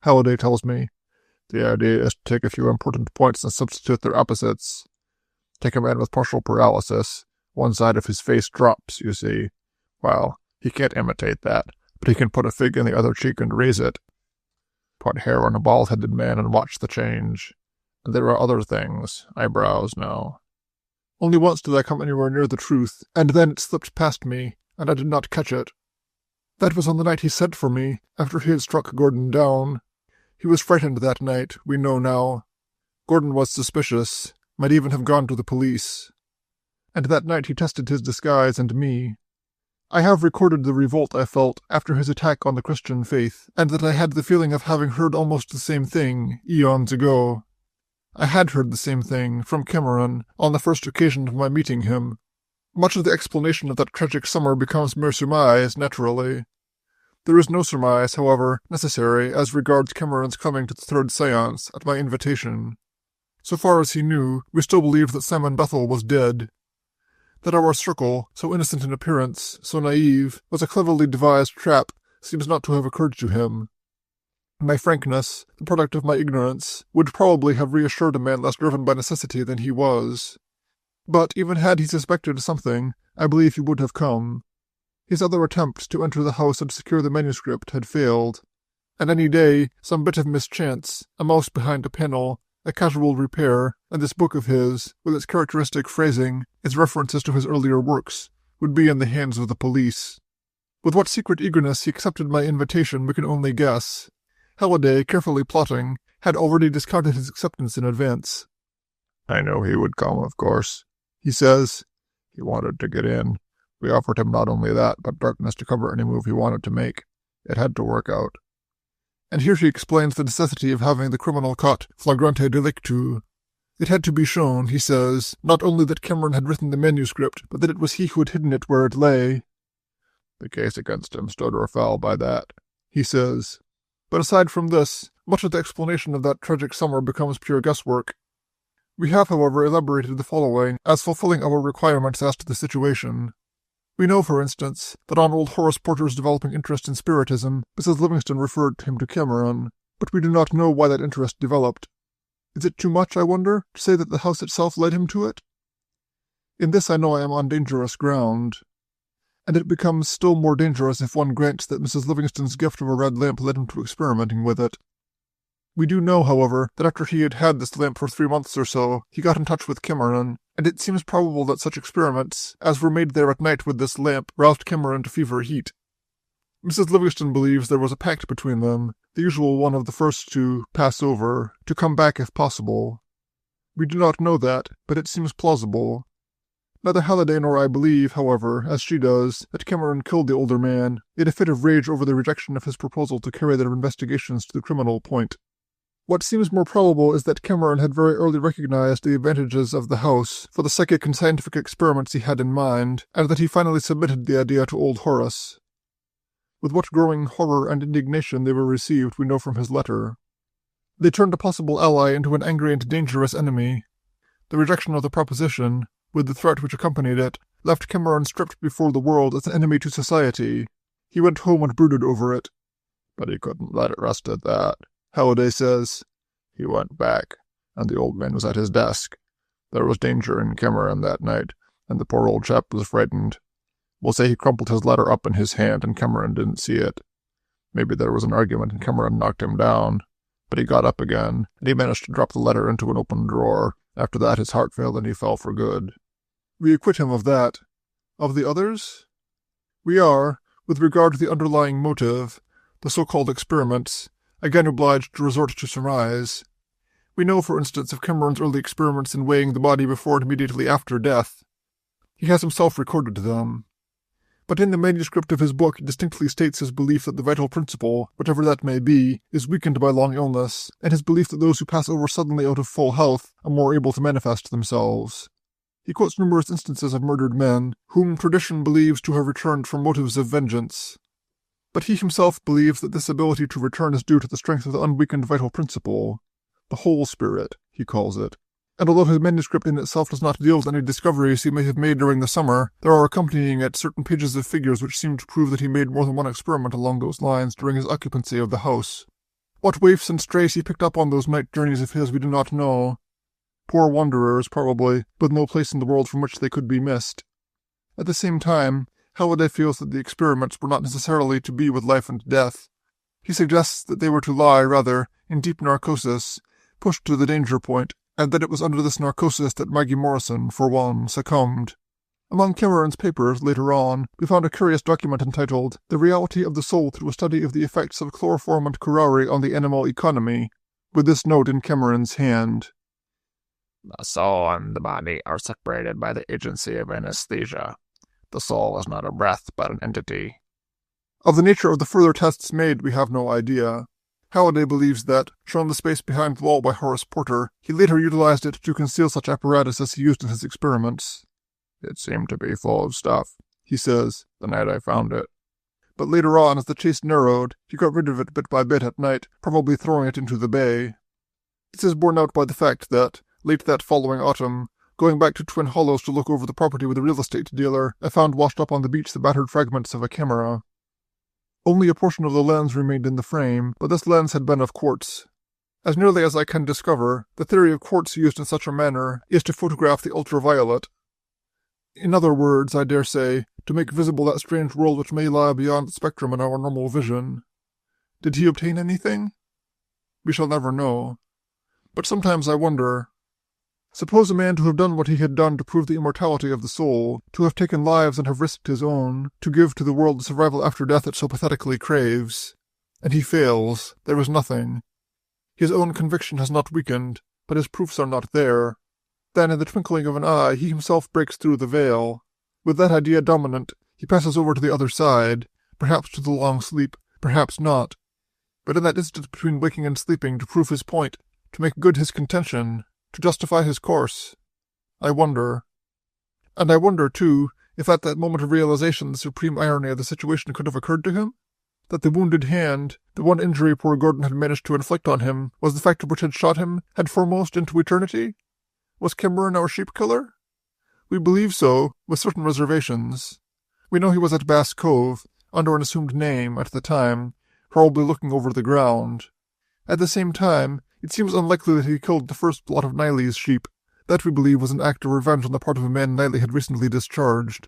Halliday tells me. The idea is to take a few important points and substitute their opposites. Take a man with partial paralysis. One side of his face drops, you see. Well, he can't imitate that, but he can put a fig in the other cheek and raise it. Put hair on a bald-headed man and watch the change. And there are other things. Eyebrows, no. Only once did I come anywhere near the truth, and then it slipped past me, and I did not catch it. That was on the night he sent for me, after he had struck Gordon down. He was frightened that night, we know now. Gordon was suspicious, might even have gone to the police. And that night he tested his disguise and me. I have recorded the revolt I felt after his attack on the Christian faith, and that I had the feeling of having heard almost the same thing, eons ago. I had heard the same thing, from Cameron, on the first occasion of my meeting him. Much of the explanation of that tragic summer becomes mere surmise, naturally. There is no surmise, however, necessary as regards Cameron's coming to the third séance at my invitation. So far as he knew, we still believed that Simon Bethel was dead. That our circle, so innocent in appearance, so naive, was a cleverly devised trap, seems not to have occurred to him. My frankness, the product of my ignorance, would probably have reassured a man less driven by necessity than he was. But even had he suspected something, I believe he would have come. His other attempt to enter the house and secure the manuscript had failed, and any day some bit of mischance, a mouse behind a panel, a casual repair, and this book of his, with its characteristic phrasing, its references to his earlier works, would be in the hands of the police. With what secret eagerness he accepted my invitation we can only guess. Halliday, carefully plotting, had already discarded his acceptance in advance. "I know he would come, of course," he says. "He wanted to get in. We offered him not only that, but darkness to cover any move he wanted to make. It had to work out." And here he explains the necessity of having the criminal caught flagrante delictu. It had to be shown, he says, not only that Cameron had written the manuscript, but that it was he who had hidden it where it lay. "The case against him stood or fell by that," he says. But aside from this, much of the explanation of that tragic summer becomes pure guesswork. We have, however, elaborated the following as fulfilling our requirements as to the situation. We know, for instance, that on old Horace Porter's developing interest in Spiritism, Mrs. Livingston referred him to Cameron, but we do not know why that interest developed. Is it too much, I wonder, to say that the house itself led him to it? In this I know I am on dangerous ground, and it becomes still more dangerous if one grants that Mrs. Livingston's gift of a red lamp led him to experimenting with it. We do know, however, that after he had had this lamp for 3 months or so, he got in touch with Cameron, and it seems probable that such experiments as were made there at night with this lamp roused Cameron to fever heat. Mrs. Livingston believes there was a pact between them, the usual one of the first to pass over, to come back if possible. We do not know that, but it seems plausible. Neither Halliday nor I believe, however, as she does, that Cameron killed the older man, in a fit of rage over the rejection of his proposal to carry their investigations to the criminal point. What seems more probable is that Cameron had very early recognized the advantages of the house for the psychic and scientific experiments he had in mind, and that he finally submitted the idea to old Horace. With what growing horror and indignation they were received we know from his letter. They turned a possible ally into an angry and dangerous enemy. The rejection of the proposition, with the threat which accompanied it, left Cameron stripped before the world as an enemy to society. He went home and brooded over it. "But he couldn't let it rest at that," Halliday says. "He went back, and the old man was at his desk. There was danger in Cameron that night, and the poor old chap was frightened. We'll say he crumpled his letter up in his hand and Cameron didn't see it. Maybe there was an argument and Cameron knocked him down, but he got up again, and he managed to drop the letter into an open drawer. After that his heart failed and he fell for good." We acquit him of that. Of the others? We are, with regard to the underlying motive, the so-called experiments, again obliged to resort to surmise. We know, for instance, of Cameron's early experiments in weighing the body before and immediately after death. He has himself recorded them. But in the manuscript of his book he distinctly states his belief that the vital principle, whatever that may be, is weakened by long illness, and his belief that those who pass over suddenly out of full health are more able to manifest themselves. He quotes numerous instances of murdered men, whom tradition believes to have returned from motives of vengeance. But he himself believes that this ability to return is due to the strength of the unweakened vital principle. The whole spirit, he calls it. And although his manuscript in itself does not deal with any discoveries he may have made during the summer, there are accompanying it certain pages of figures which seem to prove that he made more than one experiment along those lines during his occupancy of the house. What waifs and strays he picked up on those night journeys of his we do not know. Poor wanderers, probably, with no place in the world from which they could be missed. At the same time, Halliday feels that the experiments were not necessarily to be with life and death. He suggests that they were to lie, rather, in deep narcosis, pushed to the danger point, and that it was under this narcosis that Maggie Morrison, for one, succumbed. Among Cameron's papers, later on, we found a curious document entitled The Reality of the Soul Through a Study of the Effects of Chloroform and Curare on the Animal Economy, with this note in Cameron's hand. "The soul and the body are separated by the agency of anesthesia. The soul is not a breath, but an entity." Of the nature of the further tests made we have no idea. Halliday believes that, shown the space behind the wall by Horace Porter, he later utilized it to conceal such apparatus as he used in his experiments. "It seemed to be full of stuff," he says, "the night I found it." But later on, as the chase narrowed, he got rid of it bit by bit at night, probably throwing it into the bay. This is borne out by the fact that, late that following autumn, going back to Twin Hollows to look over the property with a real estate dealer, I found washed up on the beach the battered fragments of a camera. Only a portion of the lens remained in the frame, but this lens had been of quartz. As nearly as I can discover, the theory of quartz used in such a manner is to photograph the ultraviolet. In other words, I dare say, to make visible that strange world which may lie beyond the spectrum in our normal vision. Did he obtain anything? We shall never know. But sometimes I wonder. Suppose a man to have done what he had done to prove the immortality of the soul, to have taken lives and have risked his own, to give to the world the survival after death it so pathetically craves. And he fails. There is nothing. His own conviction has not weakened, but his proofs are not there. Then, in the twinkling of an eye, he himself breaks through the veil. With that idea dominant, he passes over to the other side, perhaps to the long sleep, perhaps not. But in that instant between waking and sleeping, to prove his point, to make good his contention, to justify his course, I wonder. And I wonder, too, if at that moment of realization the supreme irony of the situation could have occurred to him? That the wounded hand, the one injury poor Gordon had managed to inflict on him, was the factor which had shot him head foremost into eternity? Was Cameron our sheep-killer? We believe so, with certain reservations. We know he was at Bass Cove, under an assumed name at the time, probably looking over the ground. At the same time, it seems unlikely that he killed the first lot of Niley's sheep. That, we believe, was an act of revenge on the part of a man Niley had recently discharged.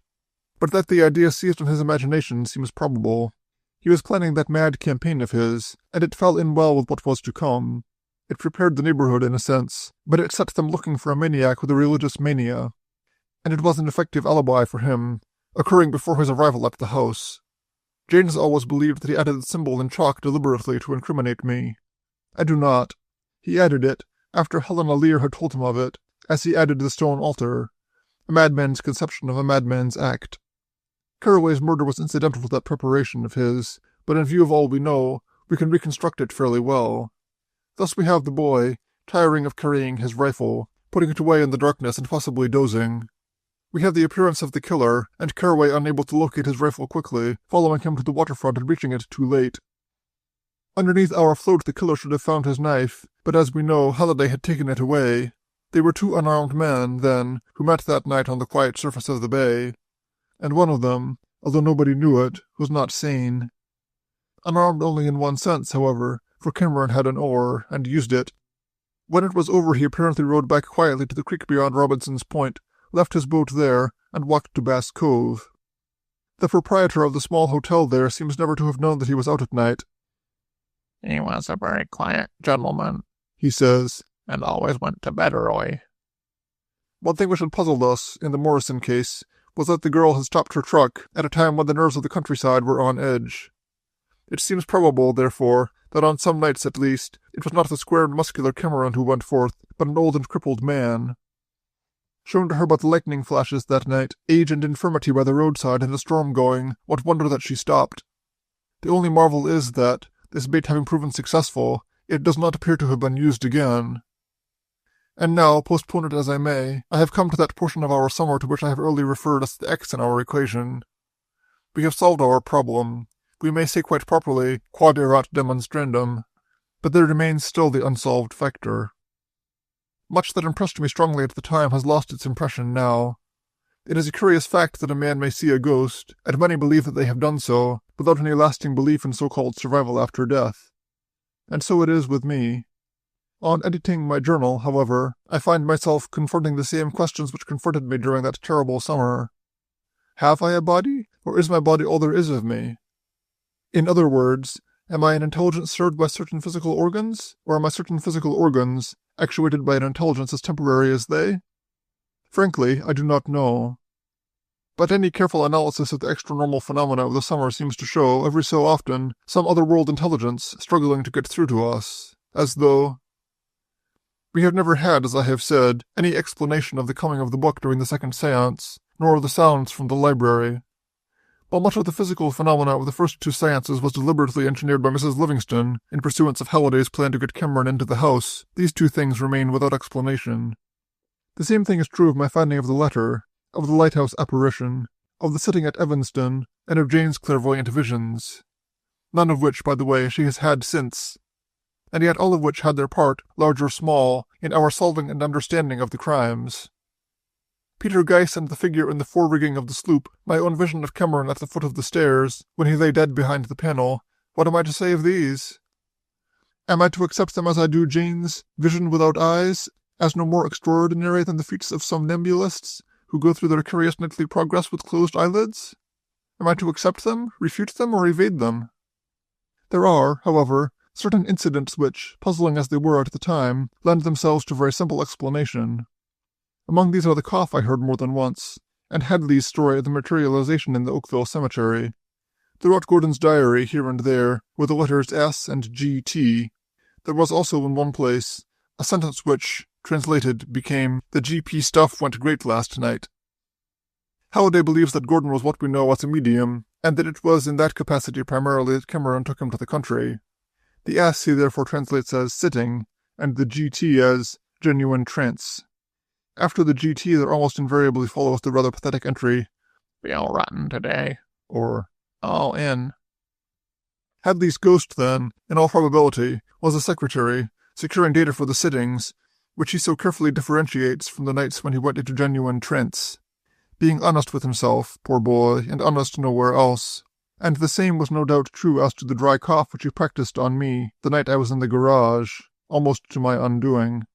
But that the idea seized on his imagination seems probable. He was planning that mad campaign of his, and it fell in well with what was to come. It prepared the neighborhood in a sense, but it set them looking for a maniac with a religious mania. And it was an effective alibi for him, occurring before his arrival at the house. Jane has always believed that he added the symbol in chalk deliberately to incriminate me. I do not. He added it, after Helena Lear had told him of it, as he added the stone altar, a madman's conception of a madman's act. Carraway's murder was incidental to that preparation of his, but in view of all we know, we can reconstruct it fairly well. Thus we have the boy, tiring of carrying his rifle, putting it away in the darkness and possibly dozing. We have the appearance of the killer, and Carraway unable to locate his rifle quickly, following him to the waterfront and reaching it too late. Underneath our float the killer should have found his knife, but as we know, Halliday had taken it away. They were two unarmed men, then, who met that night on the quiet surface of the bay. And one of them, although nobody knew it, was not sane. Unarmed only in one sense, however, for Cameron had an oar, and used it. When it was over he apparently rowed back quietly to the creek beyond Robinson's Point, left his boat there, and walked to Bass Cove. The proprietor of the small hotel there seems never to have known that he was out at night. He was a very quiet gentleman, he says, and always went to bed early. One thing which had puzzled us, in the Morrison case, was that the girl had stopped her truck at a time when the nerves of the countryside were on edge. It seems probable, therefore, that on some nights at least, it was not the square and muscular Cameron who went forth, but an old and crippled man. Shown to her but the lightning flashes that night, age and infirmity by the roadside and the storm going, what wonder that she stopped? The only marvel is that, this bait having proven successful, it does not appear to have been used again. And now, postpone it as I may, I have come to that portion of our summer to which I have earlier referred as the X in our equation. We have solved our problem. We may say quite properly, quod erat demonstrandum, but there remains still the unsolved factor. Much that impressed me strongly at the time has lost its impression now. It is a curious fact that a man may see a ghost, and many believe that they have done so, without any lasting belief in so-called survival after death. And so it is with me. On editing my journal, however, I find myself confronting the same questions which confronted me during that terrible summer. Have I a body, or is my body all there is of me? In other words, am I an intelligence served by certain physical organs, or am I certain physical organs, actuated by an intelligence as temporary as they? Frankly, I do not know. But any careful analysis of the extra-normal phenomena of the summer seems to show, every so often, some other-world intelligence struggling to get through to us, as though... We have never had, as I have said, any explanation of the coming of the book during the second séance, nor of the sounds from the library. While much of the physical phenomena of the first two séances was deliberately engineered by Mrs. Livingston, in pursuance of Halliday's plan to get Cameron into the house, these two things remain without explanation. The same thing is true of my finding of the letter, of the lighthouse apparition, of the sitting at Evanston, and of Jane's clairvoyant visions. None of which, by the way, she has had since, and yet all of which had their part, large or small, in our solving and understanding of the crimes. Peter Geiss and the figure in the fore-rigging of the sloop, my own vision of Cameron at the foot of the stairs, when he lay dead behind the panel, what am I to say of these? Am I to accept them as I do Jane's vision without eyes, as no more extraordinary than the feats of somnambulists, who go through their curious nightly progress with closed eyelids? Am I to accept them, refute them, or evade them? There are, however, certain incidents which, puzzling as they were at the time, lend themselves to very simple explanation. Among these are the cough I heard more than once, and Hadley's story of the materialization in the Oakville Cemetery. Throughout Gordon's diary, here and there, were the letters S and GT. There was also in one place a sentence which, translated, became, "The GP stuff went great last night." Halliday believes that Gordon was what we know as a medium, and that it was in that capacity primarily that Cameron took him to the country. The S he therefore translates as sitting, and the GT as genuine trance. After the GT there almost invariably follows the rather pathetic entry, "Feel rotten today," or "all in." Hadley's ghost, then, in all probability, was a secretary, securing data for the sittings, which he so carefully differentiates from the nights when he went into genuine trance. Being honest with himself, poor boy, and honest nowhere else. And the same was no doubt true as to the dry cough which he practiced on me the night I was in the garage, almost to my undoing.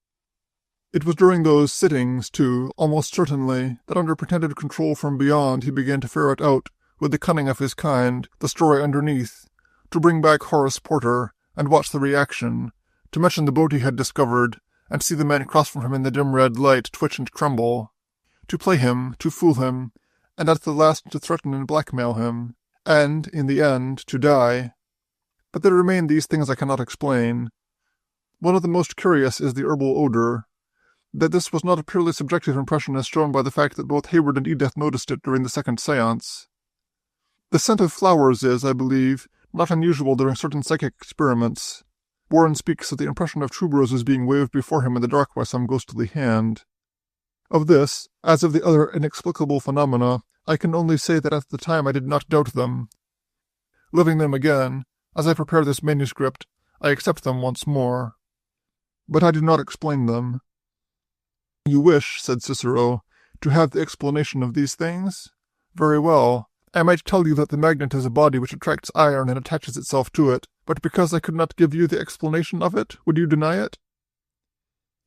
It was during those sittings, too, almost certainly, that under pretended control from beyond he began to ferret out, with the cunning of his kind, the story underneath, to bring back Horace Porter, and watch the reaction, to mention the boat he had discovered, and see the man across from him in the dim red light twitch and tremble, to play him, to fool him, and at the last to threaten and blackmail him, and, in the end, to die. But there remain these things I cannot explain. One of the most curious is the herbal odor. That this was not a purely subjective impression is shown by the fact that both Hayward and Edith noticed it during the second séance. The scent of flowers is, I believe, not unusual during certain psychic experiments. Warren speaks of the impression of tuberoses being waved before him in the dark by some ghostly hand. Of this, as of the other inexplicable phenomena, I can only say that at the time I did not doubt them. Living them again, as I prepare this manuscript, I accept them once more. But I do not explain them. "You wish," said Cicero, "to have the explanation of these things? Very well. I might tell you that the magnet is a body which attracts iron and attaches itself to it, but because I could not give you the explanation of it, would you deny it?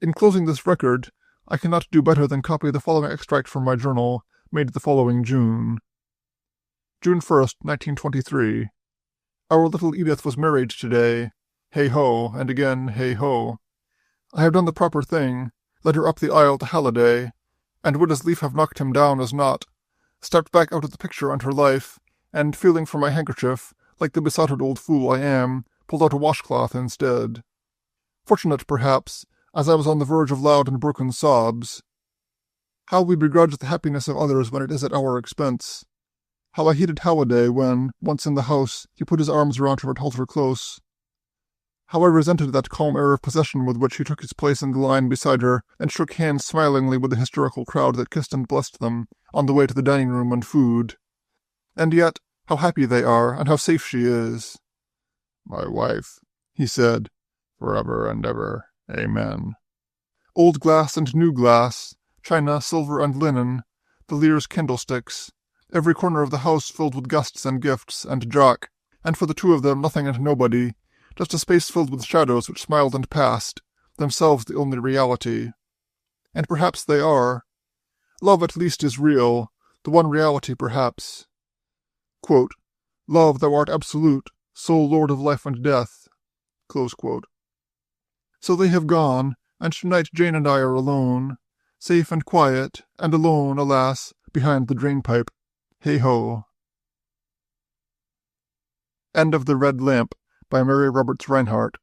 In closing this record, I cannot do better than copy the following extract from my journal, made the following June. June 1st, 1923. Our little Edith was married today. Hey-ho, and again hey-ho. I have done the proper thing, led her up the aisle to Halliday, and would as lief have knocked him down as not, stepped back out of the picture and her life, and, feeling for my handkerchief, like the besotted old fool I am, pulled out a washcloth instead. Fortunate, perhaps, as I was on the verge of loud and broken sobs. How we begrudge the happiness of others when it is at our expense. How I hated Halliday when, once in the house, he put his arms around her and held her close. How I resented that calm air of possession with which he took his place in the line beside her and shook hands smilingly with the hysterical crowd that kissed and blessed them on the way to the dining room and food. And yet, how happy they are, and how safe she is. "My wife," he said, "forever and ever. Amen." Old glass and new glass, china, silver, and linen, the Lear's candlesticks, every corner of the house filled with guests and gifts, and Jock, and for the two of them nothing and nobody, just a space filled with shadows which smiled and passed, themselves the only reality. And perhaps they are. Love at least is real, the one reality perhaps. Quote, "Love, thou art absolute, sole Lord of life and death." Close quote. So they have gone, and tonight Jane and I are alone, safe and quiet, and alone, alas, behind the drain-pipe. Hey-ho. End of The Red Lamp by Mary Roberts Rinehart.